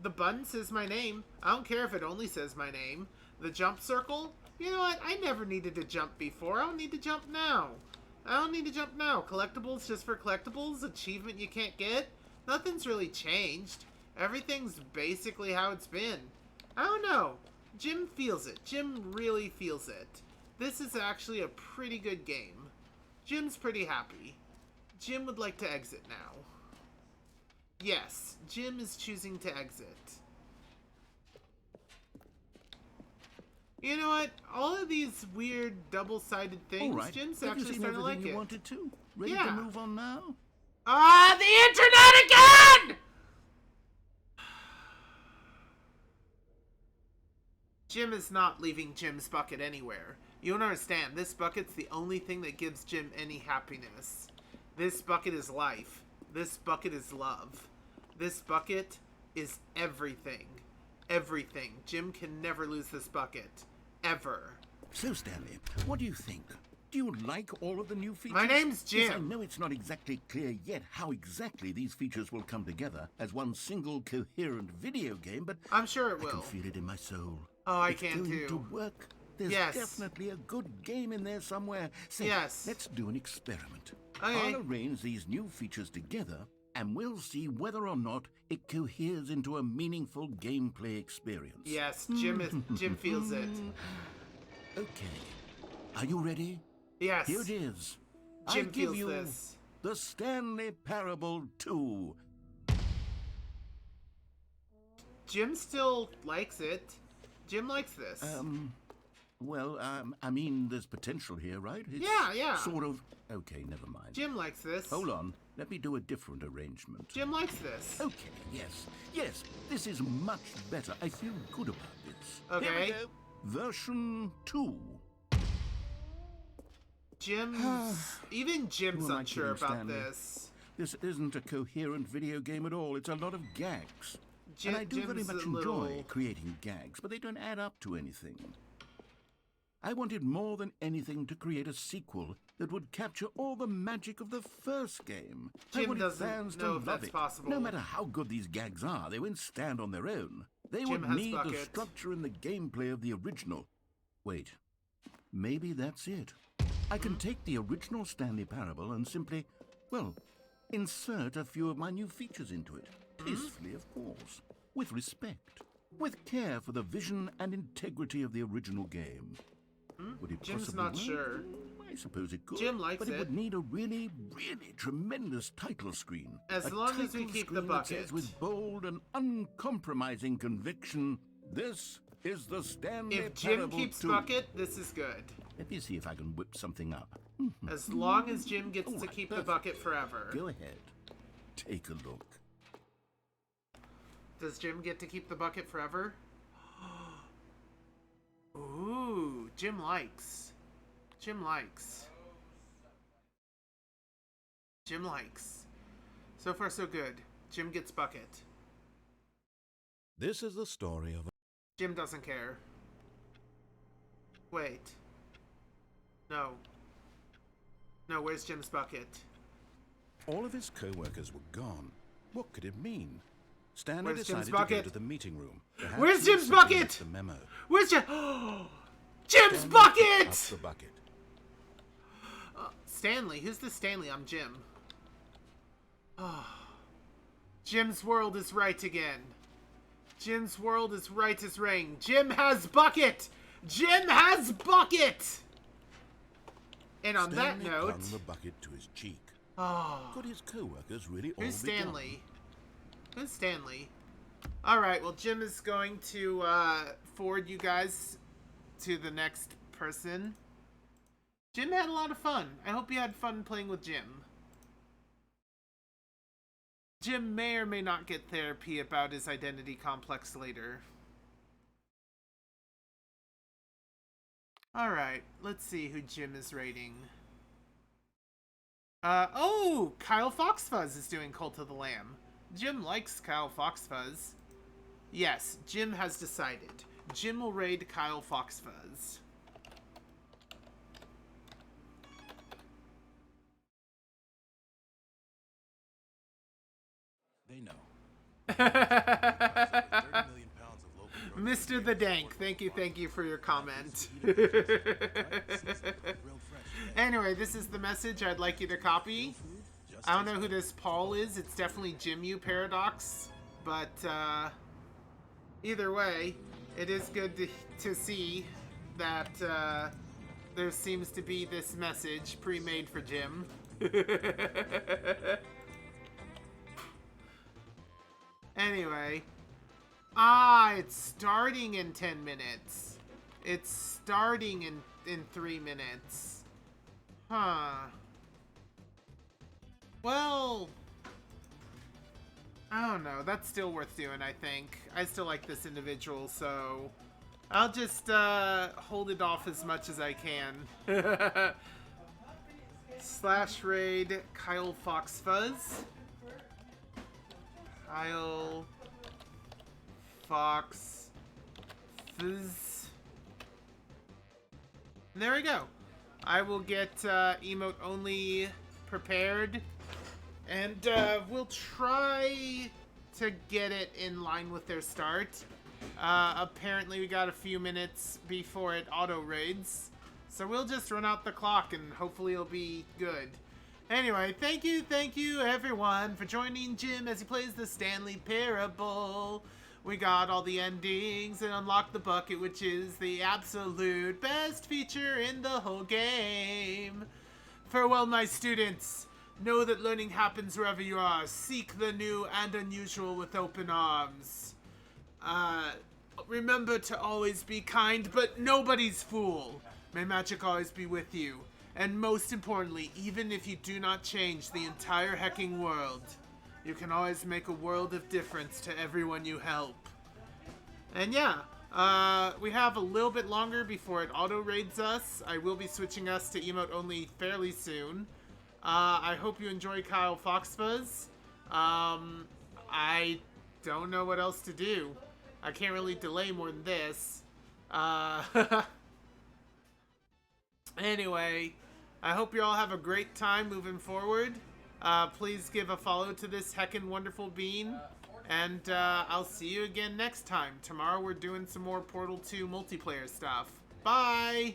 The button says my name. I don't care if it only says my name. The jump circle? You know what? I never needed to jump before. I don't need to jump now. I don't need to jump now. Collectibles just for collectibles? Achievement you can't get? Nothing's really changed. Everything's basically how it's been. I don't know. Jim feels it. Jim really feels it. This is actually a pretty good game. Jim's pretty happy. Jim would like to exit now. Yes, Jim is choosing to exit. You know what? All of these weird double-sided things, right. Jim's Have actually you seen starting to like everything it. you wanted to? Ready Yeah. to move on now? Ah, the internet again! Jim is not leaving Jim's bucket anywhere. You don't understand. This bucket's the only thing that gives Jim any happiness. This bucket is life. This bucket is love. This bucket is everything. Everything. Jim can never lose this bucket. Ever. So, Stanley, what do you think? Do you like all of the new features? My name's Jim. Yes, I know it's not exactly clear yet how exactly these features will come together as one single coherent video game, but I'm sure it I can will. feel it in my soul. Oh, I it's can going too. to work. There's Yes. definitely a good game in there somewhere. Say, Yes. let's do an experiment. Okay. I'll arrange these new features together, and we'll see whether or not it coheres into a meaningful gameplay experience. Yes, Jim feels it. Okay. Are you ready? Yes. Here it is. Jim I give feels you this. the Stanley Parable 2. Jim still likes it. Jim likes this. Well, I mean, there's potential here, right? It's Yeah. Sort of. Okay, never mind. Jim likes this. Hold on. Let me do a different arrangement. Jim likes this. Okay, yes. This is much better. I feel good about this. Okay. Here we go. Version 2. Even Jim's Who am I unsure kidding, about Stanley? this. This isn't a coherent video game at all. It's a lot of gags. And I do very Jim's much a little- enjoy creating gags, but they don't add up to anything. I wanted more than anything to create a sequel that would capture all the magic of the first game. I Jim wanted doesn't fans know to if love that's it. possible. No matter how good these gags are, they won't stand on their own. They Jim would has need the Bucket. structure and the gameplay of the original. Wait, maybe that's it. I can take the original Stanley Parable and simply, well, insert a few of my new features into it. Tastefully, of course. With respect. With care for the vision and integrity of the original game. Would it Jim's possibly not work? sure. I suppose it could. Jim likes but it it. would need a really, really tremendous title screen. As A long as we title keep the screen that says bucket. with bold and uncompromising conviction, this is the Stanley If Jim Parable keeps 2. Bucket, this is good. Let me see if I can whip something up. As long as Jim gets All to right, keep the perfect. bucket forever. Go ahead. Take a look. Does Jim get to keep the bucket forever? Ooh, Jim likes. Jim likes. Jim likes. So far, so good. Jim gets bucket. This is the story of Jim doesn't care. Wait. No. No, where's Jim's bucket? all of his co-workers were gone. What could it mean? Stanley Where's Jim's decided to go bucket? to the meeting room. Perhaps Where's he was Jim's simply bucket? missed the memo. Where's Jim? Jim's Stanley bucket! picked up the bucket. Stanley? Who's the Stanley? I'm Jim. Oh. Jim's world is right again. Jim's world is right as rain. Jim has bucket! Jim has bucket! And on that Stanley note... hung the bucket to his cheek. Oh. Could his co-workers really all Who's be gone? Stanley? Who's Stanley? Alright, well, Jim is going to forward you guys to the next person. Jim had a lot of fun. I hope you had fun playing with Jim. Jim may or may not get therapy about his identity complex later. Alright, let's see who Jim is rating. Oh! Kyle Foxfuzz is doing Cult of the Lamb. Jim likes Kyle Foxfuzz. Yes, Jim has decided. Jim will raid Kyle Foxfuzz. They know. Mr. The Dank, thank you for your comment. Anyway, this is the message I'd like you to copy. I don't know who this Paul is. It's definitely Jimu Paradox. But, either way, it is good to see that, there seems to be this message pre-made for Jim. Anyway. It's starting in 10 minutes. It's starting in 3 minutes. Huh. Well, I don't know. That's still worth doing, I think. I still like this individual, so I'll just hold it off as much as I can. / raid Kyle Foxfuzz. Kyle Fox Fizz. And there we go. I will get emote only prepared, and we'll try to get it in line with their start. Apparently we got a few minutes before it auto raids, so we'll just run out the clock and hopefully it'll be good. Anyway, thank you everyone for joining Jim as he plays the Stanley Parable. We got all the endings and unlocked the bucket, which is the absolute best feature in the whole game. Farewell, my students. Know that learning happens wherever you are. Seek the new and unusual with open arms. remember to always be kind, but nobody's fool. May magic always be with you. And most importantly, even if you do not change the entire hecking world, you can always make a world of difference to everyone you help. And yeah, we have a little bit longer before it auto-raids us. I will be switching us to emote only fairly soon. I hope you enjoy Kyle Foxfuzz. I don't know what else to do. I can't really delay more than this. Anyway, I hope you all have a great time moving forward. Please give a follow to this heckin' wonderful bean. And I'll see you again next time. Tomorrow we're doing some more Portal 2 multiplayer stuff. Bye!